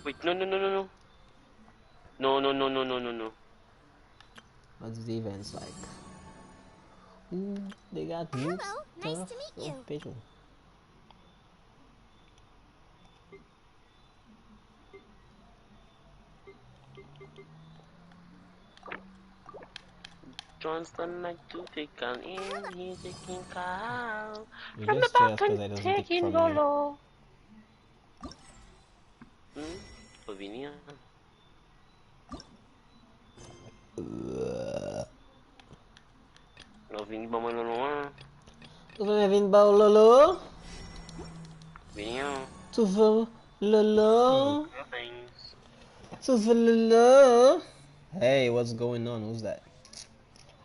Wait, no. No. What's the events like? Ooh, they got new stuff. Nice to meet you. Pigeon. Johnston like to take an in, he's taking cow. You From the just back jealous because I and doesn't pick taking from you. Lolo. Lavinia. Lavinia ba man Lolo? Tu veux venir ba Lolo? Lavinia. Tu veux Lolo? Tu veux Lolo? Hey, what's going on? Who's that?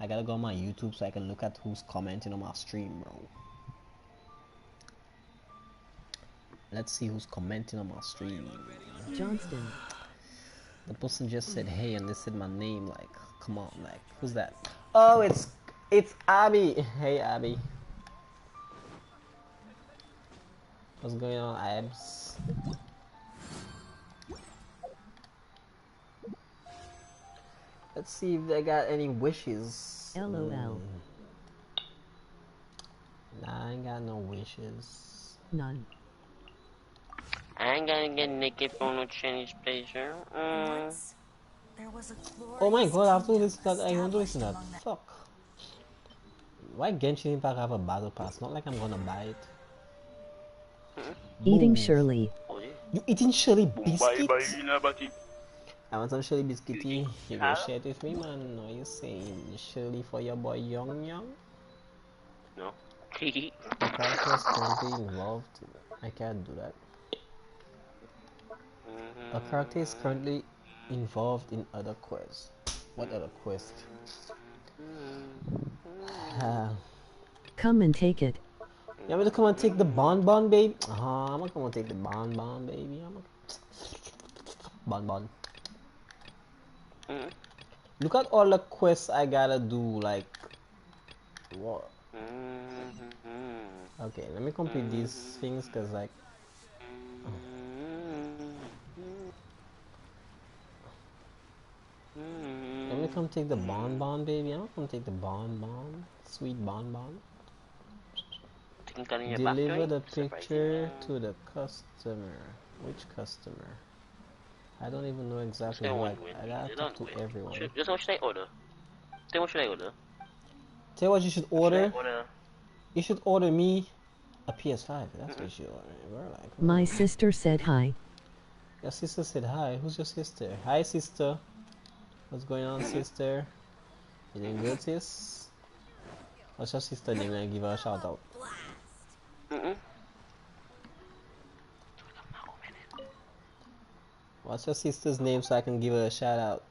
I gotta go on my YouTube so I can look at who's commenting on my stream, bro. Let's see who's commenting on my stream. Johnston. The person just said hey and they said my name, like, come on, like, who's that? Oh, it's Abby. Hey, Abby. What's going on, Abs? Let's see if they got any wishes. LOL. Nah, I ain't got no wishes. None. I ain't gonna get naked for no Chinese pleasure. Oh my god, I have to listen to that. I want to listen to that. Fuck. Why Genshin Impact have a battle pass? Not like I'm gonna buy it. Eating Shirley. You eating Shirley biscuit? Bye. I want some Shirley biscuity. You go share it with me, man. What you saying? Shirley for your boy Young? No. The character is currently involved. I can't do that. A character is currently involved in other quests. What other quest? Come and take it. You want me to come and take the bonbon, baby? I'm gonna come and take the bonbon, baby. Bonbon. Look at all the quests I gotta do, like... What? Okay, let me complete these things, cause like... Let me come take the bonbon, baby. I'm gonna come take the bonbon. Sweet bonbon. Deliver the picture to the customer. Which customer? I don't even know exactly what. I gotta talk to everyone. Just what should I order? Tell what should I order? Tell what you should order. You should order me a PS5. That's what you should order. We're like, My sister said hi. Your sister said hi. Who's your sister? Hi, sister. What's going on, sister? You doing good, sis? What's your sister name? And give her a shout out. What's your sister's name so I can give her a shout out?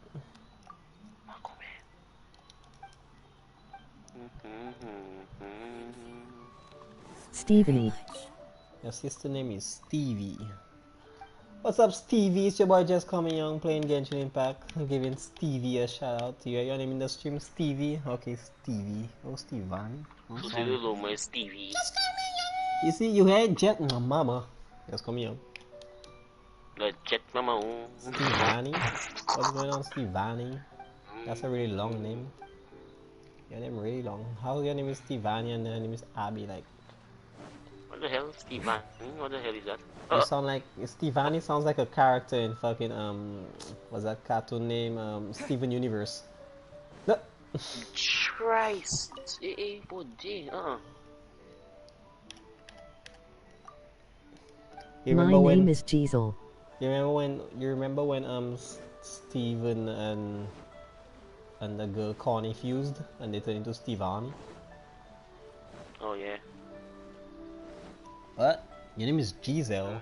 Stephanie. Your sister name is Stevie. What's up, Stevie? It's your boy Just Coming Young playing Genshin Impact. I'm giving Stevie a shout out. You hear your name in the stream, Stevie? Okay, Stevie. Oh, Stevan. Hello, my Stevie. You see, you heard Jet Mama. Just Coming Young. The Jet Mama. Stevani. What's going on, Stevani? That's a really long name. Your name really long. How your name is Stevani and your name is Abby? Like, what the hell, Stevani? What the hell is that? you sound like Stevani sounds like a character in fucking what's that cartoon name? Steven Universe. No. Christ. My name is Jeezel. You remember when Steven and the girl Connie fused and they turned into Stevani? Oh yeah. What? Your name is Giselle.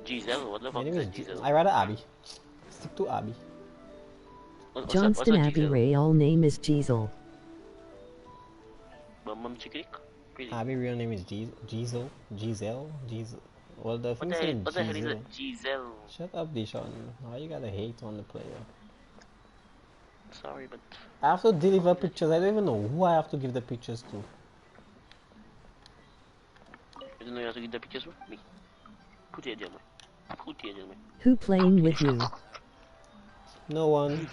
Giselle? What the fuck is Giselle? I rather Abby. Stick to Abby. Johnston Abbey Ray, all name is Jeezel. Abby real name is Giselle. Well, the thing saying what the hell is it? Giselle. Shut up, Dishon. Why you gotta hate on the player? Sorry, but I have to deliver pictures. I don't even know who I have to give the pictures to. You don't know you have to give the pictures with me. Put it there, man. Put it there, Who playing with you? No one.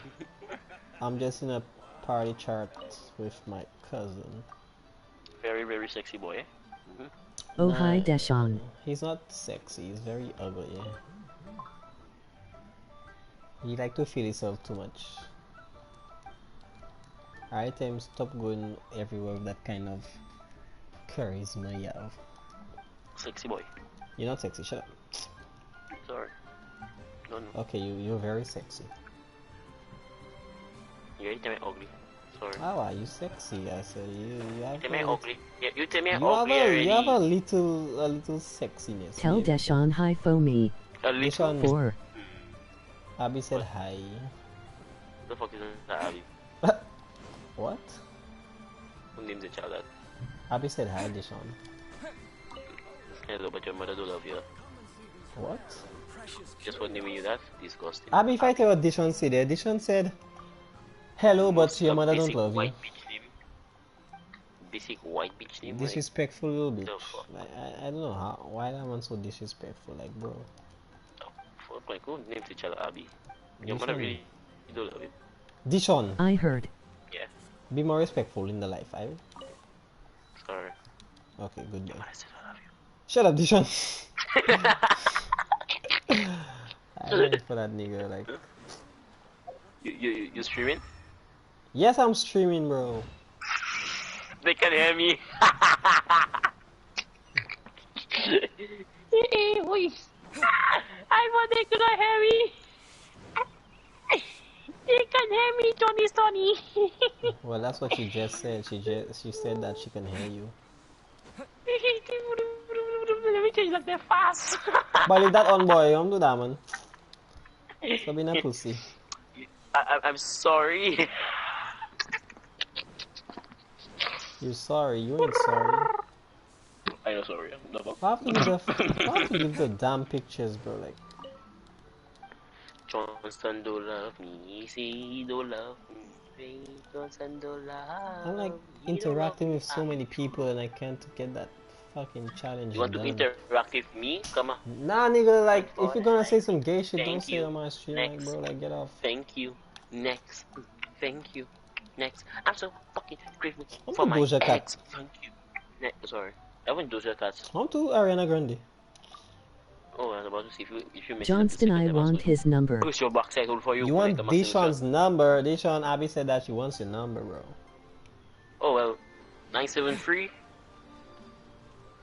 I'm just in a party chat with my cousin. Very, very sexy boy. Oh Nah, hi Deshaun. he's not sexy. He's very ugly. He like to feel himself too much. Alright, Tim, stop going everywhere with that kind of charisma you have. Sexy boy. You're not sexy. Shut up. Sorry. No. Okay, you're very sexy. You tell me ugly. Sorry. How are you sexy? I said you have. Tell me ugly. You tell me You ugly have already. you have a little sexiness. Tell maybe. Deshaun hi for me. A little. Deshaun, 4. Abby said hi. The fuck is that, Abby? What? Who names the child that? Abby said hi, Deshaun. Hello, but your mother don't love you. What? Just for naming you that? Disgusting. Abby, if I tell what Deshaun said, Deshaun said hello, but your mother don't love you. White bitch name. Basic white bitch name. Disrespectful little bitch. The fuck? I don't know how. Why that one so disrespectful, like bro. Fuck, like who named the child Abby? Your mother really don't love you. Deshaun, I heard. Yeah. be more respectful in the life, I will. Sorry. Okay, goodbye. Your mother said I love you. Shut up, Deshaun. I went for that nigga, like. You streaming? Yes, I'm streaming, bro. They can hear me. Oi. I want they could hear me. They can hear me, Johnny. Well, that's what she just said. She said that she can hear you. Let me change like that fast. But leave that on, boy. Don't do that, man. Stop being a pussy. I'm sorry. You're sorry. You ain't sorry. I know, sorry. No, I have to give the damn pictures, bro. Like, Johnston don't love me. He don't love me. Johnston don't love. I'm like interacting with so many people and I can't get that fucking challenge. You want to done. interact with me? Come on. Nah, nigga. Like, if you're gonna say some gay shit, Thank don't say it you. on my stream, like, bro. Like, get off. Thank you. Next. Thank you. Next. I'm so fucking grateful I'm for to my Doja Cat. ex. Thank you. Sorry. I went Doja Cat. I'm to Ariana Grande. Oh, I was about to see if you Johnston, I want his number. Push your backside hold for you. You want Deshaun's number? Deshaun, Abby said that she wants your number, bro. Oh well. 973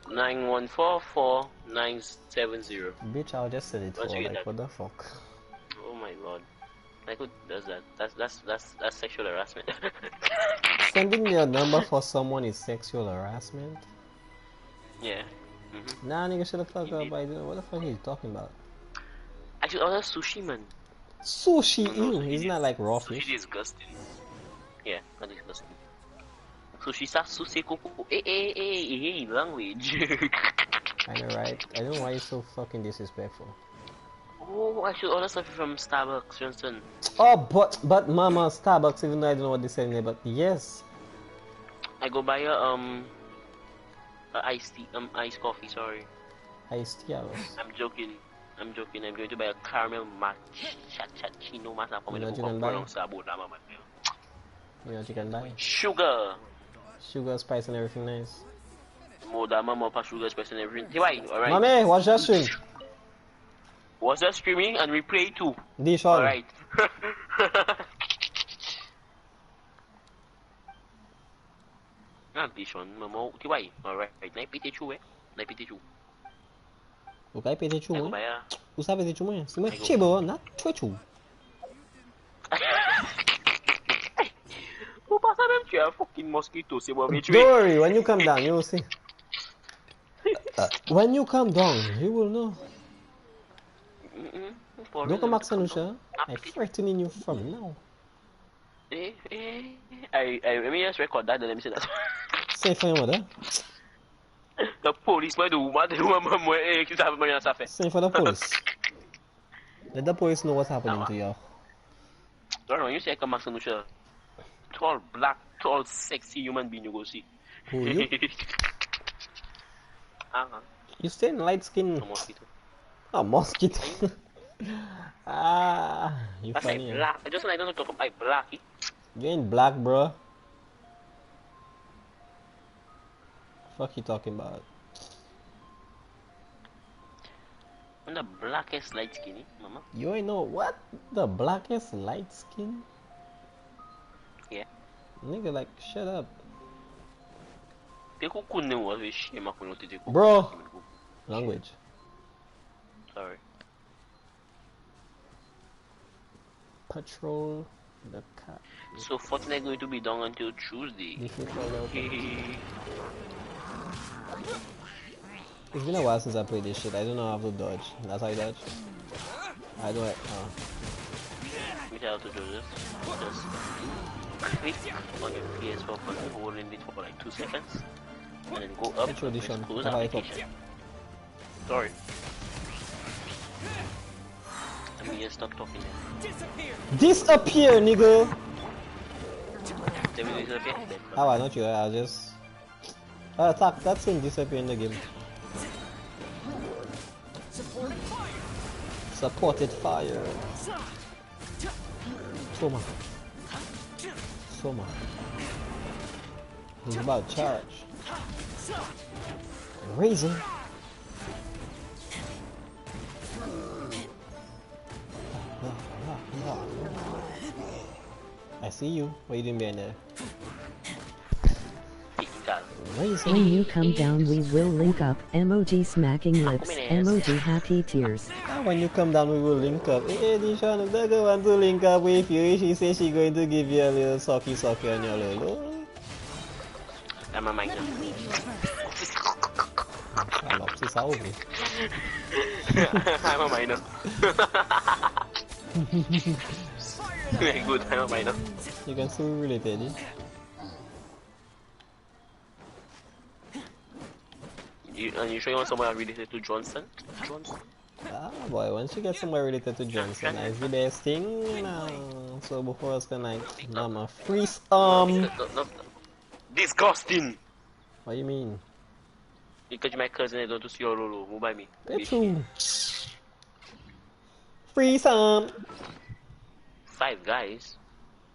9144 970. Bitch, I'll just send it for like, what the fuck? Oh my lord. Like who does that? That's sexual harassment. Sending your number for someone is sexual harassment? Yeah. Nah, nigga, shut the fuck up. I don't know what the fuck are you talking about. I should order sushi, man. Sushi, No, ew. Isn't that like raw Sushi fish? is disgusting. Yeah, not disgusting. Sushi sa sushi kuku. Hey, language. I know, right? I don't know why you're so fucking disrespectful. Oh, I should order something from Starbucks, Johnson. Oh, but mama, Starbucks, even though I don't know what they're saying there, but yes. I go buy a iced tea, iced coffee, sorry. Iced tea, I'm joking. I'm going to buy a caramel macchiato masa for me to You know pronounce about that, mama. You know what you can buy? Sugar. Sugar, spice, and everything nice. More than mama, sugar, spice, and everything. Why? Alright. Mommy, watch that stream. Was that streaming and replay too? Deshaun. Alright. Not Deshaun, mama. Why? Alright. Nai piti chu, Nai piti chu. O kai pete chu, Go buy a... O sa pete chu, man. Si man chibo, not chwe chu. Who pasa them to a fucking mosquito? Say what me Don't worry, when you come down, you will see. When you come down, you will know. Don't come back, Sanusha. I'm threatening you from now. Let me just record that and let me say that. Say for your mother. The police, the woman, Say for the police. Let the police know what's happening to you. No, no, you say come back, Sanusha. Tall, black, tall, sexy human being you go see. Who, you? You stay in light skin. A mosquito. A mosquito. Ah, you I say funny, black. I just like don't talk about black. You ain't black, bro. Fuck you talking about? I'm the blackest light skinny, mama. You ain't know what? The blackest light skin? Yeah. Nigga, like, shut up. Bro! Language. Sorry. Patrol the cat. So Fortnite going to be done until Tuesday. It's been a while since I played this shit. I don't know how to dodge. That's how you dodge? I don't. We have to do this. Just click on your PS4 button, holding it for like 2 seconds, and then go up. Introduction. Close application. Sorry. Let me just stop talking then. Disappear, nigga! Let me disappear. How I not you? I'll just. Attack. That's him disappear in the game. Supported fire. Soma. Soma. He's about to charge. Razor. I see you. What are you doing behind there? When you come down we will link up. Emoji smacking lips. Emoji happy tears. When you come down we will link up. Hey, Dishon, if they go want to link up with you, she says she's going to give you a little socky on your little. I'm a minor. I'm up to solve me. I'm a minor. Very good, I'm a minor. You can still relate, Eddie. And you sure you want somewhere related to Johnson? Ah boy, once you get somewhere related to Johnson, that's the best thing, you know. So before us can like, mama, freeze No, disgusting! What do you mean? Because my cousin I don't see your Lolo, who by me? True. Freeze 5 guys.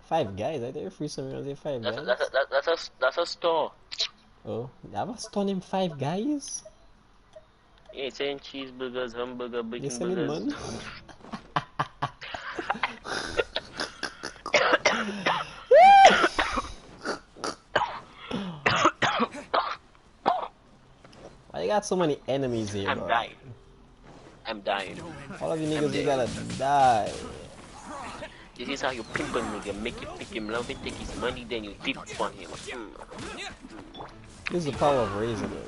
5 guys? I didn't freeze some, you 5 guys. That's a store. Oh, you have a store named 5 guys? Yeah, it's saying cheeseburgers, hamburger, bacon They selling burgers. man? Why you got so many enemies here, I'm bro? dying. I'm dying. All of you niggas, you gotta die. This is how you pimp a nigga, make him love it, take his money, then you dip on him. This is the power of raising it.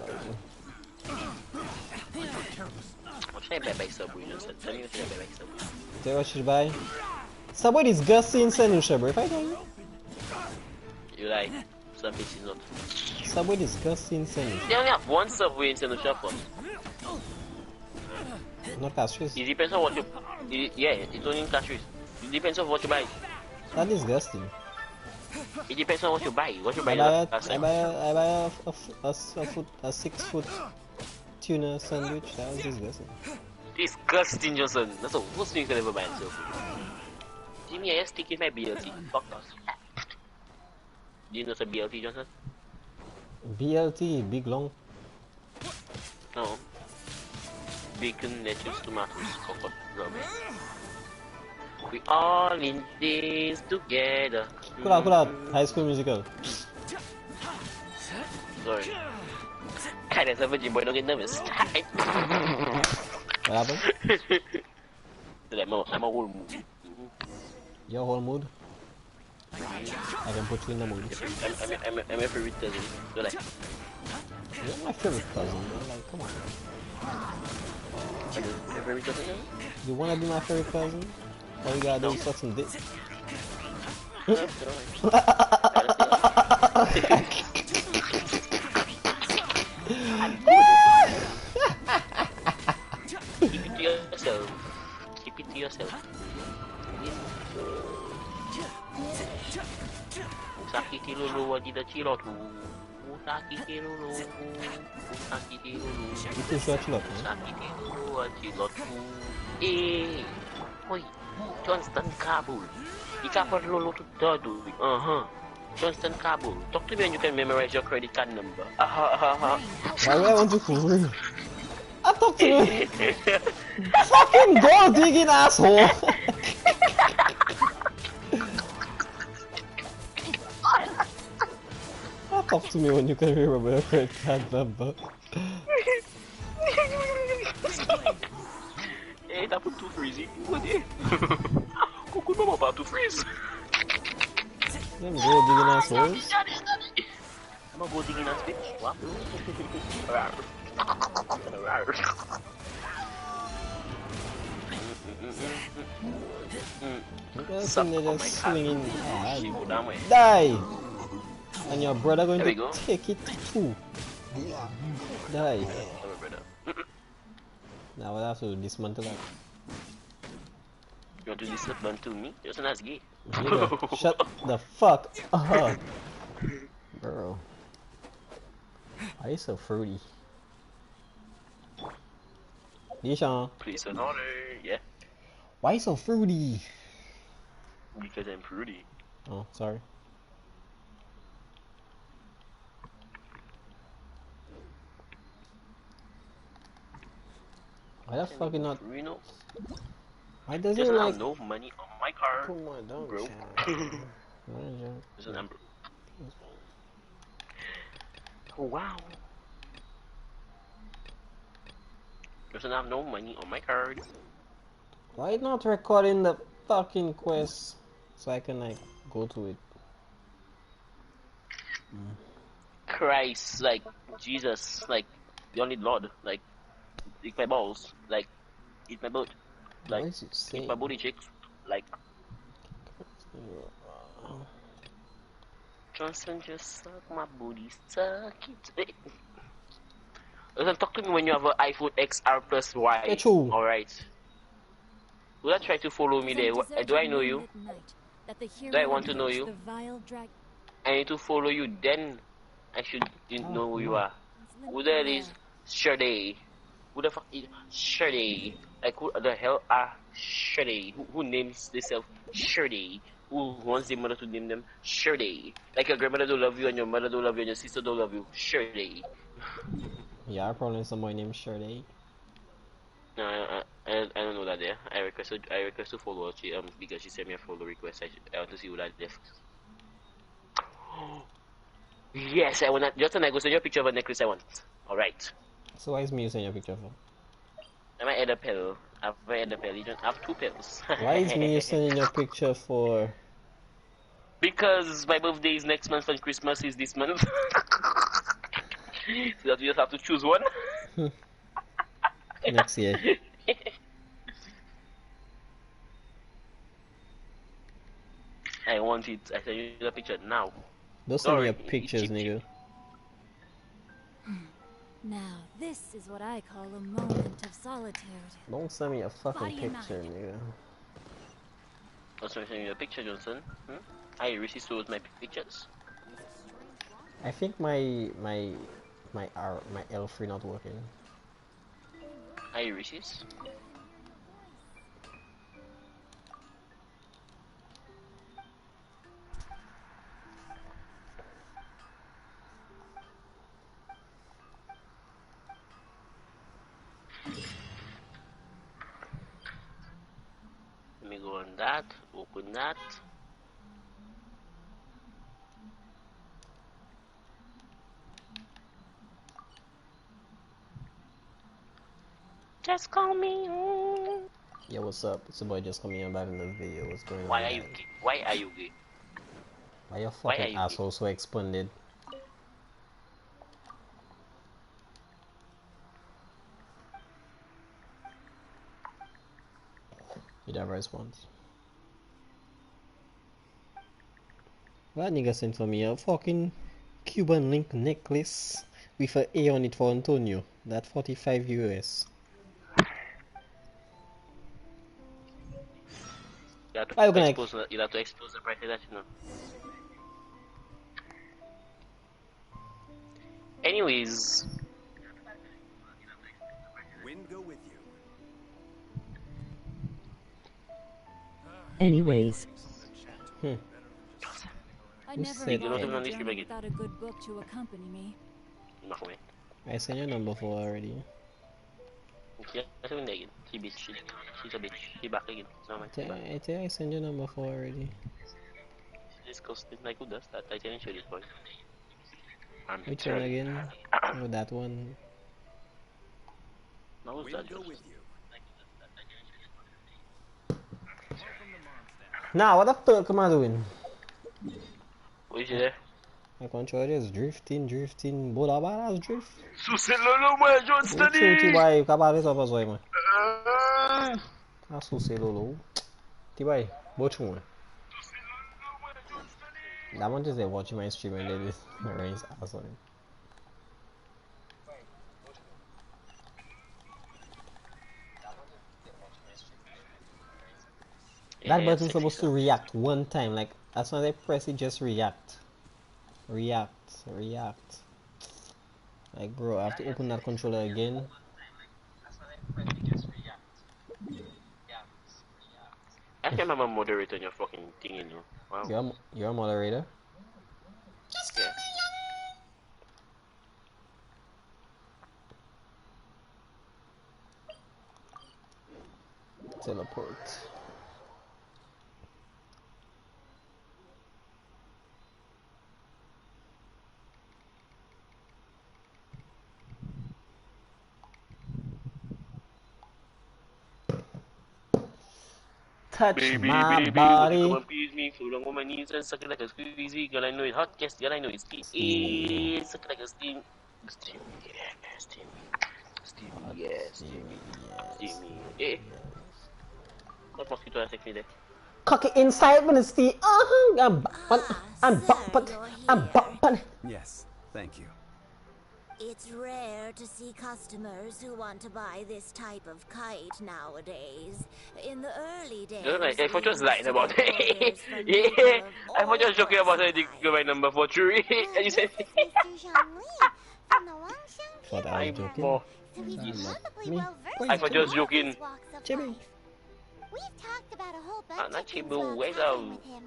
What should I buy Subway? Tell me what should I buy Subway. Tell you what you should buy? Subway is disgusting, Senusha, bro. If I tell you. You like, Subway is not. Subway is disgusting, Senusha. They only have one Subway in Senusha first. Not castrous. It depends on what you... yeah, it's only in Castries. It depends on what you buy. That's disgusting. It depends on what you buy. What you buy? I buy a 6-foot tuna sandwich. That was disgusting. Disgusting, Johnson. That's the worst thing you can ever buy in Subway. Give me a stick in my BLT. Fuck us. Do you know what's a BLT, Johnson? BLT, big long. No. Bacon, lettuce, tomatoes, coconut, rubber. We all in this together. Cool out. High School Musical. Sorry. Kind of Virgin boy, don't get nervous. What happened? I'm a whole mood. Your whole mood? I can put you in the mood. I'm a favorite cousin. So like, You're my favorite cousin, man. Like, come on. your favorite cousin? You wanna be my favorite cousin? All you gotta do is suck some dick. Keep it to yourself. Keep it to yourself. Sakiti lulu wajida chilotu. Sakiti lulu. Sakiti lulu. You too short, look, man. Sakiti lulu wajilotu. Eh. Oi, Johnston Kabul. Ikapat lolo to todo. Johnston Kabul. Talk to me and you can memorize your credit card number. Why would I want to fool you? I talk to me. Fucking gold digging asshole. Talk to me when you can remember your credit card number. Hey, that put too freezy. What is it? Could mama about to freeze. Them gold digging assholes. I'm gonna go digging ass bitch. What? You're sitting there just swinging. Die! And your brother going to take it too. Die. Now we'll have to dismantle that. You want to dismantle me? You're so nice gay. Shut the fuck up. Bro. Why are you so fruity? Dishan. Please an order, yeah. Why are you so fruity? Because I'm fruity. Oh, sorry. Why the fuck you not? Why does it like? No money on my card. Come on, don't bro. There's a number. Oh wow. Doesn't have no money on my card. Why not recording the fucking quest so I can like go to it? Christ, like Jesus, like the only Lord, like eat my balls, like eat my butt, like eat my booty cheeks, like Johnson just suck my booty, suck it. Listen, talk to me when you have an iPhone XR plus Y. Alright. Will I try to follow me there? Do I know you? Do I want to know you? I need to follow you, then I should know who you are. Who the hell is Shade? Who the fuck is Shade? Like who the hell are Shade? Who names themselves Shade? Who wants their mother to name them Shade? Like your grandmother don't love you and your mother don't love you and your sister don't love you. Shade. Yeah, probably somebody named Shade. No, I don't know that there. I request to follow her because she sent me a follow request. I want to see who that is. Yes, I want that. Just when I go send you a picture of a necklace I want. Alright. So why is me sending you a picture of her? I might add a pill. I've add a pill. You don't have 2 pills. Why is me sending you a picture for? Because my birthday is next month and Christmas is this month. So that you just have to choose one. Next year. I want it. I send you the picture now. Don't send me your pictures, nigga. Now, this is what I call a moment of solitude. Don't send me a fucking picture, nigga. Don't send me a picture, Johnson. I receive those my pictures. I think my L3 not working. I receive. Let me go on that, open that. Just call me. Yeah, what's up? It's the boy just coming in back in the video. What's going on? Why are you gay? Why are you gay? Why your fucking asshole so expanded? You never response. That nigga sent for me a fucking Cuban link necklace with an A on it for Antonio. That 45 US. You have to expose the price that you know. Anyways. Wind go with you. Anyways. I never said embark on that? a journey without a good book to accompany me. I sent your number for already. She bitch. She's a bitch. She back again. No man. I think I sent your number for already. She's disgusting. Like who does that? I didn't show this boy. Which one again? Oh, that one. No, who's that? Nah, what the fuck am I doing? What is there? My controller is drifting. Boda balas drift. Sucè lolo mwen, John Study! Ou ti bay, kabale sa pa zoy mwen. A sucè lolo. Ti bay, watch mwen. That one just there watching my stream and then this rains ass on him. That button's supposed to react one time, like as soon as I press it, just react. React. Like bro, I have to open that controller again. I can't have a moderator on your fucking thing, you know. Wow. You're a moderator? Yeah. Teleport. Touch my body. Come and please me, float on my knees and suck it like a squeezy. Girl, I know it's hot. Yes, girl, I know it's steamy. Suck it like a steam. Steamy, yeah, steamy. Steamy, yeah, steamy. Eh. What mosquito has me there? Cock it inside when it's the I'm bumping. Yes, thank you. It's rare to see customers who want to buy this type of kite nowadays. In the early days, I thought you was lying about it. Yeah, I thought you was joking about it. Give my number for true. And you said, What I was joking. I thought you was joking. Chibi. We've talked about a whole bunch Not of things Chibu, while where's chatting with him.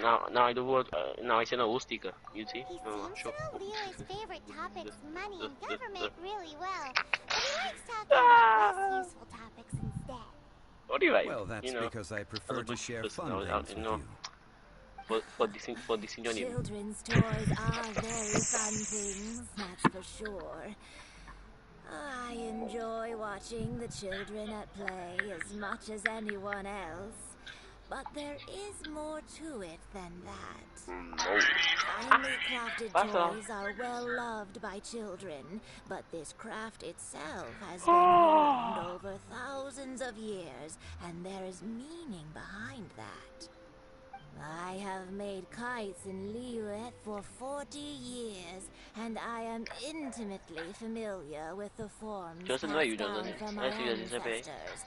Now I do what? Now I send a old sticker. You see? He seems Sure. to know Leroy's favorite topics, money and government, really well. But he likes talking about less useful topics instead. What do you like? Well, that's because I prefer to share fun things with you. For this in your name. Children's toys are very fun things, that's for sure. I enjoy watching the children at play as much as anyone else. But there is more to it than that. Finely crafted toys are well loved by children, but this craft itself has been honed over thousands of years, and there is meaning behind that. I have made kites in Liyue for 40 years, and I am intimately familiar with the forms passed down from my ancestors.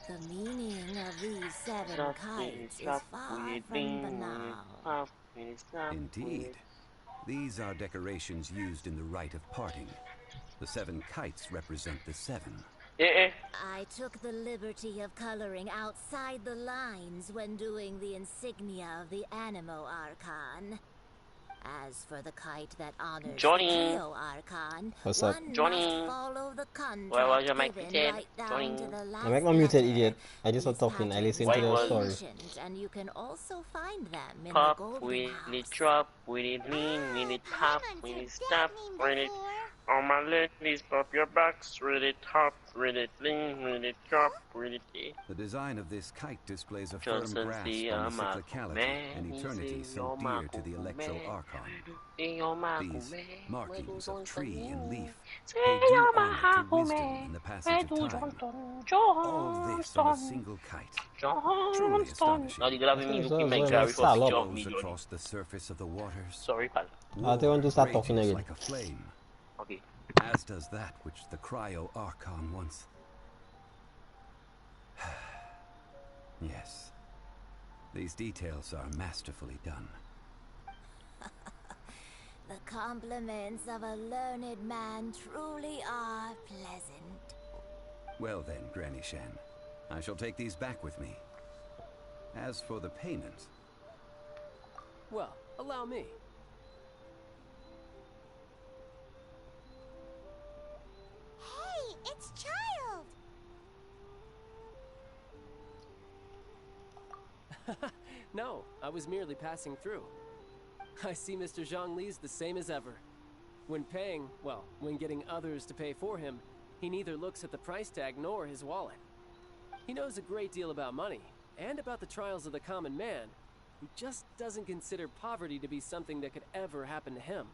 The meaning of these 7 kites is far from banal. Indeed. These are decorations used in the rite of parting. The 7 kites represent the 7. I took the liberty of coloring outside the lines when doing the insignia of the Animo Archon. As for the kite that honors Johnny. the Geo Archon, What's up? one Johnny. must follow the contract Why was your mic given muted? right down Johnny. to the last I'm not muted, letter. idiot. I just was These talking. I listened to patterns the are story. ancient, and you can also find them in the Pop, Golden we House. need drop, we need lean, we need pop, we need stop, we need... On my leg, please pop your box, really top, really lean, really drop, really... The design of this kite displays a firm grasp on the cyclicality and eternity so dear to the Electro Archon. These markings of tree and leaf pay due honor to wisdom in the passage of time. All this on a single kite. Truly astonishing. Flows across the surface of the waters. Sorry, pal. I want to start talking Rages again. like a flame. Okay. As does that which the Cryo Archon once... Yes. These details are masterfully done. The compliments of a learned man truly are pleasant. Well then, Granny Shan. I shall take these back with me. As for the payment... Well, allow me. Hey, it's Child! No, I was merely passing through. I see Mr. Zhongli's the same as ever. When paying, well, when getting others to pay for him, he neither looks at the price tag nor his wallet. He knows a great deal about money, and about the trials of the common man, who just doesn't consider poverty to be something that could ever happen to him.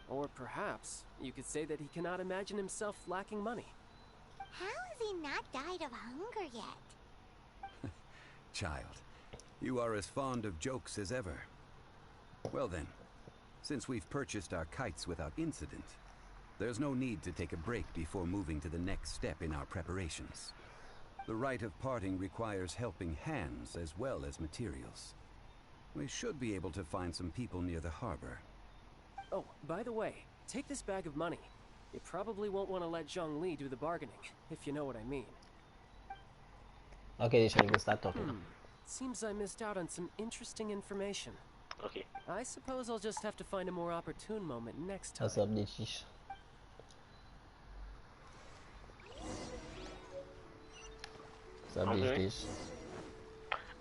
Or perhaps, you could say that he cannot imagine himself lacking money. How has he not died of hunger yet? Child, you are as fond of jokes as ever. Well then, since we've purchased our kites without incident, there's no need to take a break before moving to the next step in our preparations. The rite of parting requires helping hands as well as materials. We should be able to find some people near the harbor. Oh, by the way, take this bag of money. You probably won't want to let Zhongli do the bargaining, if you know what I mean. Okay, you can start talking. Seems I missed out on some interesting information. Okay. I suppose I'll just have to find a more opportune moment next time. What's up, Ditchish? What's up, Ditchish?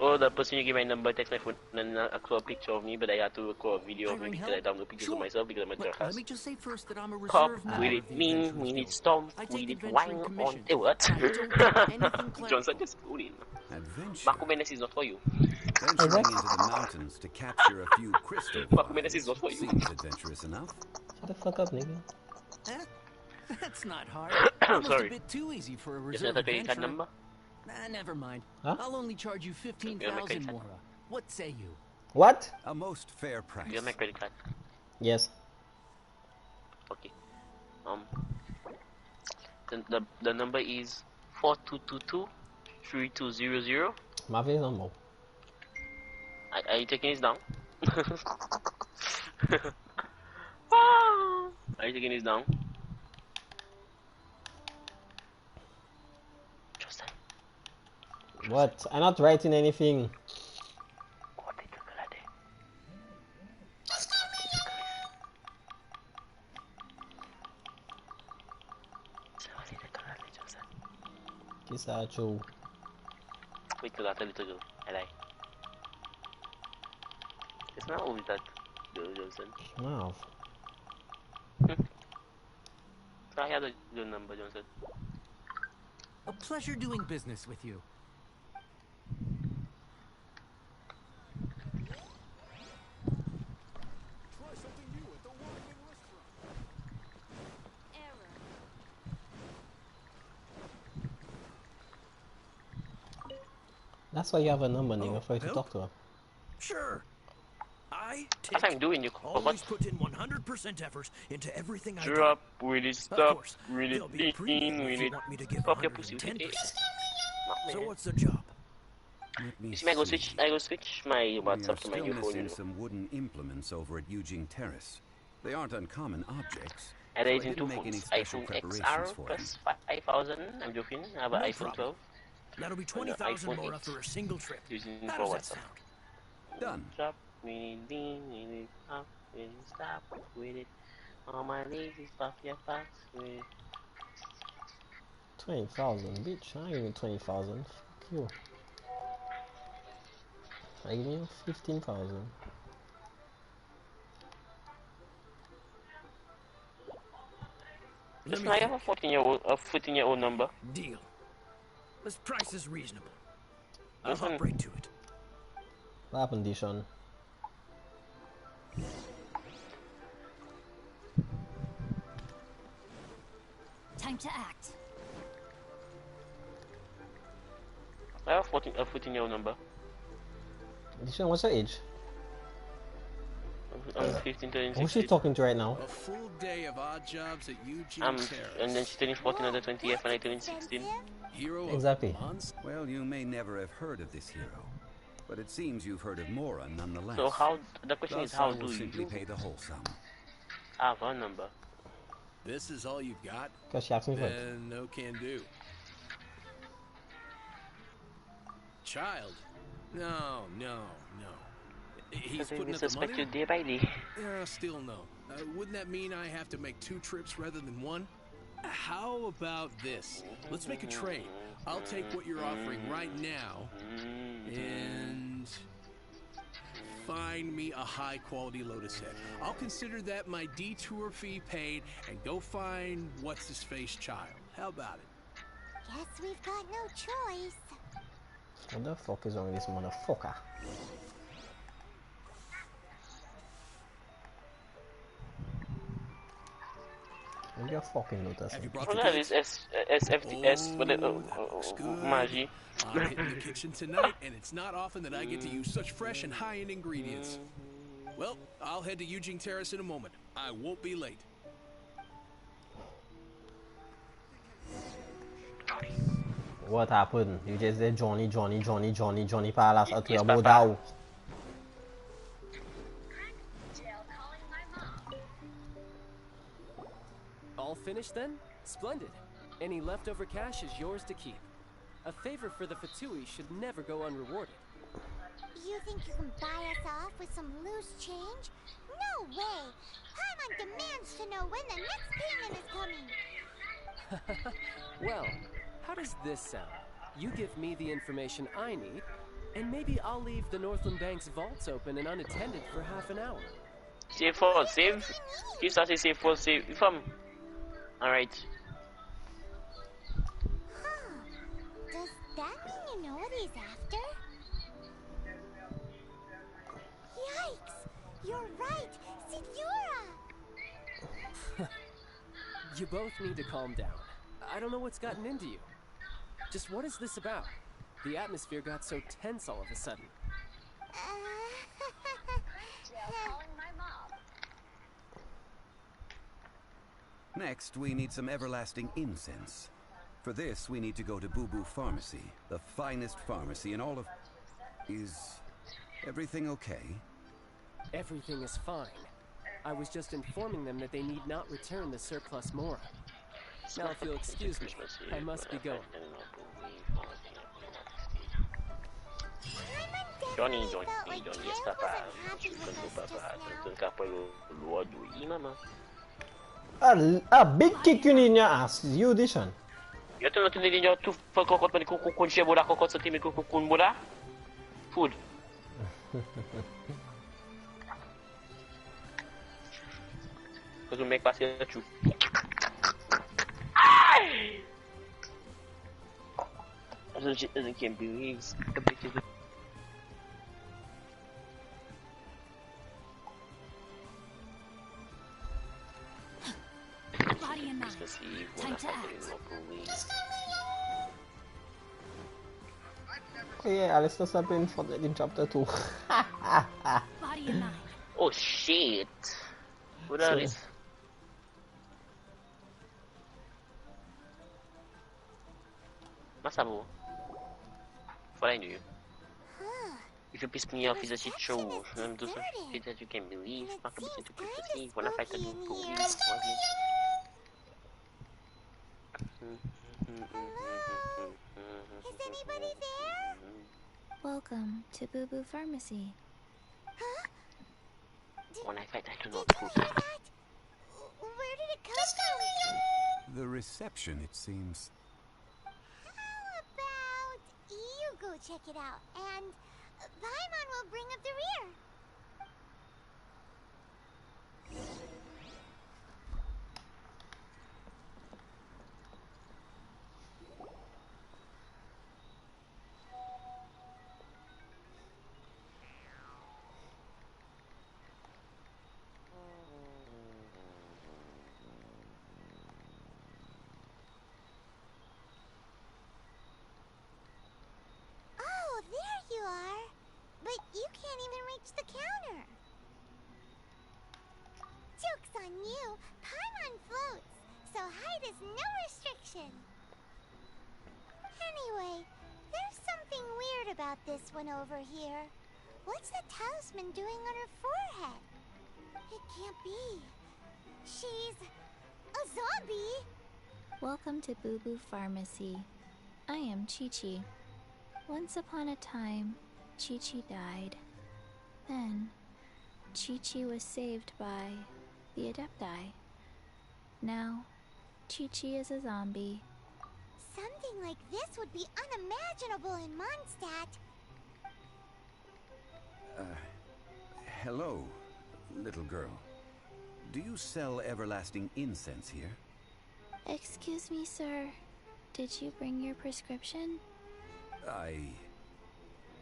Oh, the person you give my number text my phone and actual picture of me, but I had to record a video of me because I download pictures of myself because I'm a jerk. Let me just say first that I'm a Pop, reserve member will of it the mean Adventurers we need Guild. storm, I we take need adventuring wine on commissions. the what? I don't get anything Johnson just pulled in. Adventure? Marco Menes is not for you. Venturing into the mountains to capture a few crystal Marco Menes is vials not for you. seems adventurous enough. Shut the fuck up, nigga. Eh? That's not hard. I'm Almost sorry. a bit too easy for a Is reserve that a credit card adventurer. number? Nah, never mind. Huh? I'll only charge you 15,000 more. What say you? What? A most fair price. You have my credit card. Yes. Okay. The number is 4222-3200. My face number. Are you taking this down? Are you taking this down? Justin. What? I'm not writing anything. Kisacho. Wait till after little girl. I like. It's not always that girl, Johnson. Wow. So I had a good number, Johnson. A pleasure doing business with you. That's why you have a number, nigga, for you to talk to her. Sure. I What I'm doing, you always put in 100% effort into everything I do. drop, will it Of stop, course, will there'll it be a premium lean, if will you it want me to give stop your pussy with it? 110%. Not So me. what's the job? Let me You see me, I go switch my We WhatsApp are to my still new phone, you missing know. some wooden implements over at Eugene Terrace. They aren't uncommon objects. And so I I using two didn't make any phones. special iPhone preparations XR for plus 5,000. I'm joking. I have an No iPhone problem. 12 That'll be and an 20,000 iPhone more 8 after a single trip. using How for does that WhatsApp. sound? Done. Drop, will it lean, will it up, will it stop with it? On my knees, pop your box with it. 20,000, bitch. I give you 20,000. Fuck you. I give you 15,000. Let Listen, me I have a think. 14-year-old number. Deal. This price is reasonable. I'll Listen. hop right to it. What happened, Dishon? Time to act. I have a 14-year-old number. Dishon, what's your age? I'm 15, turning Who's 16. she talking to right now? A full day of odd jobs at Eugene And Terrace. then she's turning 14 on the 20th and I turning 16. Hero Exactly. of months. Well, you may never have heard of this hero, but it seems you've heard of Mora nonetheless. So how, the question is Thus, how I will do simply you pay the whole sum. have her number? This is all you've got? Because she asked me for it. Then no can do. child? No. He's putting up the suspect money? you day by day. Still no. Wouldn't that mean I have to make 2 trips rather than 1? How about this? Let's make a trade. I'll take what you're offering right now and find me a high-quality Lotus head. I'll consider that my detour fee paid and go find what's-his-face child. How about it? Guess we've got no choice. What the fuck is wrong with this motherfucker? Where's your fucking Lotus? Have you brought Well, the that goods? is SFTS for the Magi. I'm hitting the kitchen tonight, and it's not often that I get to use such fresh and high-end ingredients. Well, I'll head to Eugene Terrace in a moment. I won't be late. What happened? You just said Johnny Palace at your bodao. All finished then? Splendid. Any leftover cash is yours to keep. A favor for the Fatui should never go unrewarded. You think you can buy us off with some loose change? No way! Paimon demands to know when the next payment is coming. Well, how does this sound? You give me the information I need, and maybe I'll leave the Northland Bank's vaults open and unattended for half an hour. Save for save. You started save for save. If I'm alright. Huh. Does that mean you know what he's after? Yikes! You're right! Signora! You both need to calm down. I don't know what's gotten into you. Just what is this about? The atmosphere got so tense all of a sudden. Next, we need some everlasting incense. For this, we need to go to Boo Boo Pharmacy, the finest pharmacy in all of... Is everything okay? Everything is fine. I was just informing them that they need not return the surplus Mora. Now, if you'll excuse me, I must be going. Johnny está para a big kick in your ass, you audition. You don't know to do two for cocoa when you share with a cocoa to me cocoa food. Because we make pass the truth. I can't believe the bitches. Body and mind. Time to act. Yeah, Alistair stop in for in chapter 2. Body and mind. Oh shit. What are these? Masabo. What I knew. If you piss me off, it's a shit show. I'm just shit that you can believe. Not to be to see when I fight the new police. Is anybody there? Welcome to Boo Boo Pharmacy. Huh? When I fight, I do not Did you poop. hear that? Where did it come from? The reception, it seems. How about you go check it out, and Paimon will bring up the rear. Oh, there you are. But you can't even reach the counter. Joke's on you. Paimon floats, so height is no restriction. Anyway, there's something weird about this one over here. What's the talisman doing on her forehead? It can't be. She's a zombie. Welcome to Boo Boo Pharmacy. I am Chi-Chi. Once upon a time, Chi-Chi died. Then, Chi-Chi was saved by the Adepti. Now, Chi-Chi is a zombie. Something like this would be unimaginable in Mondstadt. Hello, little girl. Do you sell everlasting incense here? Excuse me, sir. Did you bring your prescription?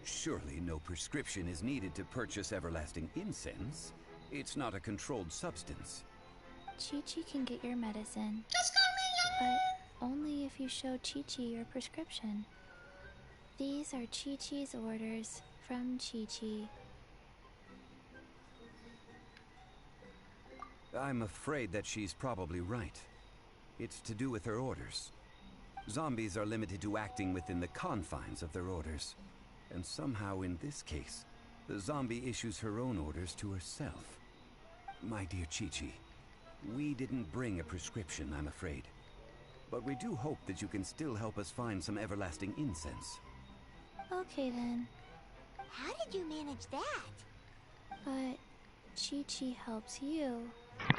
Surely no prescription is needed to purchase everlasting incense. It's not a controlled substance. Chi-Chi can get your medicine. But only if you show Chi-Chi your prescription. These are Chi-Chi's orders from Chi-Chi. I'm afraid that she's probably right. It's to do with her orders. Zombies are limited to acting within the confines of their orders. And somehow in this case, the zombie issues her own orders to herself. My dear Chi-Chi, we didn't bring a prescription, I'm afraid. But we do hope that you can still help us find some everlasting incense. Okay then. How did you manage that? But Chi-Chi helps you.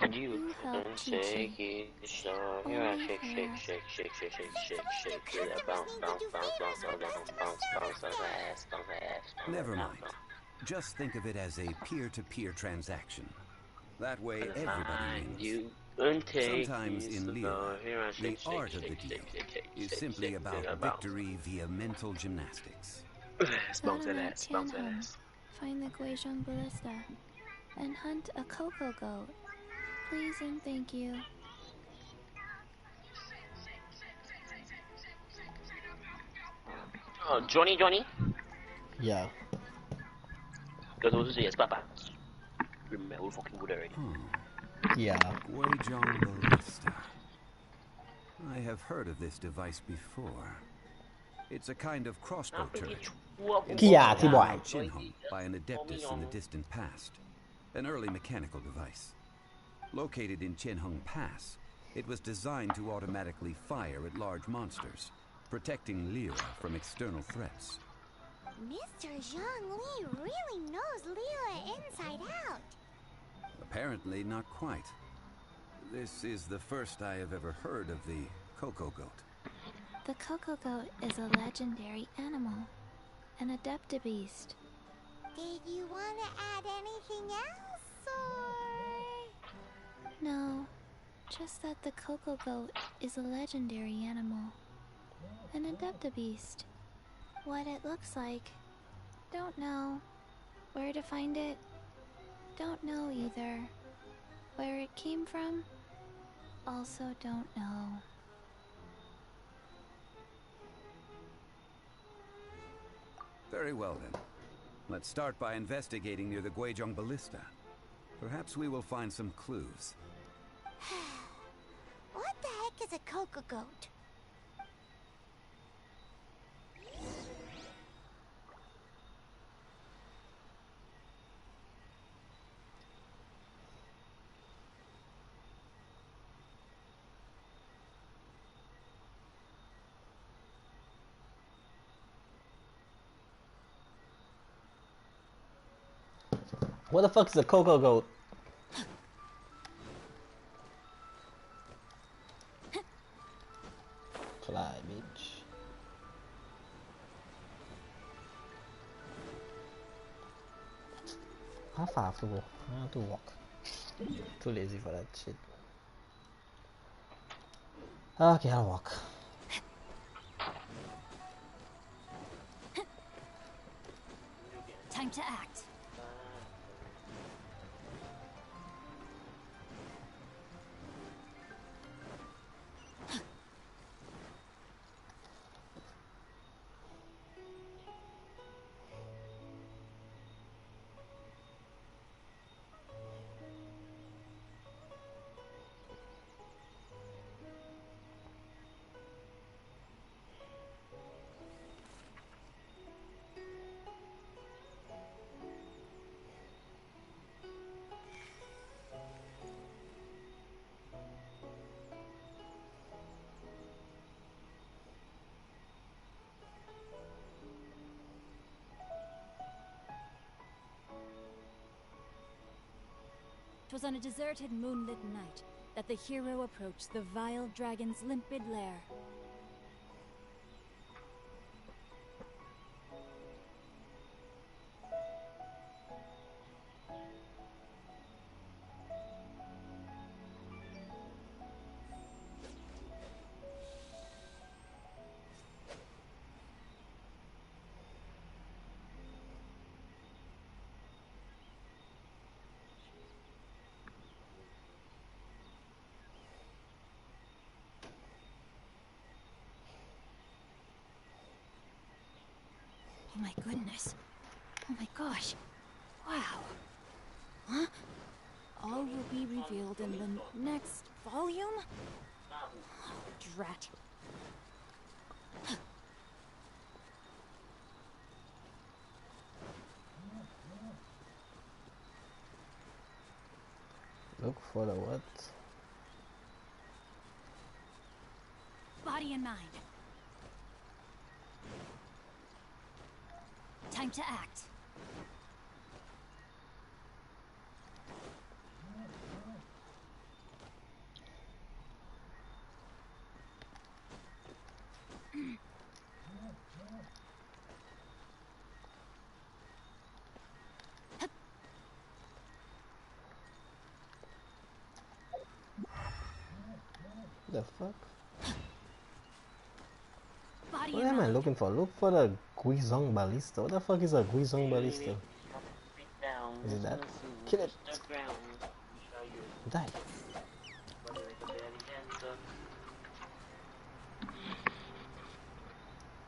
And you help Chi-Chi. Chi-Chi. Shake, Only shake, shake, her. shake, shake, shake, shake, shake, shake, shake, bounce, bounce, bounce, bounce, bounce, bounce, bounce, bounce, ass, bounce, ass. Never mind. Just think of it as a peer-to-peer transaction. That way everybody wins. Sometimes in Lyra, the art of the deal is simply about victory via mental gymnastics. Bounce that ass, bounce that Tianheng. ass. Find the Guizhong Ballista and hunt a cocoa goat. Please and thank you. Johnny? Yeah. Because what to say is Papa. Remember, we're fucking good already. Yeah. Guizhong Ballista. I have heard of this device before. It's a kind of crossbow turret. Yeah, boy. Chinhung by an adeptus in the distant past. An early mechanical device. Located in Chenhung Pass, it was designed to automatically fire at large monsters, protecting Lyra from external threats. Mr. Zhang Li really knows Lyra inside out. Apparently not quite. This is the first I have ever heard of the Cocoa Goat. The cocoa goat is a legendary animal, an adeptabeast. Did you want to add anything else, or...? No, just that the cocoa goat is a legendary animal, an adeptabeast. What it looks like, don't know. Where to find it, don't know either. Where it came from, also don't know. Very well then. Let's start by investigating near the Guizhong Ballista. Perhaps we will find some clues. What the heck is a cocoa goat? What the fuck is a cocoa goat? Fly, bitch. How far I have to go? I have to walk. Too lazy for that shit. Okay, I'll walk. Time to act. 'Twas on a deserted moonlit night that the hero approached the vile dragon's limpid lair. Oh my goodness. Oh my gosh. Wow. Huh? All will be revealed in the next volume? Oh, drat. Look for the what? Body and mind. Time to act. The fuck? Body What and am I mind. looking for? Look for the Guizhong Ballista. What the fuck is a Guizhong Ballista? Is it that? Kill it! Die!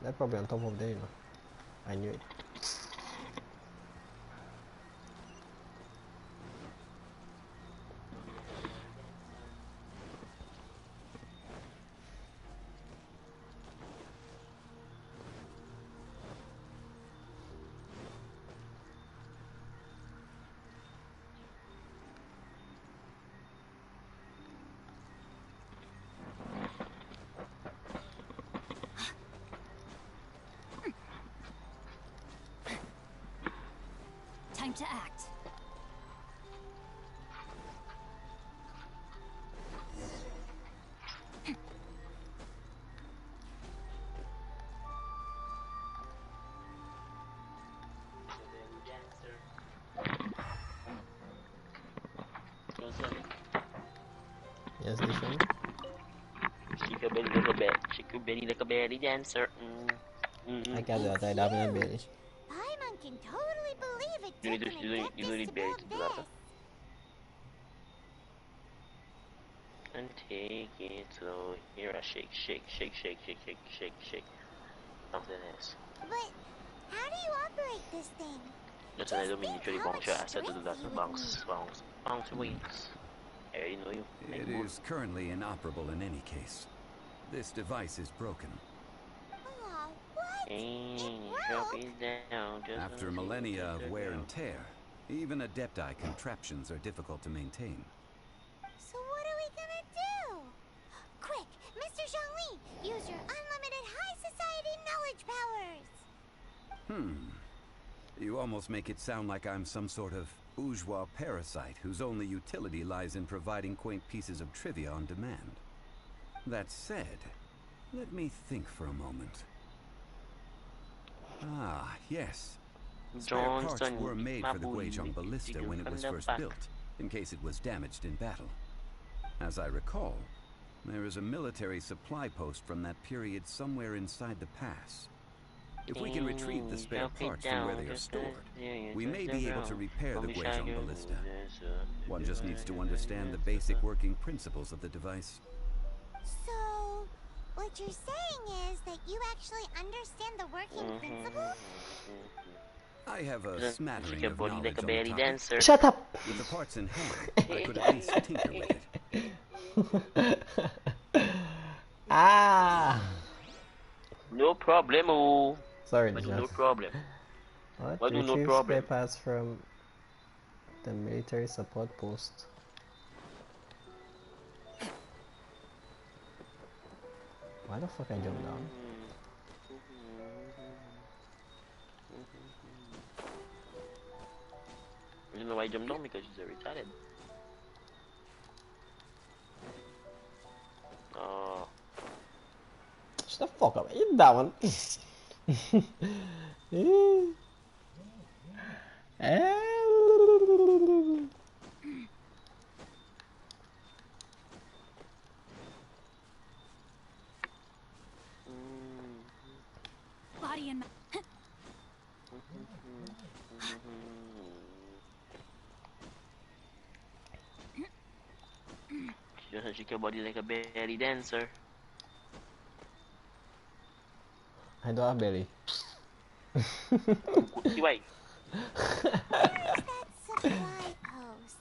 They're probably on top of there, you know. I knew it. Time to act. Yes, this one. Shake your belly like a belly. Shake your belly like a belly dancer. I got that. I have in a belly. Paimon can totally believe it. You don't need belly to do that. And take it slow. Here I shake, shake, shake, shake, shake, shake, shake, shake. Something else. But how do you operate this thing? That's an item literally bounce your ass. I do that to bounce your wings. I already know you. It is currently inoperable in any case. This device is broken. Aw, what? After millennia of wear and tear, even Adepti contraptions are difficult to maintain. So what are we gonna do? Quick, Mr. Zhongli, use your unlimited high society knowledge powers! You almost make it sound like I'm some sort of bourgeois parasite whose only utility lies in providing quaint pieces of trivia on demand. That said, let me think for a moment. Ah, yes. Spare parts were made for the Guizhong Ballista when it was first built, in case it was damaged in battle. As I recall, there is a military supply post from that period somewhere inside the pass. If we can retrieve the spare parts from where they are stored, we may be able to repair the Guizhong Ballista. One just needs to understand the basic working principles of the device. So, what you're saying is that you actually understand the working principles? I have a smattering of knowledge on the topic. Shut up! With the parts in hand, I could at least tinker with it. Ah! No problemo. Sorry, no problem. What? Retrieve spare parts from the military support post. Why the fuck I jumped down? You know why I jumped down? Because she's retarded. Oh. Shut the fuck up. Eat that one. Body and She doesn't shake your body like a belly dancer. I don't have belly. Why?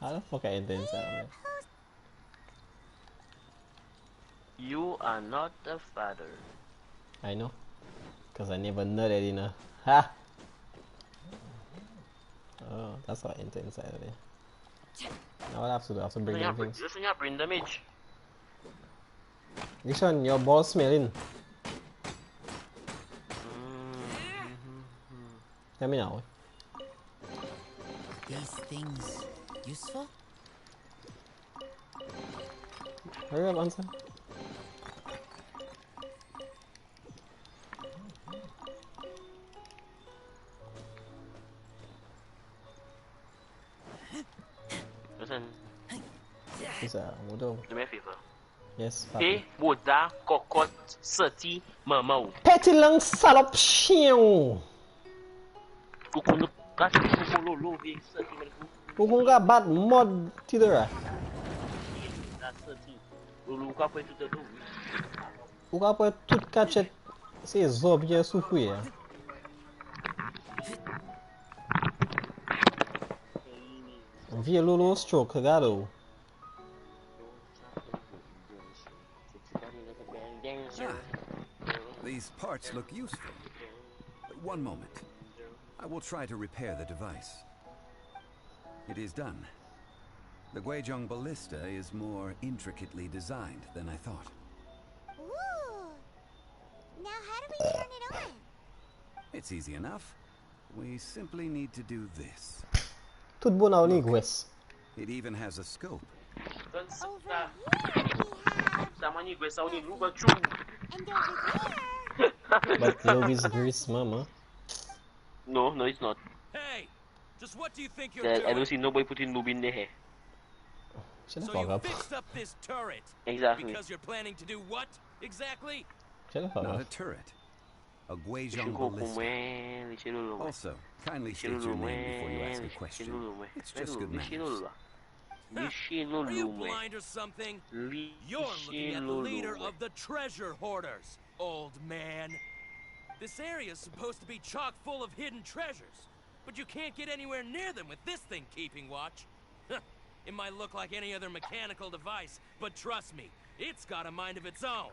How the fuck I enter inside, man? You are not the father. I know. Because I never nutted in a... Ha! Oh, that's how I enter inside of there. Now what I have to do? I have to bring them things. Listen, you have brain damage. This one, your ball smelling. Tell me now. These things useful? Hurry up, answer. Listen. Do me a favor. Yes, Papi. Boda, kokot, sati, mamau. Petit lang salop chien. Kuku kasi kuku lolo vi sati melku. Kuku nga bat mod tidora. Sati. Lolo ka pwe tout do. Ou ka pwe tout kachet se zob je soufouye. Vie lolo stroke gado. These parts look useful. One moment. I will try to repair the device. It is done. The Guizhong ballista is more intricately designed than I thought. Ooh. Now how do we turn it on? It's easy enough. We simply need to do this. Tout bon na lingues. It even has a scope. Over here we have... And over there... But love is grease, mama. No, it's not. Hey! Just what do you think you're doing? I don't see nobody putting noob in their hair. Shut the So fuck you up. fixed up this turret. Exactly. Because you're planning to do what, exactly? Shut the fuck Not up. a turret. A Guizhong ballista. Also, kindly state your name before you ask a question. It's just good manners. Are you blind or something? You're looking at the leader of the treasure hoarders, old man. This area's supposed to be chock full of hidden treasures, but you can't get anywhere near them with this thing keeping watch. It might look like any other mechanical device, but trust me, it's got a mind of its own.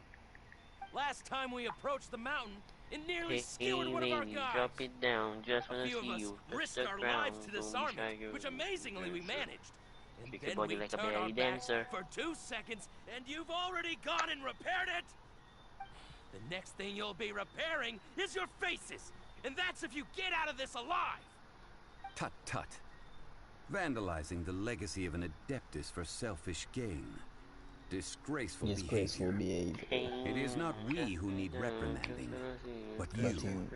Last time we approached the mountain, it nearly skewered one of our guys. Drop it down, just A few of us risked our lives to disarm it, which amazingly we managed. And Shake your then body we like a turned our belly backs dancer. for 2 seconds, and you've already gone and repaired it! The next thing you'll be repairing is your faces! And that's if you get out of this alive! Tut tut. Vandalizing the legacy of an adeptus for selfish gain. Disgraceful behavior. It is not we who need reprimanding, but you.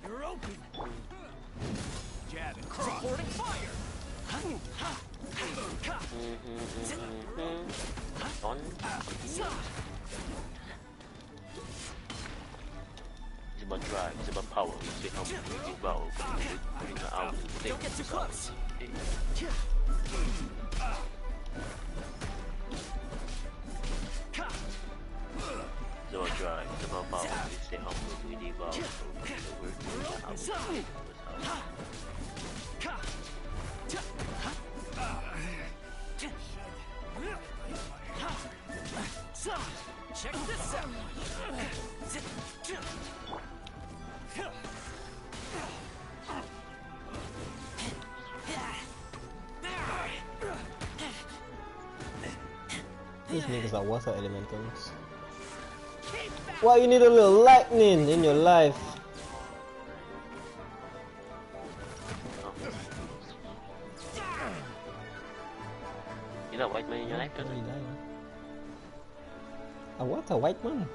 You're open! Jab and cross. Supporting fire! It's about drive, it's about power. We say how much we give out, putting it out. Don't get too close! It's about drive, it's about power. We say how much we give out, we're putting it out. Check this out! These niggas are water elementals. Keep back! Why you need a little lightning in your life? You know white man in your life, doesn't it? A what? A white man?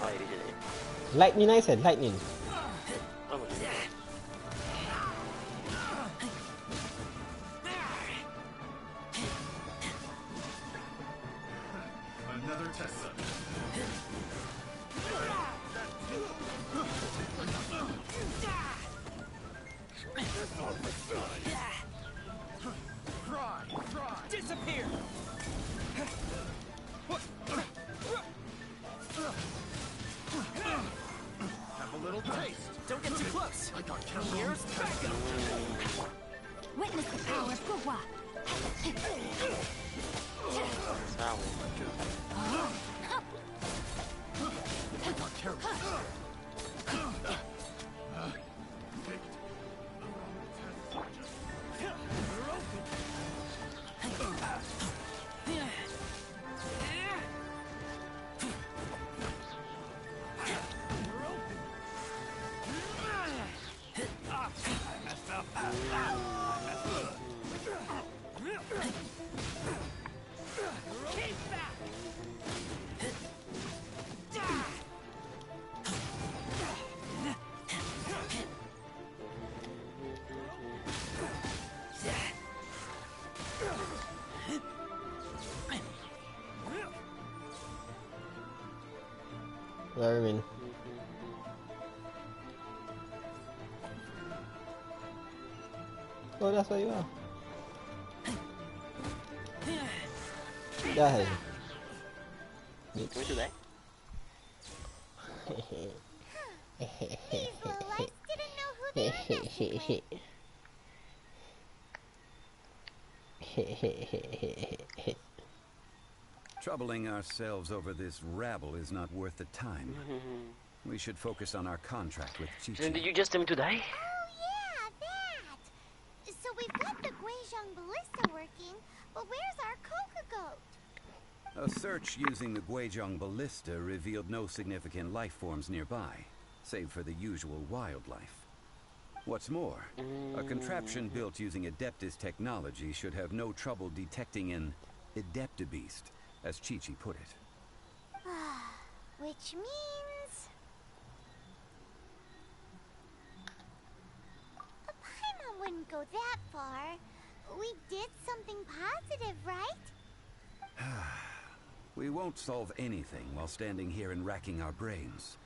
Oh, it is. Lightning, I said, lightning. Oh, another test subject. Disappear! Have a little taste. Don't get too close. I got killed. Here's backup. Witness the power of Gugwa. Where are you? Oh, that's where you are. Yeah. Can we do that? These little lights didn't know who they were messing with. Troubling ourselves over this rabble is not worth the time. We should focus on our contract with Chi-Chi. Did you just tell me to die? Oh yeah, that! So we've got the Guizhong ballista working, but where's our Coca goat? A search using the Guizhong ballista revealed no significant life forms nearby, save for the usual wildlife. What's more, a contraption built using Adeptus technology should have no trouble detecting an Adeptabeast, as Chi-Chi put it. Which means... Paimon wouldn't go that far. We did something positive, right? We won't solve anything while standing here and racking our brains.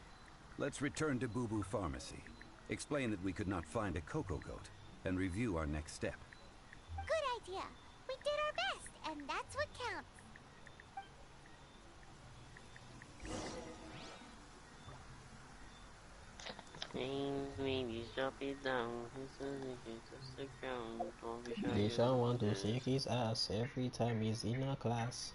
Let's return to Boo Boo Pharmacy, explain that we could not find a Coco Goat, and review our next step. Good idea. We did our best, and that's what counts. Deshaun want to shake his ass every time he's in a class.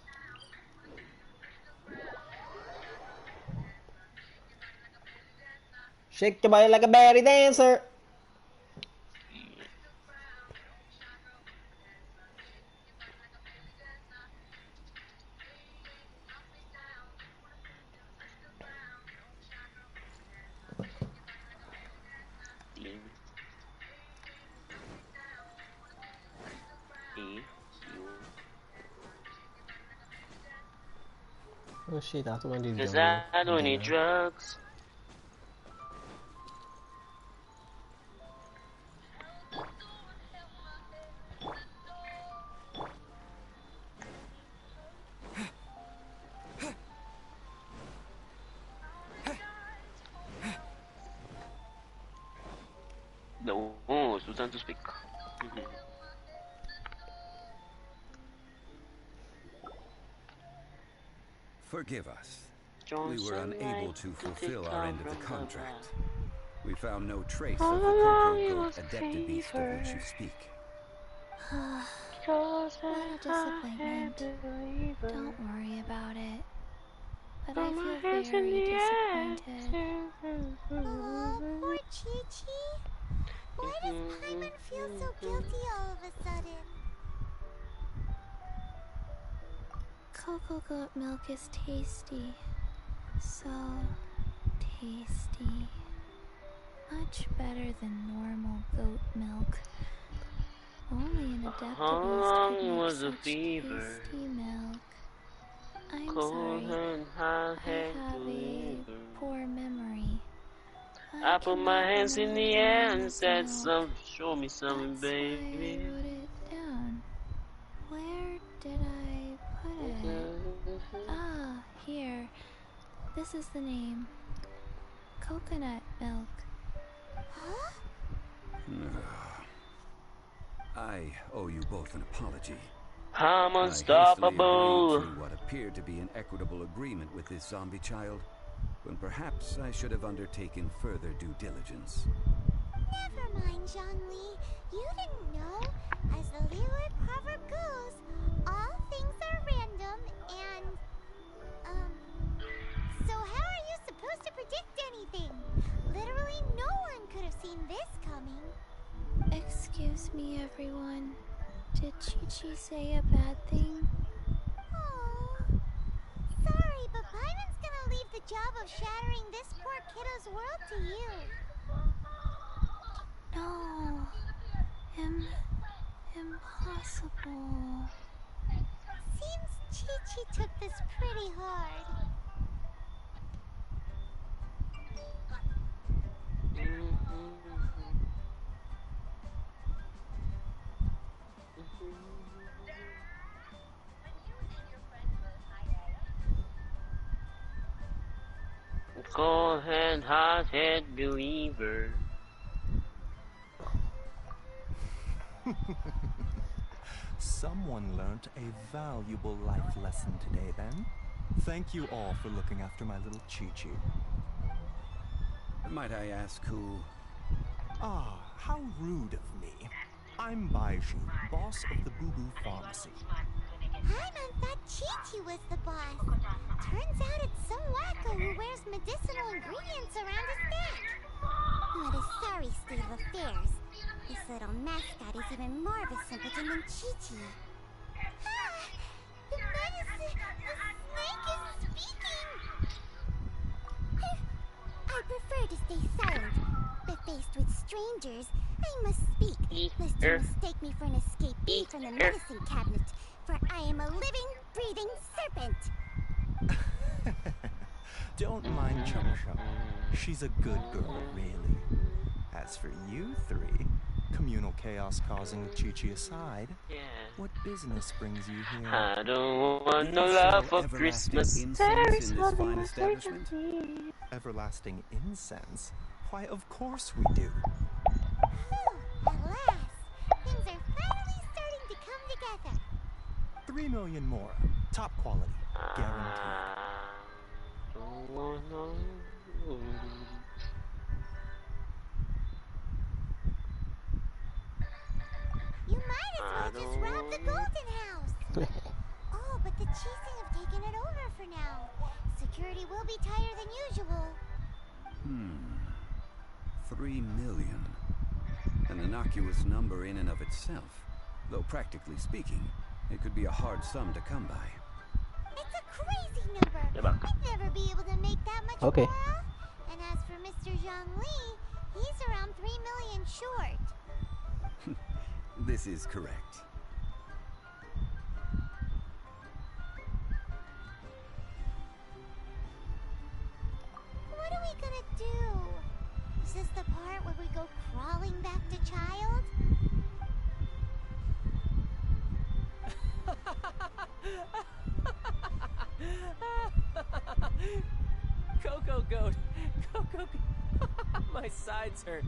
Shake your body like a belly dancer. Oh shit, I have to do Cause I don't need drugs. No, Susan to speak. Forgive us. We were unable to fulfill our end of the contract. We found no trace of the Coco Goat Adeptabeast of which you speak. What a disappointment. Don't worry about it. But I feel very disappointed. Oh, poor Chi-Chi. Why does Paimon feel so guilty all of a sudden? Coco Goat milk is tasty. So tasty. Much better than normal goat milk. Only an adeptable could make such tasty milk. I'm sorry. I have a poor memory. I put my hands in the air and said, show me something, baby. I wrote it down. Where did I put it? Ah, here. This is the name. Coconut milk. Huh? I owe you both an apology. I'm unstoppable. I hastily agreed to what appeared to be an equitable agreement with this zombie child, when perhaps I should have undertaken further due diligence. Never mind, Zhongli. You didn't know. As the Liyue proverb goes, all things are random and... So how are you supposed to predict anything? Literally no one could have seen this coming. Excuse me, everyone. Did Chi-Chi say a bad thing? Oh, sorry, but Paimon's gonna leave the job of shattering this poor kiddo's world to you. No. Impossible. Seems Chi-Chi took this pretty hard. Cold-hearted believer. Someone learnt a valuable life lesson today, then. Thank you all for looking after my little Chi-Chi. Might I ask who... Ah, how rude of me. I'm Baiju, boss of the Boo Boo Pharmacy. Paimon thought Chi-Chi was the boss. Turns out it's some wacko who wears medicinal ingredients around his neck. What a sorry state of affairs. This little mascot is even more of a simpleton than Chi-Chi. Ah! The snake is speaking! I prefer to stay silent, but faced with strangers, I must speak, lest you mistake me for an escapee from the medicine cabinet, for I am a living, breathing serpent! Don't mind Chum Chum. She's a good girl, really. As for you three, communal chaos causing with Chi-Chi aside, what business brings you here? I don't want no love for Christmas. There is this fine establishment. Everlasting incense? Why, of course we do. At last, things are finally starting to come together. 3 million more. Top quality. Guaranteed. You might as well just rob the Golden House. Oh, but the Cheesing have taken it over for now. Security will be tighter than usual. 3 million. An innocuous number in and of itself. Though practically speaking, it could be a hard sum to come by. It's a crazy number. I'd never be able to make that much more. And as for Mr. Zhongli, he's around 3 million short. This is correct. What are we gonna do? Is this the part where we go crawling back to child? Coco Goat! Coco My sides hurt.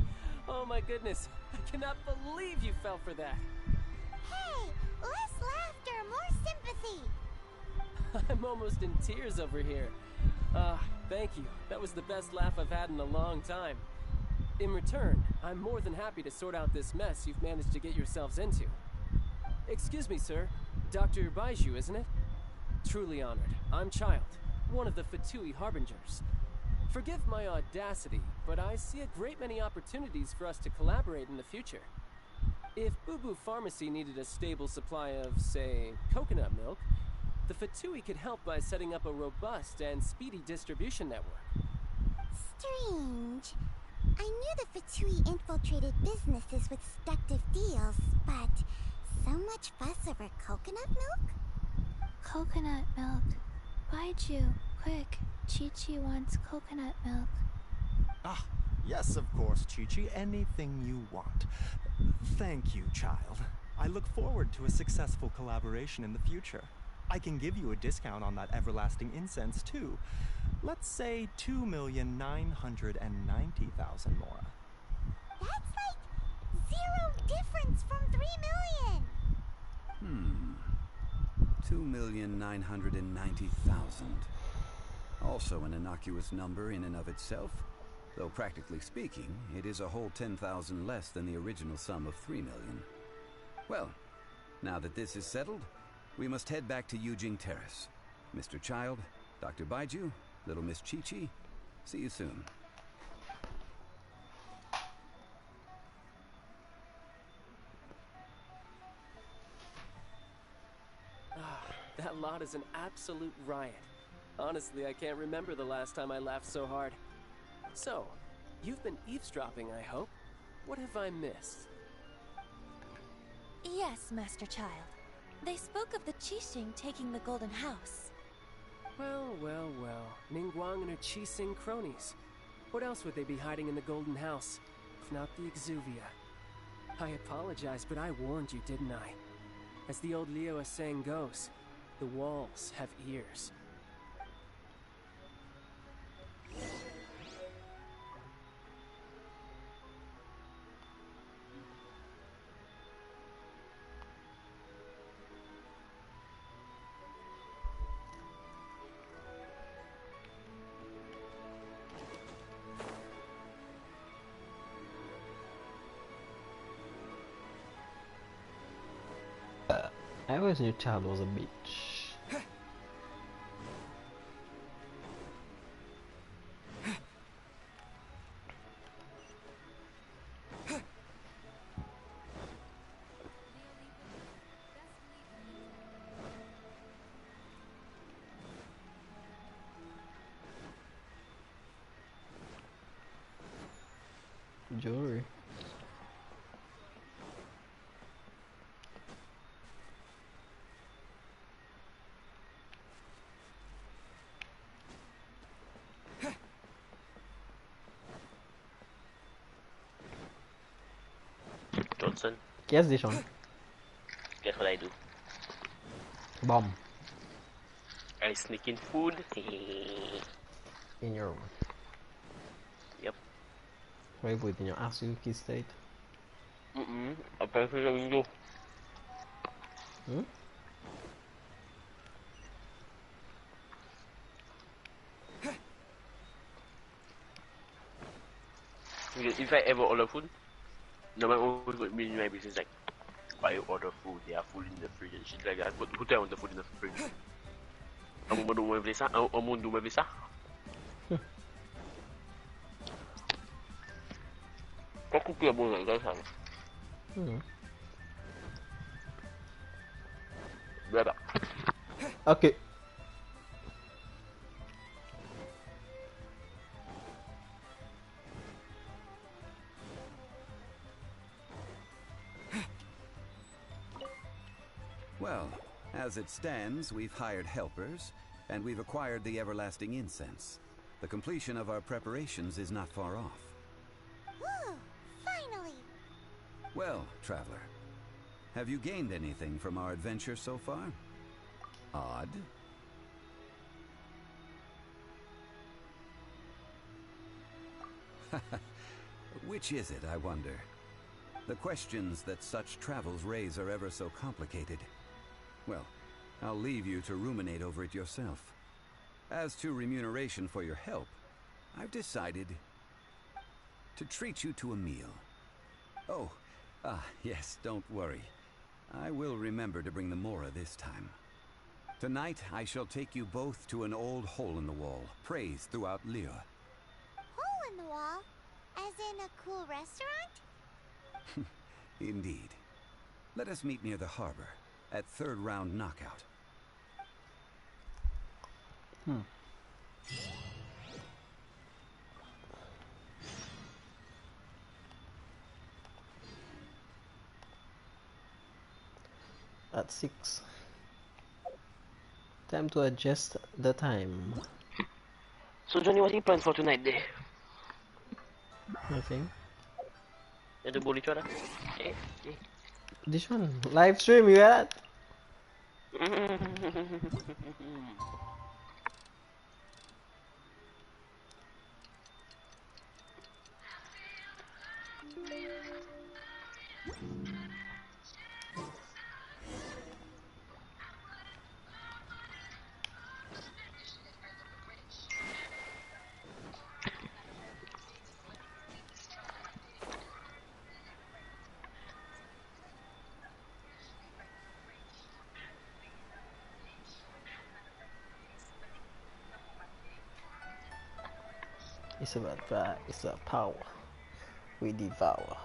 Oh my goodness. I cannot believe you fell for that. Hey! Less laughter, more sympathy! I'm almost in tears over here. Thank you. That was the best laugh I've had in a long time. In return, I'm more than happy to sort out this mess you've managed to get yourselves into. Excuse me, sir. Dr. Baiju, isn't it? Truly honored. I'm Child, one of the Fatui Harbingers. Forgive my audacity, but I see a great many opportunities for us to collaborate in the future. If Boo Boo Pharmacy needed a stable supply of, say, coconut milk, the Fatui could help by setting up a robust and speedy distribution network. Strange. I knew the Fatui infiltrated businesses with seductive deals, but so much fuss over coconut milk? Coconut milk. Baiju, quick. Chi-Chi wants coconut milk. Ah, yes, of course, Chi-Chi. Anything you want. Thank you, child. I look forward to a successful collaboration in the future. I can give you a discount on that everlasting incense, too. Let's say 2,990,000 Mora. That's like 0 difference from 3 million! 2,990,000. Also an innocuous number in and of itself, though practically speaking, it is a whole 10,000 less than the original sum of 3 million. Well, now that this is settled, we must head back to Yujing Terrace. Mr. Child, Dr. Baiju, little Miss Chi-Chi, see you soon. That lot is an absolute riot. Honestly, I can't remember the last time I laughed so hard. So, you've been eavesdropping, I hope? What have I missed? Yes, Master Child. They spoke of the Qixing taking the Golden House. Well, well, well. Ningguang and her Qixing cronies. What else would they be hiding in the Golden House, if not the Exuvia? I apologize, but I warned you, didn't I? As the old Liu saying goes, the walls have ears. I always knew Child was a bitch. Jewelry. Johnson. Guess this one. Guess what I do? Bomb. I sneak in food. In your room. Yep. Why put it in your Asuki state? I press the window. If I ever order food, no one always got me in my business like, why you order food? They are food in the fridge and shit like that. But who tell the food in the fridge? I'm gonna do my visa. I'm gonna do my visa. Kau cookie apa nak guys? Berapa? Okay. Well, as it stands, we've hired helpers, and we've acquired the everlasting incense. The completion of our preparations is not far off. Woo! Finally! Well, traveler, have you gained anything from our adventure so far? Odd. Which is it, I wonder? The questions that such travels raise are ever so complicated. Well, I'll leave you to ruminate over it yourself. As to remuneration for your help, I've decided to treat you to a meal. Oh, yes, don't worry. I will remember to bring the Mora this time. Tonight, I shall take you both to an old hole-in-the-wall, praised throughout Liu. Hole in the wall? As in a cool restaurant? Indeed. Let us meet near the harbor, at third round knockout. At 6. Time to adjust the time. So Johnny, what are you planning for tonight there? Nothing. You do bully each other? This one, live stream, you hear that? It's about that, it's a power. We devour.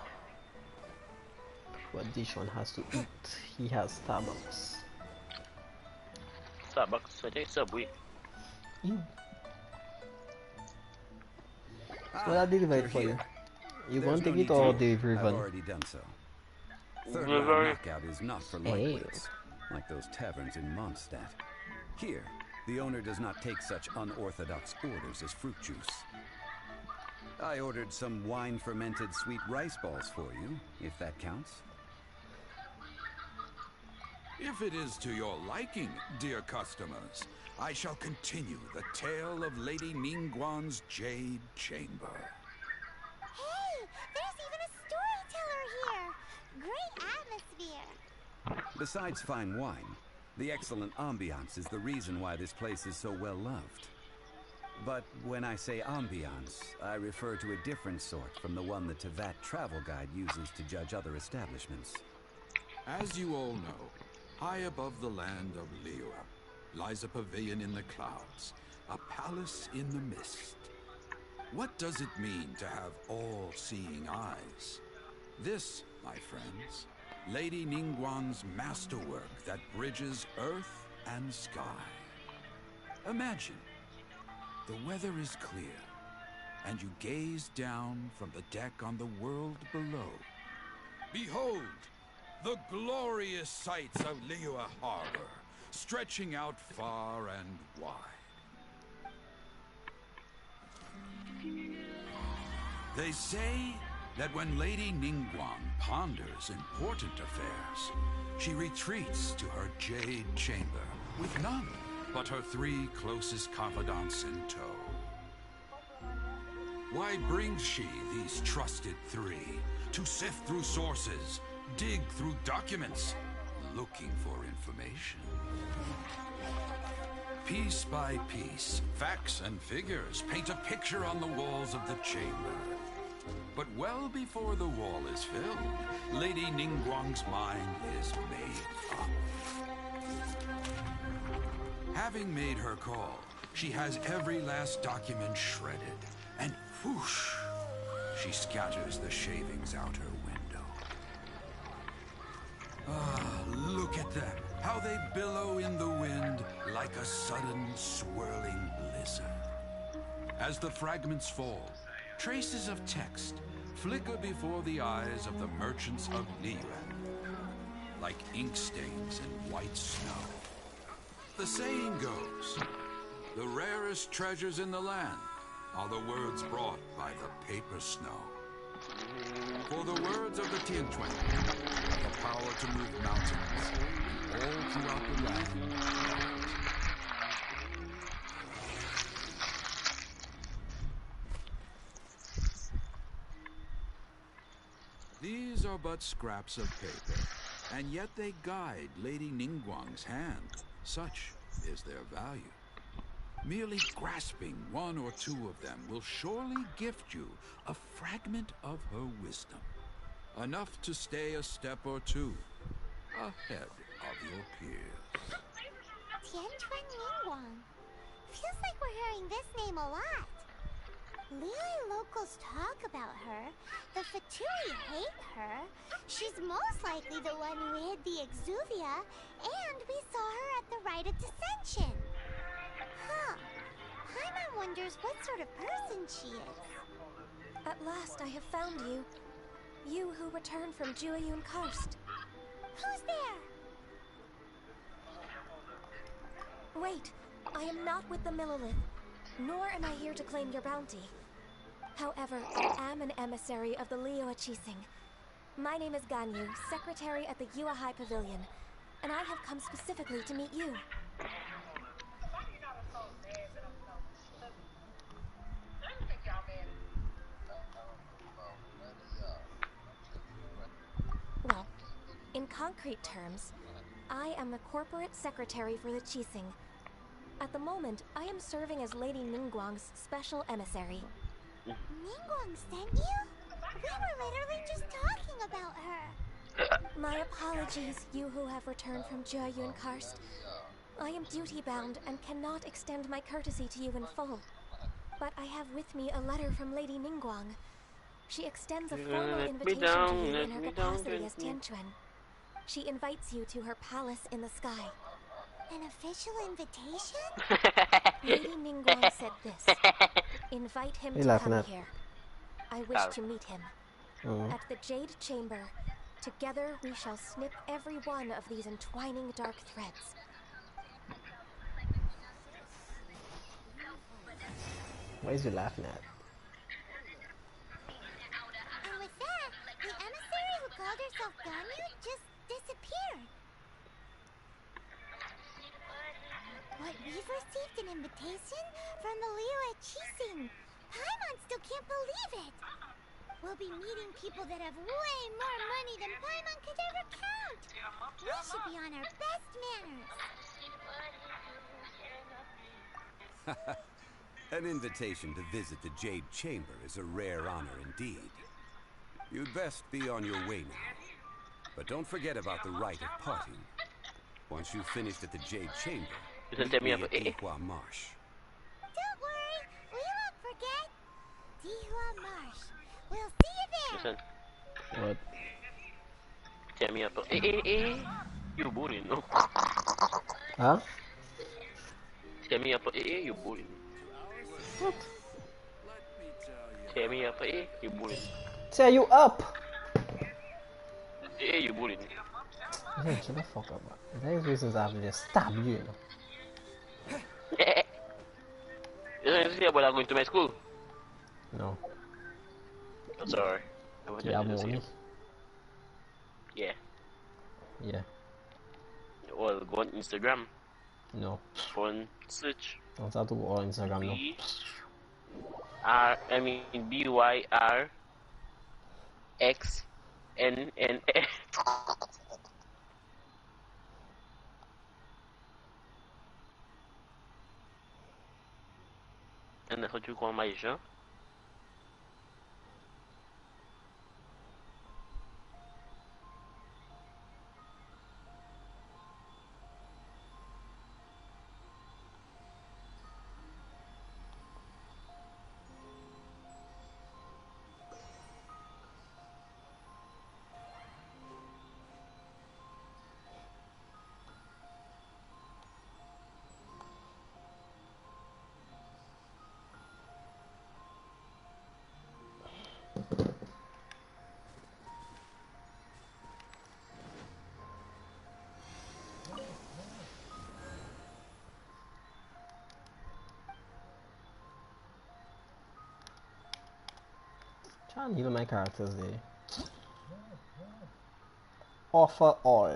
What this one has to eat. He has Starbucks. Starbucks, I think Subway. Well, I deliver it for you. You want to take it or delivery van? I've already done so. Third round knockout is not for lightweights, like those taverns in Mondstadt. Here, the owner does not take such unorthodox orders as fruit juice. I ordered some wine-fermented sweet rice balls for you, if that counts. If it is to your liking, dear customers, I shall continue the tale of Lady Ningguang's Jade Chamber. Hey, there's even a storyteller here! Great atmosphere! Besides fine wine, the excellent ambiance is the reason why this place is so well loved. But when I say ambiance, I refer to a different sort from the one the Tevat travel guide uses to judge other establishments. As you all know, high above the land of Liyue lies a pavilion in the clouds, a palace in the mist. What does it mean to have all-seeing eyes? This, my friends, Lady Ningguang's masterwork that bridges earth and sky. Imagine, the weather is clear, and you gaze down from the deck on the world below. Behold, the glorious sights of Liyue Harbor, stretching out far and wide. They say that when Lady Ningguang ponders important affairs, she retreats to her jade chamber with none but her 3 closest confidants in tow. Why brings she these trusted 3 to sift through sources, dig through documents, looking for information? Piece by piece, facts and figures paint a picture on the walls of the chamber. But well before the wall is filled, Lady Ningguang's mind is made up. Having made her call, she has every last document shredded, and whoosh, she scatters the shavings out her window. Ah, look at them, how they billow in the wind like a sudden swirling blizzard. As the fragments fall, traces of text flicker before the eyes of the merchants of Liyue, like ink stains in white snow. The saying goes, the rarest treasures in the land are the words brought by the paper snow. For the words of the Tianquan have the power to move mountains, and all throughout the land. These are but scraps of paper, and yet they guide Lady Ningguang's hand. Such is their value. Merely grasping 1 or 2 of them will surely gift you a fragment of her wisdom. Enough to stay a step or 2 ahead of your peers. Tianquan Ningguang. Feels like we're hearing this name a lot. Liyue locals talk about her. The Fatui hate her. She's most likely the one who hid the Exuvia, and we saw her at the rite of dissension. Huh. Paimon wonders what sort of person she is. At last I have found you. You who returned from Jueyun Karst. Who's there? Wait, I am not with the Millelith, nor am I here to claim your bounty. However, I am an emissary of the Liyue Qixing. My name is Ganyu, secretary at the Yue High Pavilion, and I have come specifically to meet you. Well, in concrete terms, I am the corporate secretary for the Qixing. At the moment, I am serving as Lady Ningguang's special emissary. Ningguang sent you? We were literally just talking about her. My apologies, you who have returned from Jueyun Karst. I am duty-bound and cannot extend my courtesy to you in full. But I have with me a letter from Lady Ningguang. She extends a formal invitation to you in her capacity as Tianquan. She invites you to her palace in the sky. An official invitation? Lady Ningguang said this. Invite him to come here. I wish to meet him. At the Jade Chamber, together we shall snip every one of these entwining dark threads. What is you laughing at? And with that, the emissary who called herself Ganyu just disappeared. What, we've received an invitation from the Liyue Qixing. Paimon still can't believe it. We'll be meeting people that have way more money than Paimon could ever count. We should be on our best manners. An invitation to visit the Jade Chamber is a rare honor indeed. You'd best be on your way now. But don't forget about the rite of parting. Once you've finished at the Jade Chamber, meet me at Dihua Marsh. Don't worry, we won't forget. Dihua Marsh. We'll see you there. Listen. What? Tell me about you boring, no? Huh? Tell me about you boring. What? Tell me about you boring. Tear you up! You bullying. Hey, shut the fuck up, man. There's reasons I have to just stab you, you know. You don't see about going to my school? No. I'm sorry. Do you have money? Yeah. Yeah. Well, go on Instagram. No. Go on search. Don't have to go on Instagram, no. BYRXNNS. And that's what you call my show? Trying to heal my characters there. Offer all.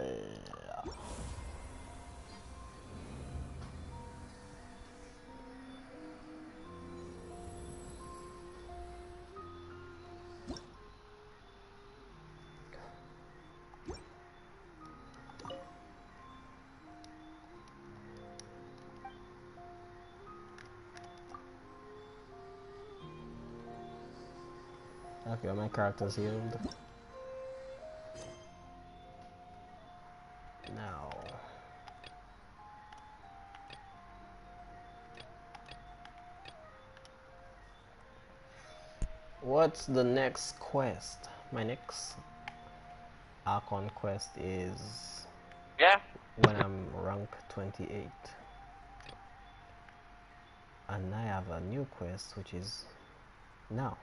Okay, my character's healed. Now. What's the next quest? My next Archon quest is when I'm rank 28. And I have a new quest, which is now.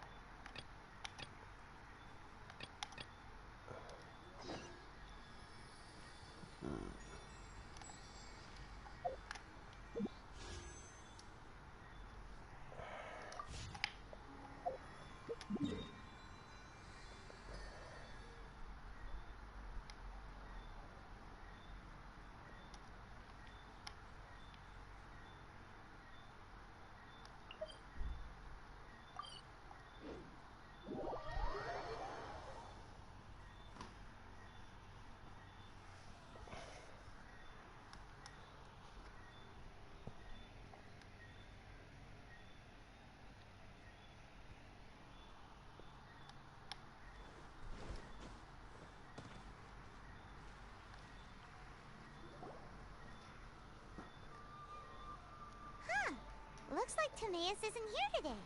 Looks like Timaeus isn't here today.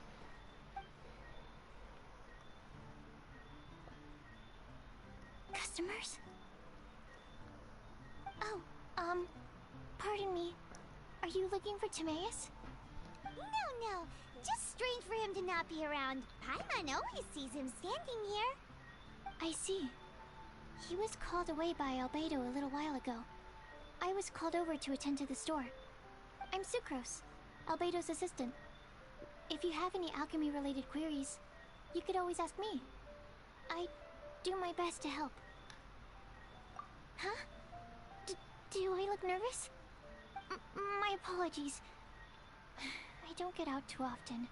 Customers? Oh, pardon me. Are you looking for Timaeus? No. Just strange for him to not be around. Paimon always sees him standing here. I see. He was called away by Albedo a little while ago. I was called over to attend to the store. I'm Sucrose, Albedo's assistant. If you have any alchemy-related queries, you could always ask me. I do my best to help. Huh? Do I look nervous? My apologies. I don't get out too often.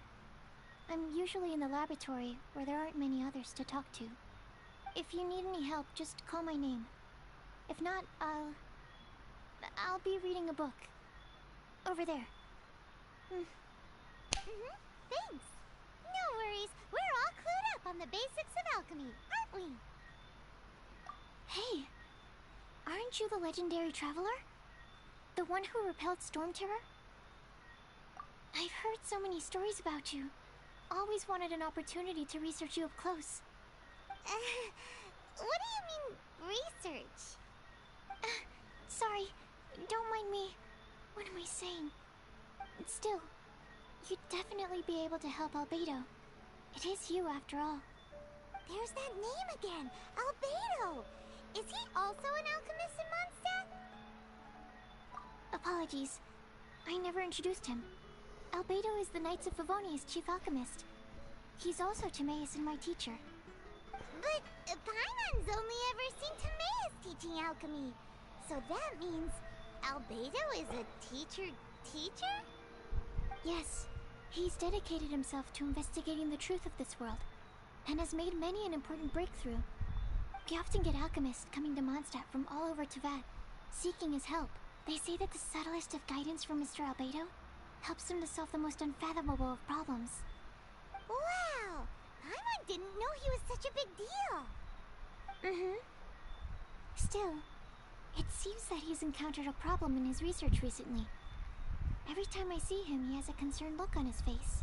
I'm usually in the laboratory where there aren't many others to talk to. If you need any help, just call my name. If not, I'll be reading a book. Over there. Thanks. No worries. We're all clued up on the basics of alchemy, aren't we? Hey, aren't you the legendary traveler? The one who repelled Storm Terror? I've heard so many stories about you. Always wanted an opportunity to research you up close. What do you mean, research? Sorry, don't mind me. What am I saying? Still, you'd definitely be able to help Albedo. It is you, after all. There's that name again, Albedo! Is he also an alchemist in Mondstadt? Apologies. I never introduced him. Albedo is the Knights of Favonia's chief alchemist. He's also Timaeus and my teacher. But Paimon's only ever seen Timaeus teaching alchemy. So that means Albedo is a teacher? Yes. He's dedicated himself to investigating the truth of this world, and has made many an important breakthrough. We often get alchemists coming to Mondstadt from all over Teyvat, seeking his help. They say that the subtlest of guidance from Mr. Albedo helps him to solve the most unfathomable of problems. Wow! Paimon didn't know he was such a big deal. Still, it seems that he's encountered a problem in his research recently. Every time I see him, he has a concerned look on his face.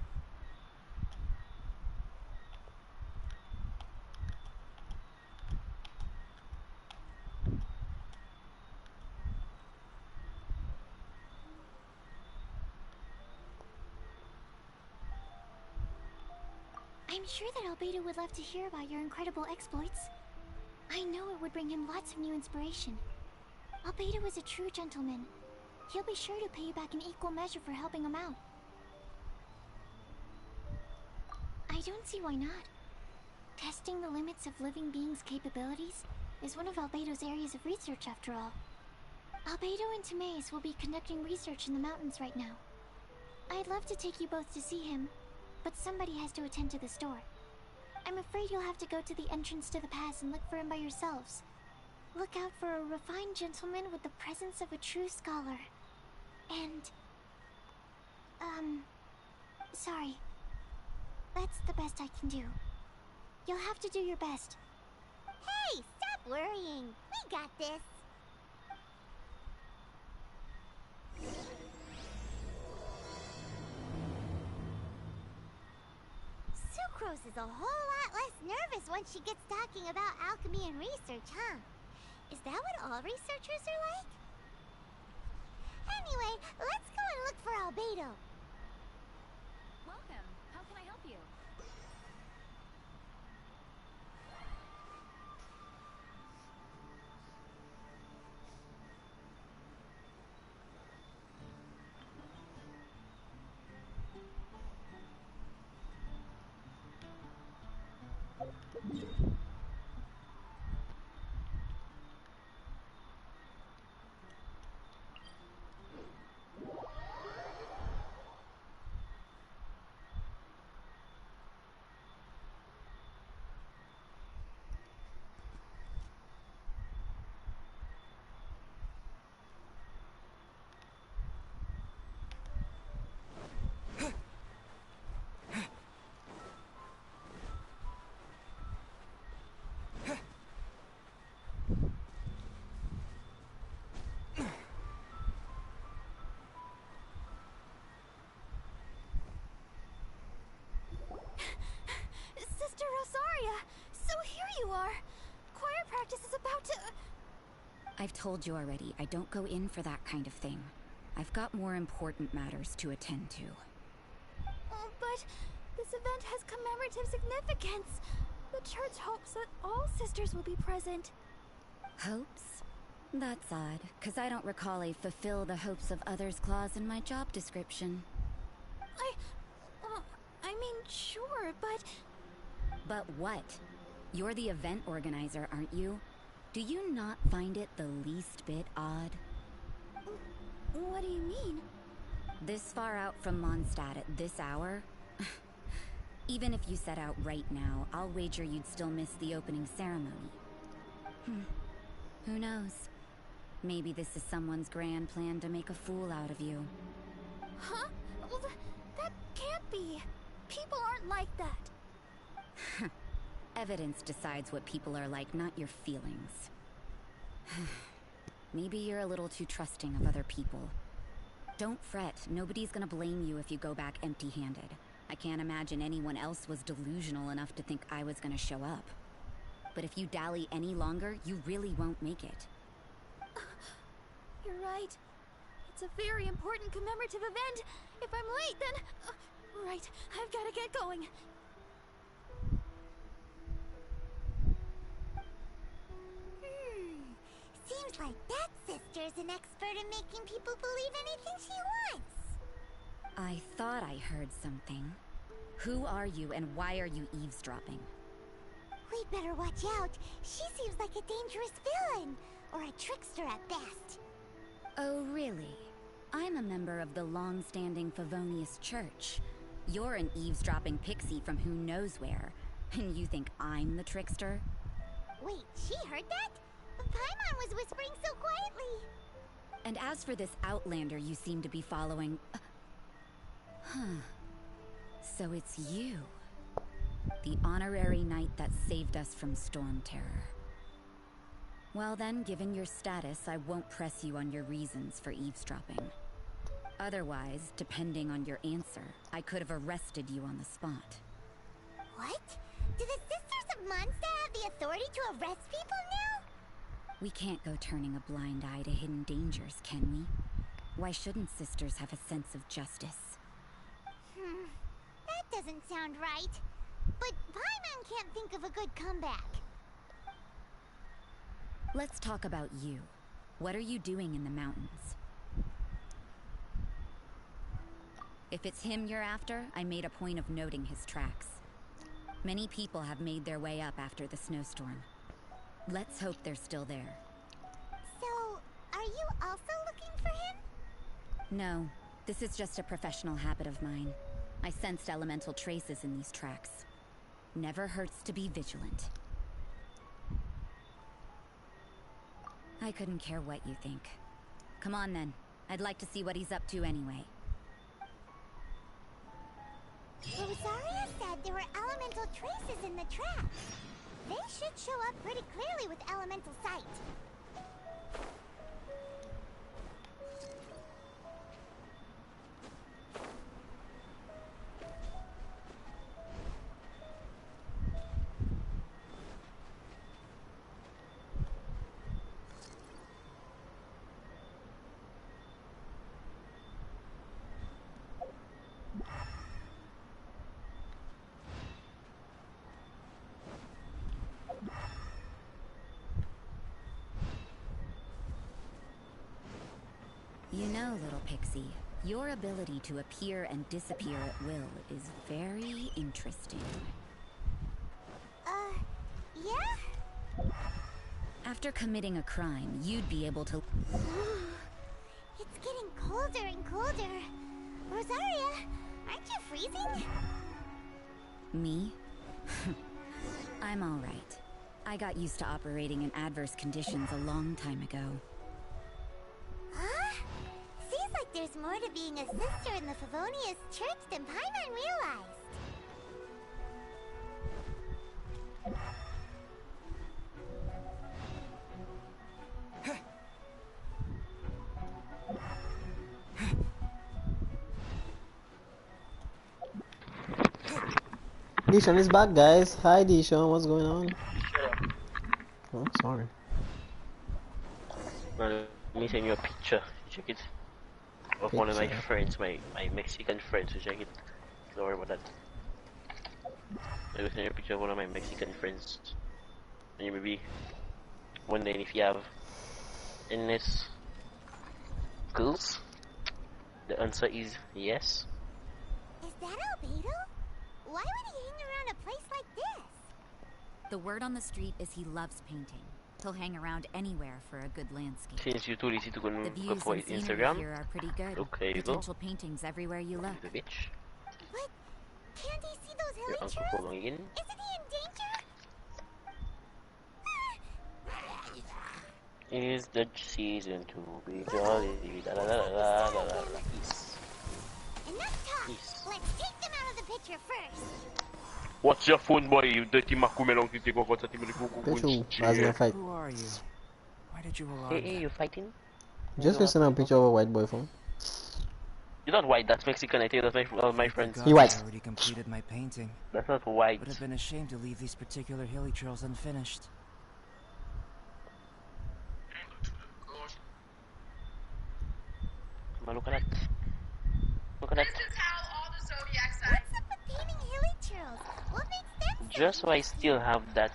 I'm sure that Albedo would love to hear about your incredible exploits. I know it would bring him lots of new inspiration. Albedo is a true gentleman. He'll be sure to pay you back in equal measure for helping him out. I don't see why not. Testing the limits of living beings' capabilities is one of Albedo's areas of research, after all. Albedo and Timaeus will be conducting research in the mountains right now. I'd love to take you both to see him, but somebody has to attend to the store. I'm afraid you'll have to go to the entrance to the pass and look for him by yourselves. Look out for a refined gentleman with the presence of a true scholar. And... sorry. That's the best I can do. You'll have to do your best. Hey, stop worrying. We got this. Sucrose is a whole lot less nervous once she gets talking about alchemy and research, huh? Is that what all researchers are like? Anyway, let's go and look for Albedo. I've told you already, I don't go in for that kind of thing. I've got more important matters to attend to. Oh, but this event has commemorative significance. The church hopes that all sisters will be present. Hopes? That's odd, because I don't recall a fulfill the hopes of others clause in my job description. I mean, sure, but... But what? You're the event organizer, aren't you? Do you not find it the least bit odd? What do you mean? This far out from Mondstadt at this hour? Even if you set out right now, I'll wager you'd still miss the opening ceremony. Who knows? Maybe this is someone's grand plan to make a fool out of you. Huh? Well, that can't be. People aren't like that. Evidence decides what people are like, not your feelings. Maybe you're a little too trusting of other people. Don't fret, nobody's gonna blame you if you go back empty-handed. I can't imagine anyone else was delusional enough to think I was gonna show up. But if you dally any longer, you really won't make it. You're right. It's a very important commemorative event. If I'm late, then... right, I've gotta get going. Seems like that sister's an expert in making people believe anything she wants. I thought I heard something. Who are you and why are you eavesdropping? We'd better watch out. She seems like a dangerous villain, or a trickster at best. Oh, really? I'm a member of the long-standing Favonius Church. You're an eavesdropping pixie from who knows where, and you think I'm the trickster? Wait, she heard that? Paimon was whispering so quietly. And as for this outlander you seem to be following... So it's you. The honorary knight that saved us from storm terror. Well then, given your status, I won't press you on your reasons for eavesdropping. Otherwise, depending on your answer, I could have arrested you on the spot. What? Do the Sisters of Mondstadt have the authority to arrest people now? We can't go turning a blind eye to hidden dangers, can we? Why shouldn't sisters have a sense of justice? That doesn't sound right. But Paimon can't think of a good comeback. Let's talk about you. What are you doing in the mountains? If it's him you're after, I made a point of noting his tracks. Many people have made their way up after the snowstorm. Let's hope they're still there. So, are you also looking for him? No, this is just a professional habit of mine. I sensed elemental traces in these tracks. Never hurts to be vigilant. I couldn't care what you think. Come on then. I'd like to see what he's up to anyway. Rosaria said there were elemental traces in the tracks. They should show up pretty clearly with elemental sight. You know, little pixie, your ability to appear and disappear at will is very interesting. Yeah? After committing a crime, you'd be able to... It's getting colder and colder. Rosaria, aren't you freezing? Me? I'm alright. I got used to operating in adverse conditions a long time ago. Huh? Seems like there's more to being a sister in the Favonius Church than Paimon realized. Dishon is back, guys. Hi, Dishon. What's going on? Oh, sorry. Let me send you a picture. Check it. Of one of my friends, my Mexican friends. Check it. Don't worry about that. I will send you a picture of one of my Mexican friends. And you maybe wondering if you have endless girls. The answer is yes. Is that Albedo? Why would he hang around a place like this? The word on the street is he loves painting. He'll hang around anywhere for a good landscape. Since you too lazy to go The views for and scenery Instagram, here are pretty good. okay, Potential paintings everywhere you look. The bitch. But can't he see those hilly Your uncle churros? Polong again. Isn't he in danger? Is the season to be jolly? La la la la la la. Peace. Enough talk. Let's take them out of the picture first. What's your phone, boy? You dirty makumelong to take over. Who are you? Why did you alarm? Hey, you fighting? Just listen to a picture of a white boy phone. You're not white, that's Mexican, I think that's my friends. He white. I already completed my painting. That's not white. Would have been a shame to leave these particular hilly trails unfinished. Look at that. Look at that. This is how all the zodiac signs. What's up with painting hilly trails? What makes them Just so I still have that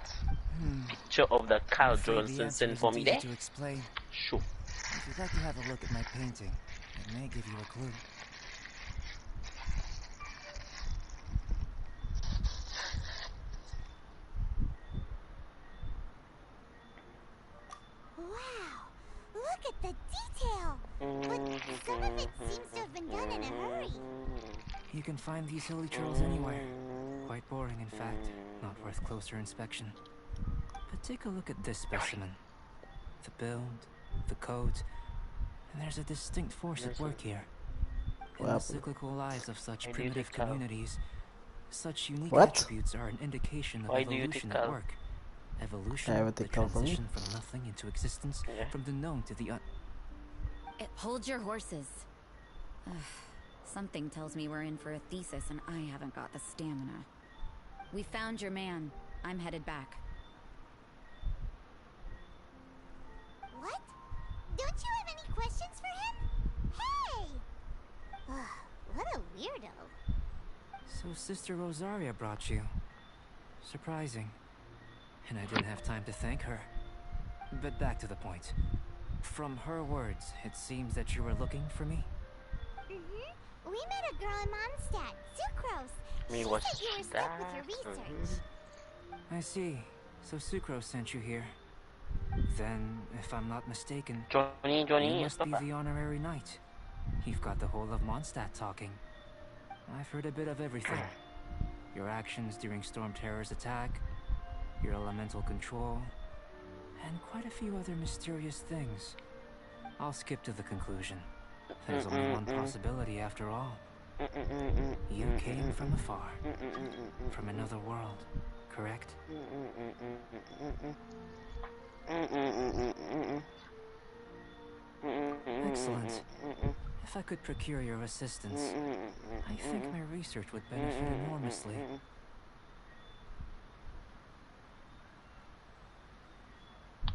picture of that Carl Johnson sent for me there. To explain. Sure. If you'd like to have a look at my painting, it may give you a clue. Wow! Look at the detail! But some of it seems to have been done in a hurry. You can find these hilly trails anywhere. Quite boring, in fact. Not worth closer inspection. But take a look at this specimen. The build, the coat, and there's a distinct force at work here. In the cyclical lives of such primitive communities, such unique attributes are an indication of evolution at work. Evolution, the transition from nothing into existence, from the known to the Hold your horses. Something tells me we're in for a thesis and I haven't got the stamina. We found your man. I'm headed back. What? Don't you have any questions for him? Hey! What a weirdo. So Sister Rosaria brought you. Surprising. And I didn't have time to thank her. But back to the point. From her words, it seems that you were looking for me? We met a girl in Mondstadt, Sucrose. She said you were stuck with your research. I see. So Sucrose sent you here. Then, if I'm not mistaken, Johnny, you must be the honorary knight. You've got the whole of Mondstadt talking. I've heard a bit of everything. Your actions during Storm Terror's attack, your elemental control, and quite a few other mysterious things. I'll skip to the conclusion. There's only one possibility after all. You came from afar, from another world, correct? Excellent. If I could procure your assistance, I think my research would benefit enormously.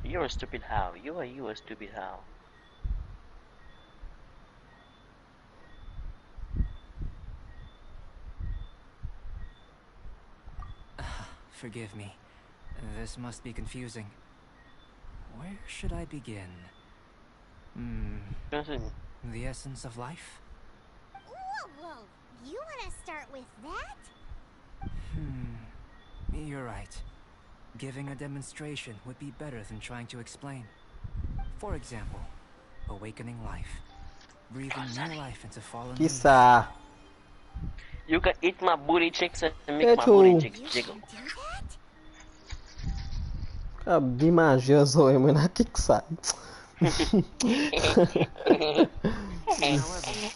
You're a stupid how. You a stupid how. Forgive me. This must be confusing. Where should I begin? The essence of life? Whoa. You want to start with that? You're right. Giving a demonstration would be better than trying to explain. For example, awakening life. Breathing new life into fallen beings. You can eat my booty cheeks and make my booty cheeks jiggle. Imagine só eu na Kixar. However,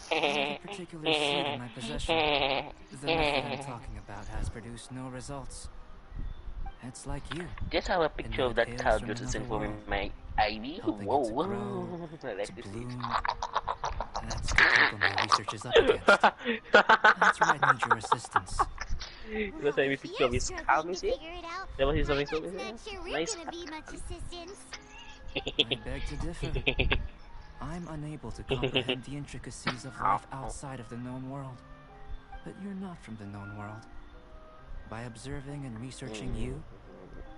the particular seed in my possession, the method I'm talking about has produced no results. It's like you. Just have a picture of that cow just to send for me my ID. Whoa. I like this bloom. That's what my research is up against. That's where I need your assistance. Let's have a picture of his cow, you see? There was something so Not sure we're gonna be much assistance. I beg to differ. I'm unable to comprehend the intricacies of life outside of the known world. But you're not from the known world. By observing and researching you,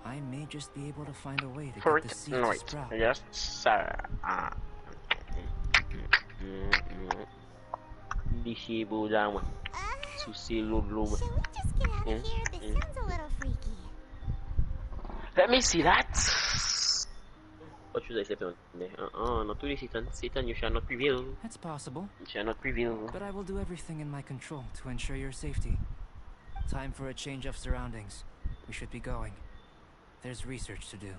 I may just be able to find a way to get the seed to sprout. Yes, sir. Shall we just get out of here? This sounds a little freaky. Let me see that. What should I say on there? Not today, Satan. Satan, you shall not prevail. It's possible. You shall not prevail. But I will do everything in my control to ensure your safety. Time for a change of surroundings. We should be going. There's research to do.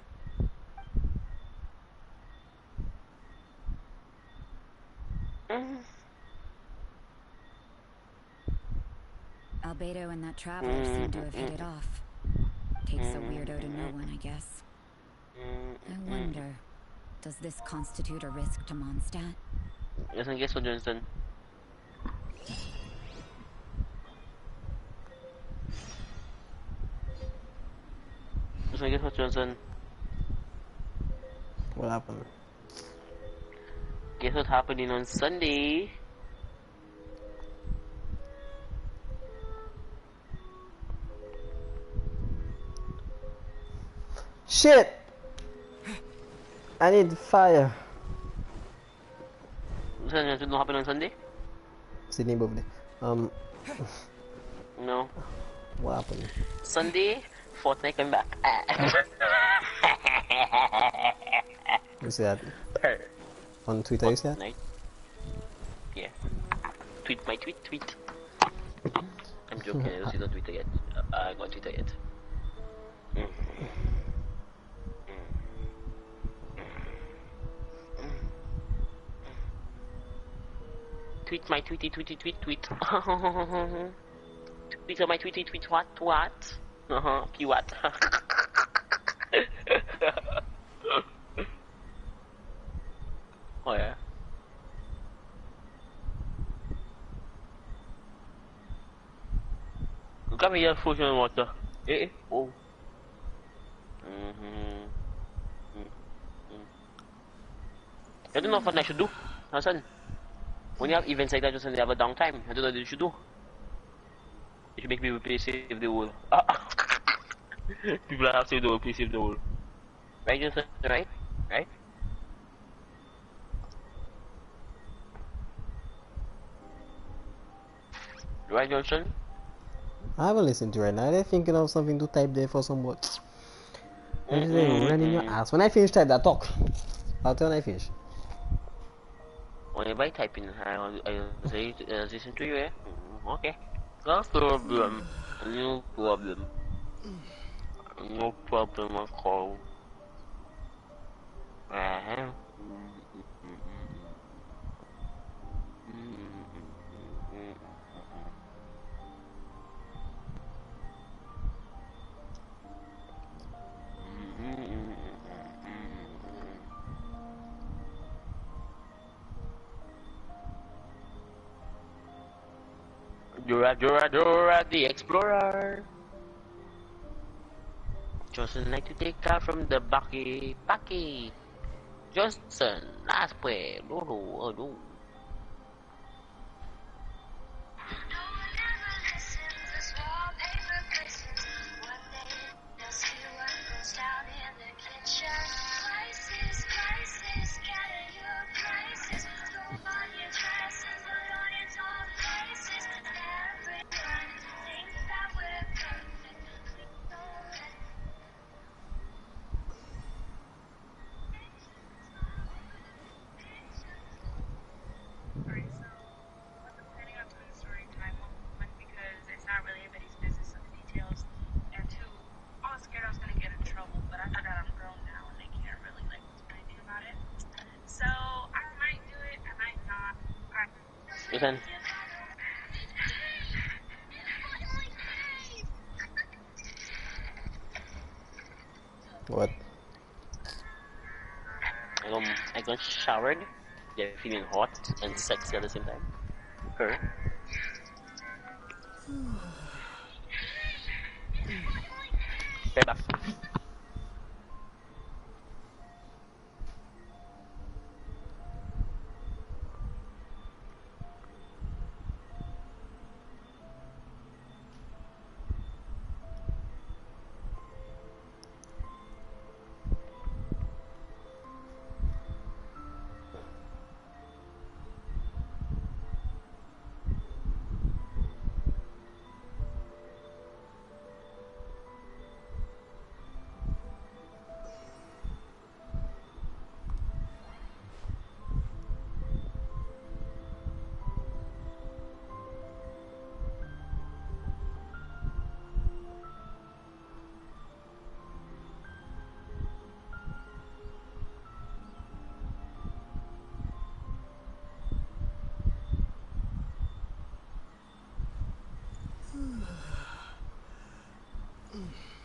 Albedo and that traveler seem to have hit it off. Takes a weirdo to know one, I guess. I wonder, does this constitute a risk to Mondstadt? Yes, I guess so, Johnson. Yes, I guess so, Johnson. What happened? Guess what's happening on Sunday? Shit! I need fire. Something not happen on Sunday? Sydney birthday. No. What happened? Sunday, Fortnite coming back. You see that? On Twitter, you see that? Yeah. Tweet my tweet. I'm joking, I don't see it on Twitter yet. I got Twitter yet. Tweet my tweet. Tweet on my tweet what? What? Oh yeah. Come here, frozen water. Oh. I don't know what I should do. Hassan. When you have events like that, just when they have a downtime, I don't know what you should do. You should make people play save the world. People have save the world, play save the world. Right, Johnson? Right? Right? Right, Johnson? I haven't listened to it right now. They're thinking of something to type there for some what? Running your ass. When I finish type that talk. I'll tell when I finish. Only by typing, I say listen to you, eh? Okay. No problem. No problem. No problem at all. Dora the Explorer. Johnson like to take out from the Bucky. Johnson, last play. No. Listen. What? I got showered. They're feeling hot and sexy at the same time. Her. Right back.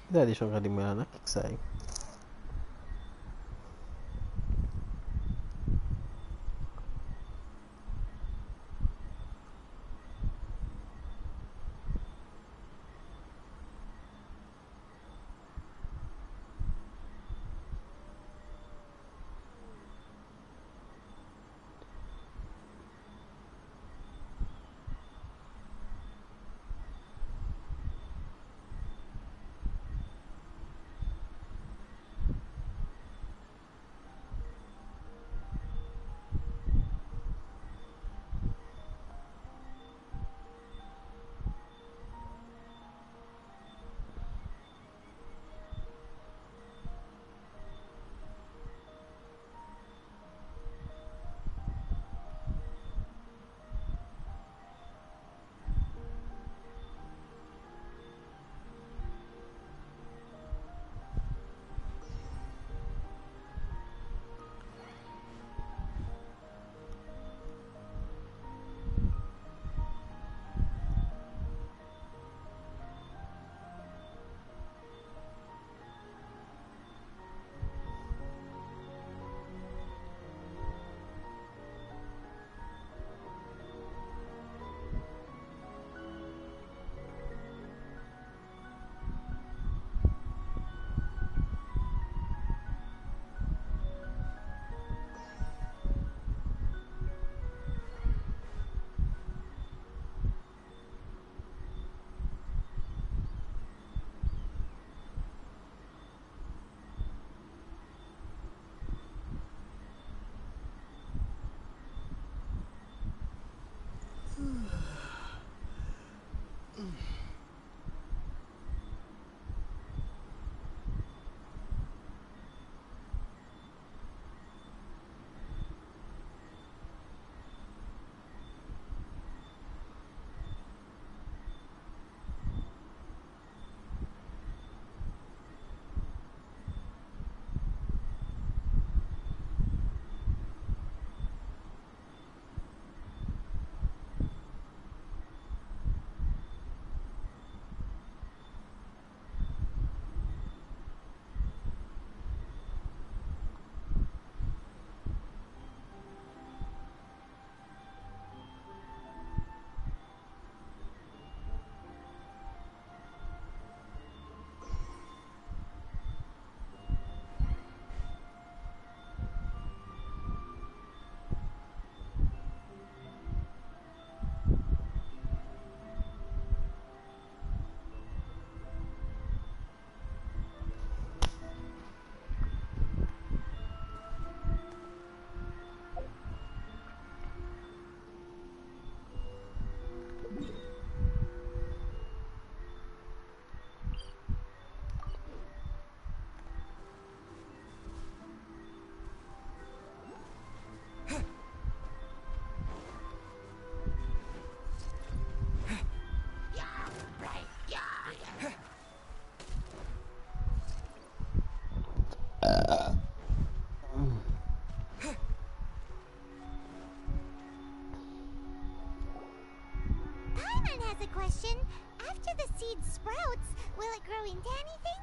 Dali sokat din mo yan nakiksay. Paimon has a question. After the seed sprouts, will it grow into anything?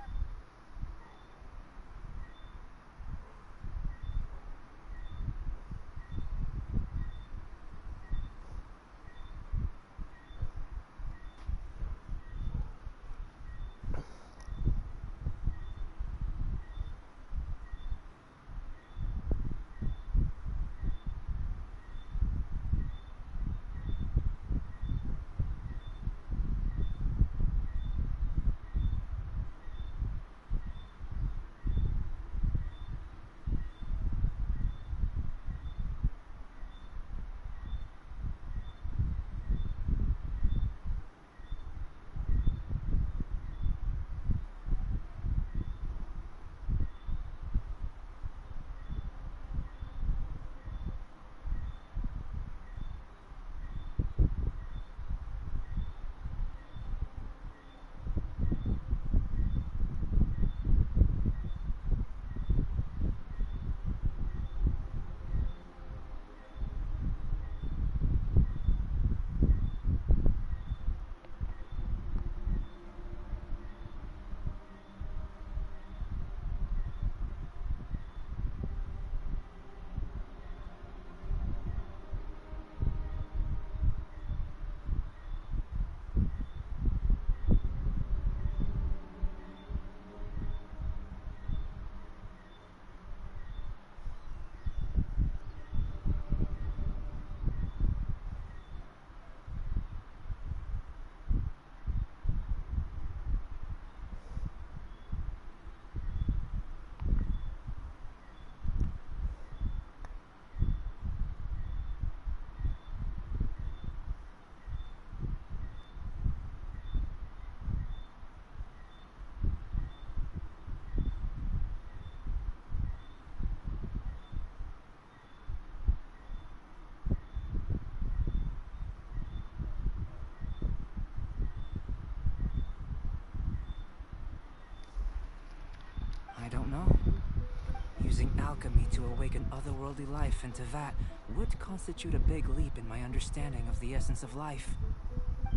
using alchemy to awaken otherworldly life into that would constitute a big leap in my understanding of the essence of life.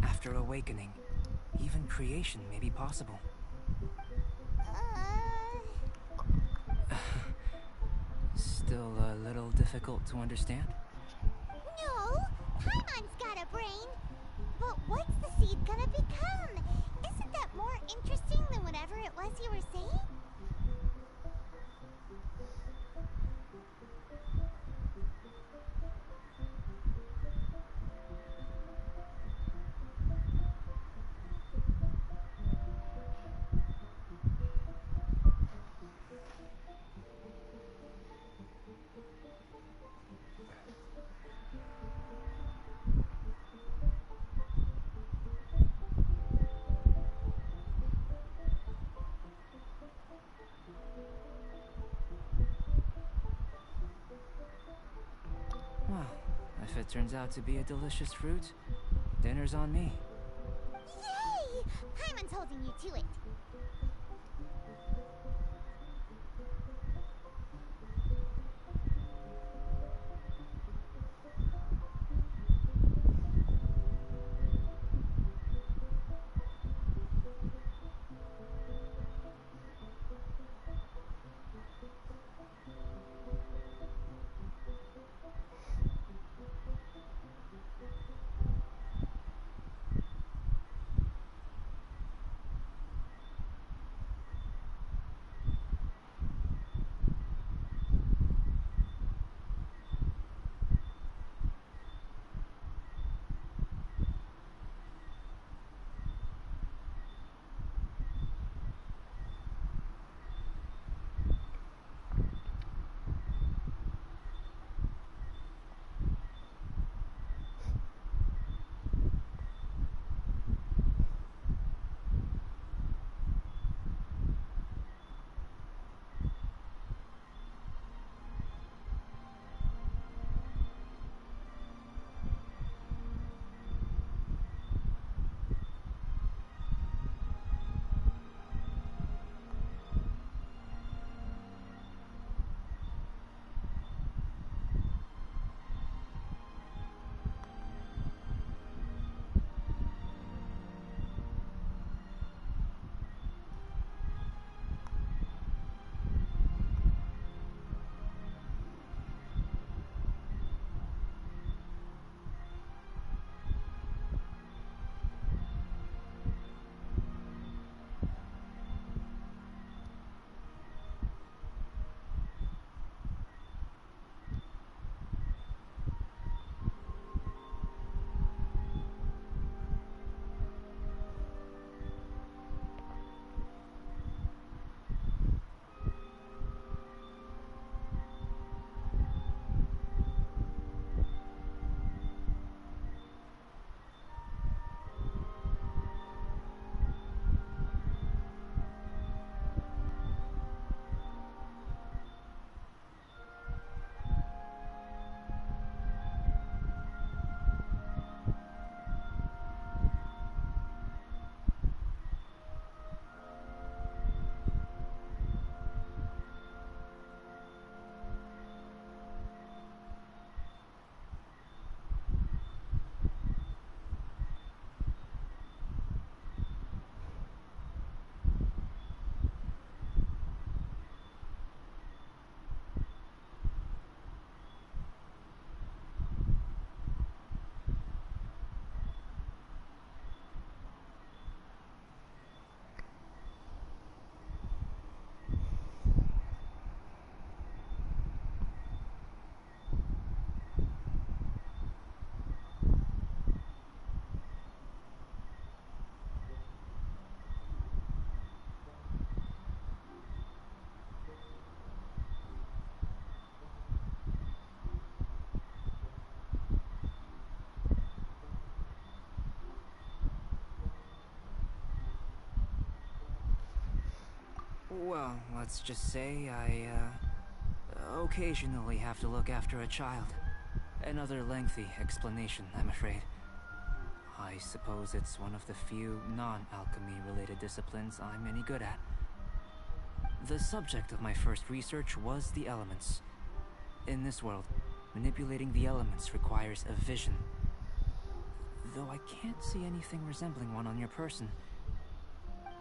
After awakening, even creation may be possible. Still a little difficult to understand? No! Paimon's got a brain! But what's the seed gonna become? Isn't that more interesting than whatever it was you were saying? Well, if it turns out to be a delicious fruit, dinner's on me. Yay! Paimon's holding you to it. Well, let's just say I, occasionally have to look after a child. Another lengthy explanation, I'm afraid. I suppose it's one of the few non-alchemy related disciplines I'm any good at. The subject of my first research was the elements. In this world, manipulating the elements requires a vision. Though I can't see anything resembling one on your person,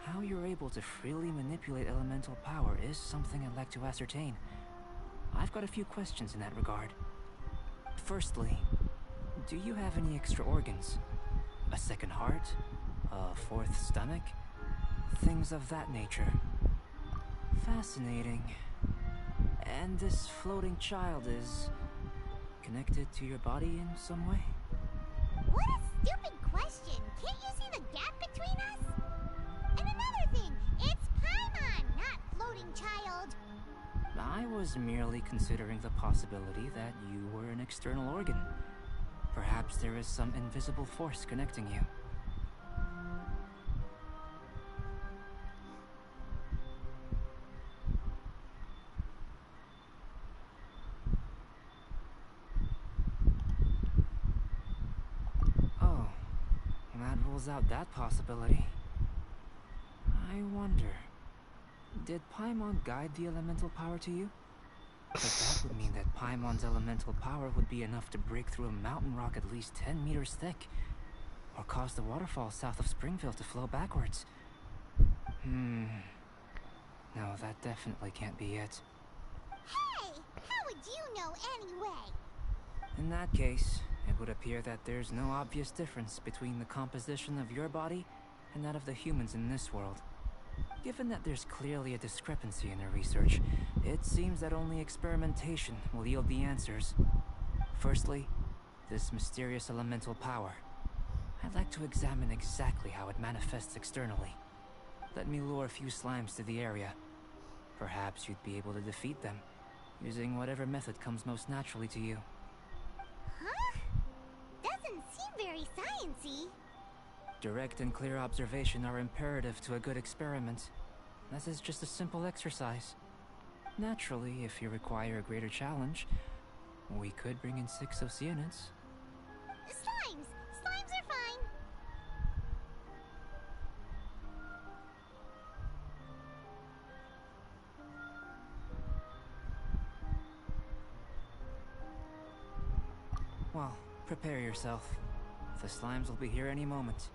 how you're able to freely manipulate elemental power is something I'd like to ascertain. I've got a few questions in that regard. Firstly, do you have any extra organs? A second heart? A fourth stomach? Things of that nature. Fascinating. And this floating child is connected to your body in some way? What a stupid question! Can't you see the gap between us? And another thing, it's Paimon, not floating child. I was merely considering the possibility that you were an external organ. Perhaps there is some invisible force connecting you. Oh, that rules out that possibility. I wonder, did Paimon guide the elemental power to you? But that would mean that Paimon's elemental power would be enough to break through a mountain rock at least 10 meters thick, or cause the waterfall south of Springfield to flow backwards. No, that definitely can't be it. Hey, how would you know anyway? In that case, it would appear that there's no obvious difference between the composition of your body and that of the humans in this world. Given that there's clearly a discrepancy in their research, it seems that only experimentation will yield the answers. Firstly, this mysterious elemental power. I'd like to examine exactly how it manifests externally. Let me lure a few slimes to the area. Perhaps you'd be able to defeat them, using whatever method comes most naturally to you. Huh? Doesn't seem very sciencey. Direct and clear observation are imperative to a good experiment. This is just a simple exercise. Naturally, if you require a greater challenge, we could bring in 6 Oceanids. Slimes! Slimes are fine! Well, prepare yourself. The slimes will be here any moment.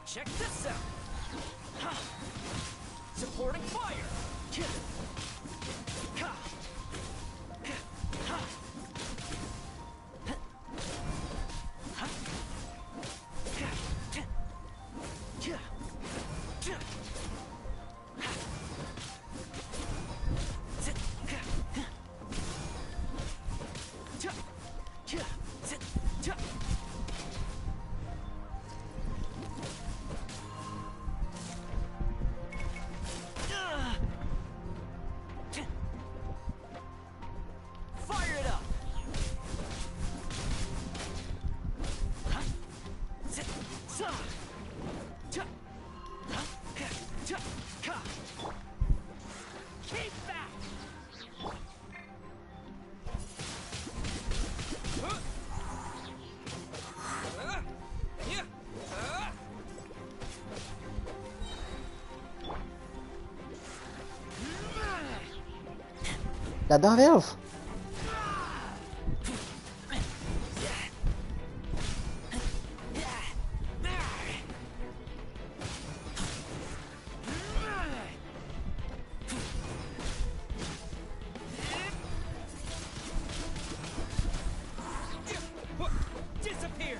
Check this out! Supporting fire! Dat daar elf. Disappear!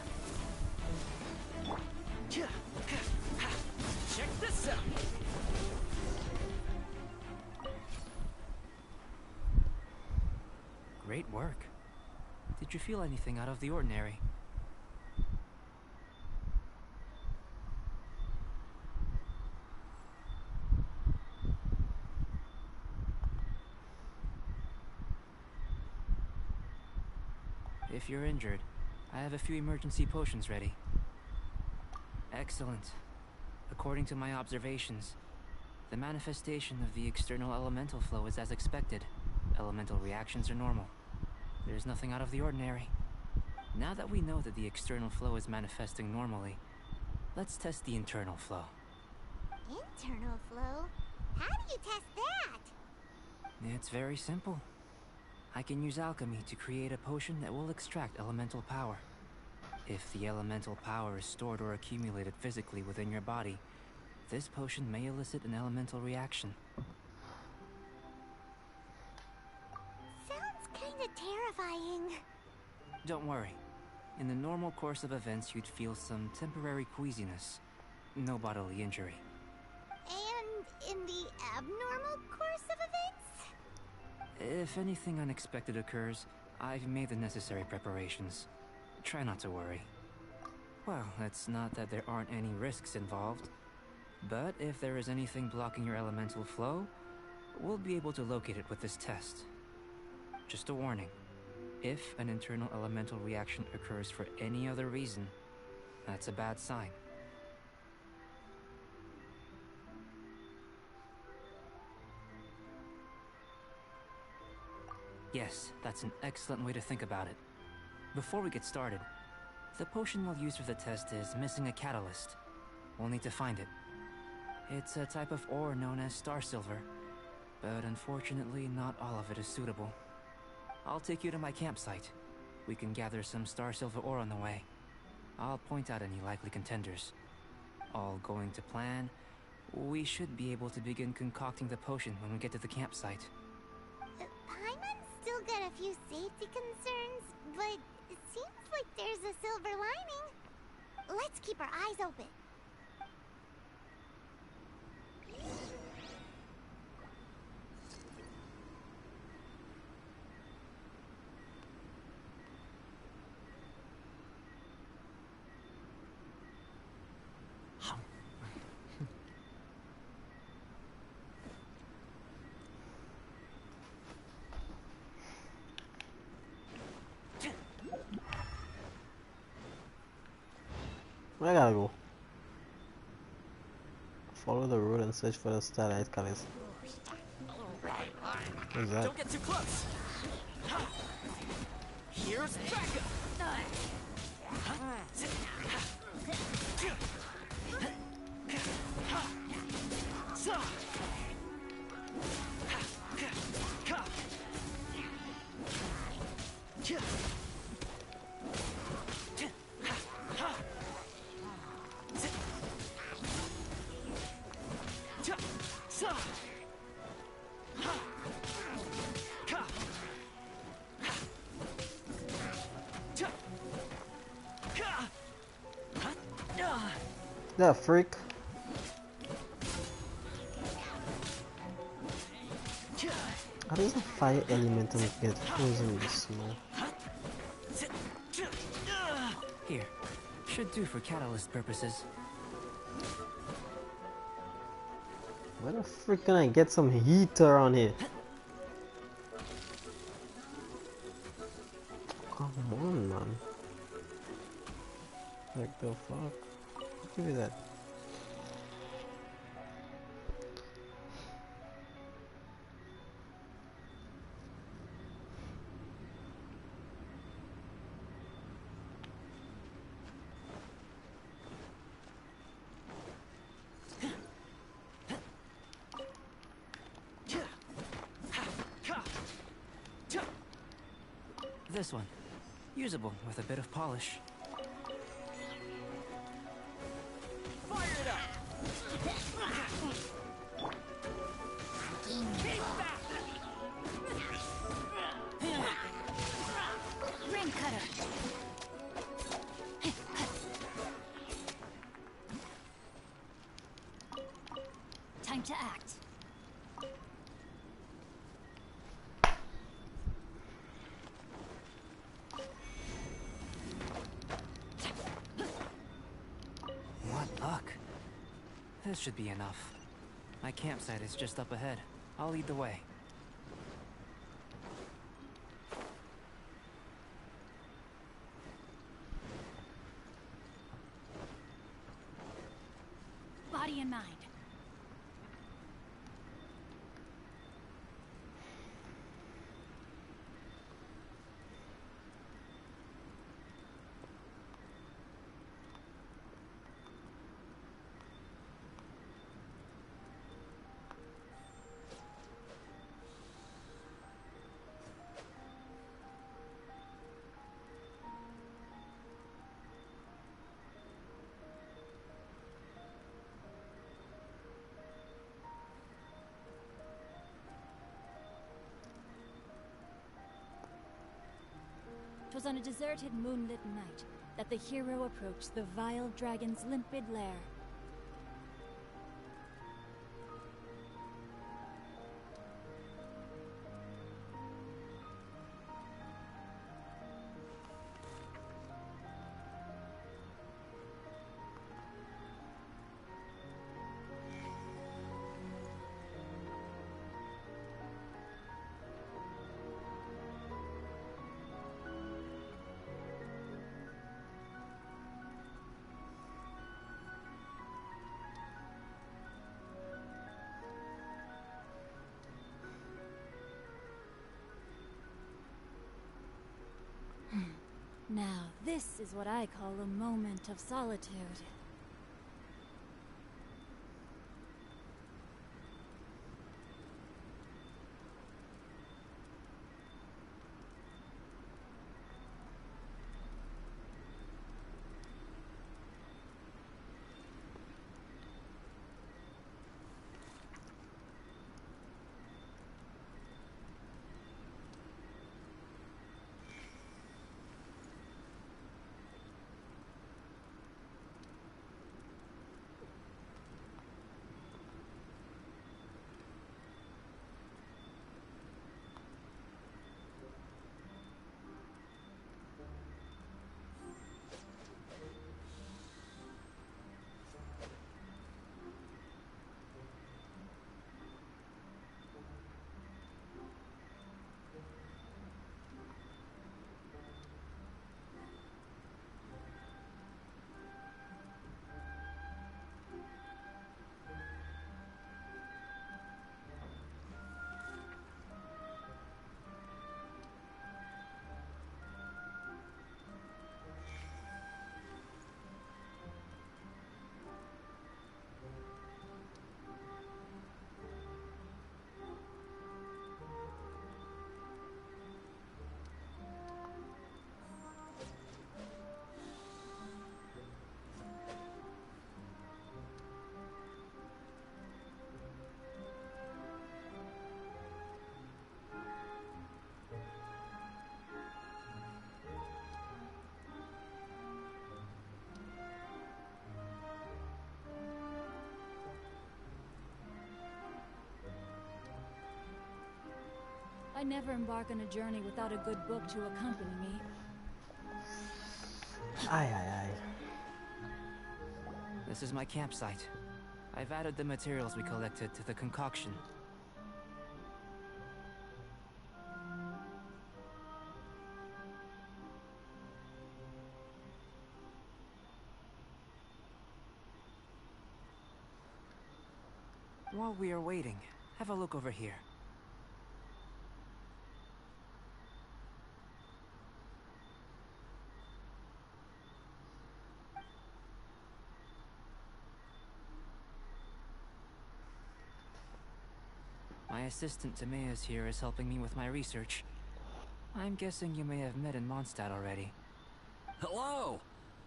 Check this out! Great work. Did you feel anything out of the ordinary? If you're injured, I have a few emergency potions ready. Excellent. According to my observations, the manifestation of the external elemental flow is as expected. elemental reactions are normal. There's nothing out of the ordinary. Now that we know that the external flow is manifesting normally, let's test the internal flow. Internal flow? How do you test that? It's very simple. I can use alchemy to create a potion that will extract elemental power. If the elemental power is stored or accumulated physically within your body, this potion may elicit an elemental reaction. Sounds kinda terrifying. Don't worry. In the normal course of events, you'd feel some temporary queasiness. No bodily injury. And in the abnormal course of events? If anything unexpected occurs, I've made the necessary preparations. Try not to worry. Well, it's not that there aren't any risks involved. But if there is anything blocking your elemental flow, we'll be able to locate it with this test. Just a warning. If an internal elemental reaction occurs for any other reason, that's a bad sign. Yes, that's an excellent way to think about it. Before we get started, the potion we'll use for the test is missing a catalyst. We'll need to find it. It's a type of ore known as star silver, but unfortunately not all of it is suitable. I'll take you to my campsite. We can gather some star silver ore on the way. I'll point out any likely contenders. All going to plan, we should be able to begin concocting the potion when we get to the campsite. Paimon's still got a few safety concerns, but it seems like there's a silver lining. Let's keep our eyes open. I gotta go. Follow the road and search for the starlight colors. What's that? Don't get too close. Here's backup. The freak. How does a fire elemental get frozen in the snow? Here. Should do for catalyst purposes. Where the frick can I get some heater on here? Come on, man. Like the fuck? Give me that. This one. Usable with a bit of polish. Fire it up! Keep back! Ring cutter. Time to act. This should be enough. My campsite is just up ahead. I'll lead the way. Body and mind. was on a deserted moonlit night that the hero approached the vile dragon's limpid lair. Now, this is what I call a moment of solitude. I never embark on a journey without a good book to accompany me. Aye, aye, aye. This is my campsite. I've added the materials we collected to the concoction. While we are waiting, have a look over here. My assistant Timaeus here is helping me with my research. I'm guessing you may have met in Mondstadt already. Hello!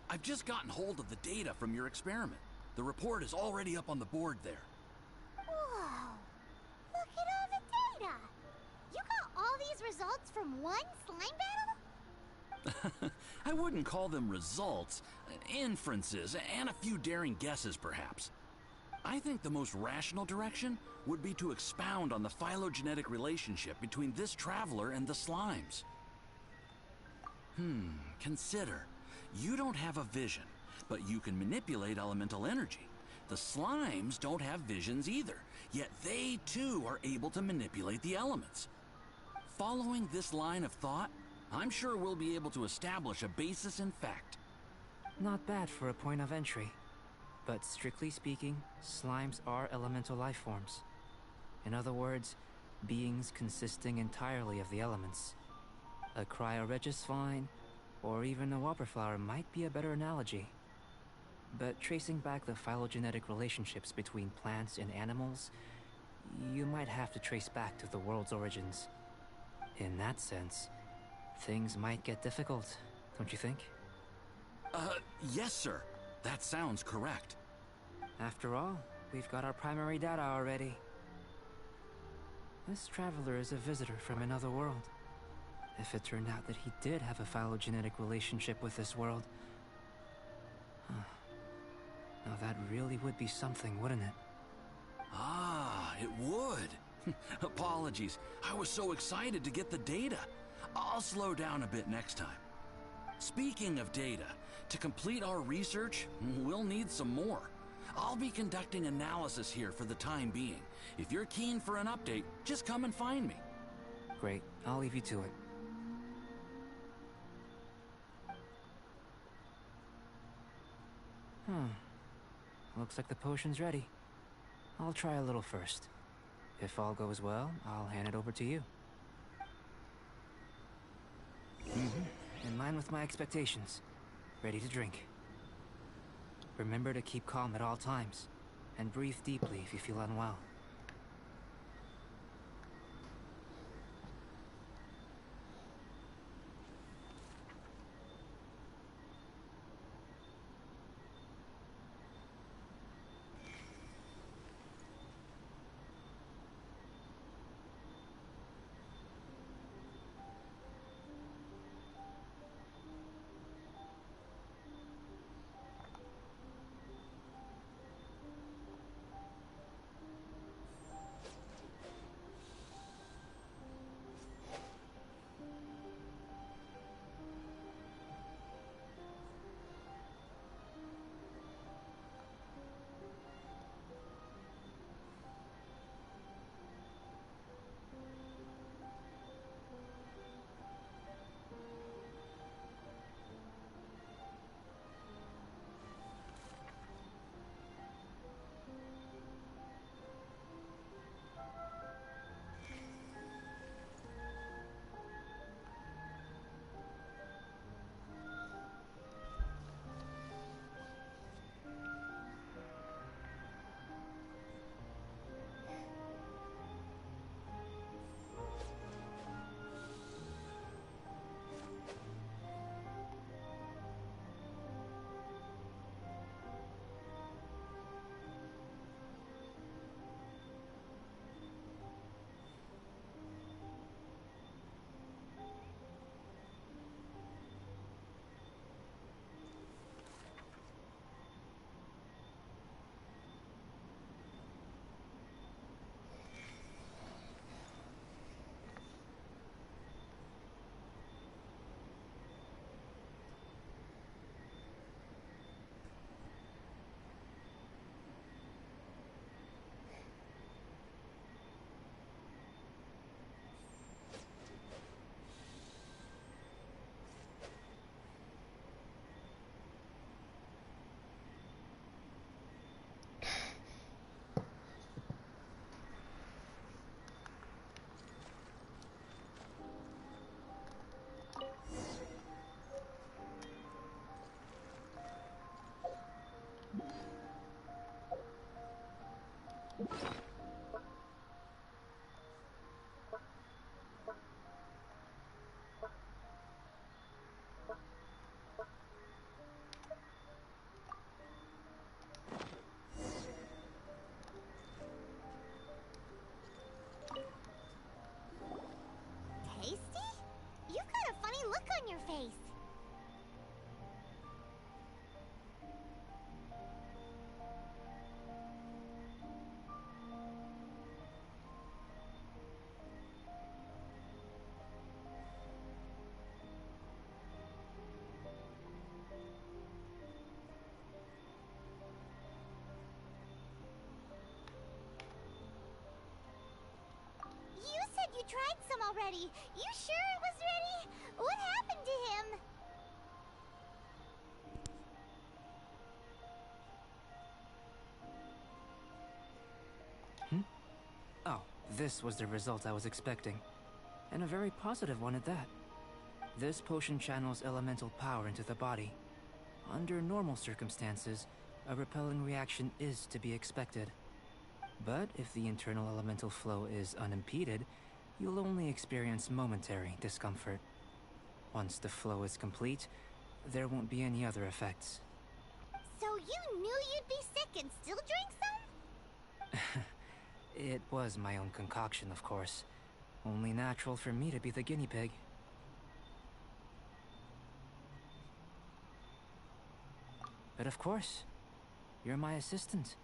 I've just gotten hold of the data from your experiment. The report is already up on the board there. Whoa! Look at all the data! You got all these results from one slime battle? I wouldn't call them results, inferences, and a few daring guesses perhaps. I think the most rational direction would be to expound on the phylogenetic relationship between this traveler and the slimes. Consider. You don't have a vision, but you can manipulate elemental energy. The slimes don't have visions either, yet they too are able to manipulate the elements. Following this line of thought, I'm sure we'll be able to establish a basis in fact. Not bad for a point of entry. But strictly speaking, slimes are elemental life forms. In other words, beings consisting entirely of the elements. A cryoregisvine, or even a whopperflower might be a better analogy. But tracing back the phylogenetic relationships between plants and animals, you might have to trace back to the world's origins. In that sense, things might get difficult, don't you think? Yes, sir. That sounds correct. After all, we've got our primary data already. This traveler is a visitor from another world. if it turned out that he did have a phylogenetic relationship with this world. Now that really would be something, wouldn't it? Ah, it would. Apologies. I was so excited to get the data. I'll slow down a bit next time. Speaking of data, to complete our research, we'll need some more. I'll be conducting analysis here for the time being. If you're keen for an update, just come and find me. Great. I'll leave you to it. Looks like the potion's ready. I'll try a little first. If all goes well, I'll hand it over to you. In line with my expectations. Ready to drink. Remember to keep calm at all times, and breathe deeply if you feel unwell. Your face. You said you tried some already. You sure it was ready? What happened to him? Oh, this was the result I was expecting. And a very positive one at that. This potion channels elemental power into the body. Under normal circumstances, a repelling reaction is to be expected. But if the internal elemental flow is unimpeded, you'll only experience momentary discomfort. Once the flow is complete, there won't be any other effects. So you knew you'd be sick and still drank some? It was my own concoction, of course. Only natural for me to be the guinea pig. But of course, you're my assistant.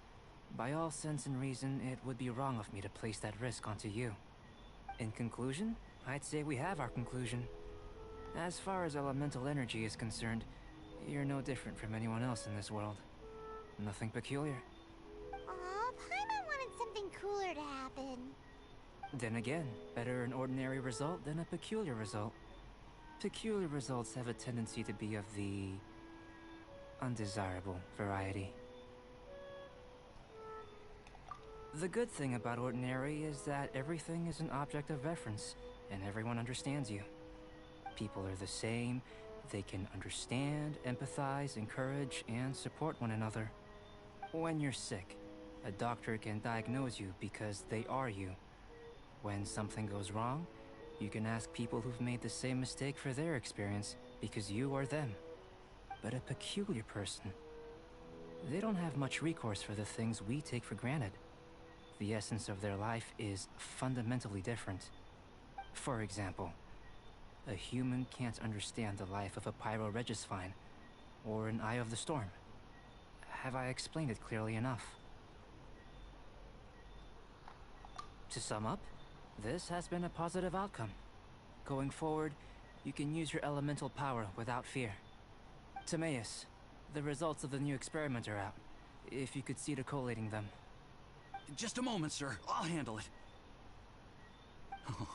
By all sense and reason, it would be wrong of me to place that risk onto you. In conclusion, I'd say we have our conclusion. As far as elemental energy is concerned, you're no different from anyone else in this world. Nothing peculiar. Aw, Paimon wanted something cooler to happen. Then again, better an ordinary result than a peculiar result. Peculiar results have a tendency to be of the undesirable variety. The good thing about ordinary is that everything is an object of reference, and everyone understands you. People are the same. They can understand, empathize, encourage, and support one another. When you're sick, a doctor can diagnose you because they are you. When something goes wrong, you can ask people who've made the same mistake for their experience because you are them. But a peculiar person, they don't have much recourse for the things we take for granted. The essence of their life is fundamentally different. For example, a human can't understand the life of a pyroregisvine or an eye of the storm. Have I explained it clearly enough? To sum up, this has been a positive outcome. Going forward, you can use your elemental power without fear. Timaeus, the results of the new experiment are out. If you could see to collating them. Just a moment, sir. I'll handle it. Oh,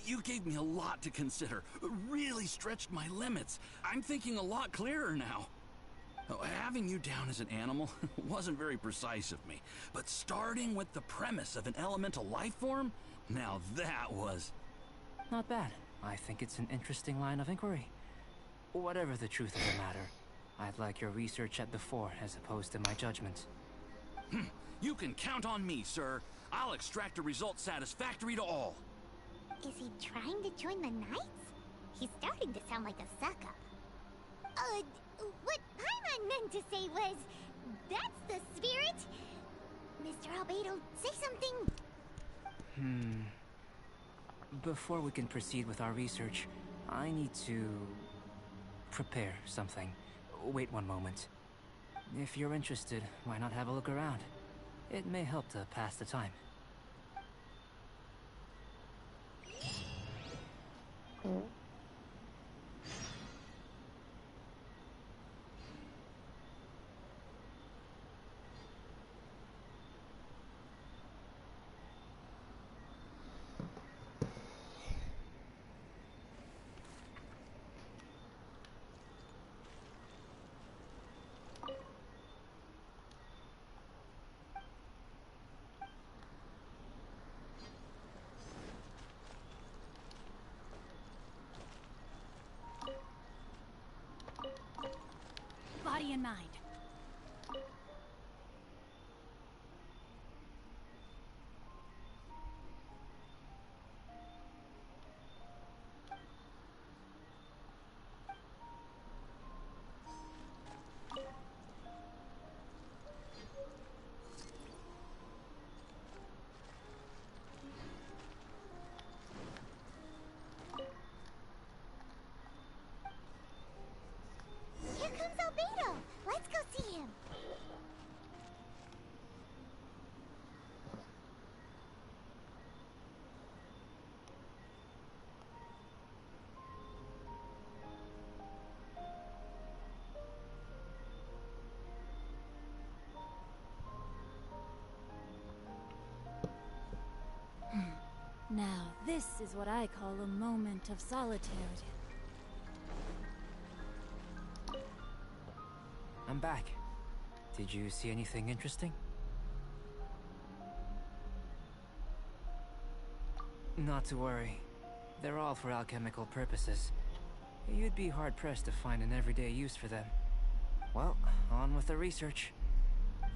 you gave me a lot to consider. Really stretched my limits. I'm thinking a lot clearer now. Having you down as an animal wasn't very precise of me, but starting with the premise of an elemental life form, now that was... Not bad. I think it's an interesting line of inquiry. Whatever the truth of the matter, I'd like your research at the fore as opposed to my judgment. You can count on me, sir. I'll extract a result satisfactory to all. Is he trying to join the Knights? He's starting to sound like a suck-up. What Paimon meant to say was, that's the spirit? Mr. Albedo, say something. Before we can proceed with our research, I need to prepare something. Wait one moment. If you're interested, why not have a look around? It may help to pass the time. Body and mind. Here comes Albedo. Let's go see him. Now, this is what I call a moment of solitude. I'm back. Did you see anything interesting? Not to worry. They're all for alchemical purposes. You'd be hard-pressed to find an everyday use for them. Well, on with the research.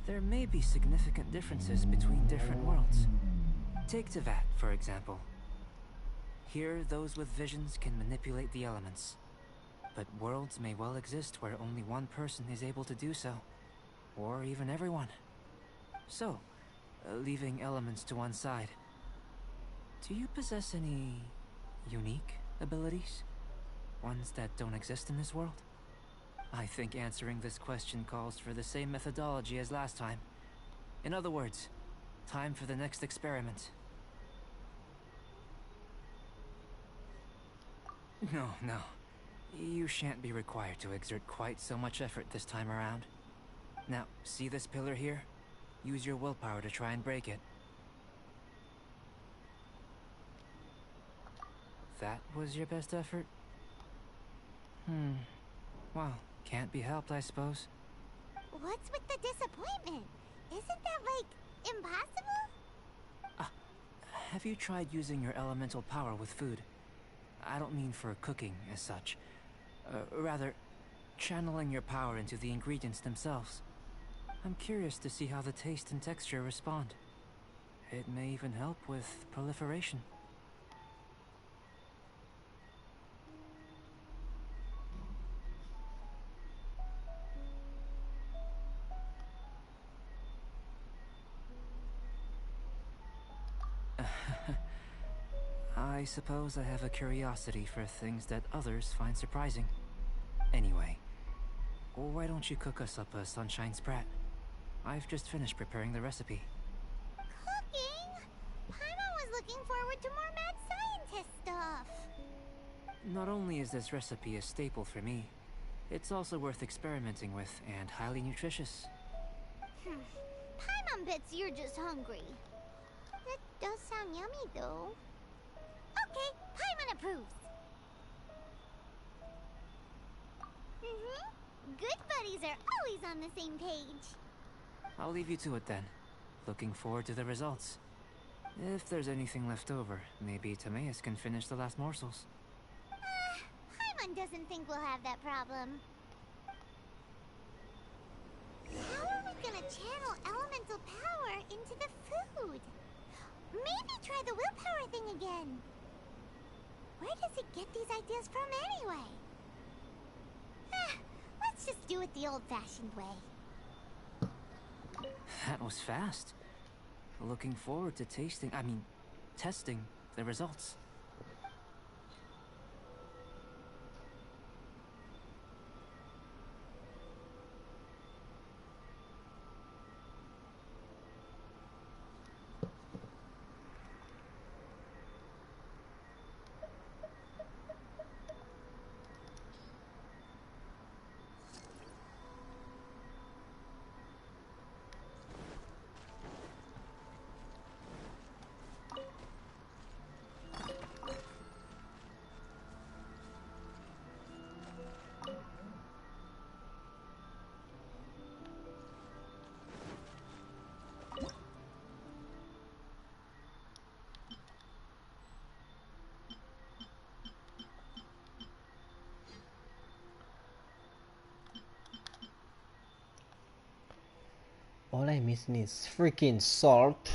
There may be significant differences between different worlds. Take Tevat, for example. Here, those with visions can manipulate the elements. But worlds may well exist where only one person is able to do so. Or even everyone. So, leaving elements to one side, do you possess any unique abilities? Ones that don't exist in this world? I think answering this question calls for the same methodology as last time. In other words, time for the next experiment. No, no. You shan't be required to exert quite so much effort this time around. Now, see this pillar here? Use your willpower to try and break it. That was your best effort? Well, can't be helped, I suppose. What's with the disappointment? Isn't that, like, impossible? Have you tried using your elemental power with food? I don't mean for cooking as such. Rather, channeling your power into the ingredients themselves. I'm curious to see how the taste and texture respond. It may even help with proliferation. I suppose I have a curiosity for things that others find surprising. Anyway, why don't you cook us up a sunshine sprat? I've just finished preparing the recipe. Cooking? Paimon was looking forward to more mad scientist stuff. Not only is this recipe a staple for me, it's also worth experimenting with and highly nutritious. Paimon bets you're just hungry. That does sound yummy, though. Okay, Paimon approves. Good buddies are always on the same page. I'll leave you to it then. Looking forward to the results. If there's anything left over, maybe Timaeus can finish the last morsels. Paimon doesn't think we'll have that problem. How are we gonna channel elemental power into the food? Maybe try the willpower thing again. Where does it get these ideas from anyway? Let's just do it the old-fashioned way. That was fast. Looking forward to testing the results. All I'm missing is freaking salt.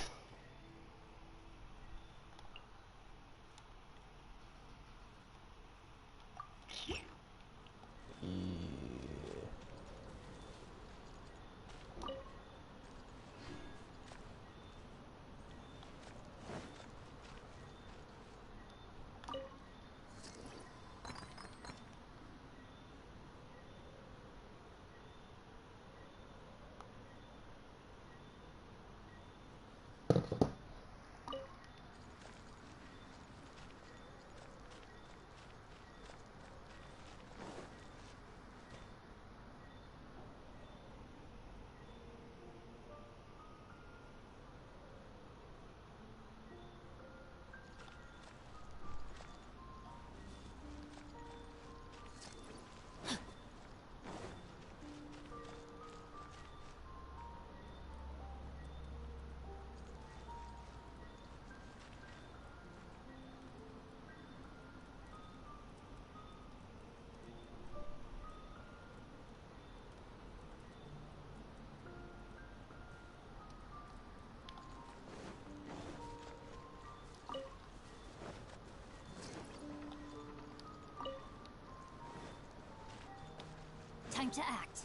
Time to act.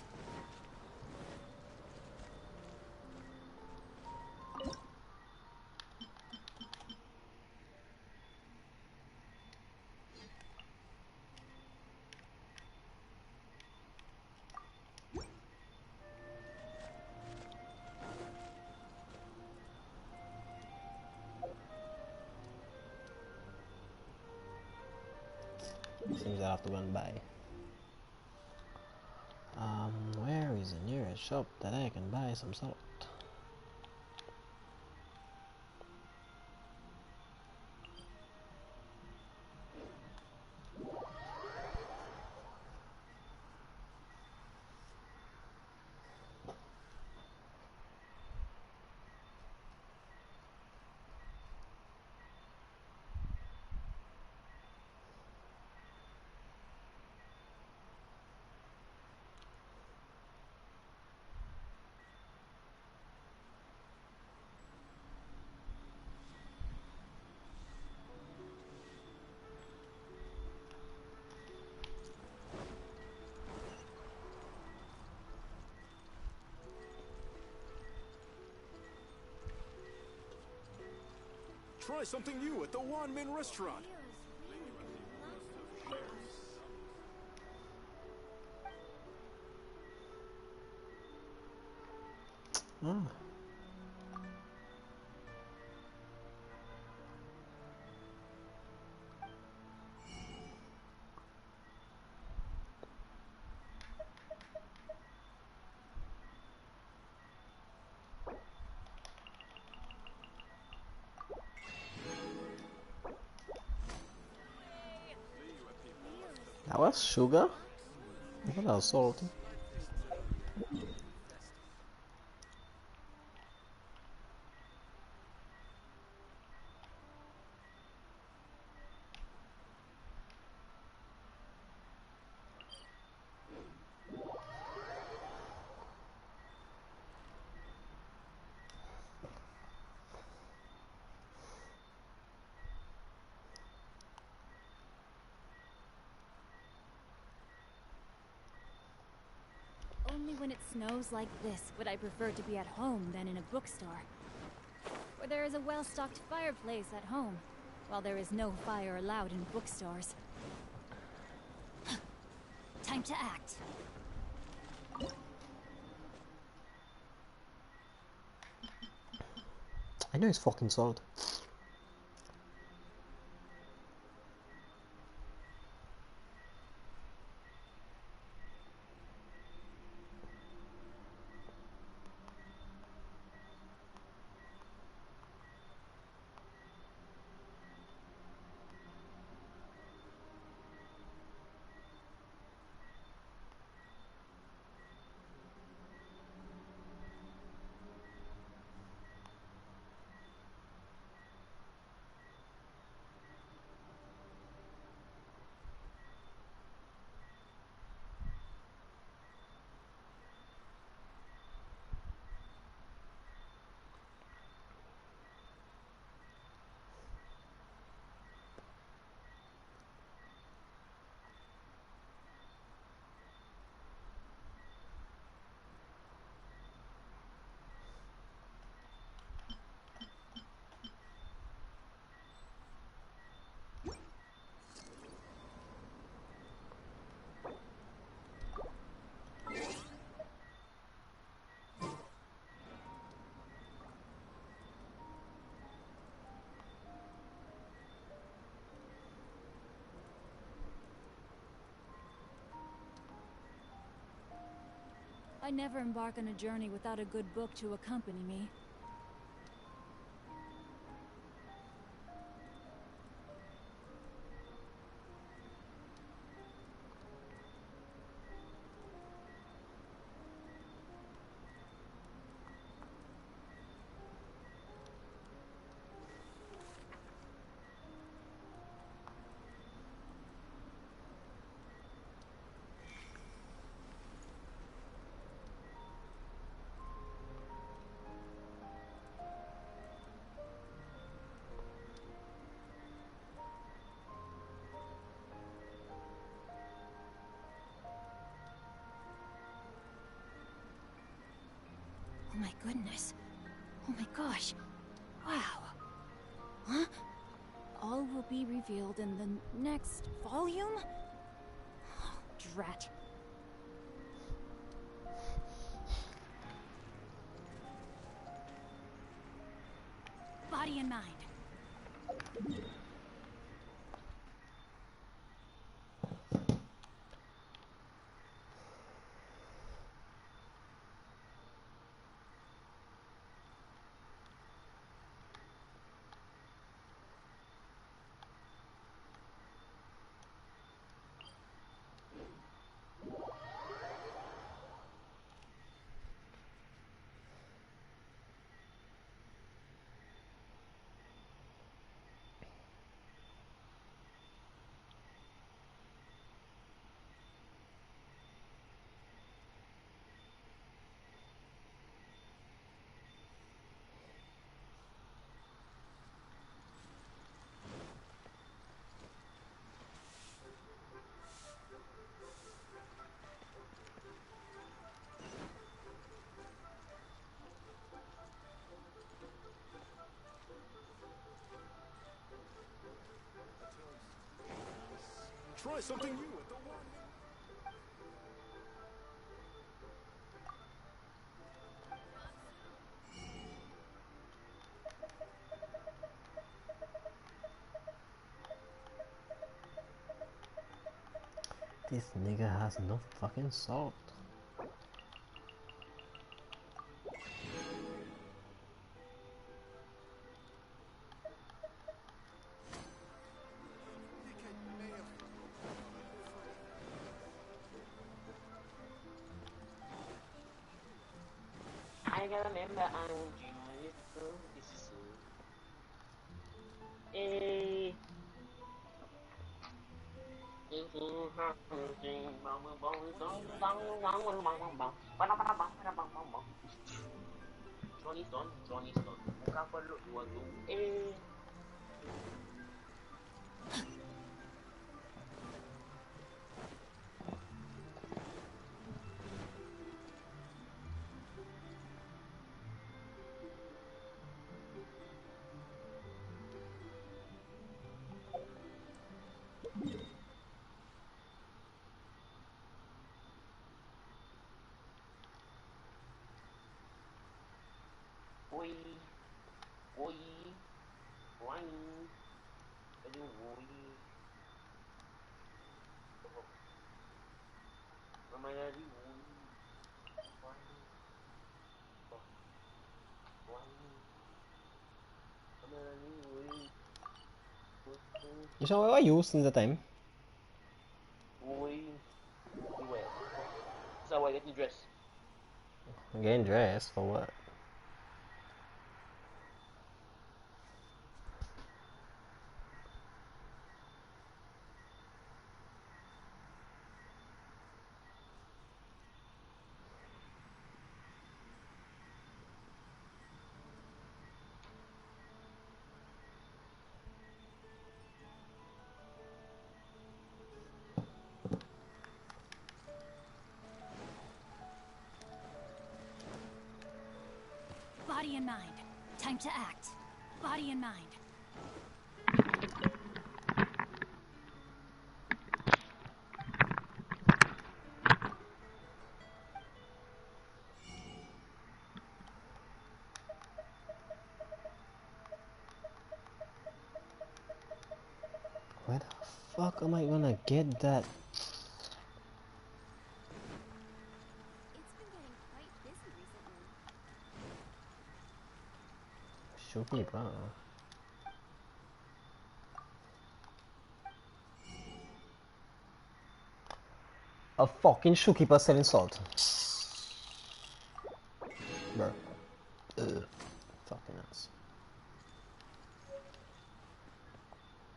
I'll have to go and buy. Where is the nearest shop that I can buy some salt? Try something new at the Wanmin restaurant. Oh. That was sugar? I thought that was salty. Only when it snows like this would I prefer to be at home than in a bookstore. For there is a well-stocked fireplace at home, while there is no fire allowed in bookstores. Time to act. I know it's fucking salt. I never embark on a journey without a good book to accompany me. Oh my goodness. Oh my gosh. Wow. Huh? All will be revealed in the next volume? Oh, drat. Body and mind. Try something new at the one. This nigga has no fucking salt. I gotta remember I want you. This is hey. Johnny Stone. Buka perlu dua tu. Oi, oi, oi, aduh, oi. Ramai lagi, oi, oi, oi, ramai lagi, oi. So what are you using the time? Oi, where? So I get the dress. Getting dressed for what? Body and mind. Time to act. Body and mind. Where the fuck am I gonna get that? It's been getting quite busy recently. Should be, bro. A fucking shoekeeper selling salt. Bro. Ugh. Fucking ass.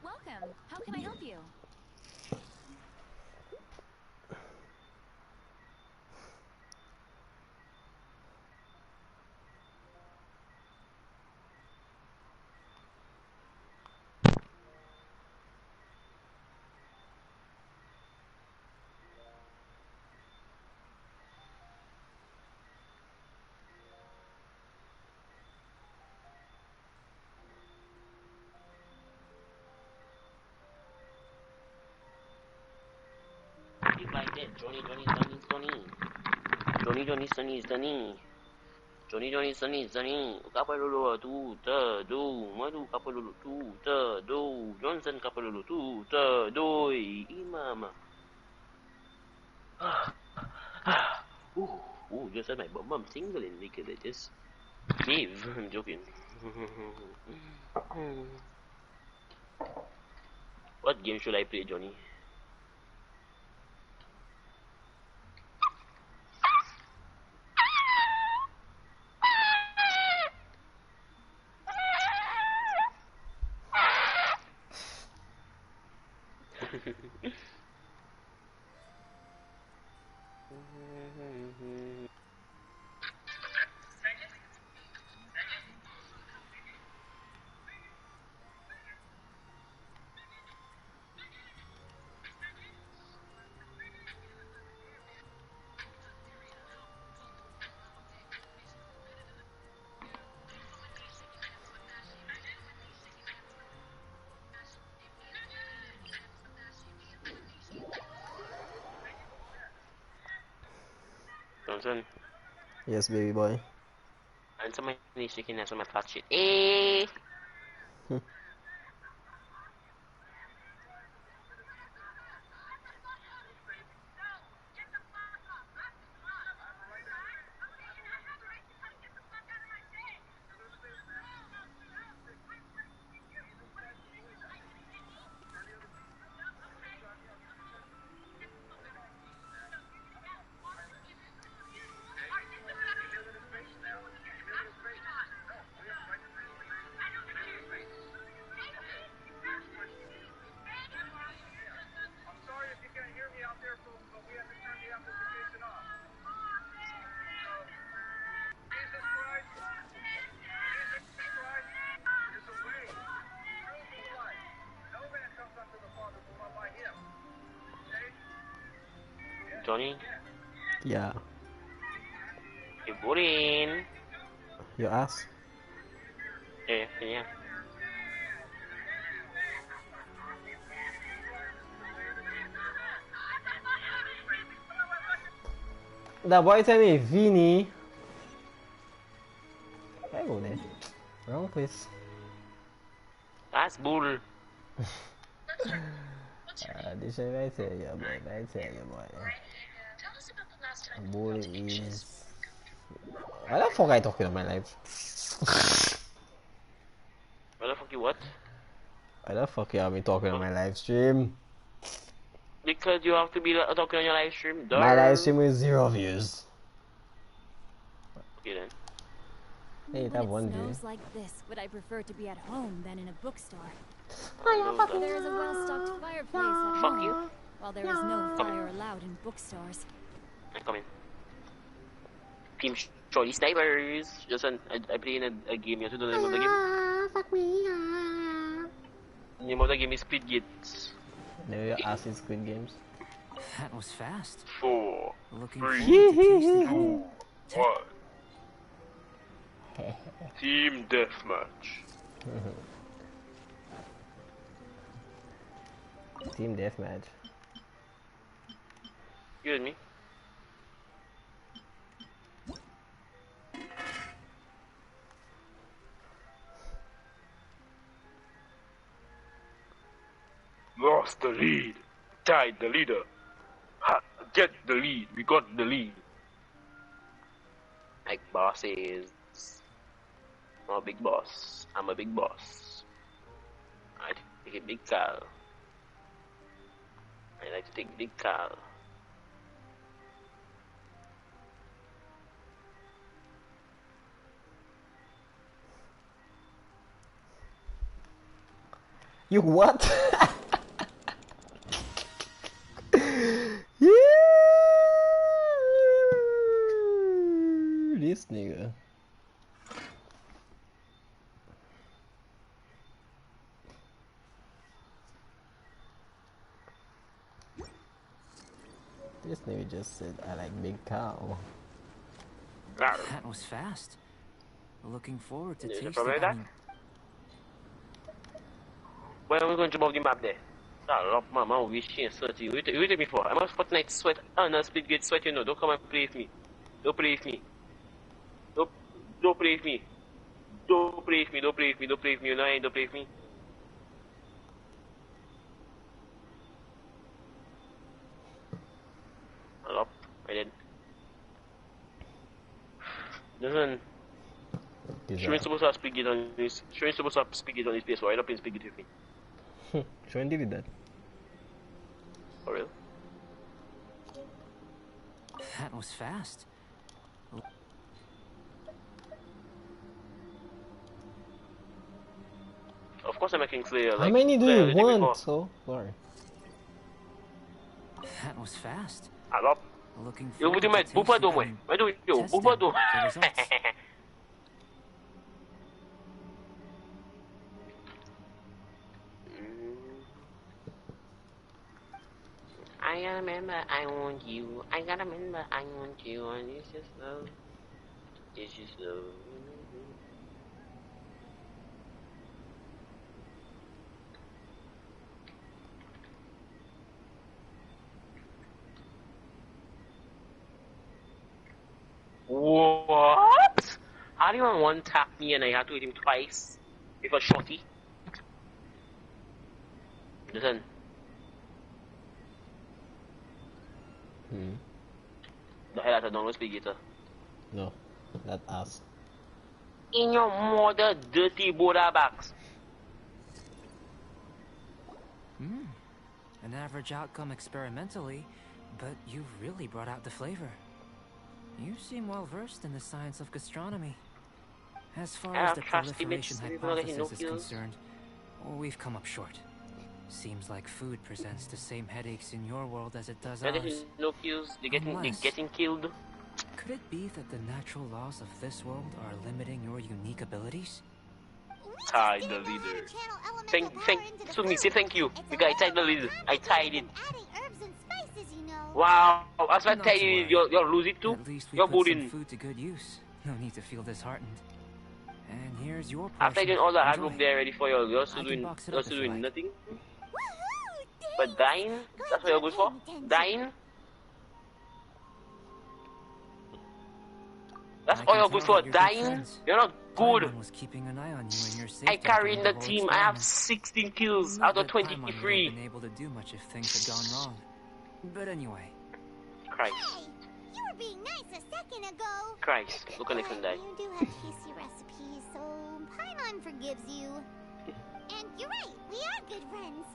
Welcome. How can I help you? Like that, Johnny, kapal dulu tu, teduh, madu kapal dulu tu, teduh, Johnson kapal dulu tu, teduh, Imam. Just had my bum tingling because I just gave. I'm joking. What game should I play, Johnny? Yes, baby boy. And somebody shaking that, so I touch it. Eh. Johnny? Yeah. You put in. Your ass? Yeah. That boy tell me Vini. I go there. Wrong place. That's bull. This is right here, boy. Right here, boy. Bull is. Why the fuck I talking on my life? Why the fuck you what? Why the fuck you have me talking on my live stream? Because you have to be talking on your live stream. Duh. My live stream is 0 views. Okay then. Hey, that one view. When it snows like this, would I prefer to be at home than in a bookstore? There is a well-stocked fireplace at Fuck home, you. while there is no fire allowed in bookstores. I'm coming. Team Shorty Snipers. Just I play in a game. You have to know the name of the game. Fuck me. The name of the game is Speed Gates. No, your ass is Squid Games. That was fast. 4, Looking 3, forward to 2, 1. Team Deathmatch. Team Deathmatch. You and me. Lost the lead. Tied the leader. Ha, get the lead. We got the lead. Like bosses. I'm a big boss. I'm a big boss. I take a big car. I like to take big car. You what? This nigga. This nigga just said I like big cow. That was fast. Looking forward to tasting that? Where are we going to move the map there? Mama, we change 30. You take me for. I'm a Fortnite sweat and a Speed Gate sweat, you know. Don't come and play with me. Don't play with me. Don't play with me. Don't play with me. Don't play with me. Don't play with me. You know, I ain't don't play with me. Hello? I did. Listen. Showing supposed to have Speed Gate on his. Showing supposed to have Speed Gate on his PS4. I don't play Speed Gate with me. Showing did that. For real? That was fast. Of course I'm making clear. How many do you want? So sorry. That was fast. Hello? Looking Eu vou ter mais bufa do mãe. Mas do eu, bufa do. I gotta remember I want you. I gotta remember I want you. And this is love. This is love. Whoa. What? How do you want one tap me and I had to hit him twice with a shotty? Listen. The hell out of download speaker. No, that ass. In your mother dirty Buddha box. An average outcome experimentally, but you've really brought out the flavor. You seem well versed in the science of gastronomy. As far as the proliferation hypothesis is concerned, we've come up short. Seems like food presents the same headaches in your world as it does ours. No kills, they're getting killed. Could it be that the natural laws of this world are limiting your unique abilities? Tied the leader. Thank you. Because I tied the leader. I tied it. Wow, I was about to tell you, you'll lose it too. At least we you're put bullying. some food to good use. No need to feel disheartened. And here's your portion. After doing all the hard work there ready for you, you're still doing nothing. But dying? That's what you're good for? Dying? That's all you're good for, dying? You're not good. Was keeping an eye on you and your safety. I carry in the team, I have 16 kills out of 23. Been able to do much if things had gone wrong. But anyway. Christ. Hey, you were being nice a second ago. Christ, look at Nixon die. You do have tasty recipes, so Paimon forgives you. And you're right, we are good friends.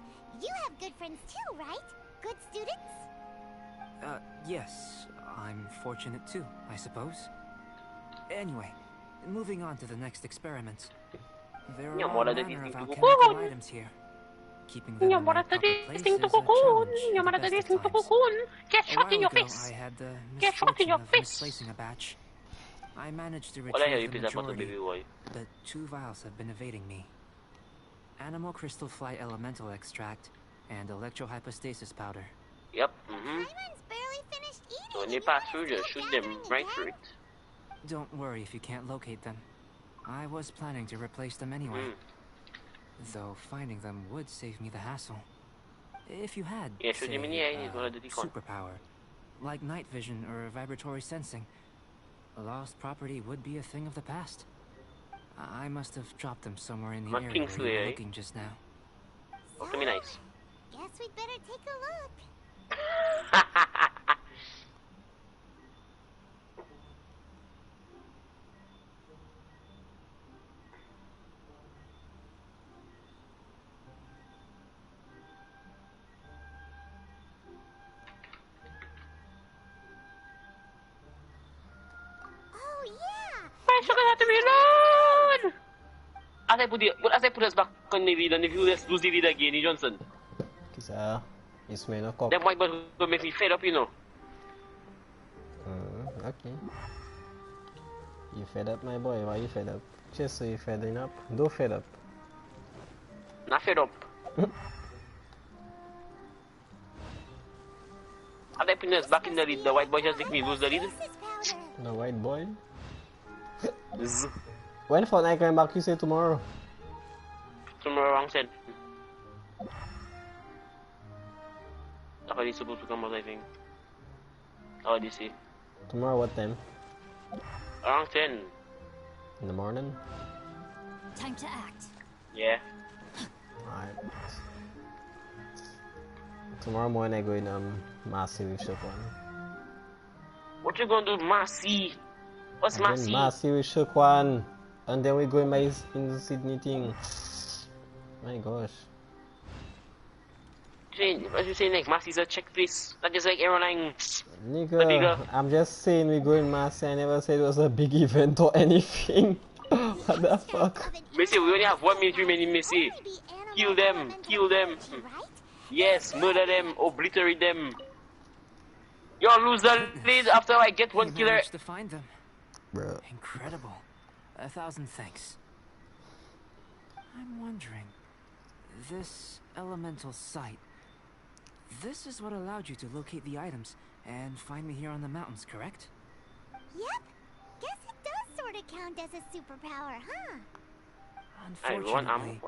You have good friends too, right? Good students? Yes. I'm fortunate too, I suppose. Anyway, moving on to the next experiment. There are all manner of alchemical items here. Keeping them in their proper place is a challenge at the best of times. A while ago, I had the misfortune of misplacing a batch. I managed to retrieve the majority, but 2 vials have been evading me. Animal crystal fly elemental extract and electrohypostasis powder. Yep. Paimon's barely finished eating. So when they pass through, just shoot them right through it. Don't worry if you can't locate them. I was planning to replace them anyway. Though finding them would save me the hassle. If you had, say, superpower, like night vision or vibratory sensing, a lost property would be a thing of the past. I must have dropped them somewhere in the area where you were looking just now. Look at me nice. Guess we'd better take a look. As I put us back on the lead and if you just lose the lead again, Johnson. Because it's me no cock. That might make me fed up, you know. Okay. You fed up, my boy? Why you fed up? Just so you fed up. Don't fed up. Not fed up. As I put us back in the lead, the white boy just make me lose the lead. The white boy? When Fortnite coming back, you say tomorrow? Tomorrow around 10. That's how it's supposed to come out, I think. How do you see? Tomorrow what time? Around 10. In the morning? Time to act. Yeah. Alright. Tomorrow morning I go in Massey with Shukwan. What you gonna do, Massey? What's Massey? Massey with Shukwan. And then we go in the Sydney thing. My gosh. What you saying, like Massey's a check place? Not just like airline. Nigga, I'm just saying we go in Massey. I never said it was a big event or anything. What the fuck? Missy, we only have 1 minute remaining, Missy. Kill them, kill them. Yes, murder them, obliterate them. You'll lose the lead after I get 1 killer. Managed to find them. Bro. Incredible. 1,000 thanks. I'm wondering, this elemental site, this is what allowed you to locate the items and find me here on the mountains, correct? Yep. Guess it does sort of count as a superpower, huh? Unfortunately,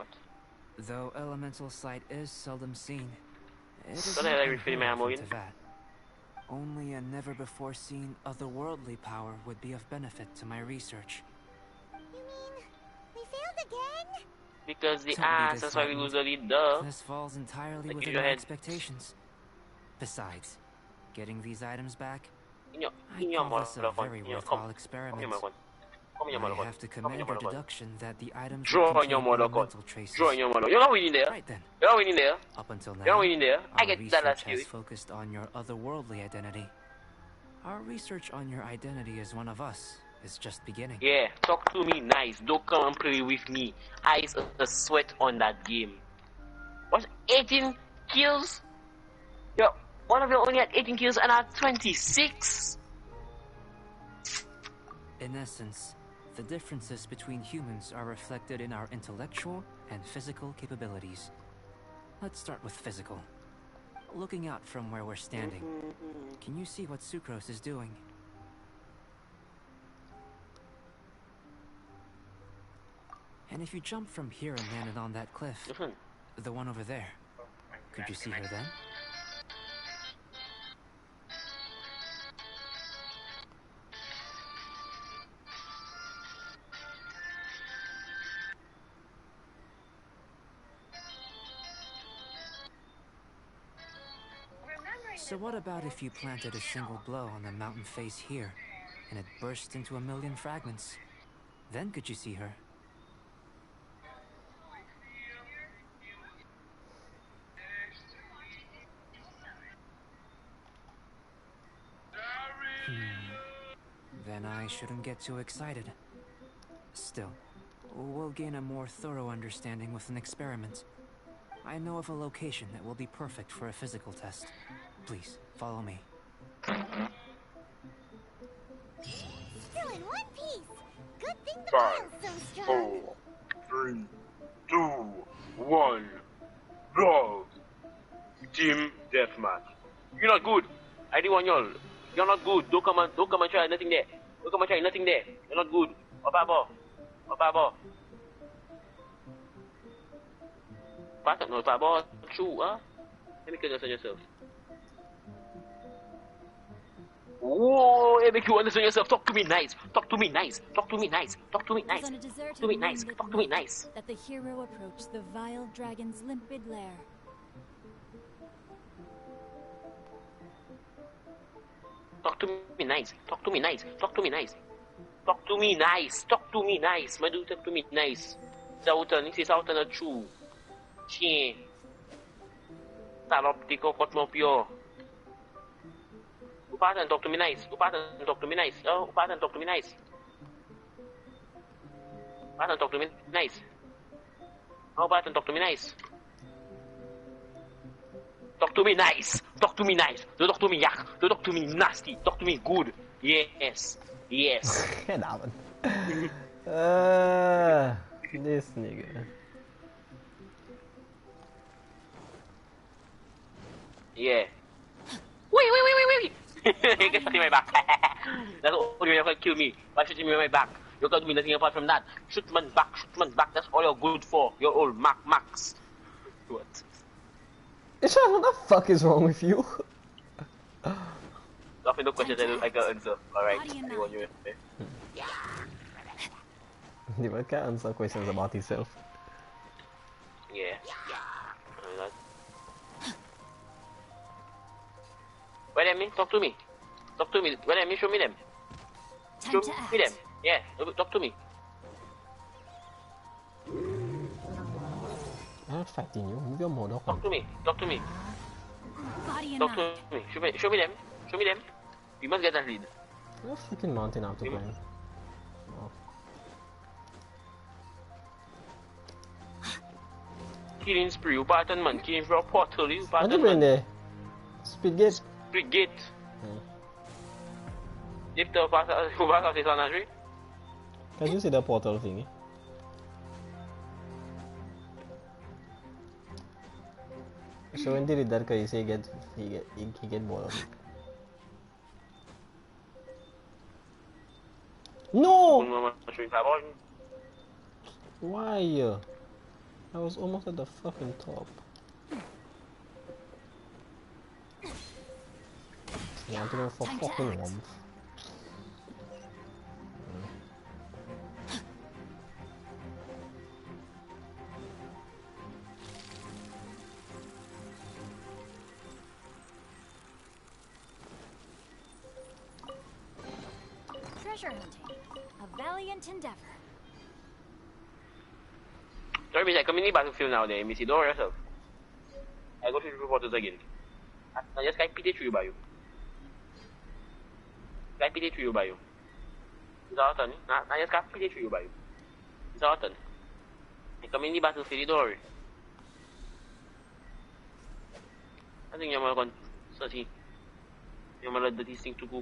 though elemental sight is seldom seen, it is not refilling my ammo in. to that. Only a never-before-seen otherworldly power would be of benefit to my research. You mean we failed again? Because the answers are usually duh. This falls entirely like within my expectations. Besides, getting these items back, I call this a very worthwhile experiment. I have to commend your deduction that the items Draw on your elemental traces. Draw on your mother. You're not winning there. Right then. You're not winning there. Up until now, you're not winning there. I our get that last research has focused on your otherworldly identity. Our research on your identity as one of us is just beginning. Yeah, talk to me nice. Don't come and play with me. Eyes a sweat on that game. What's 18 kills? Yo, one of you only had 18 kills and I had 26. In essence, the differences between humans are reflected in our intellectual and physical capabilities. Let's start with physical. Looking out from where we're standing, can you see what Sucrose is doing? And if you jump from here and landed on that cliff, the one over there, could you see her then? So what about if you planted a single blow on the mountain face here, and it burst into a million fragments? Then could you see her? Then I shouldn't get too excited. Still, we'll gain a more thorough understanding with an experiment. I know of a location that will be perfect for a physical test. Please, follow me. Still in one piece! Good thing the 5, ball's so strong! 4, 3, 2, 1. Go! Team deathmatch. You're not good. I didn't want y'all. You're not good. Don't come and try nothing there. Don't come and try nothing there. You're not good. Opabo. Pattern no Opabo. True, huh? Let me kill yourself. Whoa, it make you understand yourself. Talk to me nice. Talk to me nice. Talk to me nice. Talk to me nice. On a deserted Talk to me nice. moonlit Talk to me night nice. That the hero approached the vile dragon's limpid lair. Talk to me nice. Talk to me nice. Talk to me nice. Talk to me nice. Talk to me nice. My dude, talk to me nice. Sautan, this is Sautan a true. Chien. Salop tiko kot mo pio. Upatan, talk to me nice. Upatan, talk to me nice. Oh, Upatan, talk to me nice. Upatan, talk to me nice. Oh, Upatan, talk to me nice. Talk to me nice. Talk to me nice. Don't talk to me yak. Don't talk to me nasty. Talk to me good. Yes. Yes. That one. This nigga. Yeah. Wait. You can shot him in my back. That's the only way you can kill me. By shooting me in my back. You can't do nothing apart from that. Shoot man back. That's all you're good for. You're all Max. What? Ishan, what the fuck is wrong with you? Nothing, no questions I can answer. Alright. Anyone you with? You can't answer questions about yourself. Yeah. Where them me? Talk to me. Where them me? Show me them. Show me them. Yeah, talk to me. I'm not fighting you. Move your mother. Talk to me. Talk to me. Show me them. You must get that lead. What freaking mountain I have to climb? Oh. Killing spree, you pattern man. Killing for a portal, you pattern man. What you there? Speed gate. If the pass out is on a tree. Can you see the portal thingy? So when they did that, he say he get bored of it. No! Why? I was almost at the fucking top. Yeah, I'm going for fucking warmth. Treasure hunting, a valiant endeavor. Sorry, Miss, I come in the battlefield now there, Missy. Don't worry yourself. I go to the reporters again. I just can't pity you by you. Can't pity you by you. It's our turn. I just can't pity you by you. It's our turn. I come in the battlefield, don't worry. I think you're going to search. You're going to let this thing to go.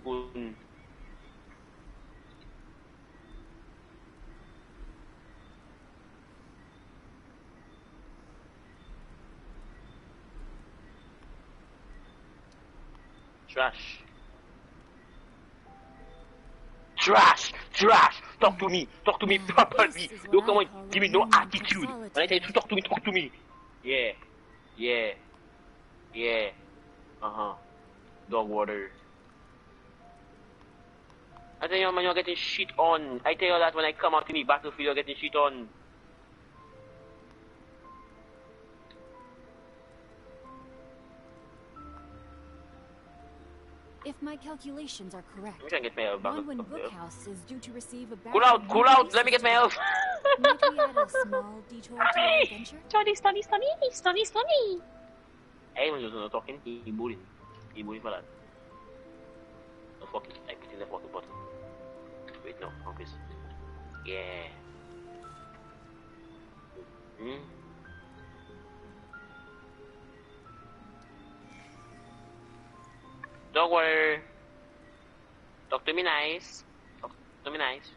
Trash. Trash! Trash! Talk to me properly. Don't come on, give me no attitude. When I tell you to talk to me. Yeah. Yeah. Yeah. Dog water. I tell you, man, you're getting shit on. I tell you that when I come out in the battlefield, you're getting shit on. If my calculations are correct, I'm trying to get my health back Wanwin up there. Bookhouse is due to receive a batch Cool out, let me get my health. Might we add a small detour to our adventure? Study. I was just not talking, he bullying. He bullying for that. The fucking, I put in the fucking button. Wait, no, okay. Yeah. Don't worry. Talk to me nice. Talk to me nice.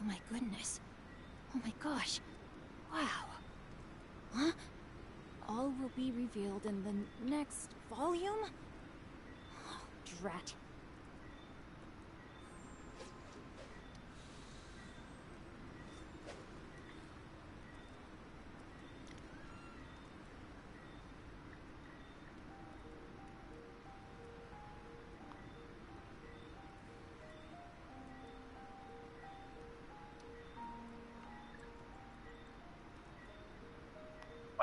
Oh my goodness. Oh my gosh. Wow. Huh? All will be revealed in the next volume? Oh, drat.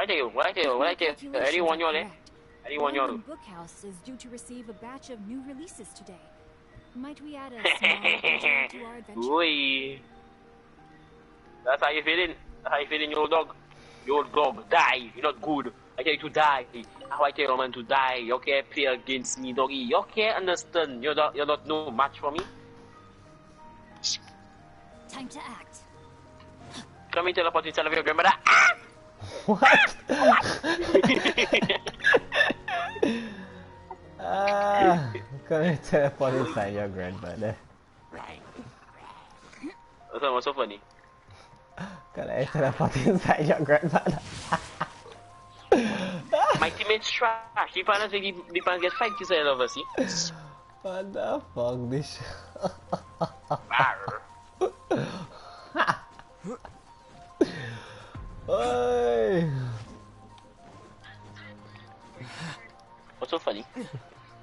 What I tell you? Anyone you there? Anyone you? Bookhouse is due to receive a batch of new releases today. Might we add a small detour to our adventure? Oi. That's how you feeling? That's how you feeling, your dog? Your dog, die. You're not good. I tell you to die. How I tell your man to die. You can't play against me, doggy. You can't understand. You're not no match for me. Time to act. Come and teleport inside of your grandmother. Ah! What? Come and teleport inside your grandmother. What's so funny? Can I teleport inside your grandmother? My teammates trash. The parents get 5 kills ahead of us, see? What the fuck this? Oi! What's so funny?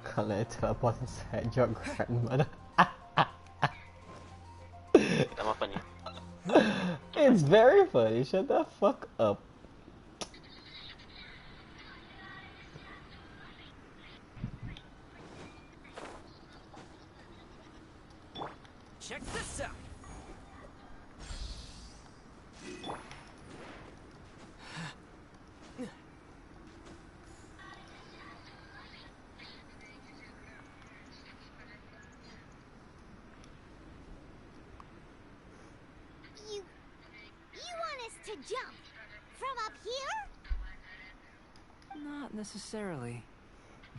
Can I teleport inside your grandmother? That's not funny. It's very funny. Shut the fuck up. Check this out. To jump from up here? Not necessarily.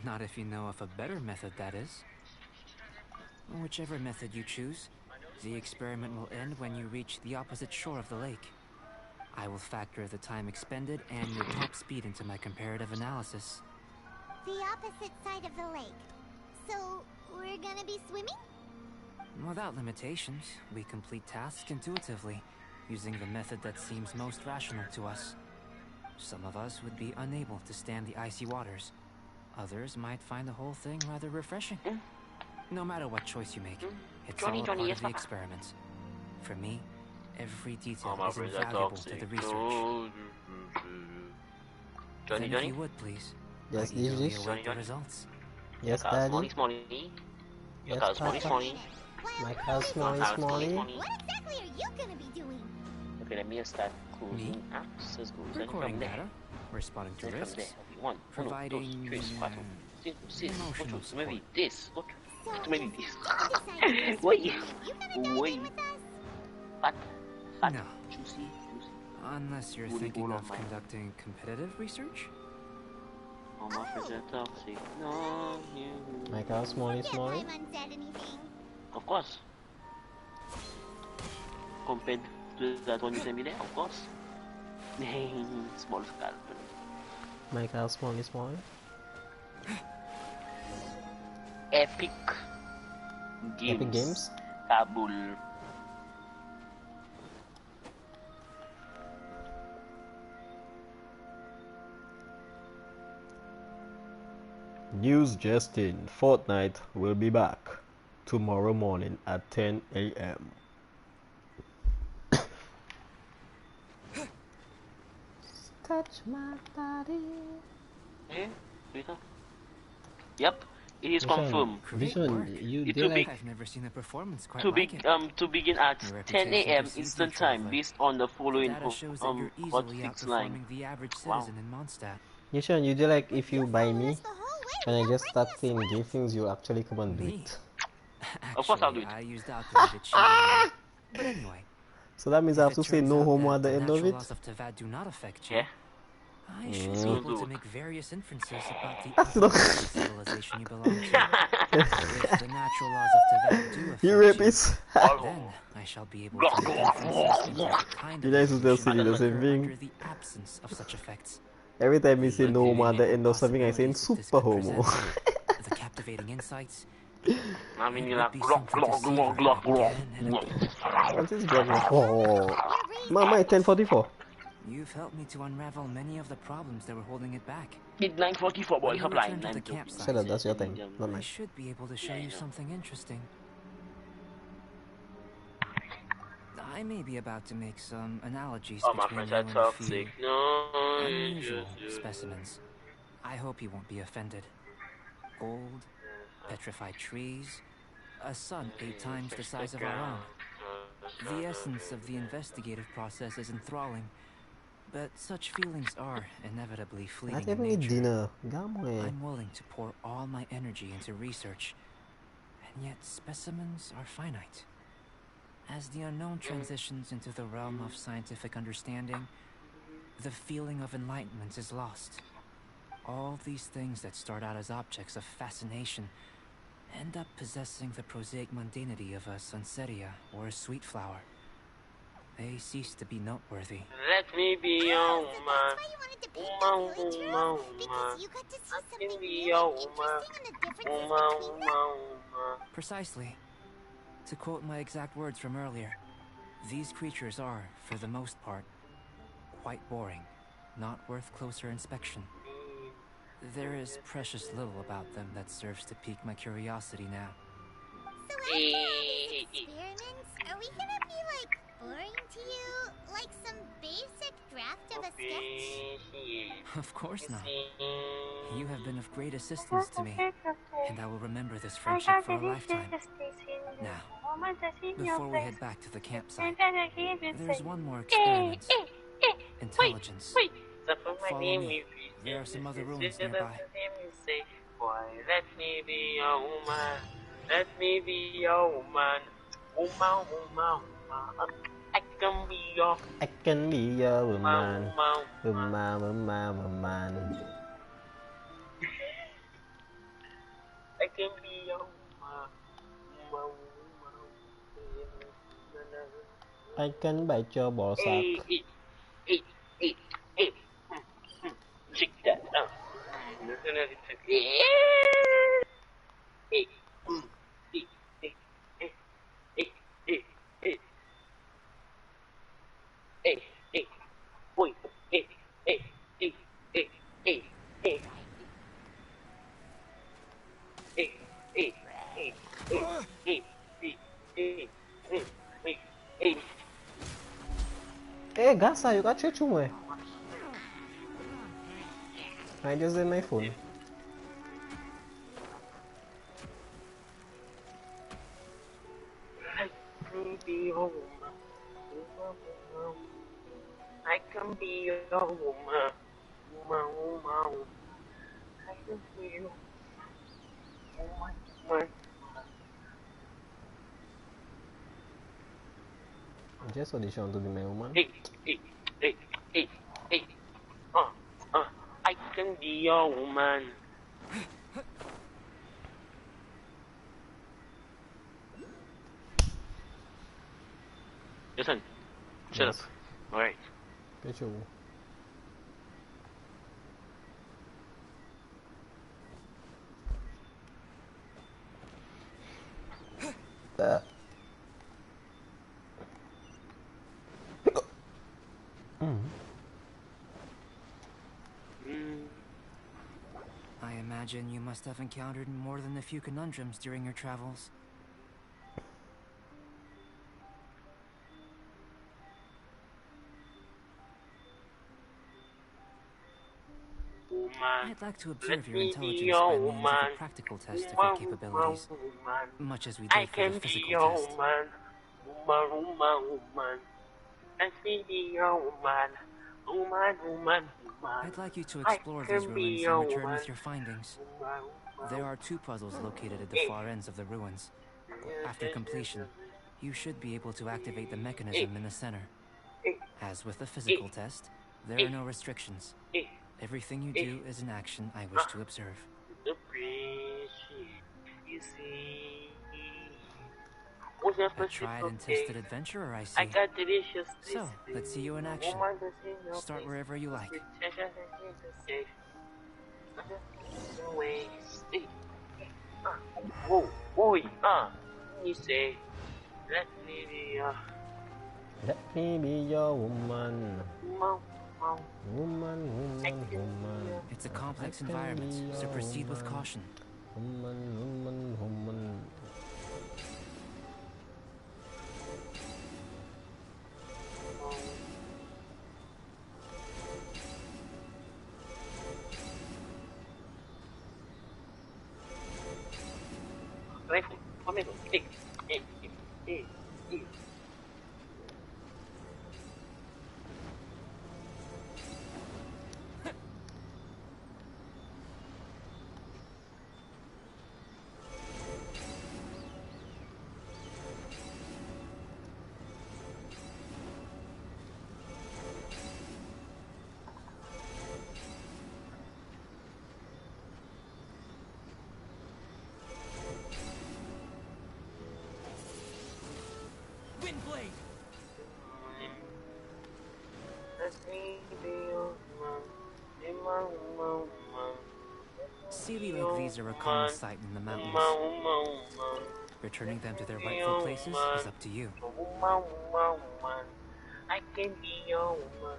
Not if you know of a better method, that is. Whichever method you choose, the experiment will end when you reach the opposite shore of the lake. I will factor the time expended and your top speed into my comparative analysis. The opposite side of the lake. So, We're gonna be swimming? Without limitations, we complete tasks intuitively, using the method that seems most rational to us. Some of us would be unable to stand the icy waters. Others might find the whole thing rather refreshing. No matter what choice you make, it's all a part of the experiment. For me, every detail is invaluable to the research. Then if you would, please, yes, I eagerly await the results. Yes, Daddy. Yes, Papa. My cow Smolly. What exactly are you gonna be doing? Okay, let me start Me? closing access goes Recording data, responding to risks, providing emotional support. Maybe this. Maybe this. Wait. What? No. Unless you're thinking of conducting competitive research? My cow Smolly. Of course. Compared to that one you sent me there, of course. Small scale. My cow Smolly. Epic Games. Kabul. News just in. Fortnite will be back tomorrow morning at 10 a.m. Touch my body. Yep, it is confirmed. I've never seen a performance quite like it. To begin at 10 a.m. Eastern Time, based on the following hotfix line. The average citizen in Mondstadt. Yishan, you do like if you buy me and I just start saying gay things, you actually come and do it. Of course I'll do it. I used automated cheating. But anyway. So that means I have to say no homo at the end of it? The laws of Tavad do not affect you. Yeah. I should be able to make various inferences about the civilization you belong to. If the natural laws of Tavad do affect you rapist. Then I shall be able to make inferences into the kind of evolution that occur under the absence of such effects. Every time you say no homo at the end of something, I say super homo. The captivating insights. I mean, you're like glock. What is glock? Oh, Mama, 1044. You've helped me to unravel many of the problems that were holding it back. Hit 944, boy. Hop line. Shut up, that's your thing. Not mine. I should be able to show you something interesting. I may be about to make some analogies between you and a few unusual specimens. I hope you won't be offended. Gold, petrified trees, a sun 8 times the size of our own. The essence of the investigative process is enthralling, but such feelings are inevitably fleeting in nature. I'm willing to pour all my energy into research, and yet specimens are finite. As the unknown transitions into the realm of scientific understanding, the feeling of enlightenment is lost. All these things that start out as objects of fascination end up possessing the prosaic mundanity of a sunsetia or a sweet flower. They cease to be noteworthy. Let me be your man. Precisely. To quote my exact words from earlier, these creatures are, for the most part, quite boring, not worth closer inspection. There is precious little about them that serves to pique my curiosity now. So after all these experiments, are we gonna be, like, boring to you? Like some basic draft of a sketch? Of course not. You have been of great assistance to me, and I will remember this friendship for a lifetime. Now, before we head back to the campsite, there's one more experiment. Intelligence. Follow me. There are some other rooms nearby. Boy, let me be your woman. Let me be your woman. Woman. I can be your woman. I can be your woman. I can bite your balls up. Check that out. Eh, gasa, you got chuchu mo. I just did my phone. I can be your woman. Woman. I can be your woman. Just audition to be my woman. Hey. I can be your woman. Listen, shut up. Alright. Get you. I imagine you must have encountered more than a few conundrums during your travels. I'd like to observe your intelligence by means of a practical test of your capabilities, much as we did for the physical test. I'd like you to explore these ruins and return with your findings. There are 2 puzzles located at the far ends of the ruins. After completion, you should be able to activate the mechanism in the center. As with the physical test, there are no restrictions. Everything you do is an action I wish to observe. A tried and tested adventurer, I see. So, let's see you in action. Start wherever you like. You say, let me be your woman. Woman. It's a complex environment, so proceed with caution. Woman. Sealy like these are a common sight in the mountains. Returning them to their rightful places is up to you. I can be your woman.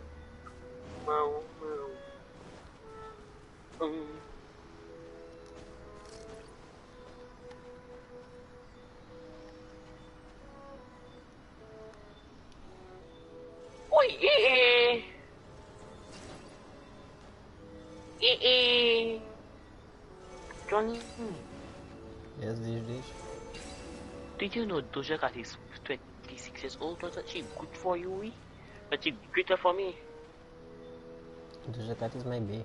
Oh yeah. Johnny. Yes, this. Did you know Doja Cat is 26 years old? Wasn't she good for you? But she greater for me. Doja Cat is my bae.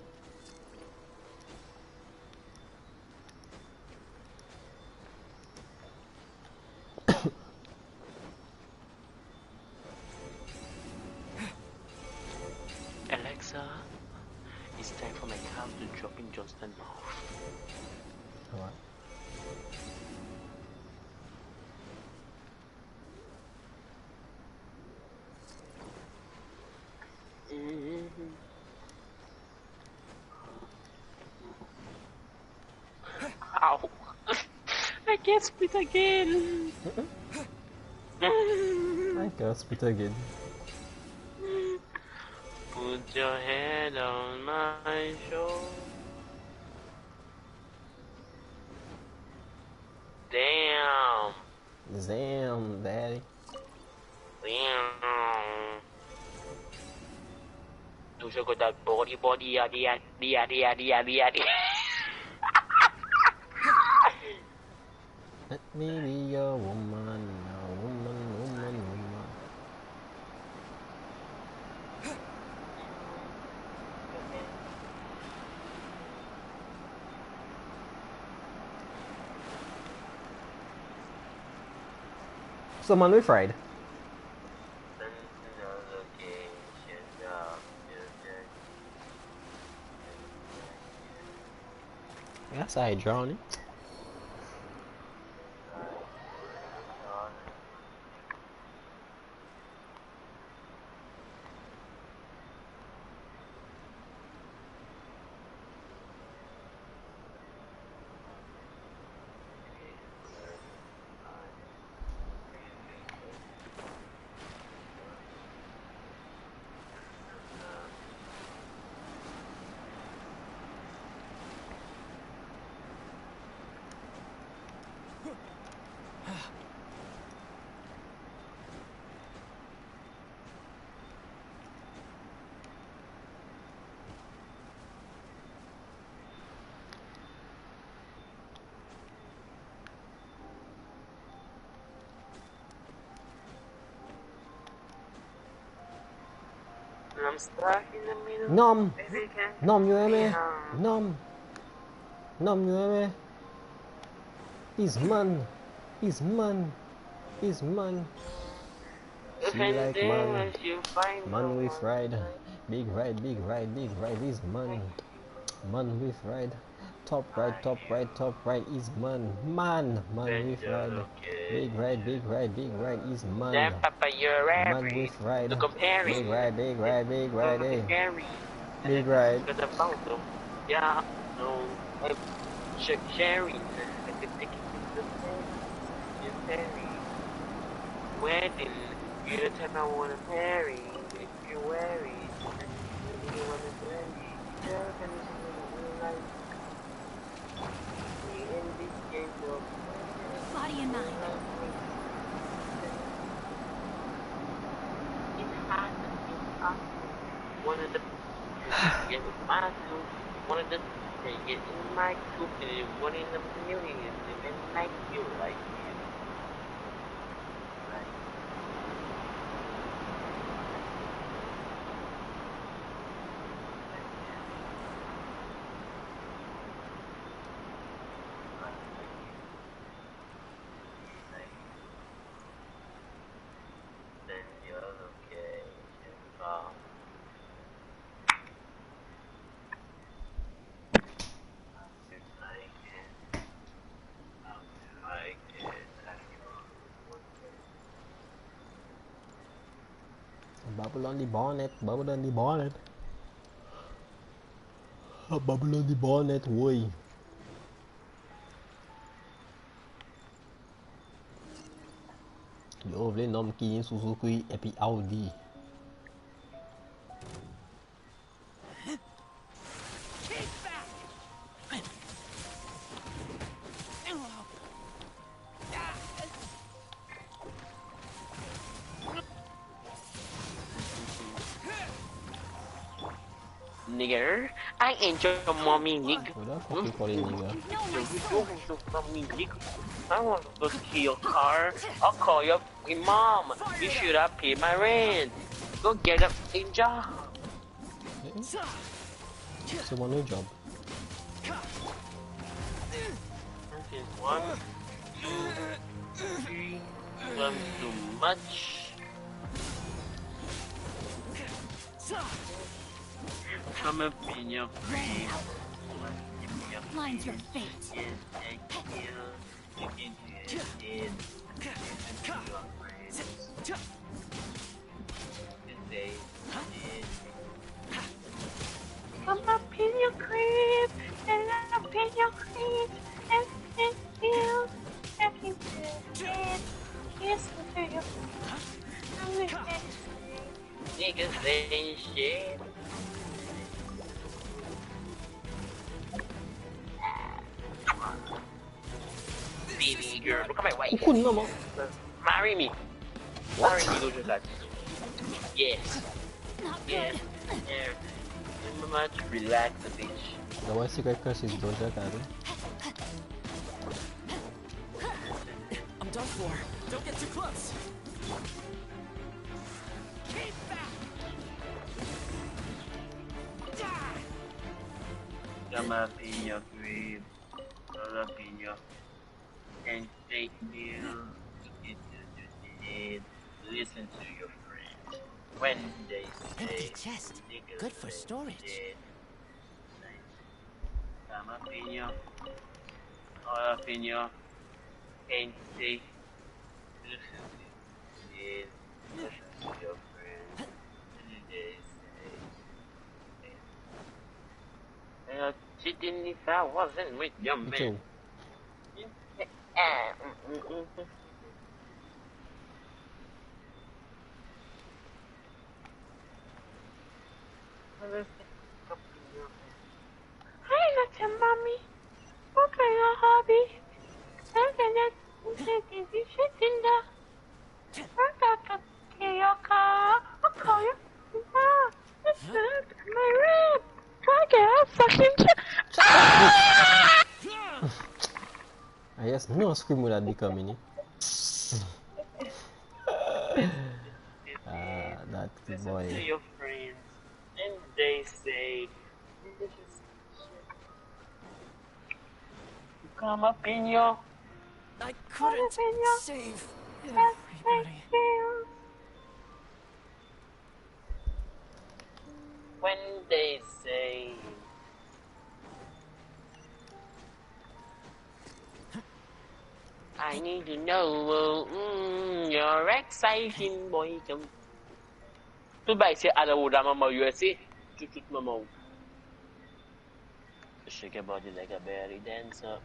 Alexa, it's time for my cow to drop in Johnston's mouth. What? Ow! I can't spit again! I can't spit again. Put your head on my shoulder. Damn, daddy. Damn. toujours got that body, yaddy. Let me be your woman, woman. Someone we fried. That's how I drawn it. I'm stuck in the middle. Nom, you hear me? Nom, you hear me? He's man. See like man with ride. Big ride, is man. Man with ride. Top right is man. Man with ride. Big ride is man. Man with ride. Big ride, big ride. Big ride. Yeah, no, I'm sharing. Wedding, you the type I wanna marry. If you're weary, you wanna marry. You're gonna life. We in this game of body and mind. It's hard. One of the get with my group, one of the get in my group, and one in the million, and then like you, like. Bubble on the bonnet. Bubble on the bonnet, boy. Yo vle nom ki Suzuki epi Audi. Nigger, I enjoy mommy nigger. What the fuck you call it nigger? I want to go to your car. I'll call your mom. You should have paid my rent. Go get a job. So one new job. Okay, 1, 2, 3. That's too much. Come up in your grave. Mine's your fate. Come up in your crib, and up in your crib, and feel everywhere. Kiss to your niggas ain't shit. Baby girl, look at my wife. Marry me. Marry me, Doja Cat. Yes. Not Yeah, good. yeah. Remember to relax a bit. The one secret curse is Doja Cat. I'm done for. Don't get too close. Keep back. Come up in your grave, roll up in your and take meal, get to the dead, listen to your friends. When they say, Empty chest. Good for storage. Dead, come up in your, all up in your, and take, listen to the dead, listen to your friends. When they say, cheating if I wasn't with your man. Hi, not your mommy. What kind of hobby? I cannot take this shit in the. I got to your car. I'll call you. It's my rib. I get fucking. I guess no scream would have be coming. That good boy. Listen to your friends, and they say, come up in your. I couldn't save everybody. When they say, I need to know, you're exciting boy. Tout bas, c'est à la roue de la maman USA. Tout maman. Shake your body like a belly dancer.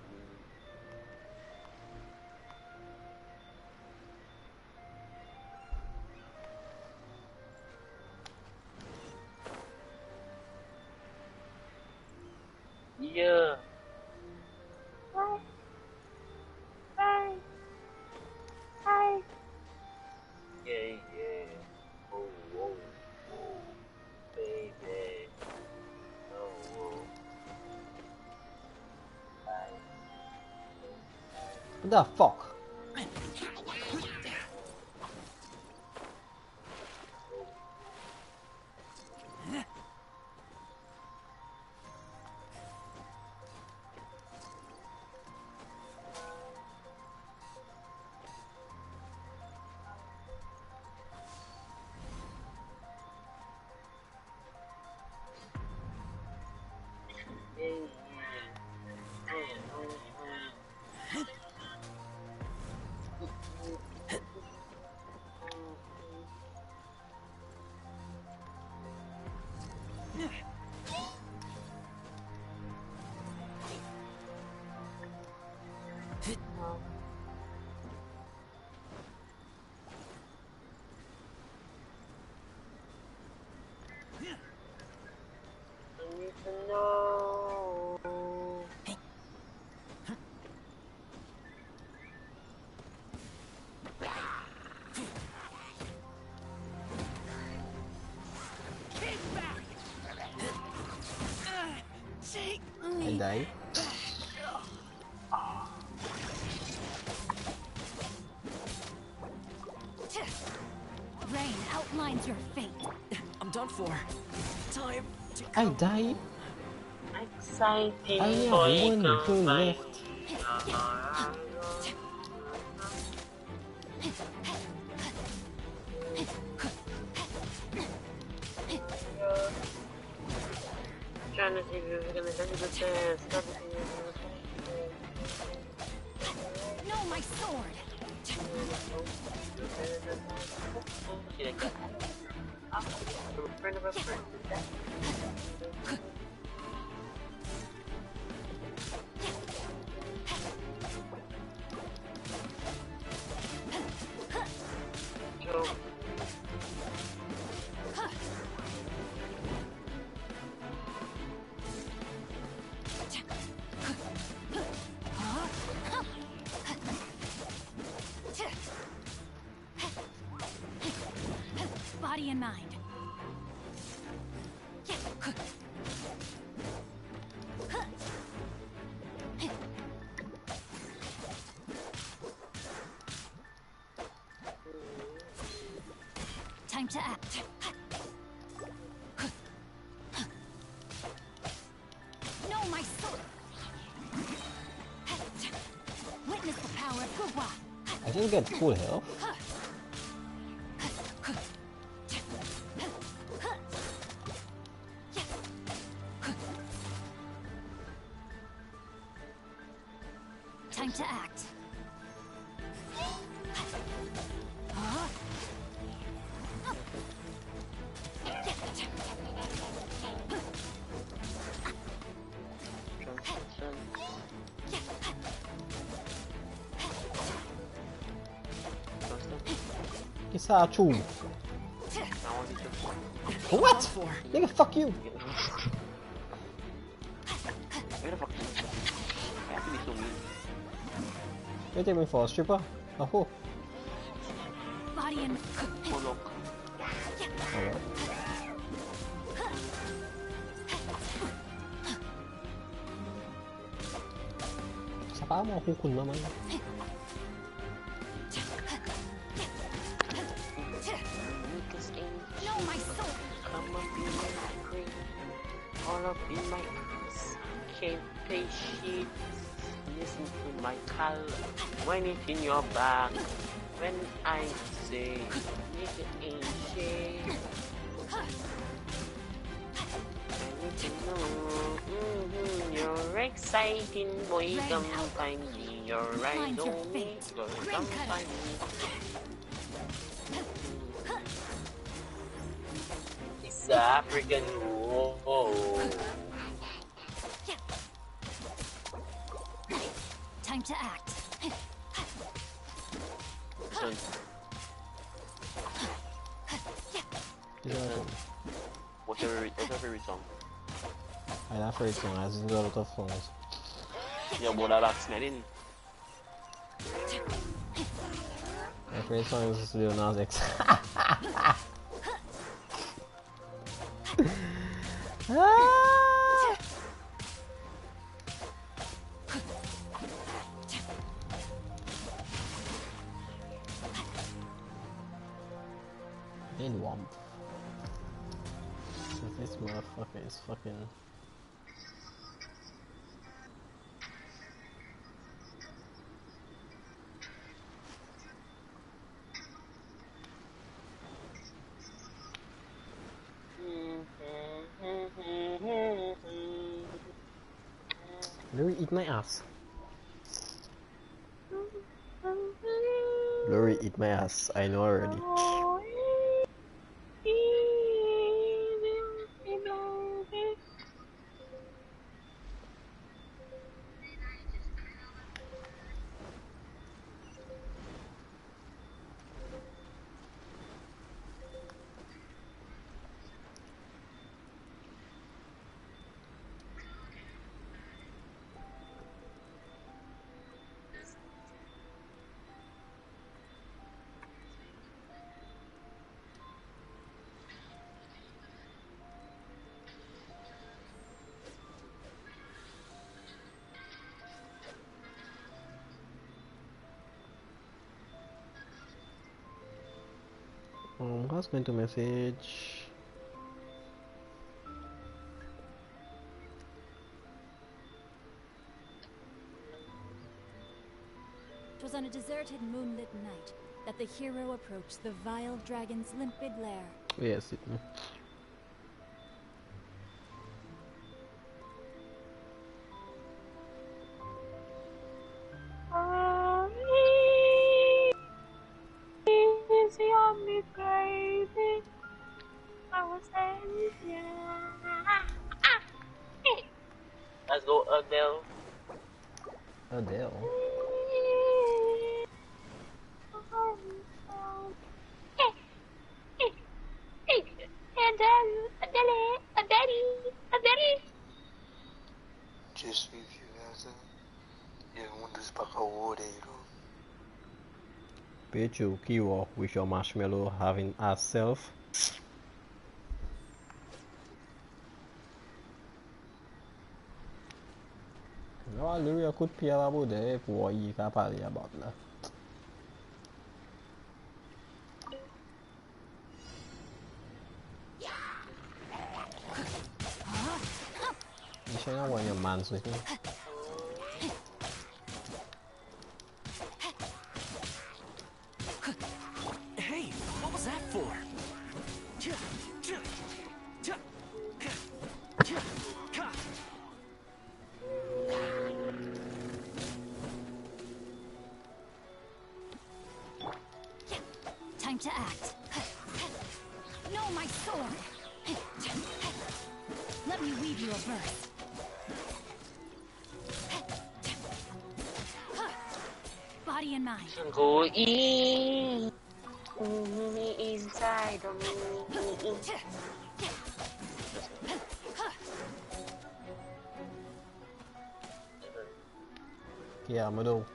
Yeah. Hi. Hi. Yeah, yeah. Oh, whoa. Baby. Oh, whoa. Hi. What the fuck? I die. Rain outlines your fate. I'm done for. Time to I die. Exciting I only boy, have one come girl by. left. Trying to see if you're gonna send the chance. No, my sword. Friend of a friend. Body and mind. Time to act. No, my sword. Witness the power of Gugwa. I didn't get full health. Time to act. Kisachu. What? Nigga, fuck you. You take me for a stripper? Oh, who? Body and Alright. Saka mo hukun naman. no, my sword. Come up in my cream, all up in my eyes. Can't pay shit. Listen to my call when it's in your back. When I say, nigga ain't shit. I need to know, you're exciting, boy. Come find me. You're right on me. Come find me. It's African. Whoa. Time to act. What's your favorite song? I have favorite song. I just got a lot of songs. Yeah, but that's not in. My favorite song is Lil Nas X. In Womp. This motherfucker is fucking. Lori, eat my ass. Lori, eat my ass. I know already. I was going to message. It was on a deserted moonlit night that the hero approached the vile dragon's limpid lair. Yes, it. Let's go, Adele. Adele. Just leave you guys un despacabodero. Pichu, Kiwo, with your marshmallow having herself. No, lui a could la bude puoi capare a balla. You should know when your man's with me. Hey, what was that for? Time to act. No, my sword! Let me weave you a verse. Body and mind. Go in. Inside of me. Yeah, I'm do.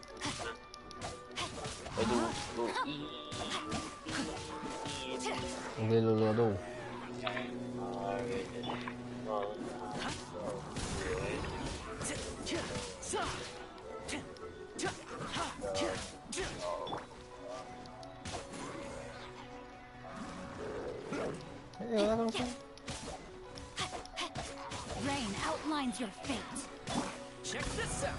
Do. Rain outlines your fate. Check this out.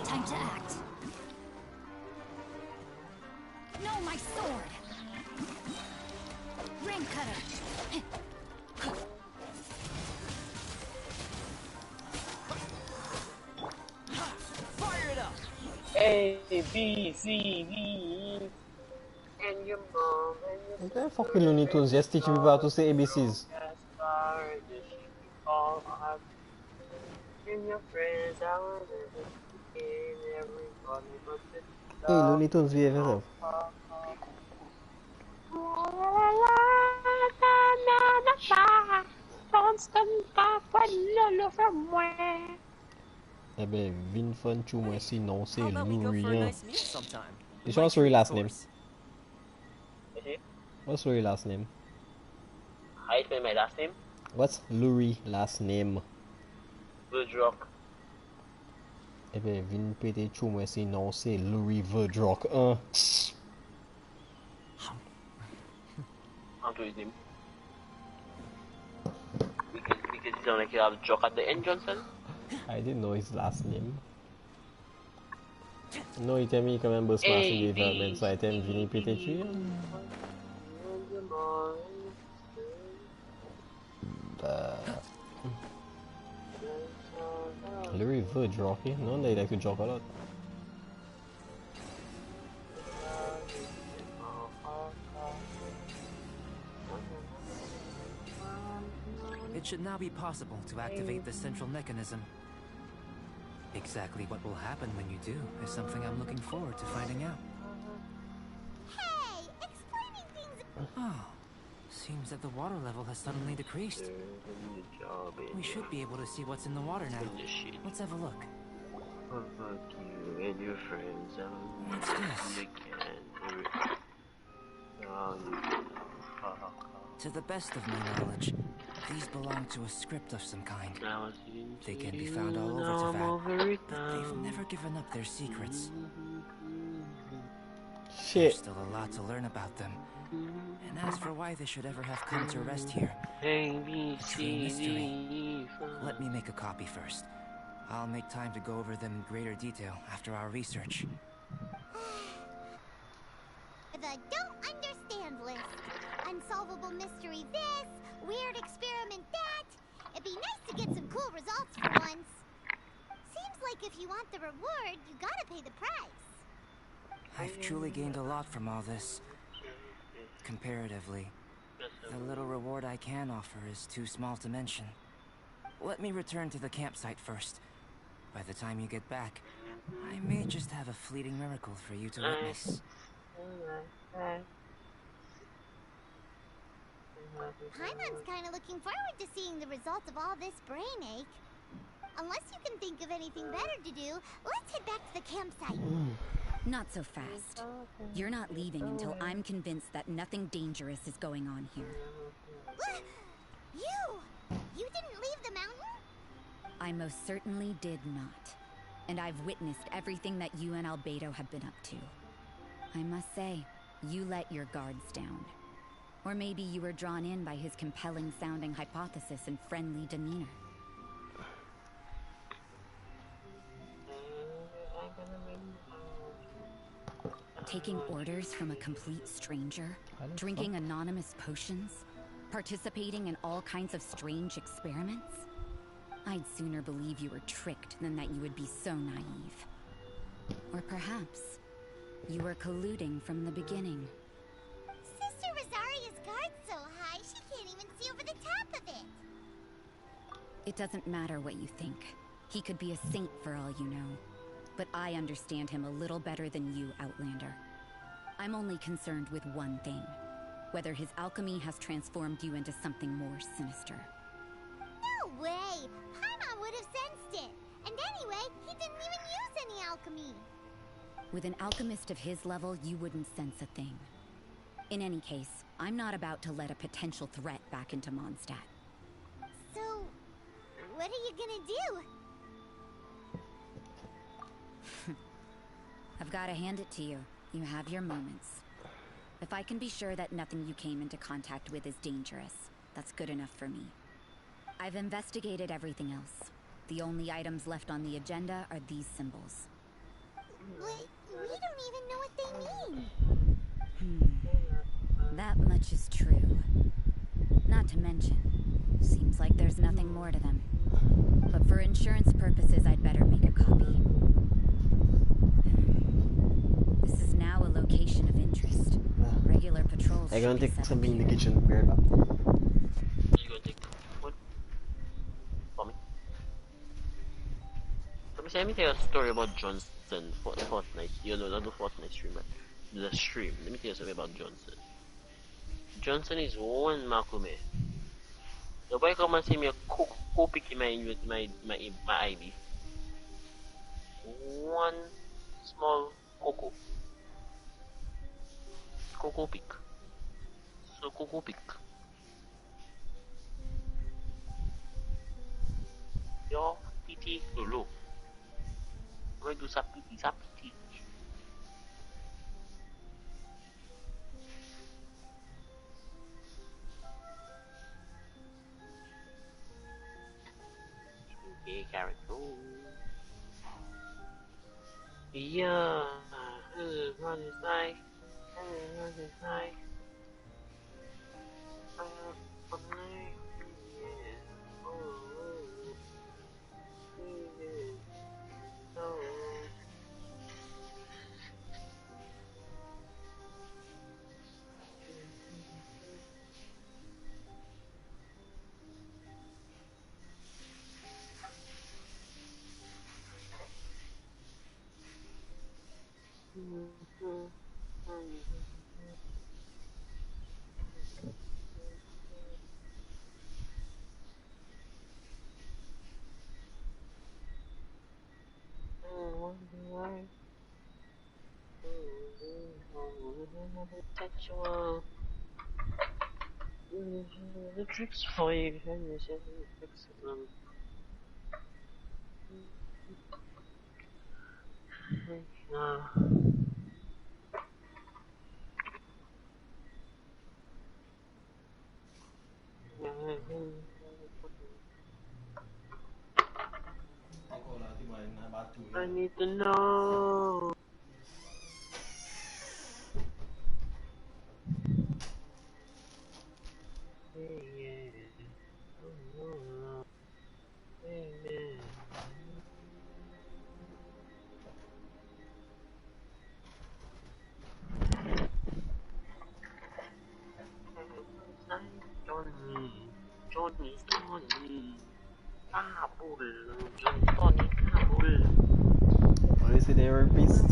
Time to act. No, my sword. Rain cutter. Fire it up. A, B, C, D, and your mom and your Okay, fucking Looney Tunes, just teach people how to say ABCs. Hey, Looney Tunes, behave yourself. Eh ben, vin fun chou moi sinon c'est Louis. Is what's your last name? What's your last name? I spell my last name? What's Louis last name? Verdrock. Eh ben, vin pété chou moi sinon c'est Louis Verdrock. Onto his name. Because it sounds like you have joke at the end, Johnson. I didn't know his last name. No, he tell me he come and bust massive development, so I tell him Vinny pété chou. Louis Verdrock, eh? No wonder he like to joke a lot. It should now be possible to activate the central mechanism. Exactly what will happen when you do is something I'm looking forward to finding out. Hey, explaining things. Oh, seems that the water level has suddenly decreased. We should be able to see what's in the water now. Let's have a look. Fuck you and your friends. What's this? To the best of my knowledge, these belong to a script of some kind. They can be found all over Teyvat, but they've never given up their secrets. There's still a lot to learn about them. And as for why they should ever have come to rest here, it's a mystery. Let me make a copy first. I'll make time to go over them in greater detail after our research. The don't understand list. Unsolvable mystery this, weird experiment that. It'd be nice to get some cool results for once. Seems like if you want the reward, you gotta pay the price. I've truly gained a lot from all this. Comparatively, the little reward I can offer is too small to mention. Let me return to the campsite first. By the time you get back, I may just have a fleeting miracle for you to witness. Paimon's kind of looking forward to seeing the results of all this brain ache. Unless you can think of anything better to do, let's head back to the campsite. Not so fast. You're not leaving until I'm convinced that nothing dangerous is going on here. You didn't leave the mountain? I most certainly did not. And I've witnessed everything that you and Albedo have been up to. I must say, you let your guards down. Or maybe you were drawn in by his compelling sounding hypothesis and friendly demeanor. Taking orders from a complete stranger, drinking anonymous potions, participating in all kinds of strange experiments? I'd sooner believe you were tricked than that you would be so naive. Or perhaps you were colluding from the beginning. Sister Rosaria's guard's so high, she can't even see over the top of it. It doesn't matter what you think. He could be a saint for all you know. But I understand him a little better than you, Outlander. I'm only concerned with one thing. Whether his alchemy has transformed you into something more sinister. No way! Paimon would have sensed it! And anyway, he didn't even use any alchemy! With an alchemist of his level, you wouldn't sense a thing. In any case, I'm not about to let a potential threat back into Mondstadt. So, what are you gonna do? I've got to hand it to you. You have your moments. If I can be sure that nothing you came into contact with is dangerous, that's good enough for me. I've investigated everything else. The only items left on the agenda are these symbols. But we don't even know what they mean. That much is true. Not to mention, seems like there's nothing more to them. But for insurance purposes, I'd better make a copy. This is now a location of interest. Regular patrols. I'm gonna take something in the kitchen. Be right back. You gonna take what? For me? Let me tell you a story about Johnson for Fortnite. You know, not the Fortnite stream, but the stream. Let me tell you something about Johnson. Johnson is one Makume. The boy come and see me a cocoa pick in my IB. One small cocoa pick. So cocoa pick. Your pity low. I'm going to do some pity. Okay, carrot. Yeah, what is nice? What is nice? Sexual. The tricks for you. Excellent. I need to know. Johnny. Kabul. Johnny Kabul. What is it, they were beast?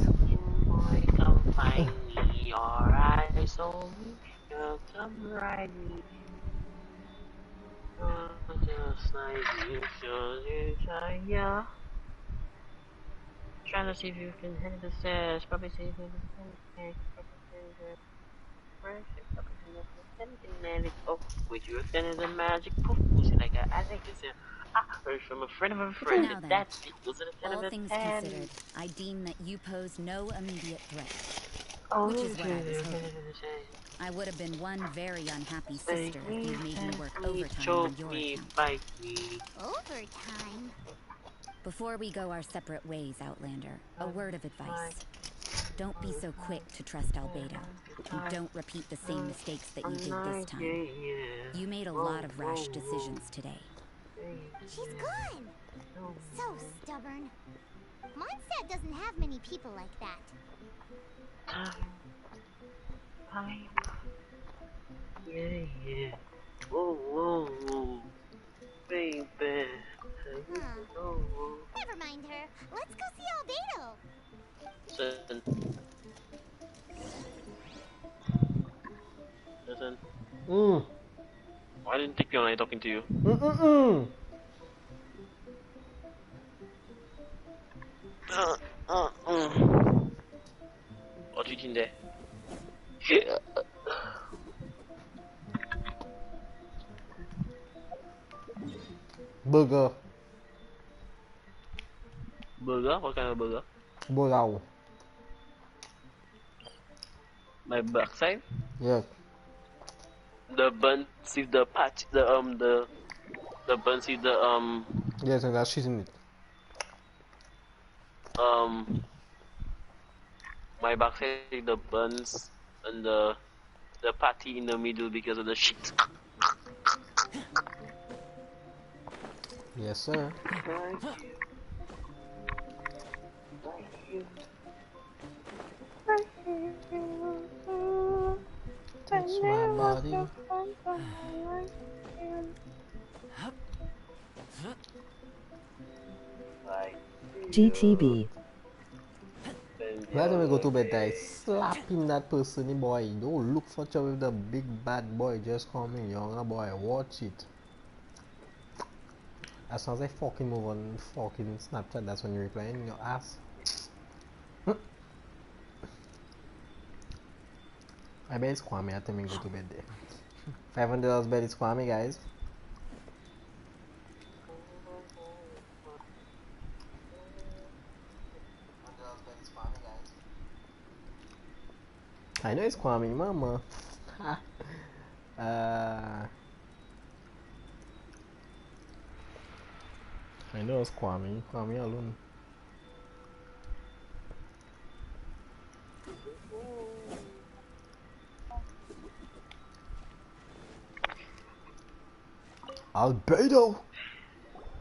Boy, come find me, your eyes on me, come ride me. Just like you should desire. Trying to see if you can hit the stairs. Probably see if you can hit the anything magic. Oh, wait, you're sending the magic poof. See, like I like this. I heard from a friend of a friend Now that then, that's it. Was it a 10 all of a things 10? considered, I deem that you pose no immediate threat. Oh, Which is what I was hoping. I would have been one very unhappy sister if you made me work overtime on your account. Bite me. Overtime? Before we go our separate ways, Outlander, a word of advice. Don't be so quick to trust Albedo, and don't repeat the same mistakes that you did this time. You made a lot of rash decisions today. She's gone! So stubborn. Mondstadt doesn't have many people like that. Time. Yeah. Whoa. Baby. Never mind her. Let's go see Albedo. Listen. Mm. Why didn't take you when I talking to you? What you doing there? Burger. Burger? What kind of burger? Burao. My backside? Yes. The bun with the patch, the buns with the Yes, and that's cheese in it. My backside the buns and the patty in the middle because of the shit. Yes, sir. That's my body. GTB. Why don't we go to bed, guys? Slapping that person, boy. Don't look for trouble with the big bad boy just coming, younger boy. Watch it. As soon as I fucking move on fucking Snapchat, that's when you're replying your ass. I bet it's Kwame. I think we go to bed there. $500 bet it's Kwame, guys. I know it's Kwame, mama. I know it's Kwame. Kwame alone. Albedo!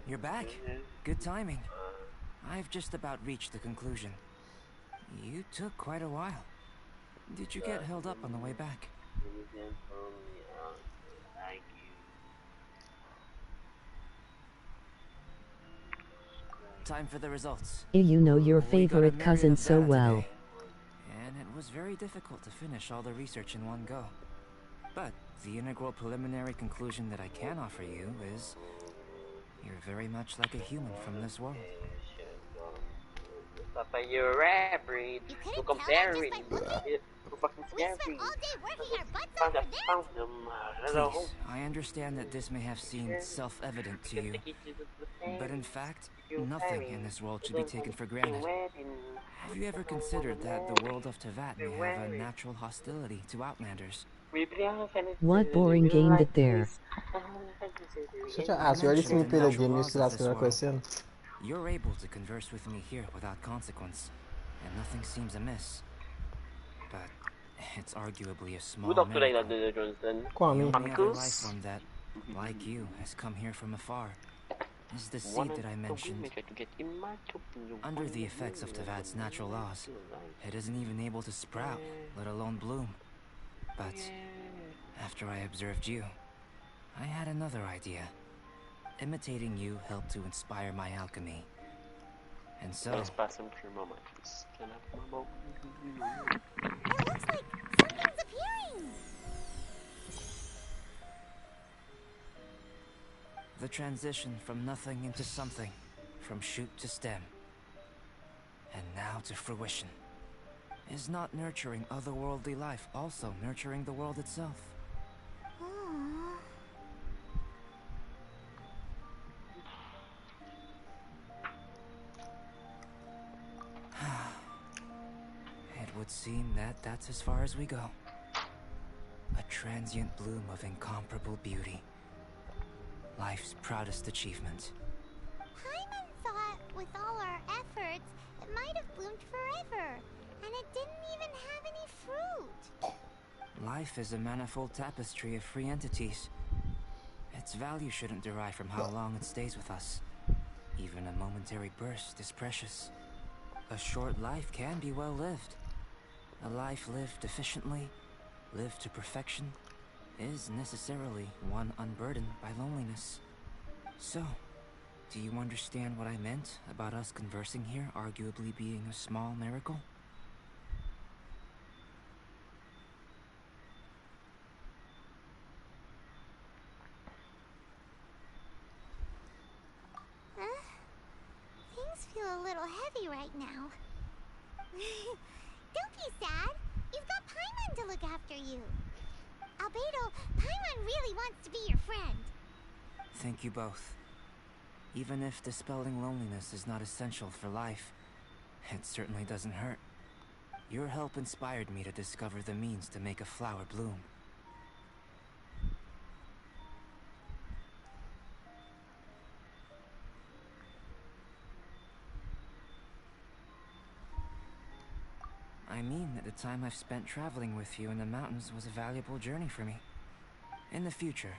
You're back. Good timing. I've just about reached the conclusion. You took quite a while. Did you get held up on the way back? Time for the results. You know your favorite cousin so well. Today, and it was very difficult to finish all the research in one go. But the integral preliminary conclusion that I can offer you is you're very much like a human from this world. Papa, you're a rare breed. Look, I'm staring. Fucking scary. Please, I understand that this may have seemed self-evident to you, but in fact, nothing in this world should be taken for granted. Have you ever considered that the world of Tevat may have a natural hostility to Outlanders? What boring game did there? Such an ass. You already see me play the game, you still asking a question. You're able to converse with me here without consequence, and nothing seems amiss. But it's arguably a small miracle. Kwame. The only other life form that, like you, has come here from afar is the seed that I mentioned. Under the effects of Tevat's natural laws, it isn't even able to sprout, let alone bloom. But after I observed you, I had another idea. Imitating you helped to inspire my alchemy. And so... Let's pass him through my matches. Can I have my It looks like something's appearing! The transition from nothing into something, from shoot to stem, and now to fruition. Is not nurturing otherworldly life also nurturing the world itself? It would seem that that's as far as we go. A transient bloom of incomparable beauty. Life's proudest achievement. Paimon thought, with all our efforts, it might have bloomed forever, and it didn't even have any fruit. Life is a manifold tapestry of free entities. Its value shouldn't derive from how long it stays with us. Even a momentary burst is precious. A short life can be well lived. A life lived efficiently, lived to perfection, is necessarily one unburdened by loneliness. So, do you understand what I meant about us conversing here arguably being a small miracle? Things feel a little heavy right now. Don't be sad. You've got Paimon to look after you. Albedo, Paimon really wants to be your friend. Thank you both. Even if dispelling loneliness is not essential for life, it certainly doesn't hurt. Your help inspired me to discover the means to make a flower bloom. I mean that the time I've spent traveling with you in the mountains was a valuable journey for me. In the future,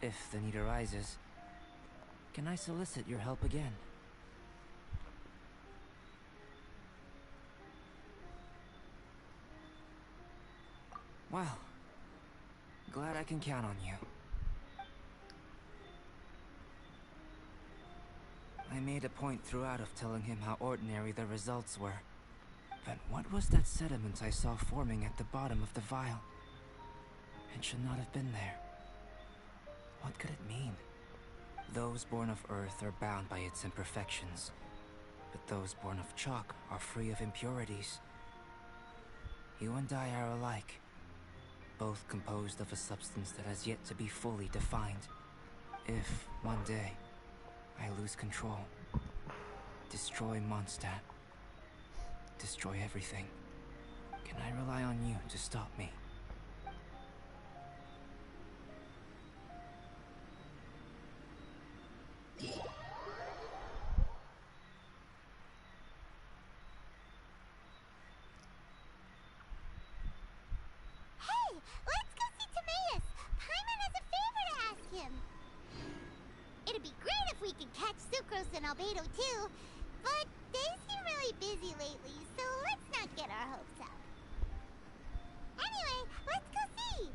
if the need arises, can I solicit your help again? Well, glad I can count on you. I made a point throughout of telling him how ordinary the results were. But what was that sediment I saw forming at the bottom of the vial? It should not have been there. What could it mean? Those born of Earth are bound by its imperfections, but those born of chalk are free of impurities. You and I are alike, both composed of a substance that has yet to be fully defined. If, one day, I lose control, destroy Mondstadt, destroy everything, can I rely on you to stop me? Hey, let's go see Timaeus. Paimon has a favor to ask him. It'd be great if we could catch Sucrose and Albedo too, but they seem really busy lately, so let's not get our hopes up. Anyway, let's go see.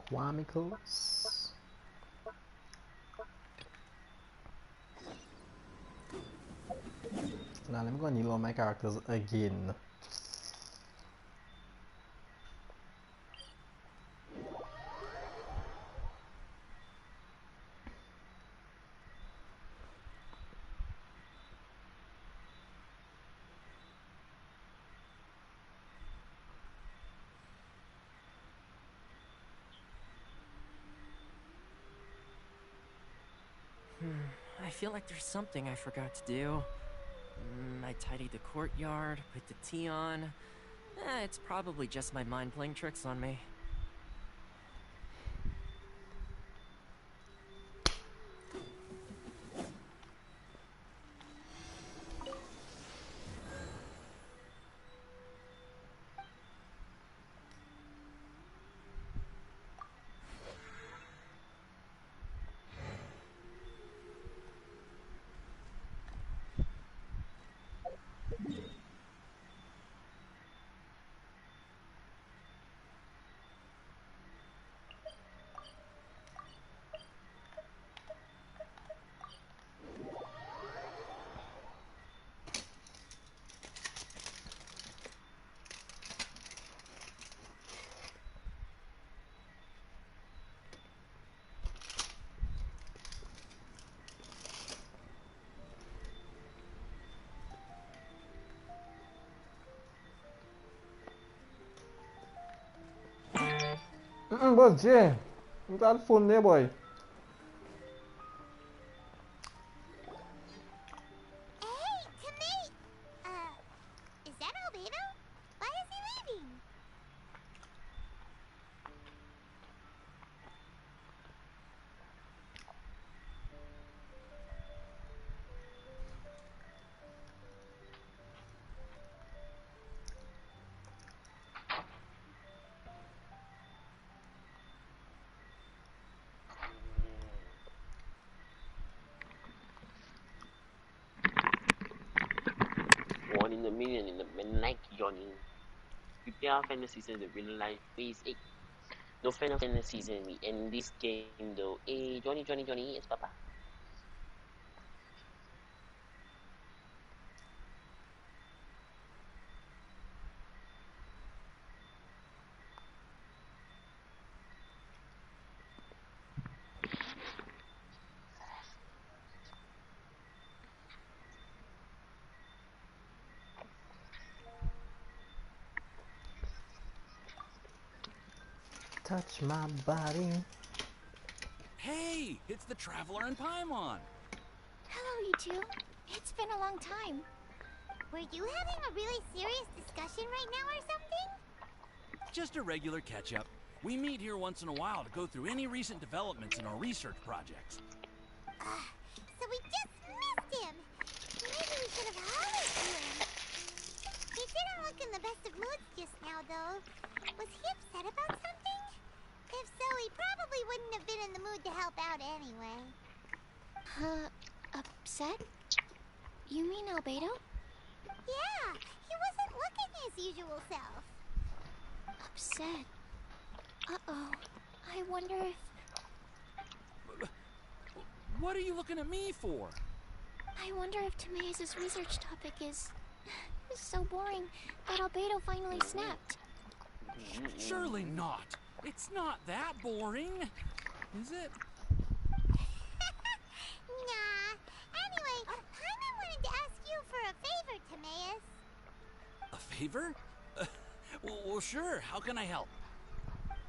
Quamicles. Now let me go and heal all my characters again. I feel like there's something I forgot to do. I tidied the courtyard, put the tea on. It's probably just my mind playing tricks on me. Boss J, you got phone there, boy. Hey, Timmy! Is that Albedo? Why is he leaving? One in a million in the midnight yawning. Prepare final season the real life phase 8. No final season, we end this game though. Hey, Johnny, it's Papa. Touch my body. Hey, it's the Traveler and Paimon. Hello, you two. It's been a long time. Were you having a really serious discussion right now or something? Just a regular catch-up. We meet here once in a while to go through any recent developments in our research projects. So we just missed him. Maybe we should have hollered to him. He didn't look in the best of moods just now, though. Was he upset about something? If so, he probably wouldn't have been in the mood to help out anyway. Upset? You mean Albedo? Yeah, he wasn't looking his usual self. Upset? Uh-oh. I wonder if... What are you looking at me for? I wonder if Timaeus' research topic is so boring that Albedo finally snapped. Surely not. It's not that boring, is it? Nah. Anyway, Paimon wanted to ask you for a favor, Timaeus. A favor? Well, sure. How can I help?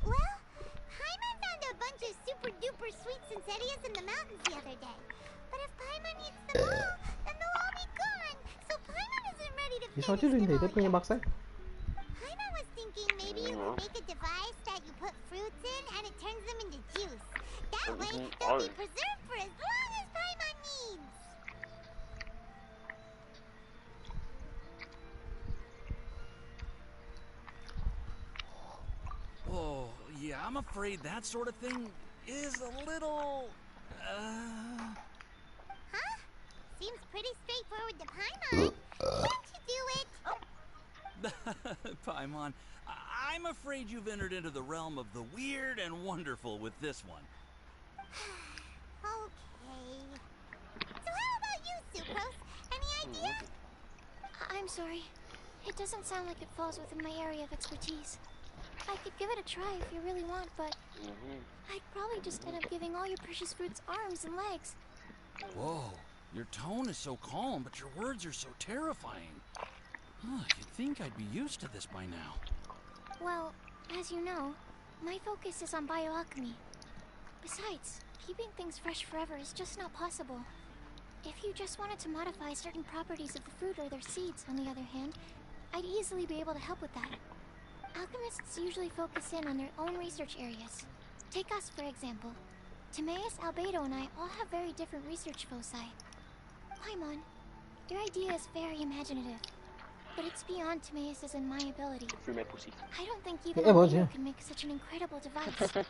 Well, Paimon found a bunch of super-duper sweet Sincerias in the mountains the other day. But if Paimon eats them all, then they'll all be gone. So Paimon isn't ready to finish them all yet. Paimon was thinking maybe you could make a device that you put fruits in and it turns them into juice. That way, they'll be preserved for as long as Paimon needs. Oh, yeah, I'm afraid that sort of thing is a little... Huh? Seems pretty straightforward to Paimon. Can't you do it? Paimon, I'm afraid you've entered into the realm of the weird and wonderful with this one. Okay. So how about you, Sucrose? Any idea? I'm sorry. It doesn't sound like it falls within my area of expertise. I could give it a try if you really want, but I'd probably just end up giving all your precious fruits arms and legs. Whoa, your tone is so calm, but your words are so terrifying. You'd think I'd be used to this by now. Well, as you know, my focus is on bioalchemy. Besides, keeping things fresh forever is just not possible. If you just wanted to modify certain properties of the fruit or their seeds, on the other hand, I'd easily be able to help with that. Alchemists usually focus in on their own research areas. Take us, for example. Timaeus, Albedo, and I all have very different research foci. Paimon, your idea is very imaginative, but it's beyond Timaeus' and my ability. I don't think even Albedo can make such an incredible device.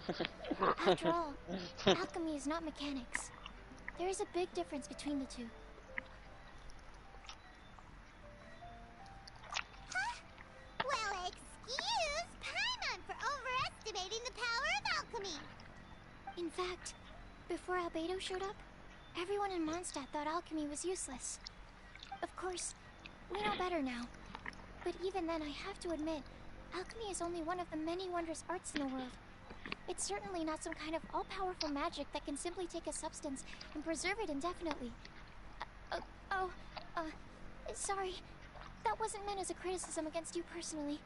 After all, alchemy is not mechanics. There is a big difference between the two. Well, excuse Paimon for overestimating the power of alchemy. In fact, before Albedo showed up, everyone in Mondstadt thought alchemy was useless. Of course, we know better now. But even then, I have to admit, alchemy is only one of the many wondrous arts in the world. It's certainly not some kind of all-powerful magic that can simply take a substance and preserve it indefinitely. Sorry. That wasn't meant as a criticism against you personally.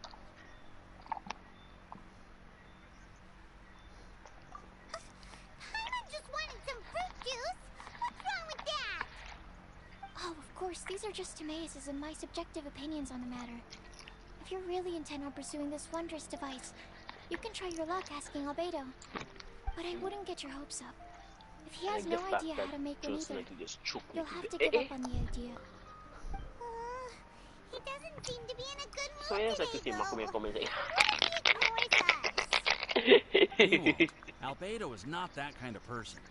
These are just Timaeus' and my subjective opinions on the matter. If you're really intent on pursuing this wondrous device, you can try your luck asking Albedo. But I wouldn't get your hopes up. If he has no idea how to make one either, you'll have to give up on the idea. He doesn't seem to be in a good mood today, though. Albedo is not that kind of person.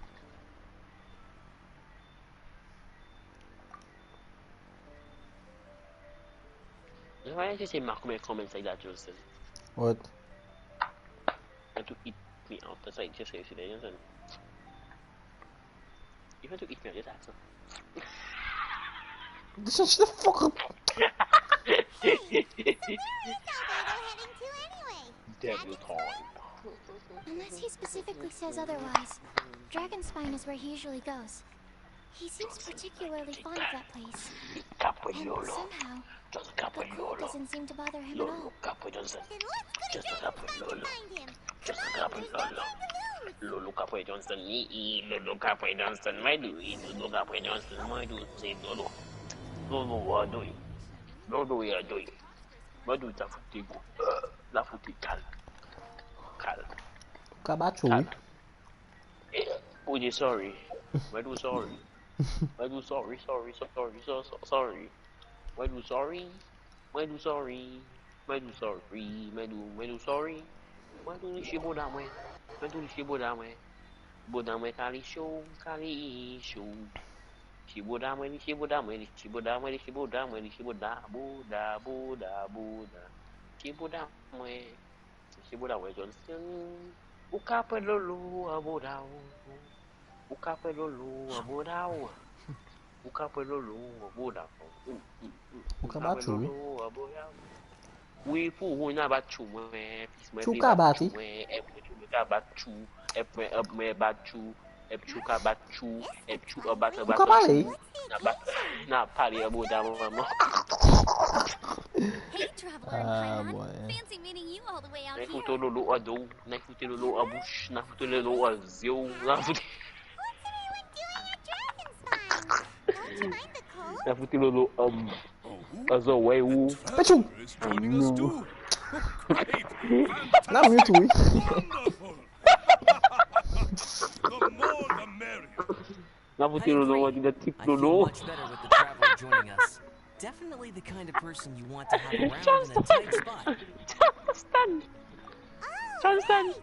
Why did you say Marco make comments like that, Joseph? What? And to eat me out. That's like just say today, Johnson. You want to eat me out, just ask him. Shut the fuck up! Devil time. Unless he specifically says otherwise, Dragonspine is where he usually goes. He seems particularly fond of that place. And somehow, the cold doesn't seem to bother him at all. Lolo Capoe Johnson, Lolo Capoe Johnson, my dude, Lolo Capoe Johnson, my dude, say Lolo. Lolo, what are doing? Lolo, we are doing. My dude, la footy cal. Cabachu. Oh, yeah, sorry. My dude, sorry. My dude, sorry. My dude, sorry. My dude, sorry. My dude, sorry. My dude, sorry. My dude, she bought that way. My dude, she bought that way. Bodamwe Kali show. She bodamwe. Johnson. Ukape lolo abodao. Ukabachu. We fu na bachu me. Chukabati. Na pali abodao. Hey, traveler in Highland. Fancy meeting you all the way out here. What's the name of doing at Dragonspine? As a way, Pachu! Not me too. The more the merrier. I feel much better with the traveler joining us. Definitely the kind of person you want to have around in a tight spot. Johnston!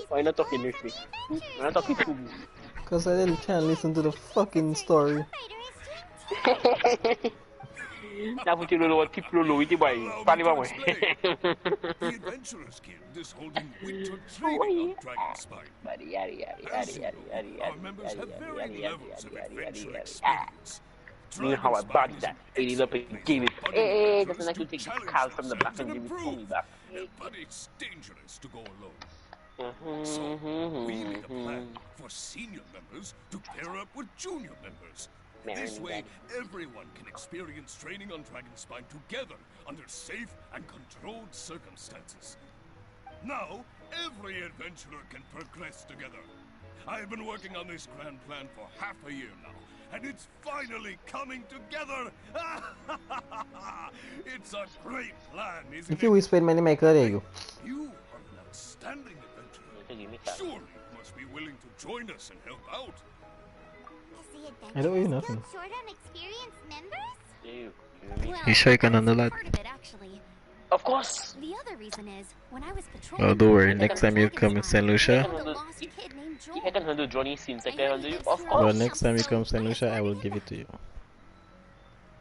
Why not talking with me? Why not talking to me? Because I didn't can't listen to the fucking story. Now put you know what people know with you by Paliba. The Adventurers Guild is holding winter training on Dragonspine. Our members have varying levels of adventure experience. You know how I bought that. Ate it up and gave it. Hey, doesn't like to take the call from the back and give it to me back. But it's dangerous to go alone. So we made a plan for senior members to pair up with junior members. This way, everyone can experience training on Dragonspine together under safe and controlled circumstances. Now, every adventurer can progress together. I've been working on this grand plan for half a year now, and it's finally coming together! It's a great plan, isn't it? If you whisper many make a you. You are an outstanding adventurer. Surely you must be willing to join us and help out. I don't hear nothing. Short on experienced members? You sure you can handle that? Of course. The other reason is when I was patrolling. Oh, don't worry. Next time you come in St. Lucia. If I can handle Johnny Sins, I can handle you. Of course. Well, next time you come St. Lucia, I will give it to you.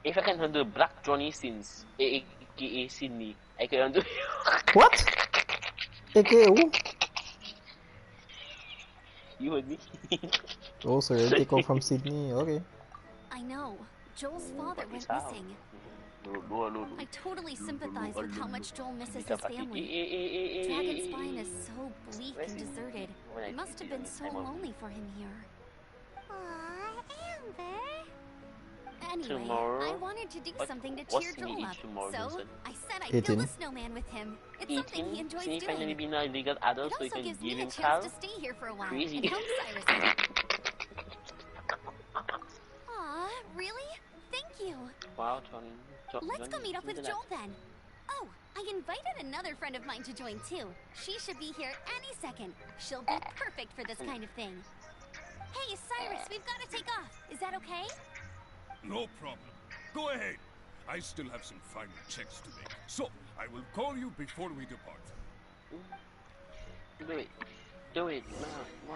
If I can handle Black Johnny Sins, aka Sydney, I can handle you. What? AKA who? You and me. Oh, so you take off from Sydney. Okay. I know. Joel's father went missing. I totally sympathize with how much Joel misses his family. Dragonspine is so bleak and deserted. It must have been so lonely for him here. Aww, Amber. Anyway, I wanted to do something to cheer Joel up, so I said I'd build a snowman with him. It's something he enjoys doing. It also gives me a chance to stay here for a while and help Cyrus out. Aw, really? Let's go meet up with Joel then. Oh, I invited another friend of mine to join too. She should be here any second. She'll be perfect for this kind of thing. Hey, Cyrus, we've got to take off. Is that okay? No problem. Go ahead. I still have some final checks to make. So, I will call you before we depart. Do it. Do it. No.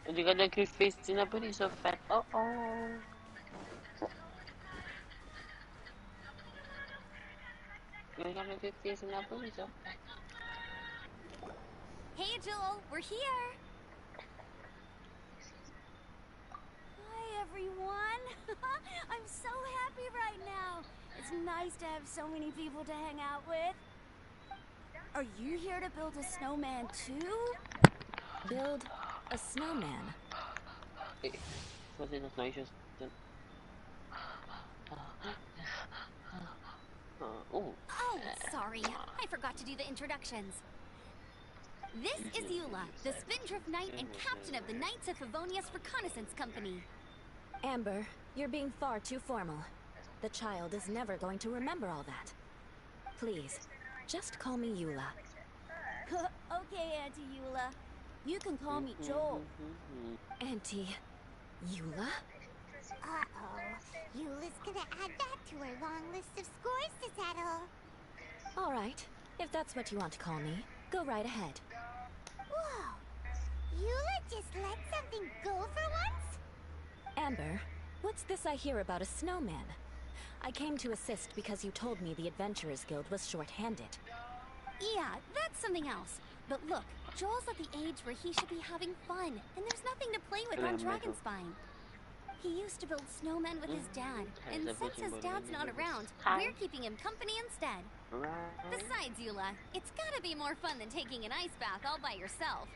And you got a cute face in a body so fat. Oh. You got a cute face in a body so fat. Hey, Joel, we're here. Hi, everyone. I'm so happy right now. It's nice to have so many people to hang out with. Are you here to build a snowman too? Build a snowman? Oh, sorry. I forgot to do the introductions. This is Eula, the Spindrift Knight and captain of the Knights of Favonius Reconnaissance Company. Amber, you're being far too formal. The child is never going to remember all that. Please, just call me Eula. Okay, Auntie Eula. You can call me Joel. Auntie Eula? Uh-oh. Eula's gonna add that to her long list of scores to settle. All right. If that's what you want to call me, go right ahead. Whoa. Eula just let something go for once? Amber, what's this I hear about a snowman? I came to assist because you told me the Adventurers Guild was short-handed. Yeah, that's something else. But look, Joel's at the age where he should be having fun, and there's nothing to play with on Dragonspine. He used to build snowmen with his dad, and since his dad's not around, we're keeping him company instead. Besides, Eula, it's gotta be more fun than taking an ice bath all by yourself.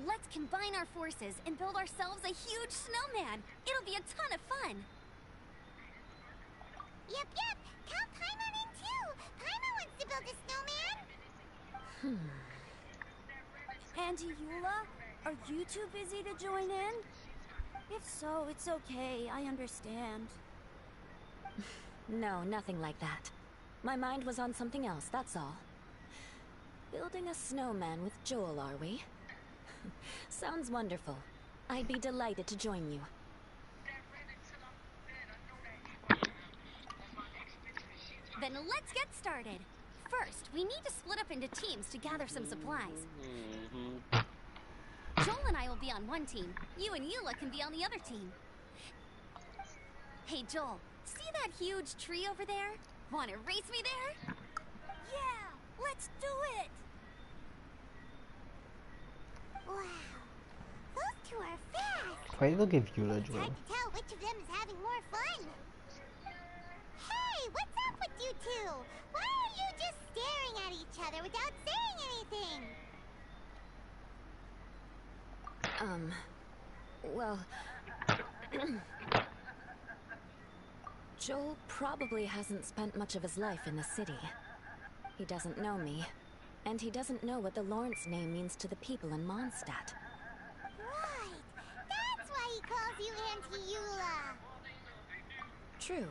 Let's combine our forces and build ourselves a huge snowman. It'll be a ton of fun. Yep. Count Paimon in too. Paimon wants to build a snowman. Auntie Eula, are you too busy to join in? If so, it's okay. I understand. No, nothing like that. My mind was on something else, that's all. Building a snowman with Joel, are we? Sounds wonderful. I'd be delighted to join you. Then let's get started. First, we need to split up into teams to gather some supplies. Joel and I will be on one team. You and Eula can be on the other team. Hey, Joel, see that huge tree over there? Wanna race me there? Yeah, let's do it! Wow, those two are fast. Why will give Eula It's hard to tell which of them is having more fun. Hey, what's up with you two? Why are you just staring at each other without saying anything? Well... Joel probably hasn't spent much of his life in the city. He doesn't know me, and he doesn't know what the Lawrence name means to the people in Mondstadt. Right! That's why he calls you Auntie Eula! True.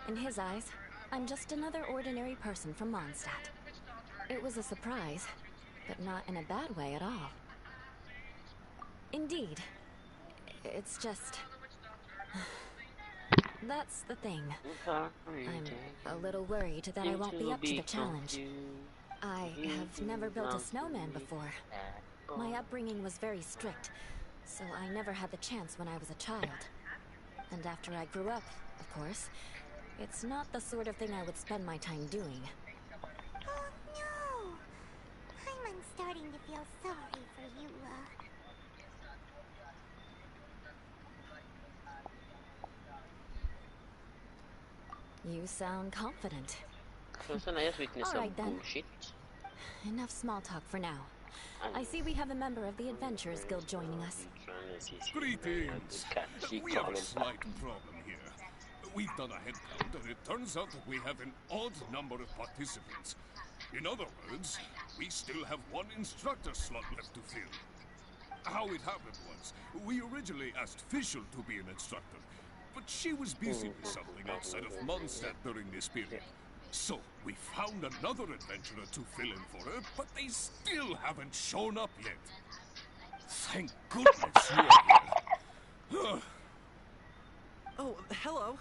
In his eyes, I'm just another ordinary person from Mondstadt. It was a surprise, but not in a bad way at all. Indeed. It's just... That's the thing. I'm a little worried that I won't be up to the challenge. I have never built a snowman before. My upbringing was very strict, so I never had the chance when I was a child. And after I grew up, of course, it's not the sort of thing I would spend my time doing. Oh no! I'm starting to feel sorry for Eula. You sound confident. All right then. Enough small talk for now. I see we have a member of the Adventurers Guild joining us. Greetings. We have a slight problem here. We've done a head count, and it turns out that we have an odd number of participants. In other words, we still have one instructor slot left to fill. How it happened was, we originally asked Fischl to be an instructor, but she was busy with something outside of Mondstadt during this period. So, we found another adventurer to fill in for her, but they still haven't shown up yet. Thank goodness you are here. Oh, hello.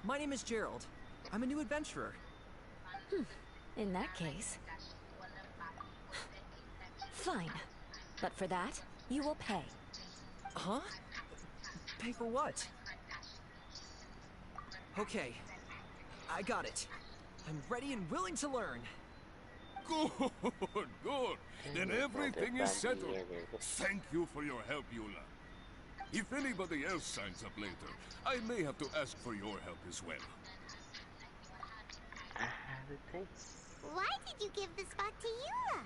My name is Gerald. I'm a new adventurer. In that case... Fine. But for that, you will pay. Huh? Pay for what? Okay. I got it. I'm ready and willing to learn. Good, good. Then everything is settled. Thank you for your help, Eula. If anybody else signs up later, I may have to ask for your help as well. Why did you give the spot to Eula?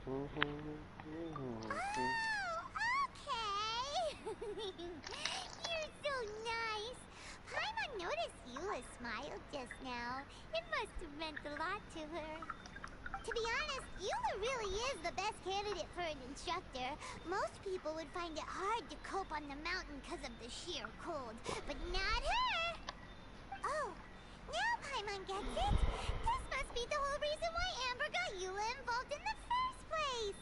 Oh, okay. You're so nice. Paimon noticed Eula smiled just now. It must have meant a lot to her. To be honest, Eula really is the best candidate for an instructor. Most people would find it hard to cope on the mountain because of the sheer cold, but not her! Oh, now Paimon gets it. This must be the whole reason why Amber got Eula involved in the first place.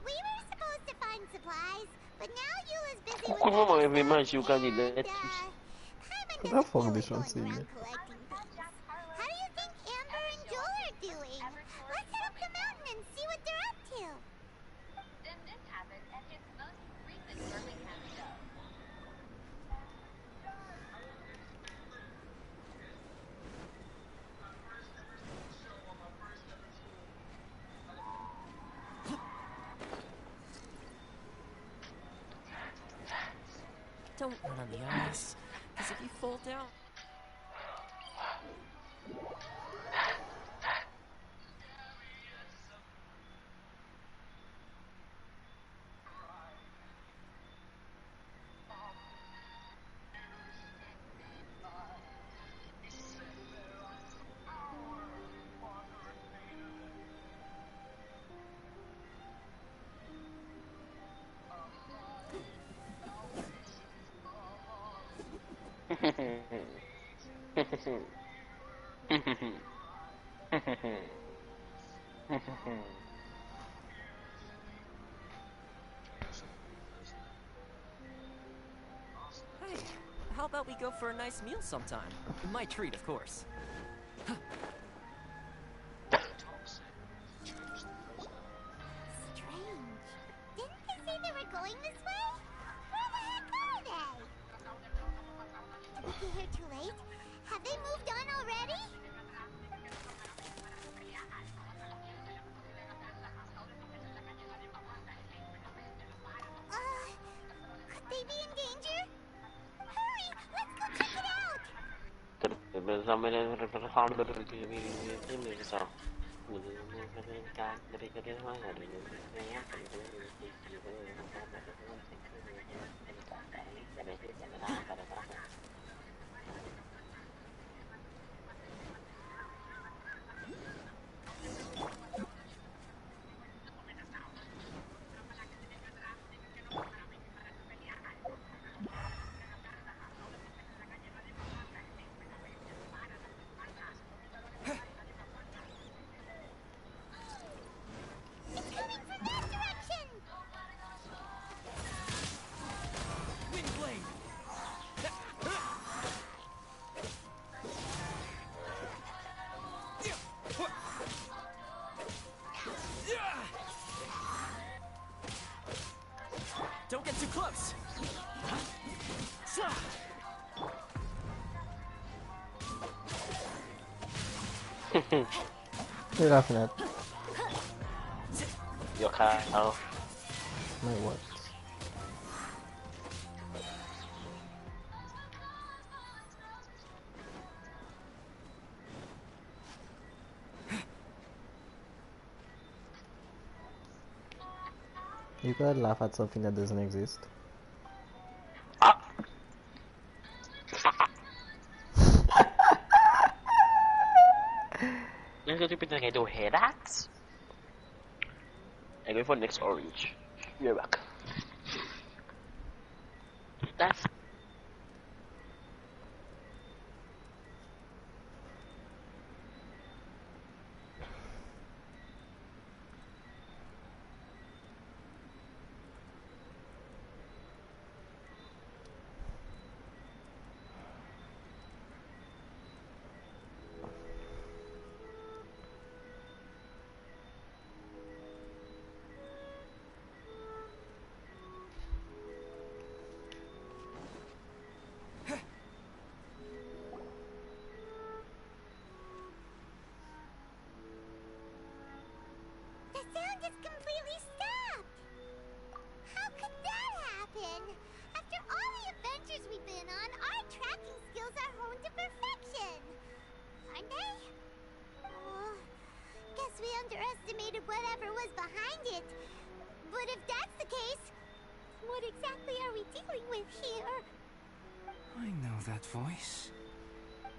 We were supposed to find supplies, but now Eula's busy with other stuff, and, Paimon doesn't feel like going around collecting things. How do you think Amber and Joel are doing? Let's head up the mountain and see what they're up to. Then this happened at his most recent Birmingham show. Don't run on the ice, because if you fall down... Hey, how about we go for a nice meal sometime? My treat, of course. Strange. Didn't they say they were going this way? Where the heck are they? Did we get here too late? Have they moved on already? Could they be in danger? Hurry! Let's go check it out! Don't get too close! You're laughing at your cow. my words. You could laugh at something that doesn't exist. I go for next orange. We're back. That's The sound just completely stopped! How could that happen? After all the adventures we've been on, our tracking skills are honed to perfection! Aren't they? Oh, guess we underestimated whatever was behind it. But if that's the case, what exactly are we dealing with here? I know that voice.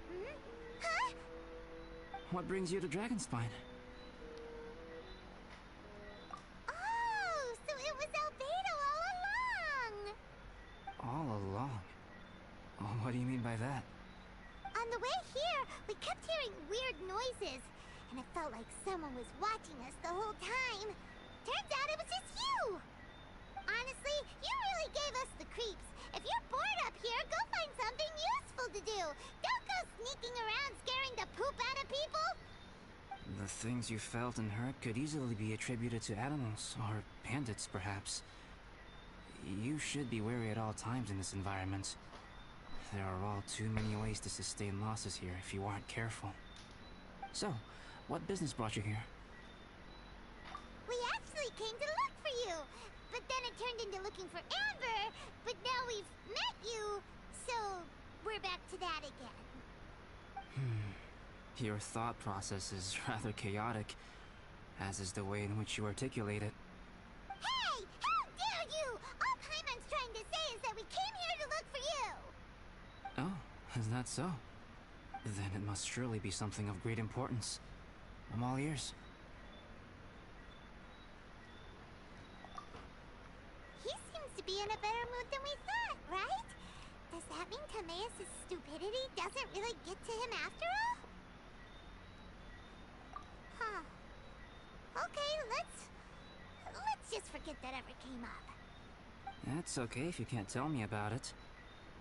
Hmm? Huh? What brings you to Dragonspine? Oh, so it was Albedo all along! All along? Oh, what do you mean by that? On the way here, we kept hearing weird noises, and it felt like someone was watching us the whole time. Turns out it was just you! Honestly, you really gave us the creeps. If you're bored up here, go find something useful to do. Don't go sneaking around scaring the poop out of people. The things you felt and heard could easily be attributed to animals, or bandits perhaps. You should be wary at all times in this environment. There are all too many ways to sustain losses here if you aren't careful. So, what business brought you here? We actually came to look for you, but then it turned into looking for Amber, but now we've met you, so we're back to that again. Your thought process is rather chaotic, as is the way in which you articulate it. Hey! How dare you! All Paimon's trying to say is that we came here to look for you! Oh, is that so? Then it must surely be something of great importance. I'm all ears. He seems to be in a better mood than we thought, right? Does that mean Timaeus' stupidity doesn't really get to him after all? Huh. Okay, let's just forget that ever came up. That's okay if you can't tell me about it.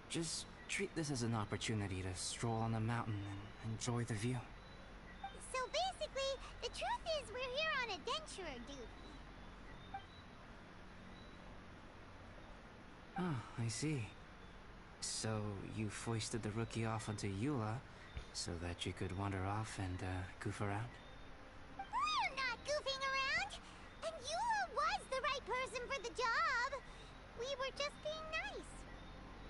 Just treat this as an opportunity to stroll on the mountain and enjoy the view. So basically, the truth is we're here on adventurer duty. Ah, I see. So you foisted the rookie off onto Eula so that you could wander off and goof around? We're not goofing around! And Eula was the right person for the job! We were just being nice.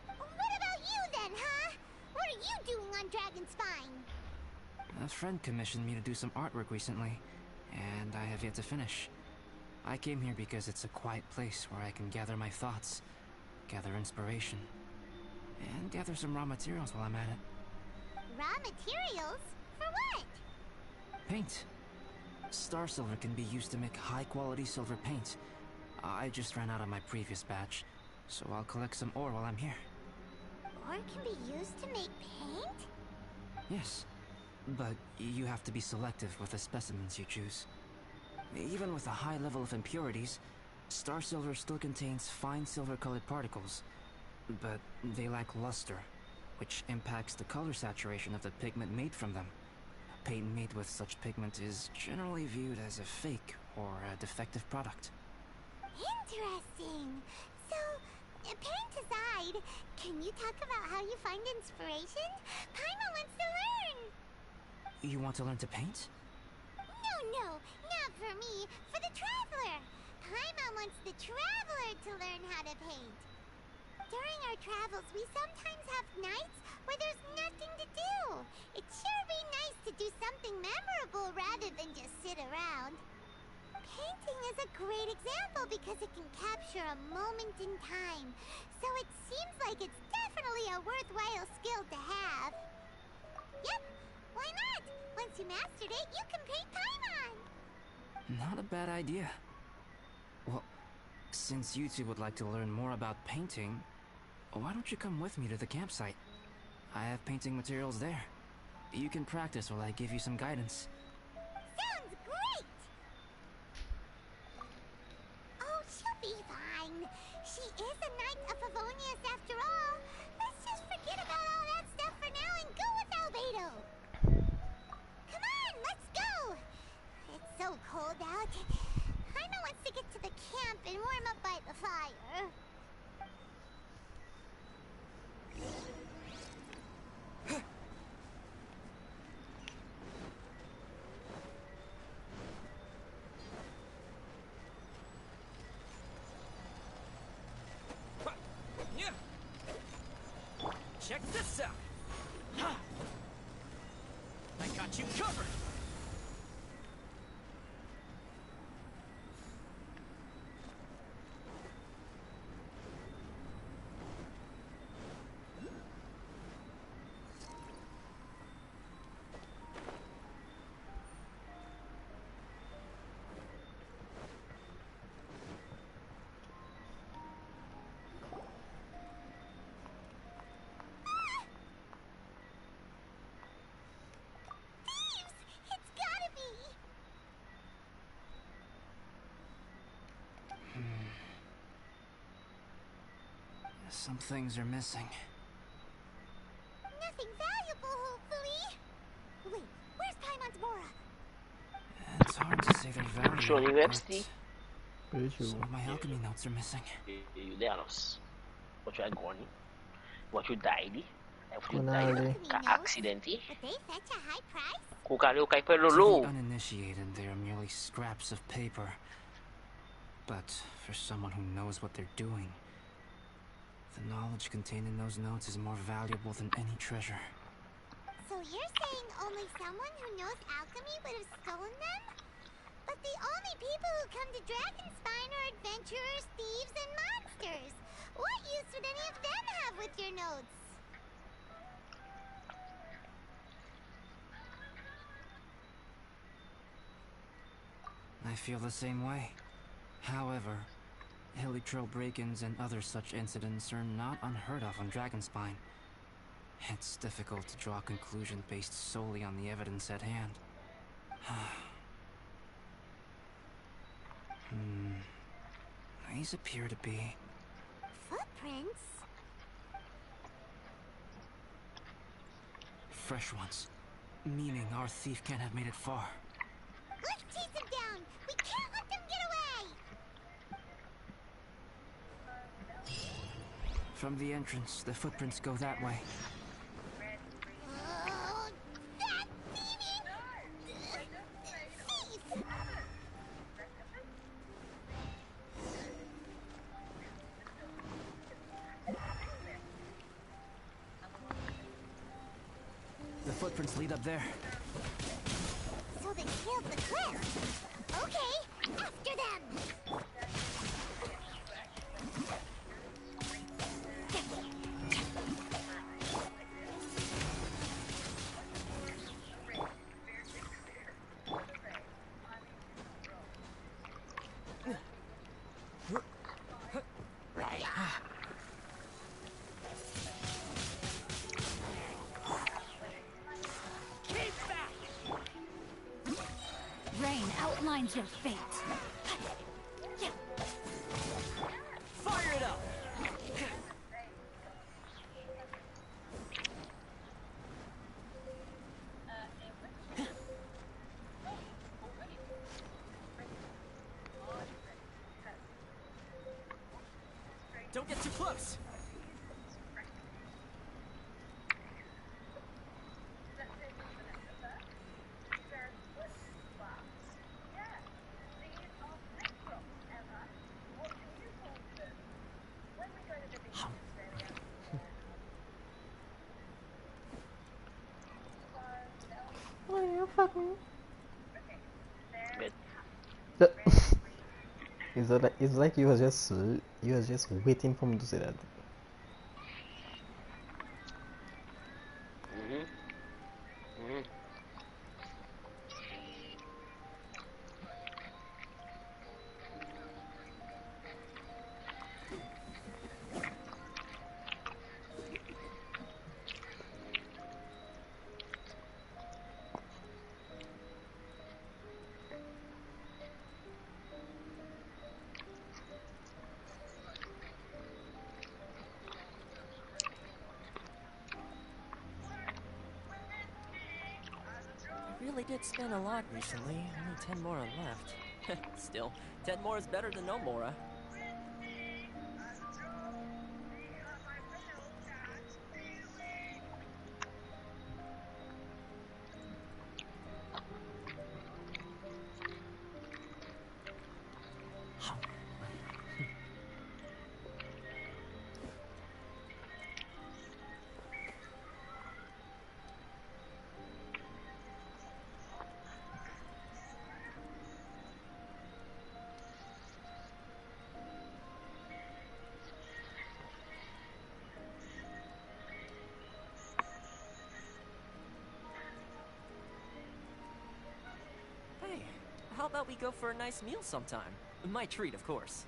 What about you then, huh? What are you doing on Dragonspine? A friend commissioned me to do some artwork recently, and I have yet to finish. I came here because it's a quiet place where I can gather my thoughts, gather inspiration, and gather some raw materials while I'm at it. Raw materials? For what? Paint. Star silver can be used to make high-quality silver paint. I just ran out of my previous batch, so I'll collect some ore while I'm here. Ore can be used to make paint? Yes, but you have to be selective with the specimens you choose. Even with a high level of impurities, star silver still contains fine silver-colored particles, but they lack luster, which impacts the color saturation of the pigment made from them. Paint made with such pigment is generally viewed as a fake or a defective product. Interesting. So, paint aside, can you talk about how you find inspiration? Paimon wants to learn! You want to learn to paint? No, not for me. For the Traveler. Paimon wants the Traveler to learn how to paint. During our travels, we sometimes have nights where there's nothing to do. It'd sure be nice to do something memorable rather than just sit around. Painting is a great example because it can capture a moment in time. So it seems like it's definitely a worthwhile skill to have. Yep, why not? Once you mastered it, you can paint Paimon! Not a bad idea. Well, since you two would like to learn more about painting, why don't you come with me to the campsite? I have painting materials there. You can practice while I give you some guidance. Sounds great! Oh, she'll be fine. She is a Knight of Favonius after all. Let's just forget about all that stuff for now and go with Albedo. Come on, let's go! It's so cold out. Jaime wants to get to the camp and warm up by the fire. Check this out! I got you covered! Some things are missing. Nothing valuable, hopefully. Wait, where's Paimon's Mora? It's hard to say their value. Surely Webster. Some of my alchemy notes are missing. You there, what you are going? What you died? What you died? Accidentally? But they fetch a high price? To the uninitiated, they are merely scraps of paper. But for someone who knows what they're doing, the knowledge contained in those notes is more valuable than any treasure. So you're saying only someone who knows alchemy would have stolen them? But the only people who come to Dragonspine are adventurers, thieves, and monsters. What use would any of them have with your notes? I feel the same way. However, hilly trail break-ins and other such incidents are not unheard of on Dragonspine. It's difficult to draw a conclusion based solely on the evidence at hand. These appear to be... footprints? fresh ones. Meaning our thief can't have made it far. Let's chase him down! We can't let them get away! From the entrance, the footprints go that way. That thieving... thief! The footprints lead up there. So they scaled the cliff. Okay, after them! Rain outlines your fate. Fire it up! Don't get too close! It's like you was just waiting for me to say that. they did spend a lot recently. Only 10 more are left. Still, 10 more is better than no more, huh? How about we go for a nice meal sometime? My treat, of course.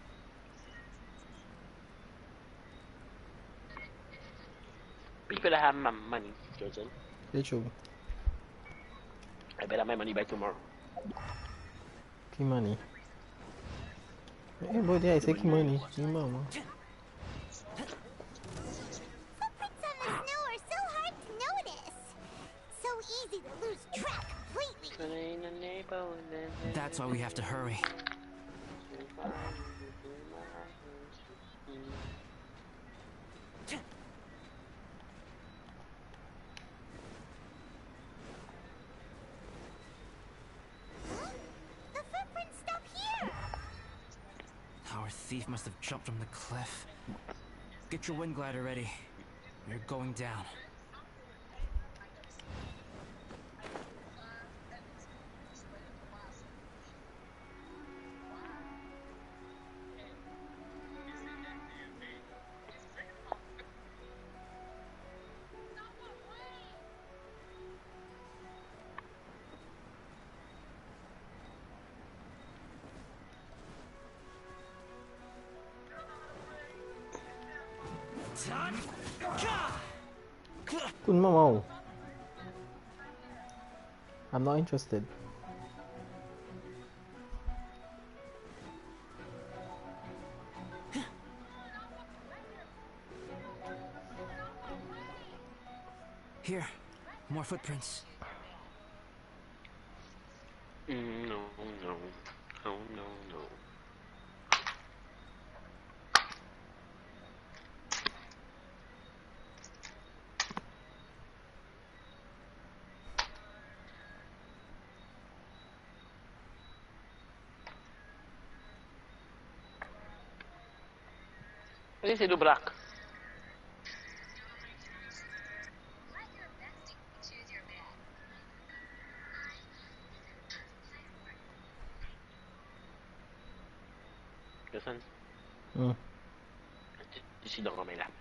People have my money, Johnson. It's true. I better have my money by tomorrow. Key money. Hey, boy, yeah, I say key money. Key mama. Footprints on the snow are so hard to notice. So easy to lose track completely. That's why we have to hurry. The footprints stop here. Our thief must have jumped from the cliff. Get your wind glider ready. We're going down. Kun mama. I'm not interested. Here, more footprints. No, no. Oh, no, no. What is it do black? Listen. You sit down on my lap.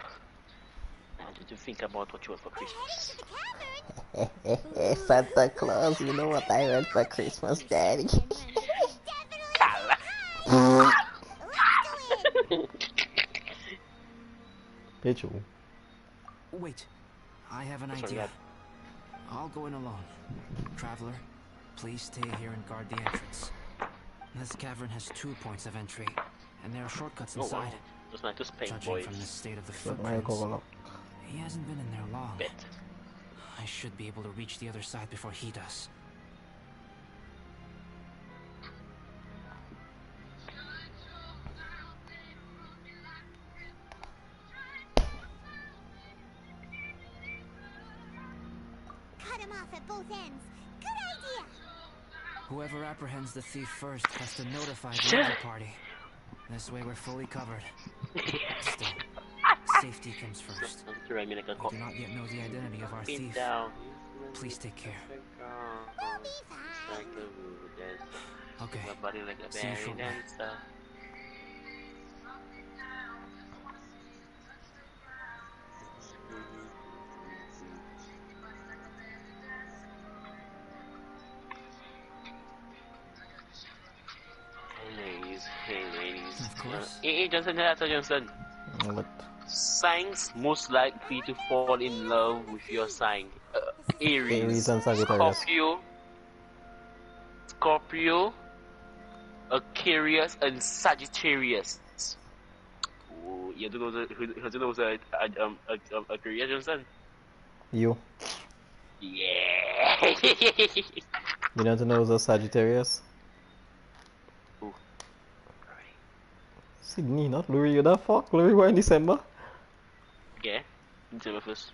I want you to think about what you want for Christmas. Santa Claus, you know what I want for Christmas, Daddy? Pichu. Wait, I have an idea. I'll go in alone. Traveler, please stay here and guard the entrance. This cavern has 2 points of entry, and there are shortcuts inside. Wow. Just like this paint, Judging boys. from the state of the footprints, he hasn't been in there long. I should be able to reach the other side before he does. Cut him off at both ends. Good idea. Whoever apprehends the thief first has to notify the other party. This way we're fully covered. Still, safety comes first. We do not yet know the identity of our thief. Please take care. We'll be fine. Okay. See you shortly. Hey ladies. Of course. Hey, Johnson, Johnson. What? Signs most likely to fall in love with your sign. Aries and Sagittarius. Scorpio, Aquarius, and Sagittarius. Oh, you don't know who's Aquarius, Johnson? You. Yeah. You don't know those Sagittarius? Who? Sydney, not Louis. You the fuck? Louis were in December? Yeah, December 1st.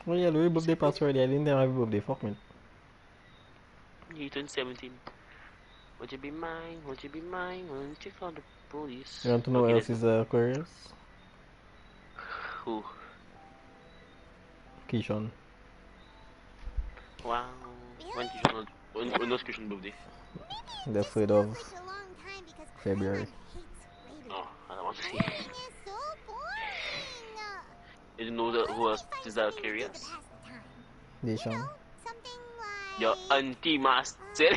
Oh yeah, Louis birthday passed already. I didn't have a birthday. Fuck me. He turned 17. Would you be mine? Would you be mine? Won't you call the police? You want to know Okay, who else is Aquarius? Who? Keishon. Wow. When was Christian's birthday? The 3rd of February. Oh, I don't want to see. You didn't know that who else is curious? Deshaun. Your auntie master.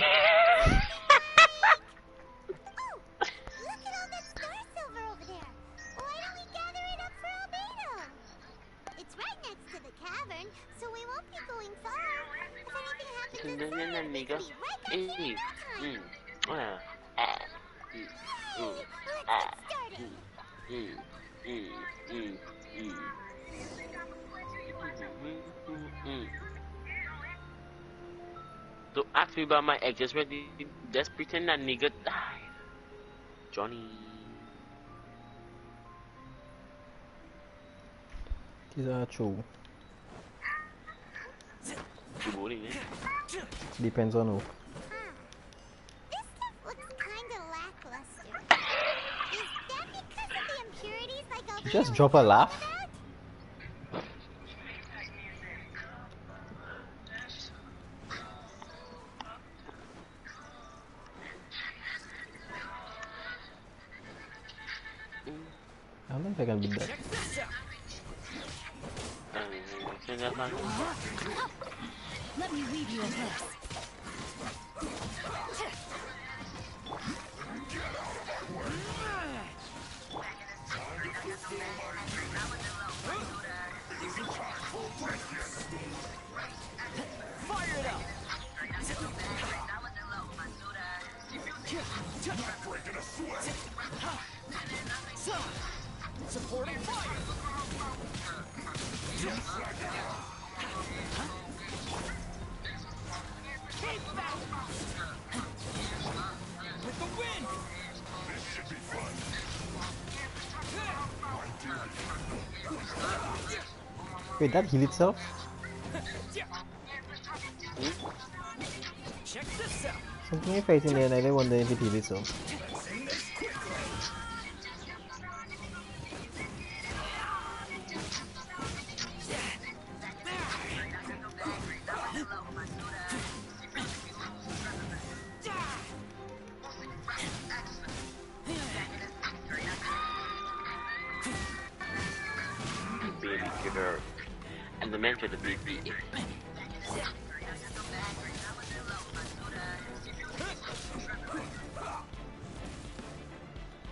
Don't ask me about my ex, just pretend that nigga died. Johnny. These are true. Depends on who. Just drop a laugh. I don't think I can beat that. Let me read you a verse. Fire it up! Supporting fire! Keep back! With the wind! This should be fun. Wait, that healed itself? Check this out. Something I fighting there and I don't wonder if it healed itself. And the man for the baby.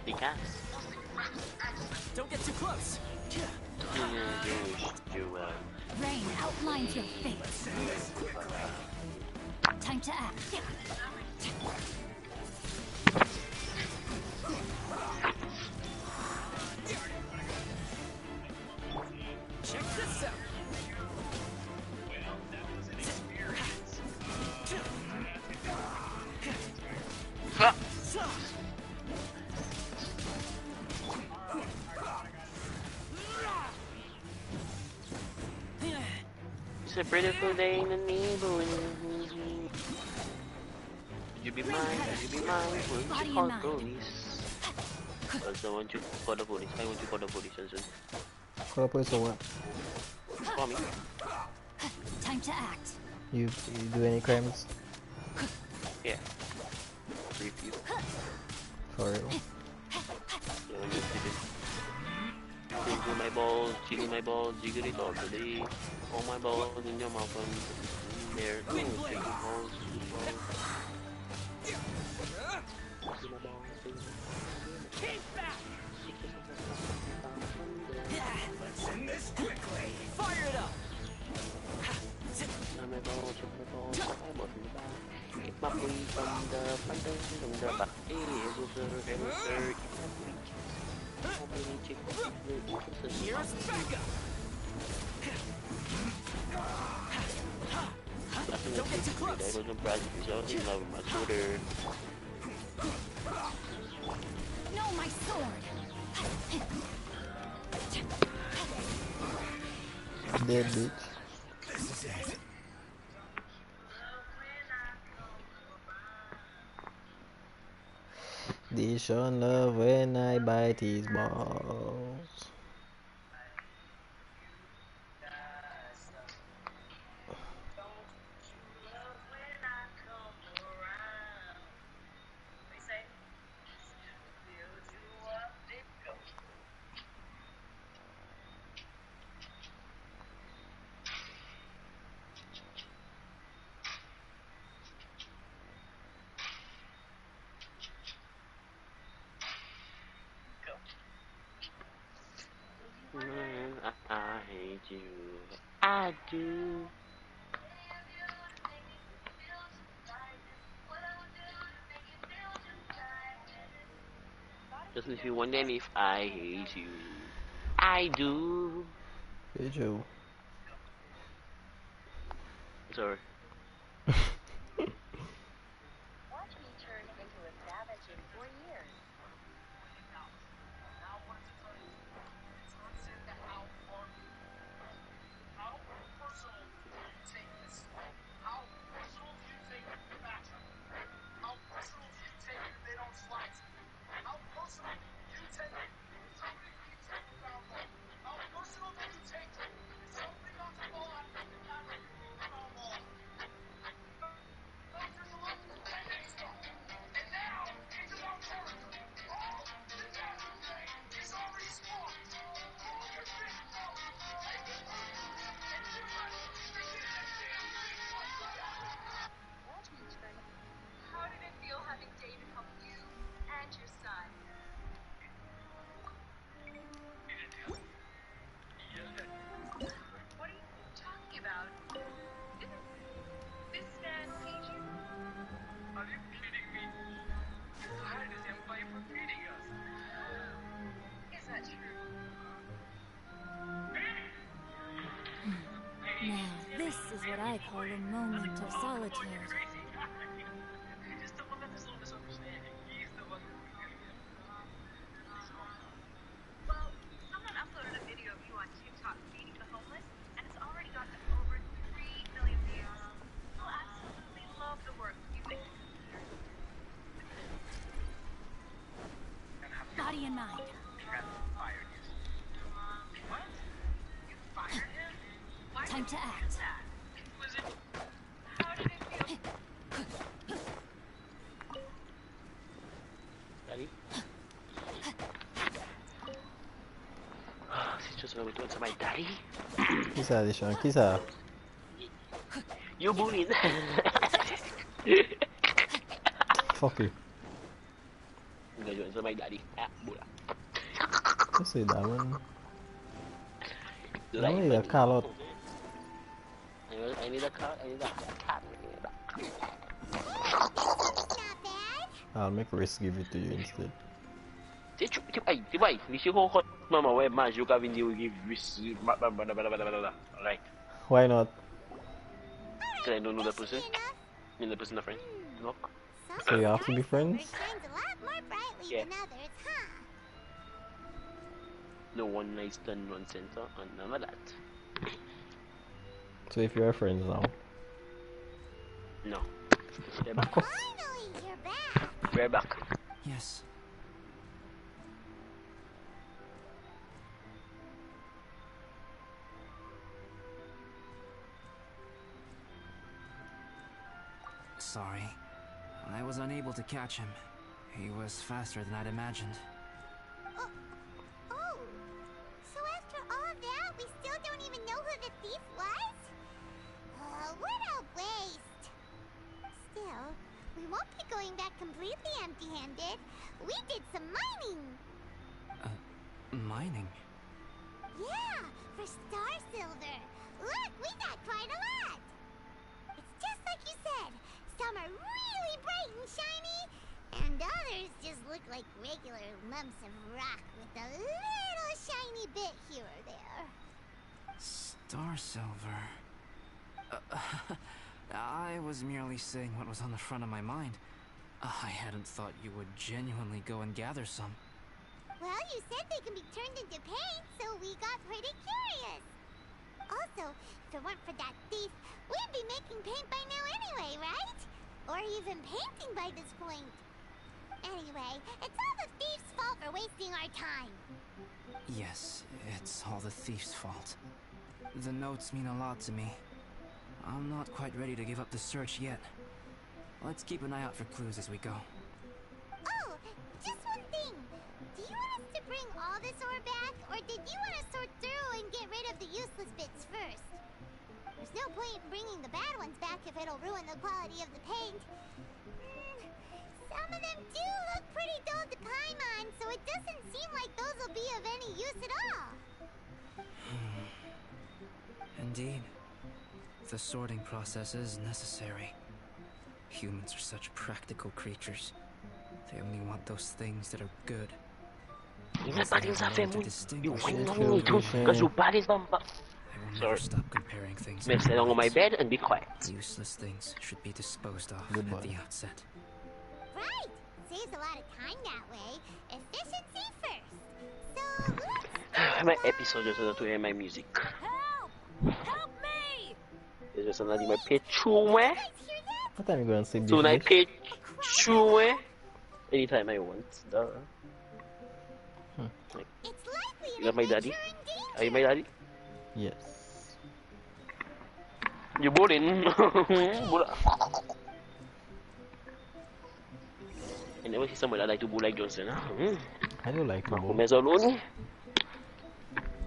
Because don't get too close. Rain outlines your fate. Time to act. Check this out. It's a beautiful day in the neighborhood. Would you be mine? Would you be mine? Won't you call the police? Also, won't you call the police? Why won't you call the police, Johnson? Call the police or what? Call me. Time to act. You do any crimes? Yeah. Brief you. For real? Jiggle my balls, jiggle it all today. All my balls in your mouth and there. Jiggle balls, Keep back! Let's end this quickly. Fire it up! My balls, get my free from the back. Here's Becca! Don't get too close. I wasn't proud in love with my shoulder. No, my sword. Dead bitch. This is it. They show love when I bite his balls. I hate you. I do. Just if you wondering if I hate you, I do. Hey Joe. Sorry. Watch me turn into a savage in 4 years. How did it feel having David help you and your son? What are you talking about? Didn't this man feed you? Are you kidding me? You hired his employee for feeding us. Is that true? Now, this is what I call a moment of solitude. Well, someone uploaded a video of you on TikTok feeding the homeless, and it's already gotten over 3 million views. People absolutely love the work you do. Body and mind. What? You fired him? Why Time did to you do act. that? Was it... How did it feel? Daddy? C'est just what we're doing to my daddy? Qui ça, les chiens? Qui ça? You bullied. Fuck you. You're doing to my daddy. Ah, bulla. What's that one? I need a call out. I need a car. I need a cat. I'll make Riz give it to you instead. Mama, where man, you can give Riz. Alright. Why not? Because I don't know the person. I mean, the person, a friend. Look. So you have to be friends? Yeah. No one nice turn, one center, and none of that. So if you're friends now? No. They're back. We're back. Yes. Sorry. I was unable to catch him. He was faster than I'd imagined. Oh, so after all of that, we still don't even know who the thief was? What a waste. Still, we won't be going back completely empty-handed. We did some mining. Mining? Yeah, for star silver. Look, we got quite a lot. It's just like you said. Some are really bright and shiny, and others just look like regular lumps of rock with a little shiny bit here or there. Star silver. I was merely saying what was on the front of my mind. I hadn't thought you would genuinely go and gather some. Well, you said they can be turned into paint, so we got pretty curious. Also, if it weren't for that thief, we'd be making paint by now anyway, right? Or even painting by this point. Anyway, it's all the thief's fault for wasting our time. Yes, it's all the thief's fault. The notes mean a lot to me. I'm not quite ready to give up the search yet. Let's keep an eye out for clues as we go. Oh, just one thing. Do you want us to bring all this ore back, or did you want to sort through and get rid of the useless bits first? There's no point in bringing the bad ones back if it'll ruin the quality of the paint. Some of them do look pretty dull to Paimon, so it doesn't seem like those will be of any use at all. Indeed. The sorting process is necessary. Humans are such practical creatures. They only want those things that are good. Never stop comparing things. Sit on my bed and be quiet. Useless things should be disposed of at the outset. Right! Saves a lot of time that way. Efficiency first. So let's... My episode just to hear my music. Help! Help me! It's just another my pay true. What time you going to sleep? So I pay true. Anytime I want. You got my daddy? Are you my daddy? Yes. You boring? I never see somebody that like to bull like Johnson. Huh? I don't like to bull.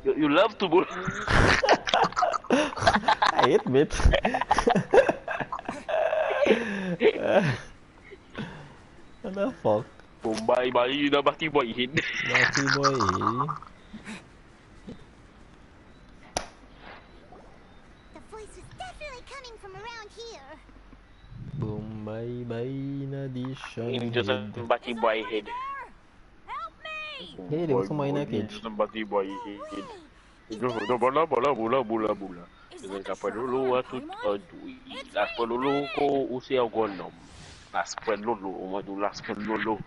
You love to bull. I admit. What the fuck? Bombay bayi na bati boy hid. Bati boy. The voice was definitely coming from around here. Bombay bayi na di siya. Just a bati boy hid. Help me! Hey, there was somebody in that cage. Just a bati boy hid. Bola bola bola bola bola. Dengan kapal dulu waktu last dulu ko usia gonom. Last dulu, madu last dulu.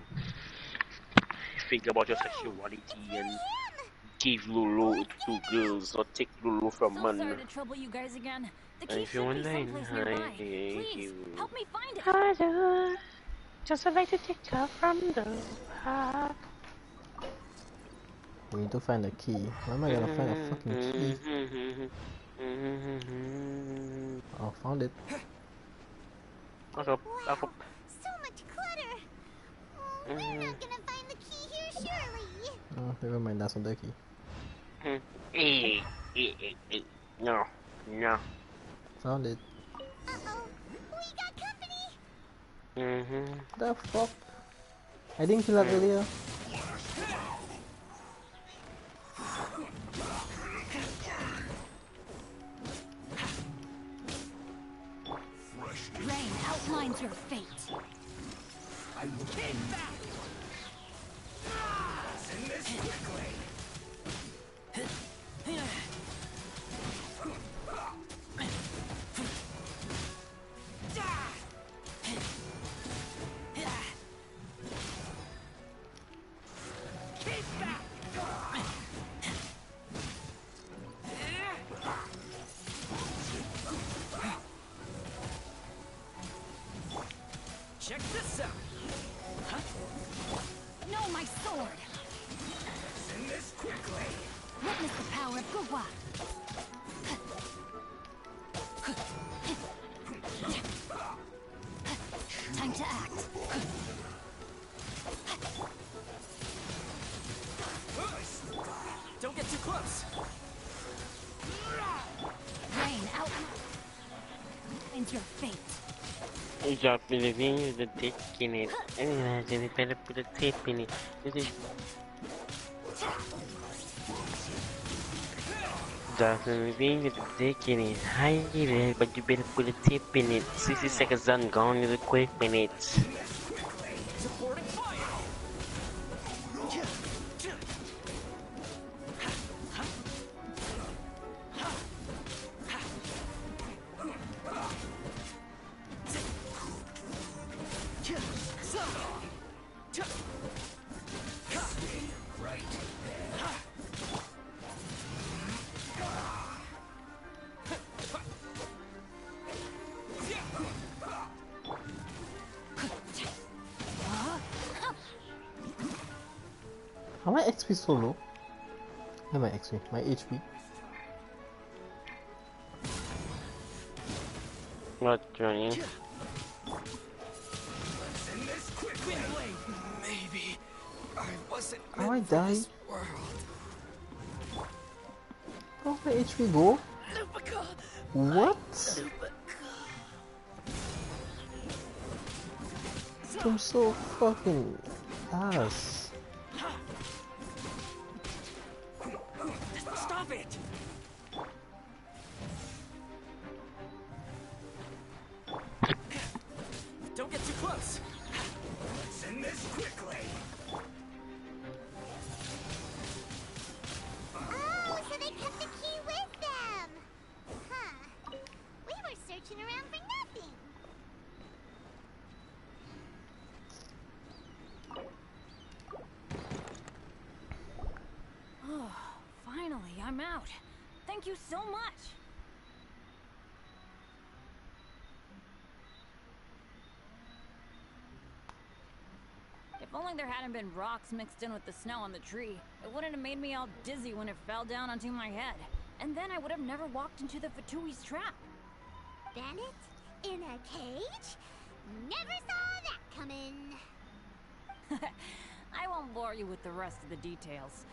Think about your sexuality and give Lulu to girls or take Lulu from men. Sorry to trouble you guys again. The key If you should be online, someplace nearby. Please, help me find it. I do. Just like to take her from the park. We need to find a key. Where am I gonna find a fucking key? Oh, found it. Wow, so much clutter. Oh, we're not gonna find the key here, surely. Oh, never mind, that's not the key. No, no. Found it. Uh-oh, we got company. The fuck? I didn't kill that earlier. Rain outlines your fate. I will take that. Send this quickly. Check this out. Huh? No, my sword. Send this quickly. Witness the power of Gugwa. Time to act. Don't get too close. Rain outlines your fate. Drop in the thing with the dick in it. And imagine it better put a tape in it. Drop in the thing with the dick in it. Hide it, but you better put a tape in it. 60 seconds done, gone in the quick minutes. Supporting fire. How my XP so low? Not my XP, my HP. What, Johnny? Maybe I wasn't How I meant for die? this world. How's my HP go? What? I'm so fucking ass. Stop it! Don't get too close. Let's end this quickly. Oh, so they kept the key with them. Huh. We were searching around for nothing. Oh, finally, I'm out. Thank you so much. If only there hadn't been rocks mixed in with the snow on the tree, it wouldn't have made me all dizzy when it fell down onto my head. And then I would have never walked into the Fatui's trap. Bennett? In a cage? Never saw that coming. I won't bore you with the rest of the details.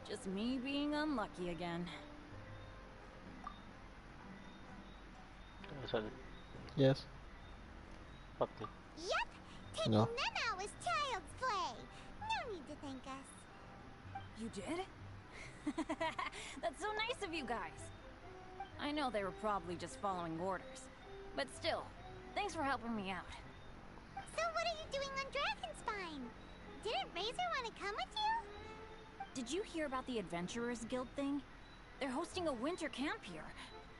Just me being unlucky again. Yes. Okay. Yep, taking No. them out was child's play. No need to thank us. You did? That's so nice of you guys. I know they were probably just following orders. But still, thanks for helping me out. So what are you doing on Dragonspine? Didn't Razor want to come with you? Did you hear about the Adventurers Guild thing? They're hosting a winter camp here.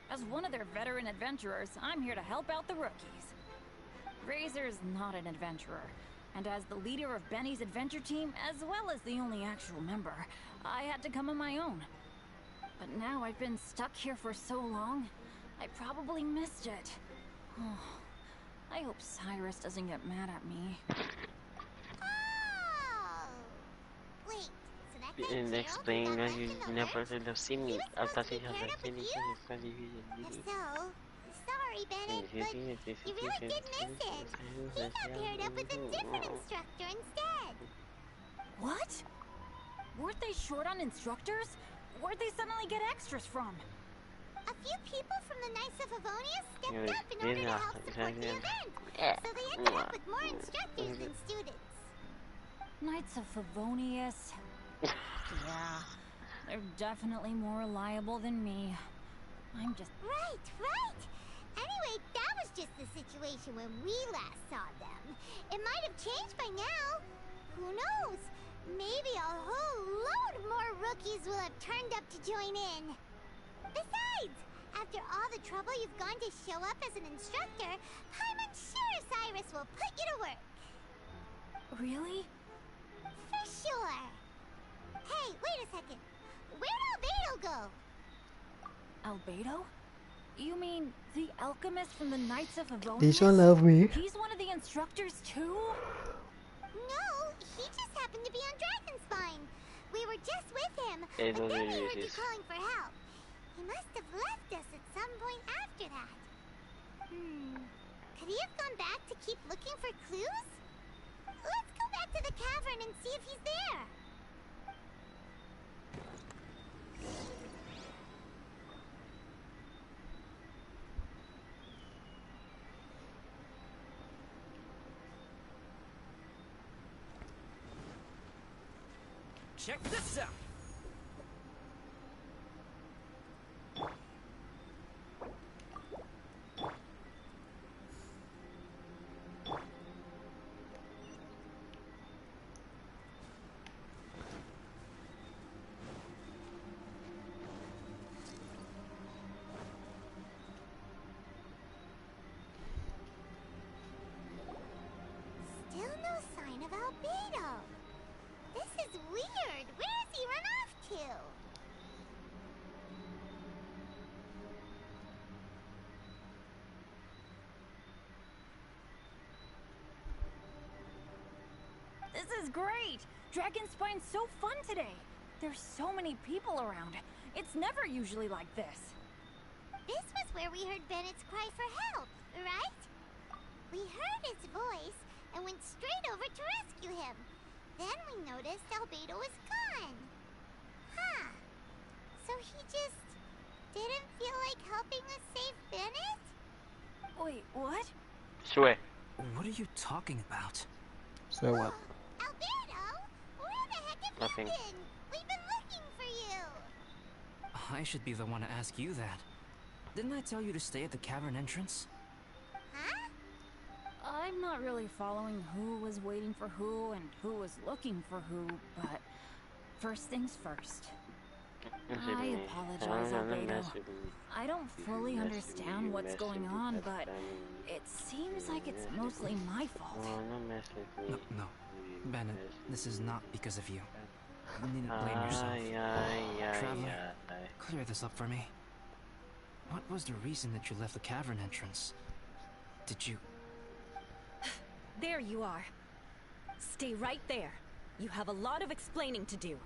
As one of their veteran adventurers, I'm here to help out the rookies. Razor's not an adventurer, and as the leader of Benny's adventure team, as well as the only actual member, I had to come on my own. But now I've been stuck here for so long, I probably missed it. Oh, I hope Cyrus doesn't get mad at me. Oh! Wait, so that guy And Gerald explain who got that left you in the never lurch, did have seen me. he was supposed to be paired up with you? If so, sorry, Bennett, but you really did miss it. He got paired up with a different instructor instead. What? Weren't they short on instructors? Where'd they suddenly get extras from? A few people from the Knights of Avonia stepped up in order to help support the event, so they ended up with more instructors than students. Knights of Favonius. Yeah, they're definitely more reliable than me. I'm just... Right. Anyway, that was just the situation when we last saw them. It might have changed by now. Who knows? Maybe a whole load more rookies will have turned up to join in. Besides, after all the trouble you've gone to show up as an instructor, I'm unsure Cyrus will put you to work. Really? For sure. Hey, wait a second. Where'd Albedo go? Albedo? You mean the alchemist from the Knights of Favonius? They shall love me. He's one of the instructors too? No, he just happened to be on Dragonspine. We were just with him, Hey, but then we don't heard do you this. calling for help. He must have left us at some point after that. Could he have gone back to keep looking for clues? Let's go back to the cavern and see if he's there. Check this out. Still no This is great! Dragonspine's so fun today! There's so many people around. It's never usually like this. This was where we heard Bennett's cry for help, right? We heard his voice and went straight over to rescue him. Then we noticed Albedo was gone. Huh. So he just didn't feel like helping us save Bennett? Wait, what? Swear. What are you talking about? So what? Albedo, where the heck have Nothing. you been? We've been looking for you. I should be the one to ask you that. Didn't I tell you to stay at the cavern entrance? Huh? I'm not really following who was waiting for who and who was looking for who, but first things first. I apologize, Albedo. I don't fully understand what's going on, but it seems like it's mostly my fault. No, Bennett, this is not because of you. You needn't blame yourself. Traveler, clear this up for me. What was the reason that you left the cavern entrance? Did you... There you are. Stay right there. You have a lot of explaining to do.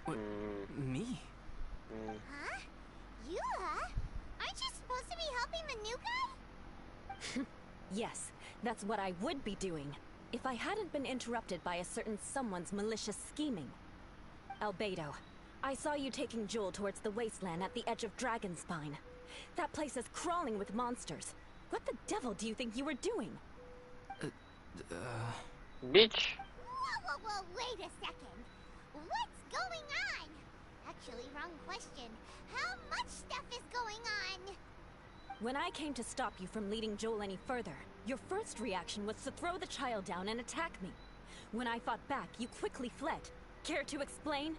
What? Me? Huh? You, huh? Aren't you supposed to be helping the new guy? Yes, that's what I would be doing, if I hadn't been interrupted by a certain someone's malicious scheming. Albedo, I saw you taking Joel towards the wasteland at the edge of Dragonspine. That place is crawling with monsters. What the devil do you think you were doing? Bitch. Whoa, wait a second. What's going on? Actually, wrong question. How much stuff is going on? When I came to stop you from leading Joel any further, your first reaction was to throw the child down and attack me. When I fought back, you quickly fled. Care to explain?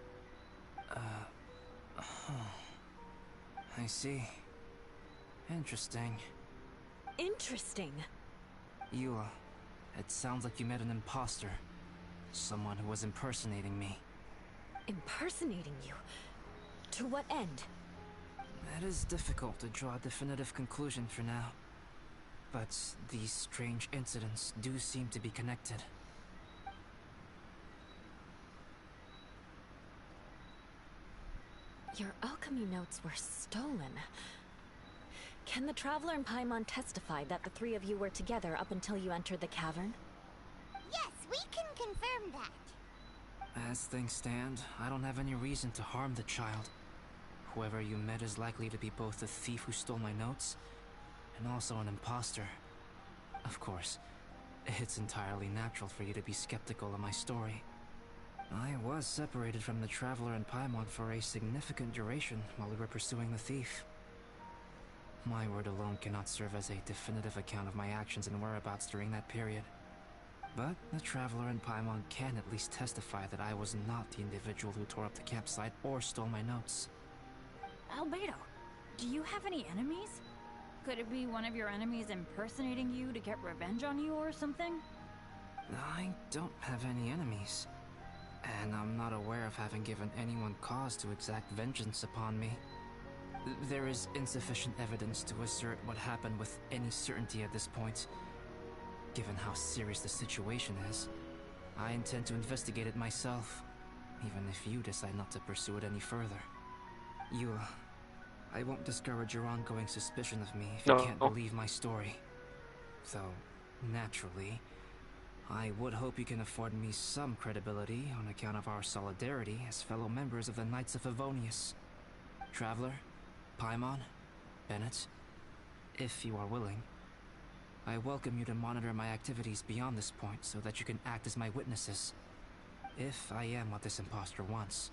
I see. Interesting. Interesting? Eula, it sounds like you met an imposter. Someone who was impersonating me. Impersonating you? To what end? It is difficult to draw a definitive conclusion for now. But these strange incidents do seem to be connected. Your alchemy notes were stolen. Can the Traveler and Paimon testify that the three of you were together up until you entered the cavern? Yes, we can confirm that. As things stand, I don't have any reason to harm the child. Whoever you met is likely to be both the thief who stole my notes, and also an imposter. Of course, it's entirely natural for you to be skeptical of my story. I was separated from the Traveler and Paimon for a significant duration while we were pursuing the thief. My word alone cannot serve as a definitive account of my actions and whereabouts during that period. But the Traveler and Paimon can at least testify that I was not the individual who tore up the campsite or stole my notes. Albedo, do you have any enemies? Could it be one of your enemies impersonating you to get revenge on you or something? I don't have any enemies. And I'm not aware of having given anyone cause to exact vengeance upon me. There is insufficient evidence to assert what happened with any certainty at this point. Given how serious the situation is, I intend to investigate it myself, even if you decide not to pursue it any further. Eula, I won't discourage your ongoing suspicion of me if you can't believe my story. Though, naturally, I would hope you can afford me some credibility on account of our solidarity as fellow members of the Knights of Favonius. Traveler, Paimon, Bennett, if you are willing, I welcome you to monitor my activities beyond this point so that you can act as my witnesses. If I am what this imposter wants,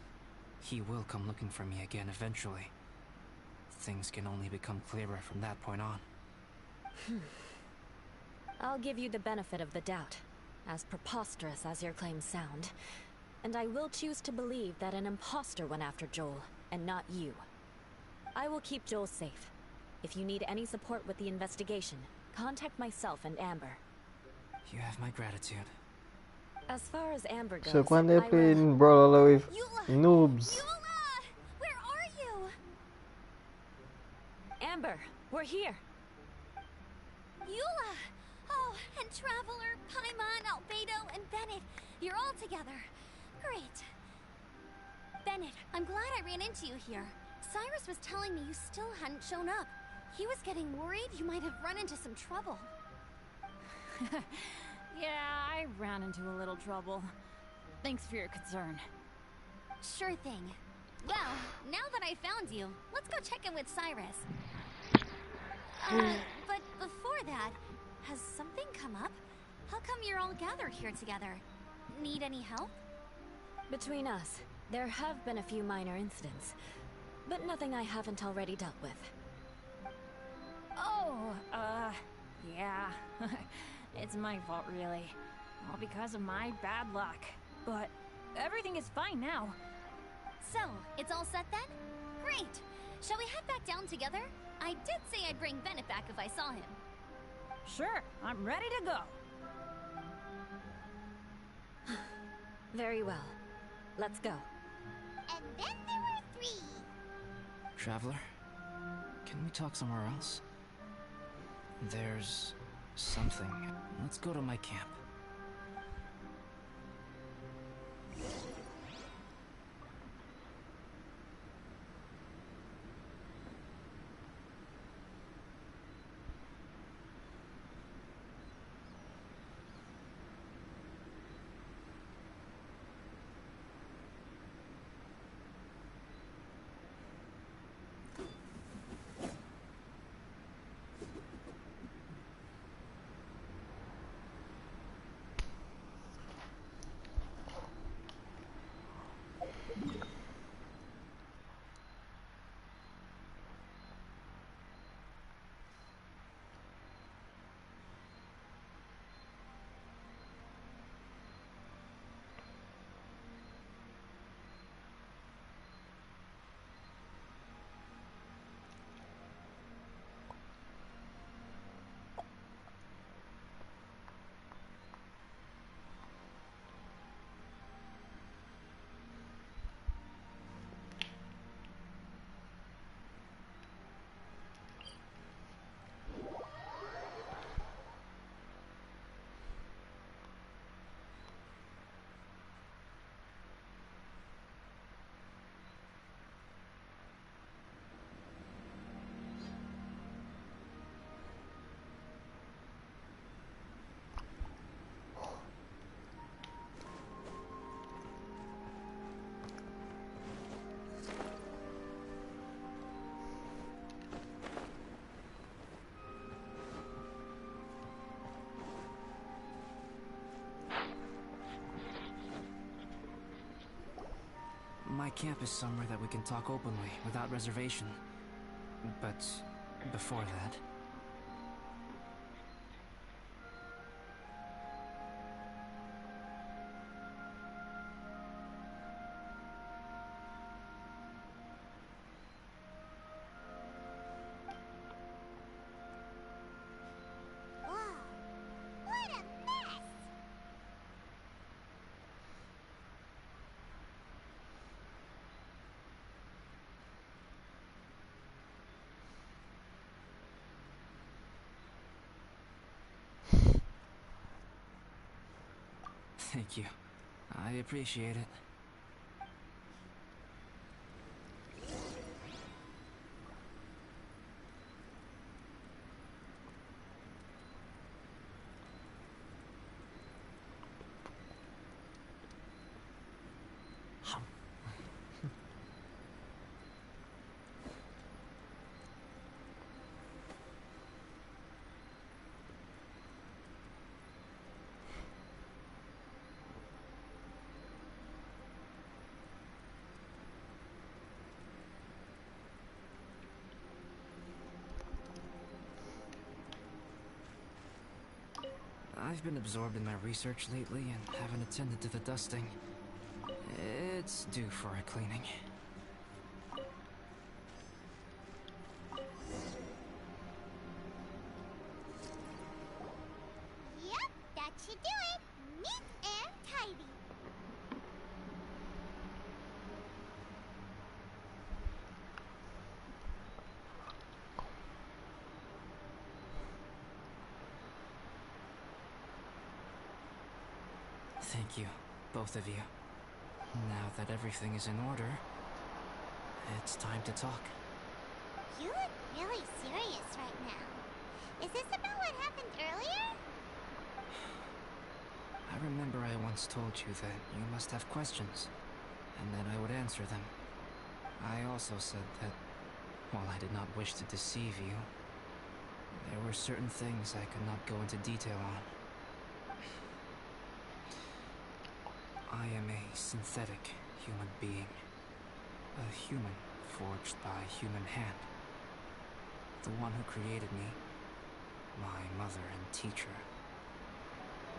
he will come looking for me again eventually. Things can only become clearer from that point on. I'll give you the benefit of the doubt, as preposterous as your claims sound. And I will choose to believe that an imposter went after Joel, and not you. I will keep Joel safe. If you need any support with the investigation, contact myself and Amber. You have my gratitude. As far as Amber goes, so when they're playing Brawler with noobs. Eula! Where are you? Amber, we're here. Eula! Oh, and Traveler, Paimon, Albedo, and Bennett. You're all together. Great. Bennett, I'm glad I ran into you here. Cyrus was telling me you still hadn't shown up. He was getting worried you might have run into some trouble. Yeah, I ran into a little trouble. Thanks for your concern. Sure thing. Well, now that I found you, let's go check in with Cyrus. But before that, has something come up? How come you're all gathered here together? Need any help? Between us, there have been a few minor incidents, but nothing I haven't already dealt with. Oh, yeah. It's my fault, really. All because of my bad luck. But everything is fine now. So, it's all set then? Great! Shall we head back down together? I did say I'd bring Bennett back if I saw him. Sure, I'm ready to go. Very well. Let's go. And then there were 3. Traveler, can we talk somewhere else? There's something. Let's go to my camp. My camp is somewhere that we can talk openly, without reservation. But before that... Thank you. I appreciate it. I've been absorbed in my research lately and haven't attended to the dusting. It's due for a cleaning. Yep, that should do it. Neat and tidy. Thank you. both of you. Now that everything is in order, it's time to talk. You look really serious right now. Is this about what happened earlier? I remember I once told you that you must have questions, and that I would answer them. I also said that, while I did not wish to deceive you, there were certain things I could not go into detail on. I am a synthetic human being. A human forged by a human hand. The one who created me, my mother and teacher.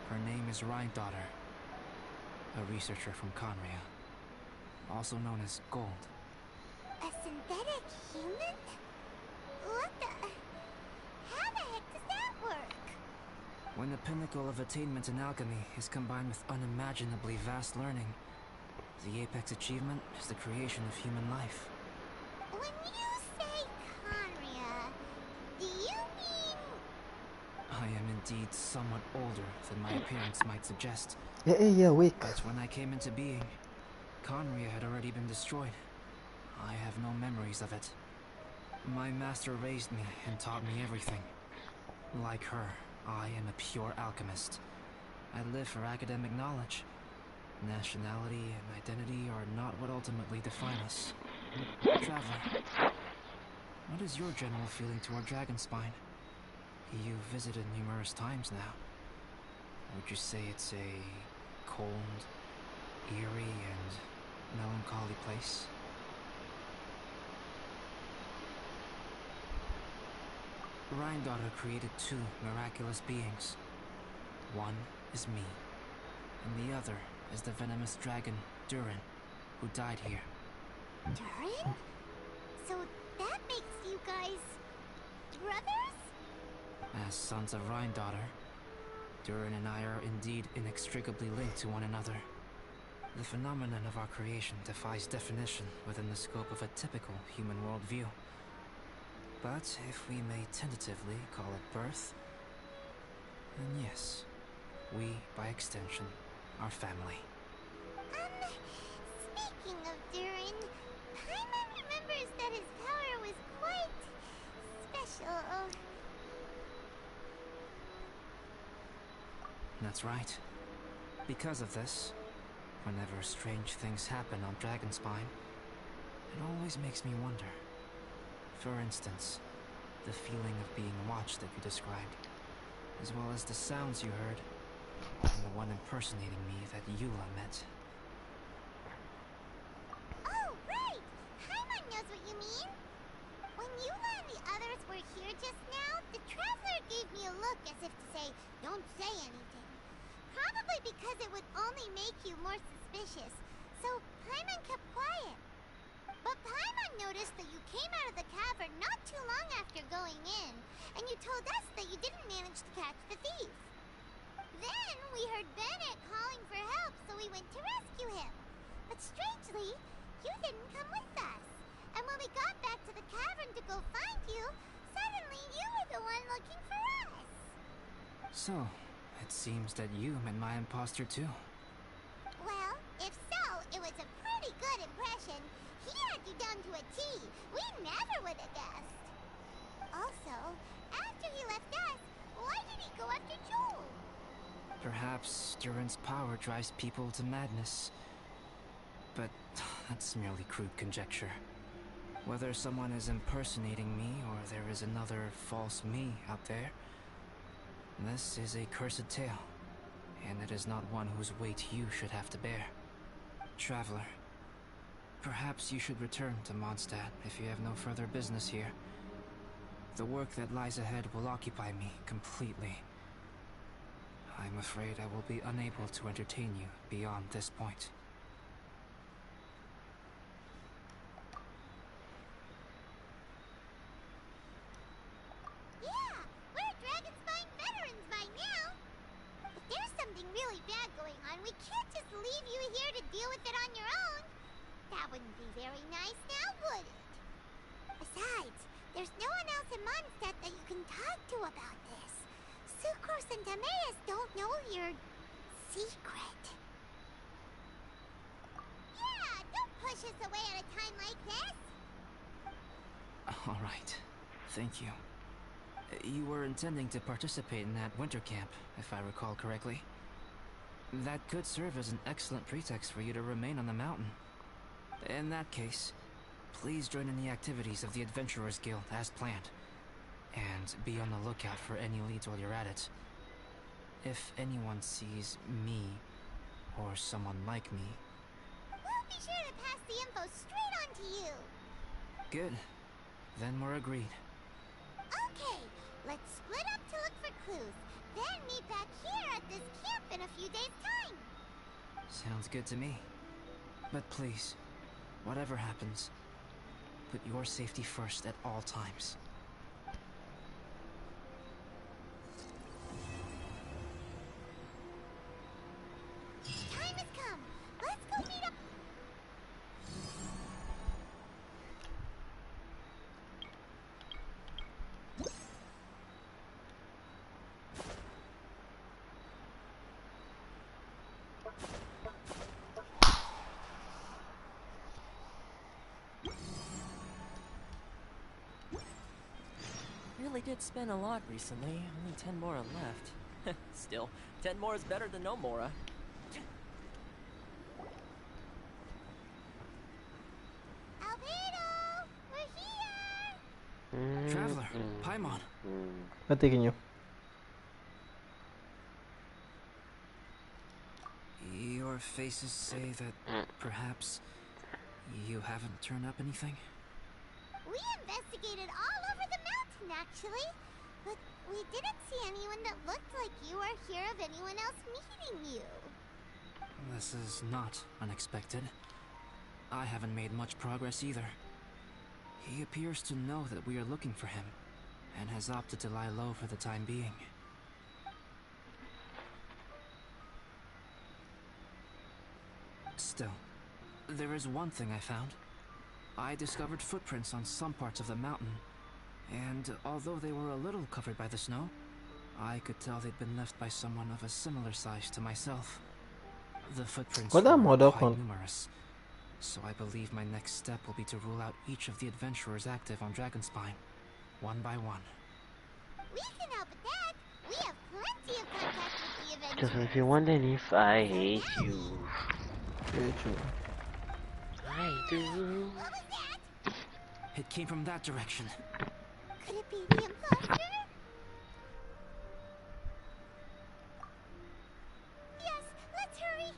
Her name is Rhyndaughter, a researcher from Conria, also known as Gold. A synthetic human? What the... How the heck does that work? When the pinnacle of attainment in alchemy is combined with unimaginably vast learning, the apex achievement is the creation of human life. When you say Conria, do you mean... I am indeed somewhat older than my appearance might suggest. Yeah, wake. But when I came into being, Conria had already been destroyed. I have no memories of it. My master raised me and taught me everything. Like her, I am a pure alchemist. I live for academic knowledge. Nationality and identity are not what ultimately define us. Traveler, what is your general feeling toward Dragonspine? You've visited numerous times now. Would you say it's a cold, eerie, and melancholy place? Rhyndaughter created two miraculous beings. One is me, and the other is the venomous dragon, Durin, who died here. Durin? So that makes you guys... brothers? As sons of Rhyndaughter, Durin and I are indeed inextricably linked to one another. The phenomenon of our creation defies definition within the scope of a typical human worldview. But if we may tentatively call it birth, then yes, we, by extension, are family. Speaking of Durin, Paimon remembers that his power was quite special. That's right. Because of this, whenever strange things happen on Dragonspine, it always makes me wonder. For instance, the feeling of being watched that you described, as well as the sounds you heard, and the one impersonating me that Eula met. Oh, right! Paimon knows what you mean! When Eula and the others were here just now, the Traveler gave me a look as if to say, don't say anything. Probably because it would only make you more suspicious, so Paimon kept quiet. But Paimon noticed that you came out of the cavern not too long after going in, and you told us that you didn't manage to catch the thief. Then we heard Bennett calling for help, so we went to rescue him. But strangely, you didn't come with us. And when we got back to the cavern to go find you, suddenly you were the one looking for us. So, it seems that you met my imposter too. Well, if so, it was a pretty good impression. He had you down to a T. We never would have guessed. Also, after he left us, why did he go after Joel? Perhaps Durin's power drives people to madness. But that's merely crude conjecture. Whether someone is impersonating me or there is another false me out there, this is a cursed tale, and it is not one whose weight you should have to bear. Traveler, perhaps you should return to Mondstadt if you have no further business here. The work that lies ahead will occupy me completely. I'm afraid I will be unable to entertain you beyond this point. Yeah, we're Dragonspine veterans by now. If there's something really bad going on, we can't just leave you here to deal with it on your own. That wouldn't be very nice now, would it? Besides, there's no one else in Mondstadt that you can talk to about this. Sucros and Timaeus don't know your secret. All right. Thank you. You were intending to participate in that winter camp, if I recall correctly. That could serve as an excellent pretext for you to remain on the mountain. In that case, please join in the activities of the Adventurers Guild as planned. And be on the lookout for any leads while you're at it. If anyone sees me, or someone like me... We'll be sure to pass the info straight on to you. Good. Then we're agreed. Okay, let's split up to look for clues. Then meet back here at this camp in a few days' time. Sounds good to me. But please, whatever happens, put your safety first at all times. Time has come. Let's go meet up. Really did spend a lot recently. Only 10 more left. Still, 10 more is better than no more. Albedo! We're here! Traveler, Paimon. I'm taking you. Your faces say that perhaps you haven't turned up anything? We investigated all over the mountain, actually. But we didn't see anyone that looked like you or hear of anyone else meeting you. This is not unexpected. I haven't made much progress either. He appears to know that we are looking for him, and has opted to lie low for the time being. Still, there is one thing I found. I discovered footprints on some parts of the mountain, and although they were a little covered by the snow, I could tell they'd been left by someone of a similar size to myself. The footprints were quite numerous, so I believe my next step will be to rule out each of the adventurers active on Dragonspine, one by one. We can help with that. We have plenty of contact with the Just Avengers. if you're wondering if I hate you. Very true. I do. What was that? It came from that direction. Could it be the imposter? Yes, let's hurry.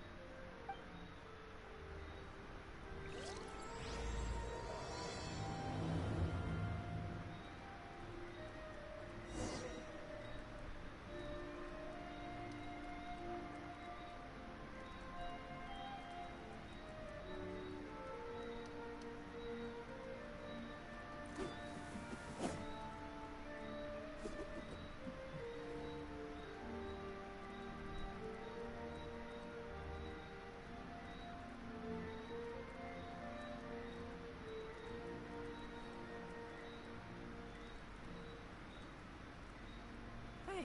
Hey,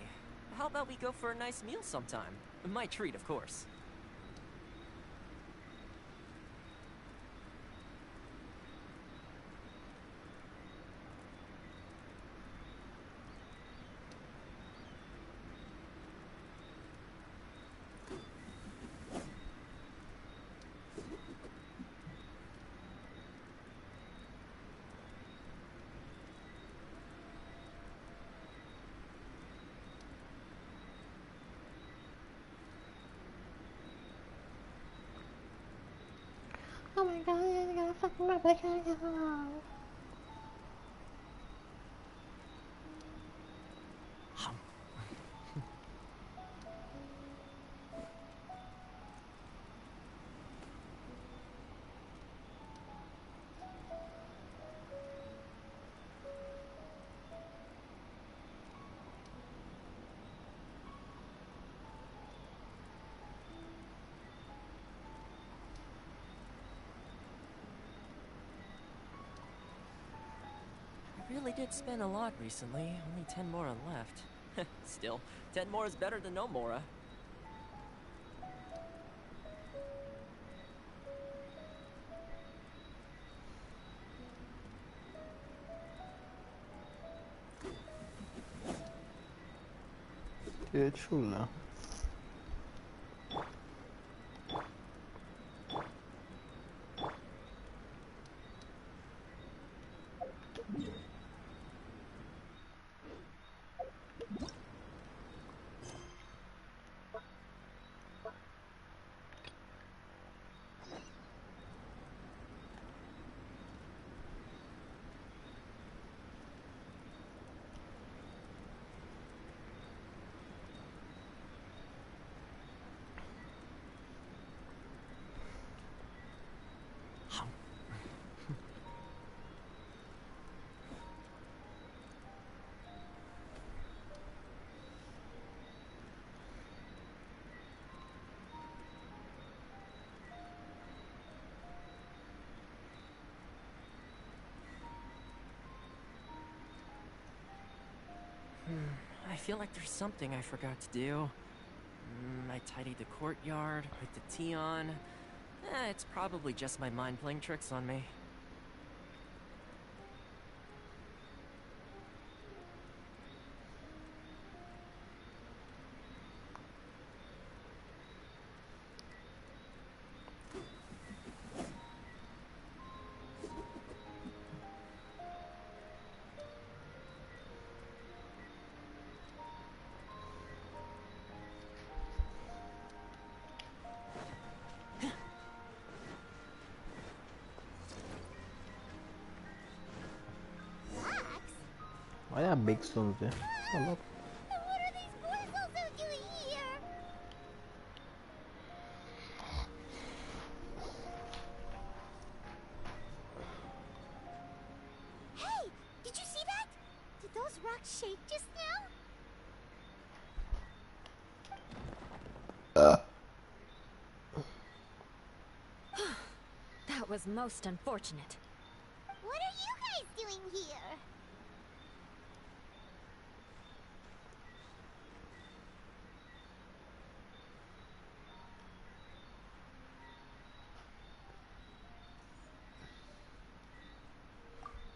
how about we go for a nice meal sometime? My treat, of course. Oh my god, I got fucking my back. I really did spend a lot recently. Only 10 more left. Still, 10 more is better than no more. Yeah, true now. I feel like there's something I forgot to do. I tidied the courtyard, put the tea on. It's probably just my mind playing tricks on me. Why are big stones there? Oh, look. What are these portals doing here? Hey, did you see that? Did those rocks shake just now? That was most unfortunate. What are you guys doing here?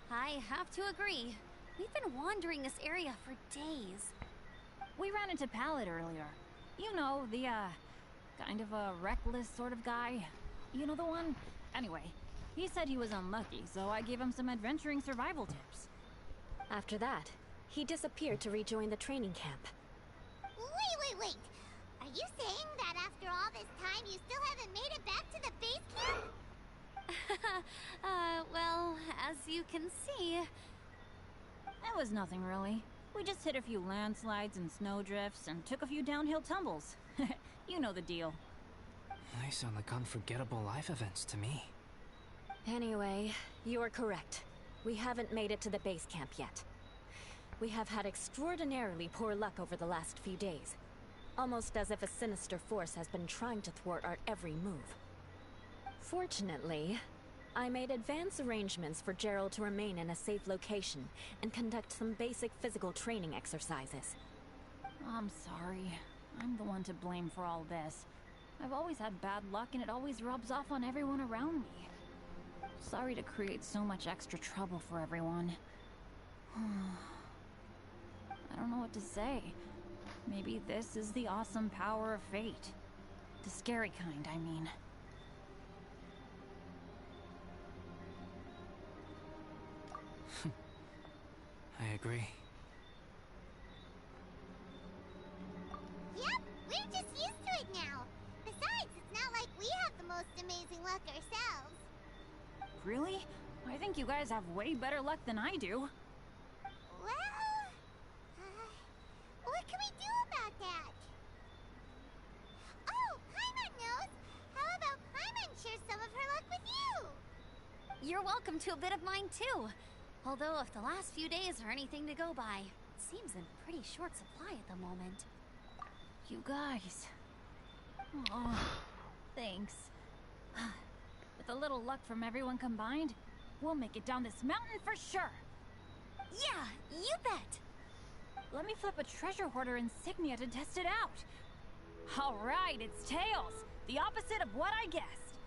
I have to agree. We've been wandering this area for days. We ran into Pallet earlier. You know, the, kind of a reckless sort of guy. You know the one? Anyway, he said he was unlucky, so I gave him some adventuring survival tips. After that, he disappeared to rejoin the training camp. Wait. Are you saying that after all this time you still haven't made it back to the base camp? Well, as you can see... It was nothing really. We just hit a few landslides and snowdrifts and took a few downhill tumbles. You know the deal. They sound like unforgettable life events to me. Anyway, you are correct. We haven't made it to the base camp yet. We have had extraordinarily poor luck over the last few days. Almost as if a sinister force has been trying to thwart our every move. Fortunately, I made advance arrangements for Gerald to remain in a safe location and conduct some basic physical training exercises. I'm sorry. I'm the one to blame for all this. I've always had bad luck and it always rubs off on everyone around me. Sorry to create so much extra trouble for everyone. I don't know what to say. Maybe this is the awesome power of fate. The scary kind, I mean. I agree. Yep, we're just used to it now. Besides, it's not like we have the most amazing luck ourselves. Really? I think you guys have way better luck than I do. Well, what can we do about that? Oh, Paimon knows! How about Paimon share some of her luck with you? You're welcome to a bit of mine too. Although if the last few days are anything to go by, it seems in pretty short supply at the moment. You guys. Oh, thanks. With a little luck from everyone combined, we'll make it down this mountain for sure. Yeah, you bet. Let me flip a treasure hoarder insignia to test it out. All right, it's tails. The opposite of what I guessed.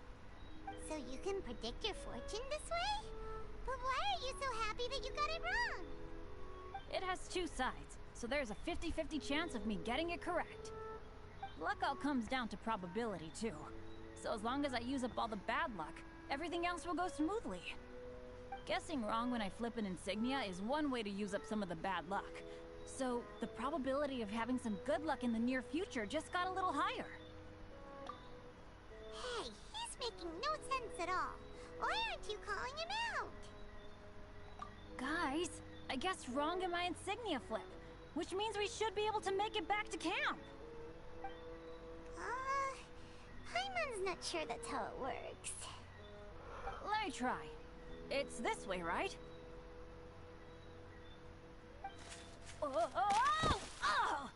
So you can predict your fortune this way? But why are you so happy that you got it wrong? It has two sides, so there's a 50-50 chance of me getting it correct. Luck all comes down to probability, too. So as long as I use up all the bad luck, everything else will go smoothly. Guessing wrong when I flip an insignia is one way to use up some of the bad luck. So the probability of having some good luck in the near future just got a little higher. Hey, he's making no sense at all. Why aren't you calling him out? Guys, I guessed wrong in my insignia flip, which means we should be able to make it back to camp. Paimon's not sure that's how it works. Let me try. It's this way, right? Oh, oh, oh, oh!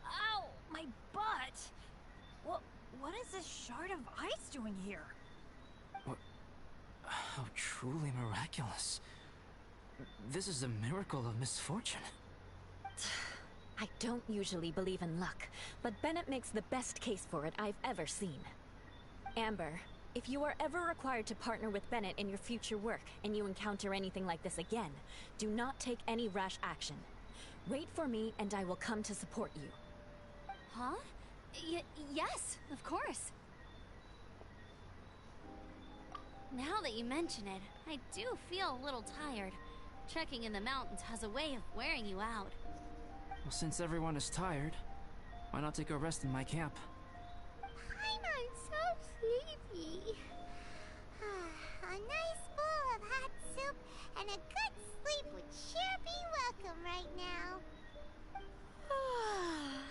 Ow, my butt! What is this shard of ice doing here? What? How truly miraculous. This is a miracle of misfortune. I don't usually believe in luck, but Bennett makes the best case for it I've ever seen. Amber, if you are ever required to partner with Bennett in your future work, and you encounter anything like this again, do not take any rash action. Wait for me, and I will come to support you. Huh? Yes, of course. Now that you mention it, I do feel a little tired. Trekking in the mountains has a way of wearing you out. Well, since everyone is tired, why not take a rest in my camp? Paimon's so sleepy. A nice bowl of hot soup and a good sleep would sure be welcome right now.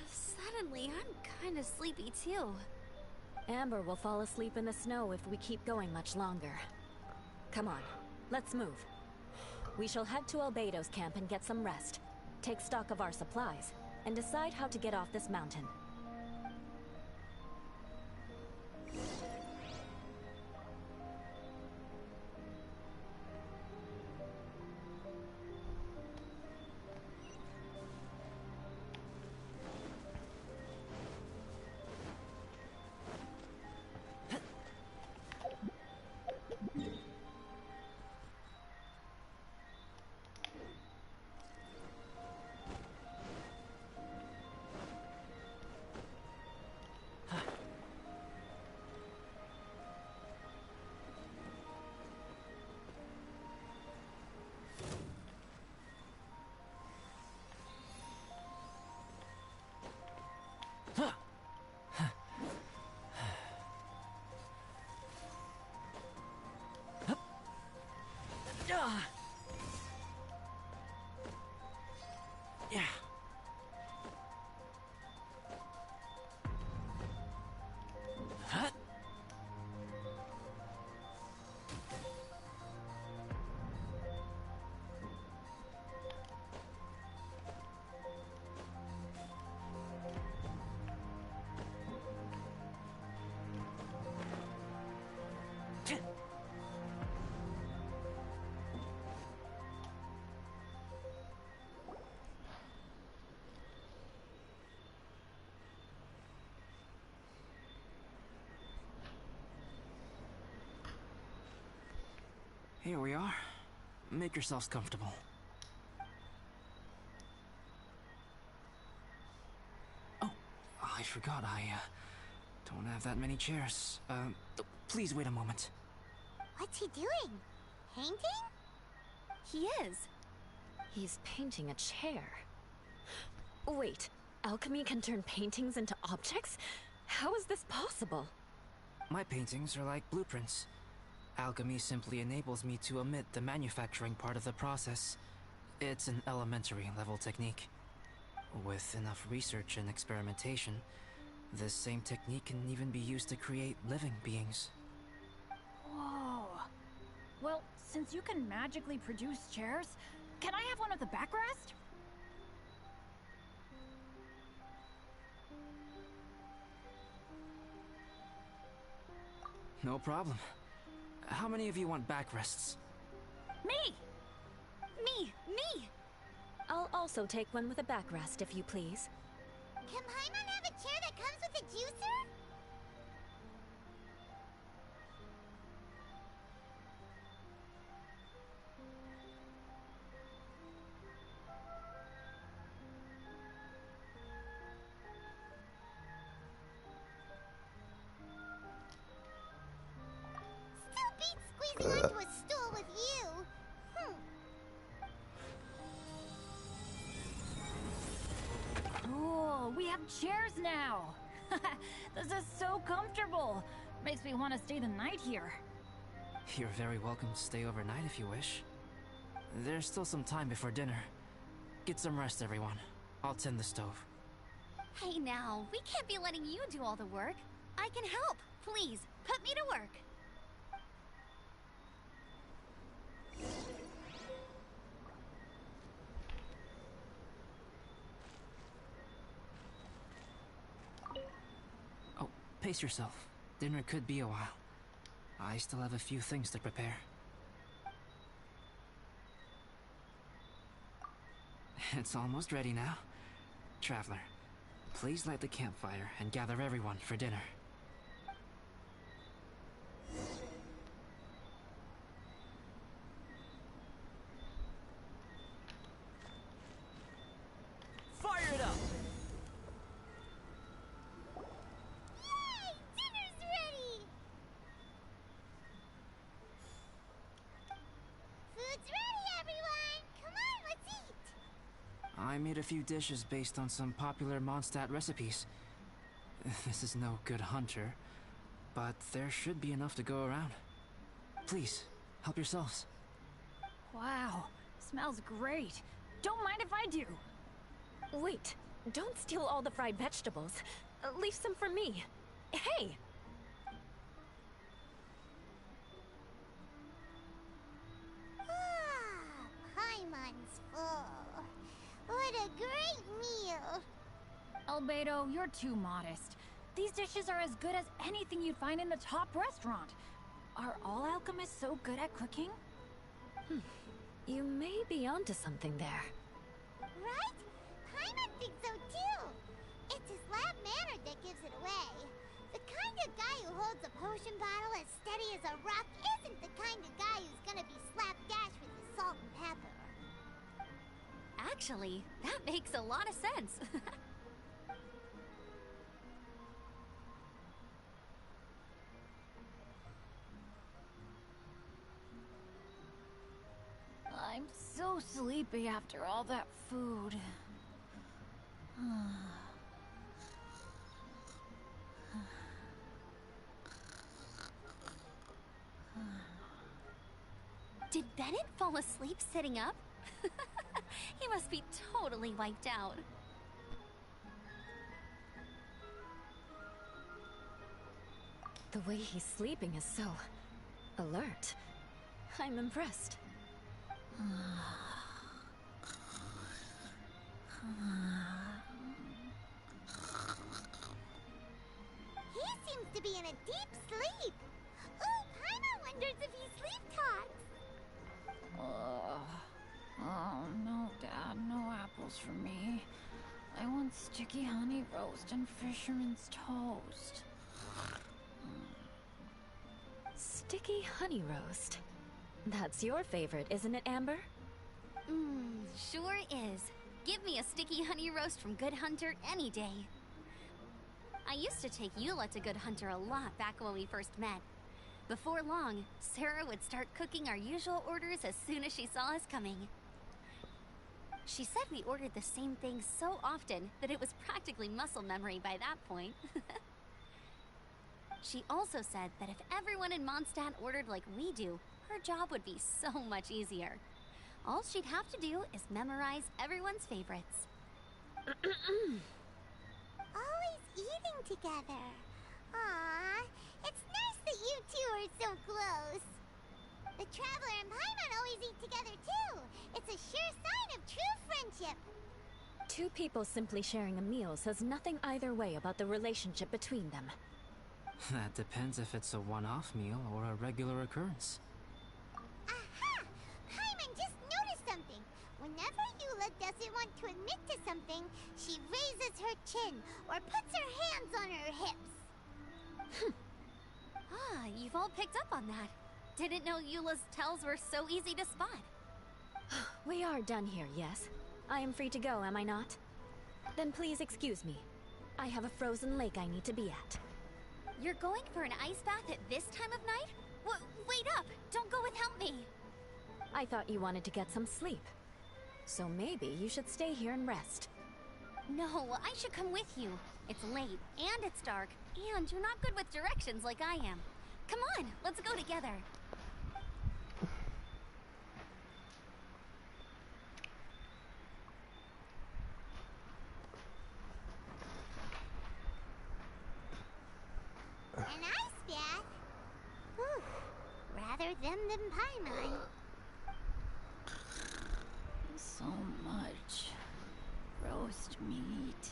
Suddenly, I'm kind of sleepy too. Amber will fall asleep in the snow if we keep going much longer. Come on, let's move. We shall head to Albedo's camp and get some rest, take stock of our supplies, and decide how to get off this mountain. Yeah. Huh? Here we are. Make yourselves comfortable. Oh, I forgot I don't have that many chairs. Please wait a moment. What's he doing? Painting? He is. He's painting a chair. Wait, alchemy can turn paintings into objects? How is this possible? My paintings are like blueprints. Alchemy simply enables me to omit the manufacturing part of the process. It's an elementary level technique. With enough research and experimentation, this same technique can even be used to create living beings. Whoa. Well, since you can magically produce chairs, can I have one with a backrest? No problem. How many of you want backrests? Me! Me! I'll also take one with a backrest, if you please. Can Paimon have a chair that comes with a juicer? now. This is so comfortable. Makes me want to stay the night here. You're very welcome to stay overnight if you wish. There's still some time before dinner. Get some rest, everyone. I'll tend the stove. Hey now, we can't be letting you do all the work. I can help. Please, put me to work. Oh, pace yourself. Dinner could be a while. I still have a few things to prepare. It's almost ready now. Traveler, please light the campfire and gather everyone for dinner. Fire it up! Yay! Dinner's ready! Food's ready, everyone! Come on, let's eat! I made a few dishes based on some popular Mondstadt recipes. This is no good hunter, but there should be enough to go around. Please, help yourselves. Wow, smells great. Don't mind if I do. Wait, don't steal all the fried vegetables. Leave some for me. Hey! Paimon's full. What a great meal! Albedo, you're too modest. These dishes are as good as anything you'd find in the top restaurant. Are all alchemists so good at cooking? You may be onto something there. Right? Paimon thinks so too. It's his lab manner that gives it away. The kind of guy who holds a potion bottle as steady as a rock isn't the kind of guy who's gonna be slapdash with his salt and pepper. Actually, that makes a lot of sense. I'm so sleepy after all that food. Did Bennett fall asleep sitting up? He must be totally wiped out. The way he's sleeping is so alert. I'm impressed. He seems to be in a deep sleep. Ooh, Paimon wonders if he sleep talks. Oh, no, Dad, no apples for me. I want sticky honey roast and fisherman's toast. Sticky honey roast. That's your favorite, isn't it, Amber? Sure is. Give me a sticky honey roast from Good Hunter any day. I used to take Eula to Good Hunter a lot back when we first met. Before long, Sarah would start cooking our usual orders as soon as she saw us coming. She said we ordered the same thing so often that it was practically muscle memory by that point. She also said that if everyone in Mondstadt ordered like we do, her job would be so much easier. All she'd have to do is memorize everyone's favorites. Always eating together. Aww, it's nice that you two are so close. The Traveler and Paimon always eat together too. It's a sure sign of true friendship. Two people simply sharing a meal says nothing either way about the relationship between them. That depends if it's a one-off meal or a regular occurrence. Aha! Paimon just noticed something. Whenever Eula doesn't want to admit to something, she raises her chin or puts her hands on her hips. You've all picked up on that. Didn't know Eula's tells were so easy to spot. We are done here, yes? I am free to go, am I not? Then please excuse me. I have a frozen lake I need to be at. You're going for an ice bath at this time of night? Wait up! Don't go without me! I thought you wanted to get some sleep. So maybe you should stay here and rest. No, I should come with you. It's late, and it's dark, and you're not good with directions like I am. Come on, let's go together. An ice bath? Whew. Rather them than Paimon. So much roast meat.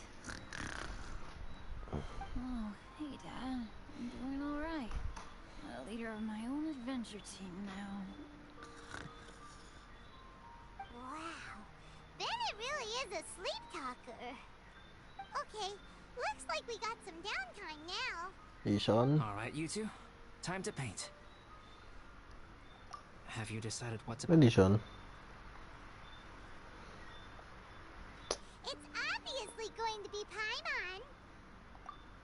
Oh, hey, Dad. I'm doing all right. A leader of my own adventure team now. Wow. Bennett really is a sleep talker. Okay, looks like we got some downtime now. Hey, Sean. All right, you two. Time to paint. Have you decided what to paint? Sean. It's obviously going to be Paimon.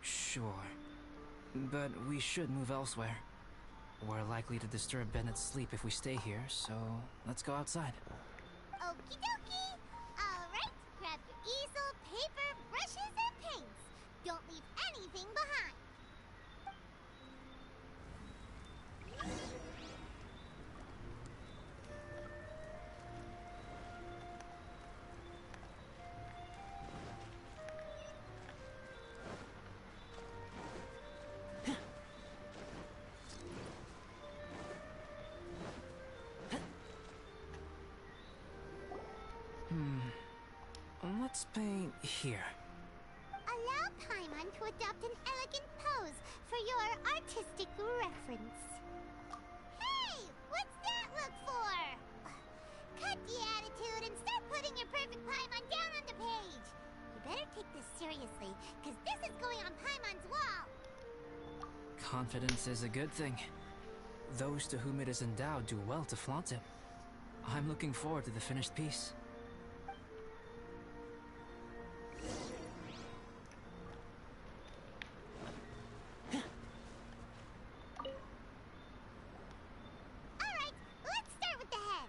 Sure. But we should move elsewhere. We're likely to disturb Bennett's sleep if we stay here, so let's go outside. Okie dokie. All right, grab your easel, paper, brushes, and paints. Don't leave anything behind. Let's paint here. Allow Paimon to adopt an elegant pose for your artistic reference. Hey, what's that look for? Cut the attitude and start putting your perfect Paimon down on the page. You better take this seriously, because this is going on Paimon's wall. Confidence is a good thing. Those to whom it is endowed do well to flaunt it. I'm looking forward to the finished piece. Alright, let's start with the head.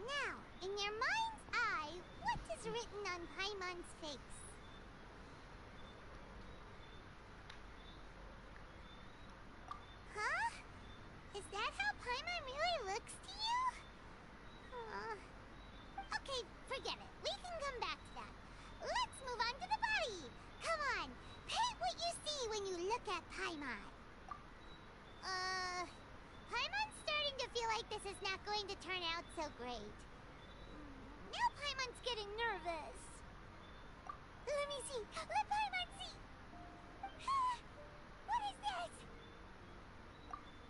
Now, in your mind's eye, what is written on Paimon's face? Huh? Is that how Paimon really looks to you? Okay, forget it. We can come back to that. Let's move on to the body. Come on, paint what you see when you look at Paimon. Paimon's starting to feel like this is not going to turn out so great. Now Paimon's getting nervous. Let me see. Let Paimon see. What is this?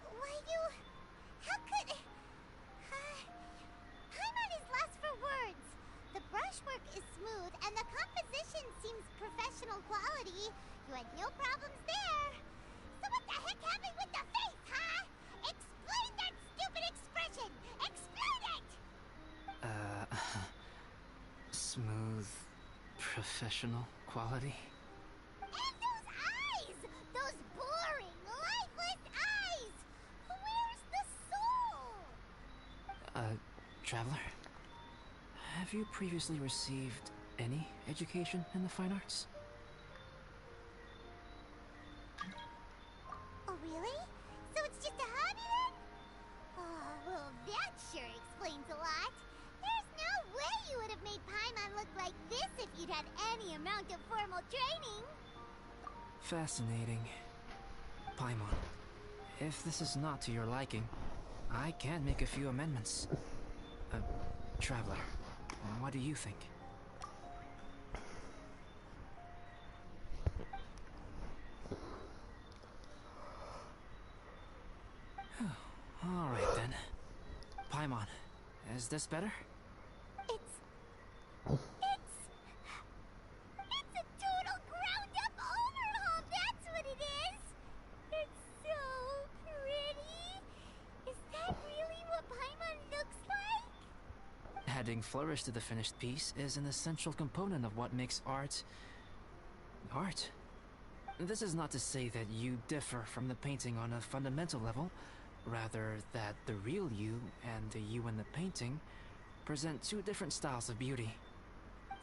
Why you... How could... Paimon is lost for words. The brushwork is smooth and the composition seems professional quality. You had no problems there. So what the heck happened with the face, huh? Explain that stupid expression! Explain it! Smooth, professional quality? And those eyes! Those boring, lifeless eyes! Where's the soul? Traveler? Have you previously received any education in the fine arts? Oh, really? So it's just a hobby then? Oh, well, that sure explains a lot. There's no way you would have made Paimon look like this if you'd had any amount of formal training. Fascinating. Paimon, if this is not to your liking, I can make a few amendments. Traveler, what do you think? All right then. Paimon, is this better? It's a total ground-up overhaul, that's what it is! It's so pretty! Is that really what Paimon looks like? Adding flourish to the finished piece is an essential component of what makes art... art. This is not to say that you differ from the painting on a fundamental level, rather that the real you and the you in the painting present two different styles of beauty.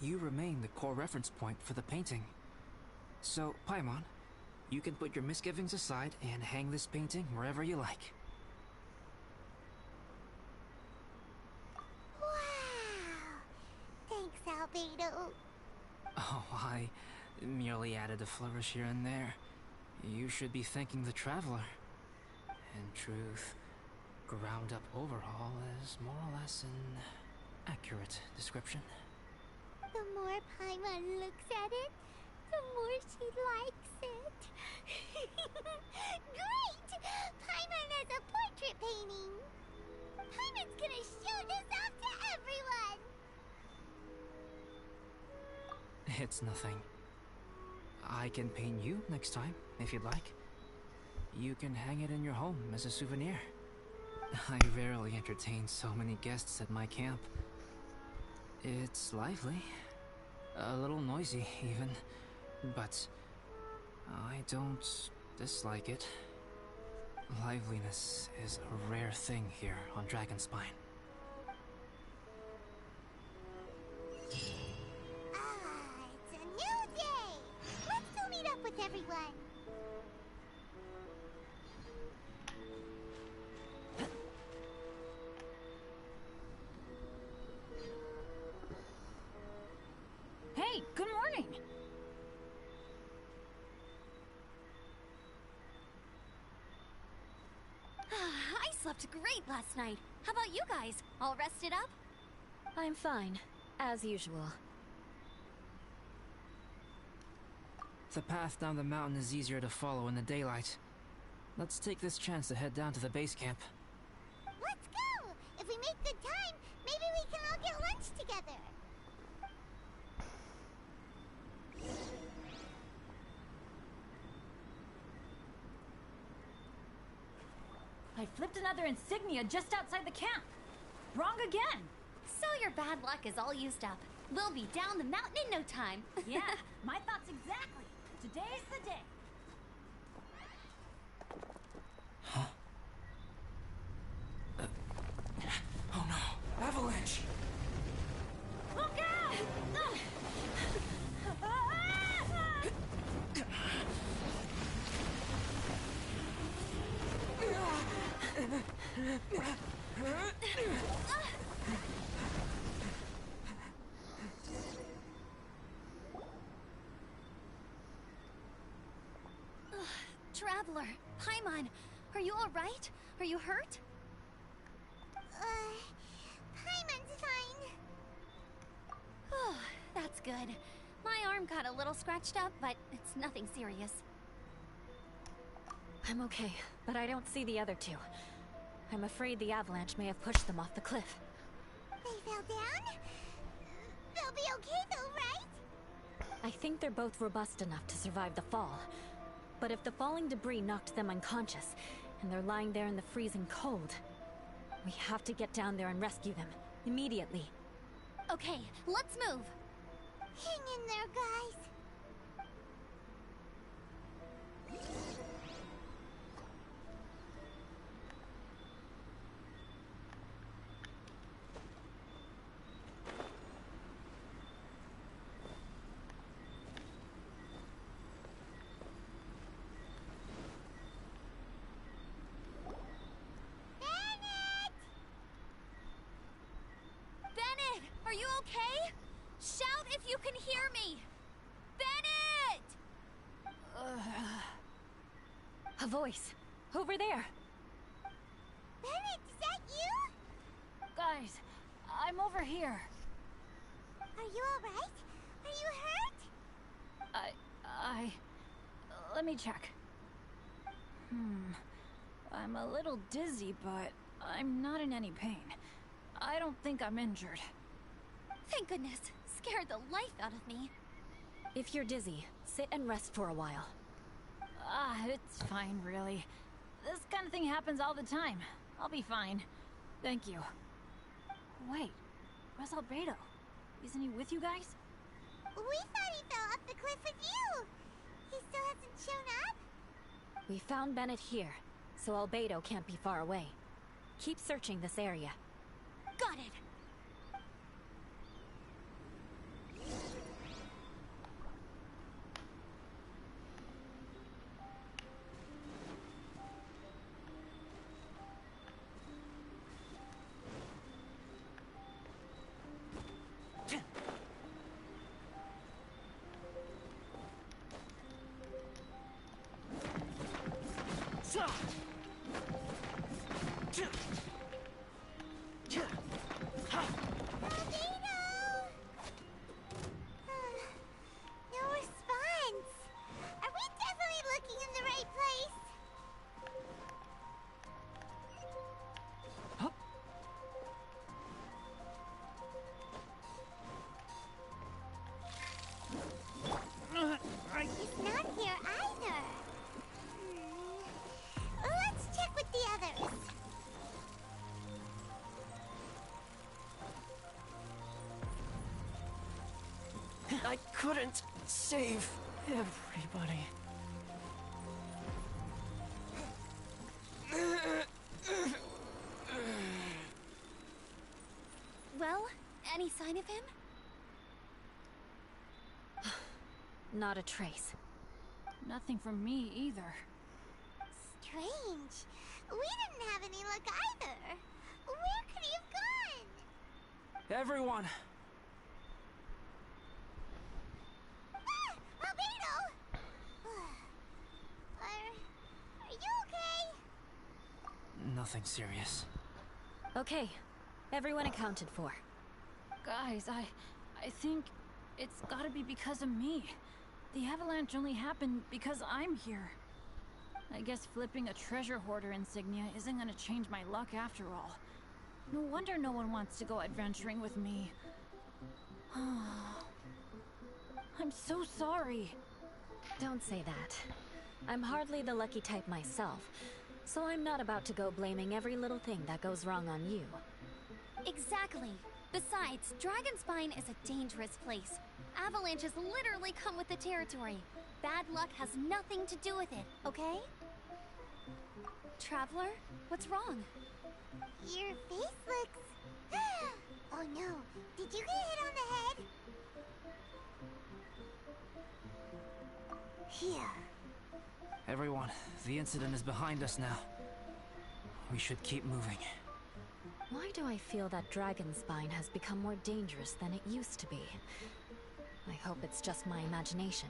You remain the core reference point for the painting. So, Paimon, you can put your misgivings aside and hang this painting wherever you like. Wow! Thanks, Albedo. Oh, I merely added a flourish here and there. You should be thanking the traveler. In truth, ground-up overhaul is more or less an accurate description. The more Paimon looks at it, the more she likes it. Great! Paimon has a portrait painting! Paimon's gonna show this off to everyone! It's nothing. I can paint you next time, if you'd like. You can hang it in your home as a souvenir. I rarely entertain so many guests at my camp. It's lively. A little noisy, even. But I don't dislike it. Liveliness is a rare thing here on Dragonspine. It's a new day! Let's go meet up with everyone! Hey, good morning! I slept great last night. How about you guys? All rested up? I'm fine, as usual. The path down the mountain is easier to follow in the daylight. Let's take this chance to head down to the base camp. Let's go! If we make good time, maybe we can all get lunch together. I flipped another insignia just outside the camp. Wrong again. So your bad luck is all used up. We'll be down the mountain in no time. Yeah, my thoughts exactly. Today's the day. Huh? Oh no! Avalanche! Look out! Traveler, Paimon, are you all right? Are you hurt? Paimon's fine. Oh, that's good. My arm got a little scratched up, but it's nothing serious. I'm okay, but I don't see the other two. I'm afraid the avalanche may have pushed them off the cliff. They fell down? They'll be okay though, right? I think they're both robust enough to survive the fall. But if the falling debris knocked them unconscious, and they're lying there in the freezing cold, we have to get down there and rescue them, immediately. Okay, let's move! Hang in there, guys! Are you okay? Shout if you can hear me! Bennett! A voice. Over there. Bennett, is that you? Guys, I'm over here. Are you alright? Are you hurt? Let me check. I'm a little dizzy, but I'm not in any pain. I don't think I'm injured. Thank goodness. Scared the life out of me. If you're dizzy, sit and rest for a while. It's fine, really. This kind of thing happens all the time. I'll be fine. Thank you. Wait, where's Albedo? Isn't he with you guys? We thought he fell off the cliff with you! He still hasn't shown up? We found Bennett here, so Albedo can't be far away. Keep searching this area. Got it! No response. Are we definitely looking in the right place? He's not here either. Let's check with the others. I couldn't save everybody. Well, any sign of him? Not a trace. Nothing from me either. Strange. We didn't have any luck either. Where could he have gone? Everyone! Albedo! Are you okay? Nothing serious. Okay, everyone accounted for. Guys, I think it's gotta be because of me. The avalanche only happened because I'm here. I guess flipping a treasure hoarder insignia isn't gonna change my luck after all. No wonder no one wants to go adventuring with me. I'm so sorry. Don't say that. I'm hardly the lucky type myself, so I'm not about to go blaming every little thing that goes wrong on you. Exactly. Besides, Dragonspine is a dangerous place. Avalanches literally come with the territory. Bad luck has nothing to do with it, okay? Traveler, what's wrong? Your face looks... Oh no, did you get hit on the head? Here. Everyone, the incident is behind us now. We should keep moving. Why do I feel that Dragonspine has become more dangerous than it used to be? I hope it's just my imagination.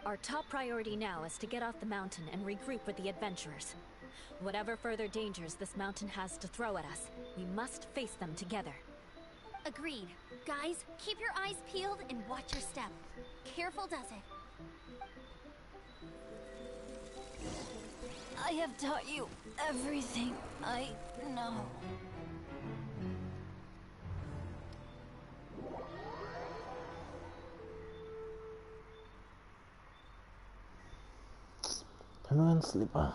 Our top priority now is to get off the mountain and regroup with the adventurers. Whatever further dangers this mountain has to throw at us, we must face them together. Agreed. Guys, keep your eyes peeled and watch your step. Careful does it. I have taught you everything I know. Slipper.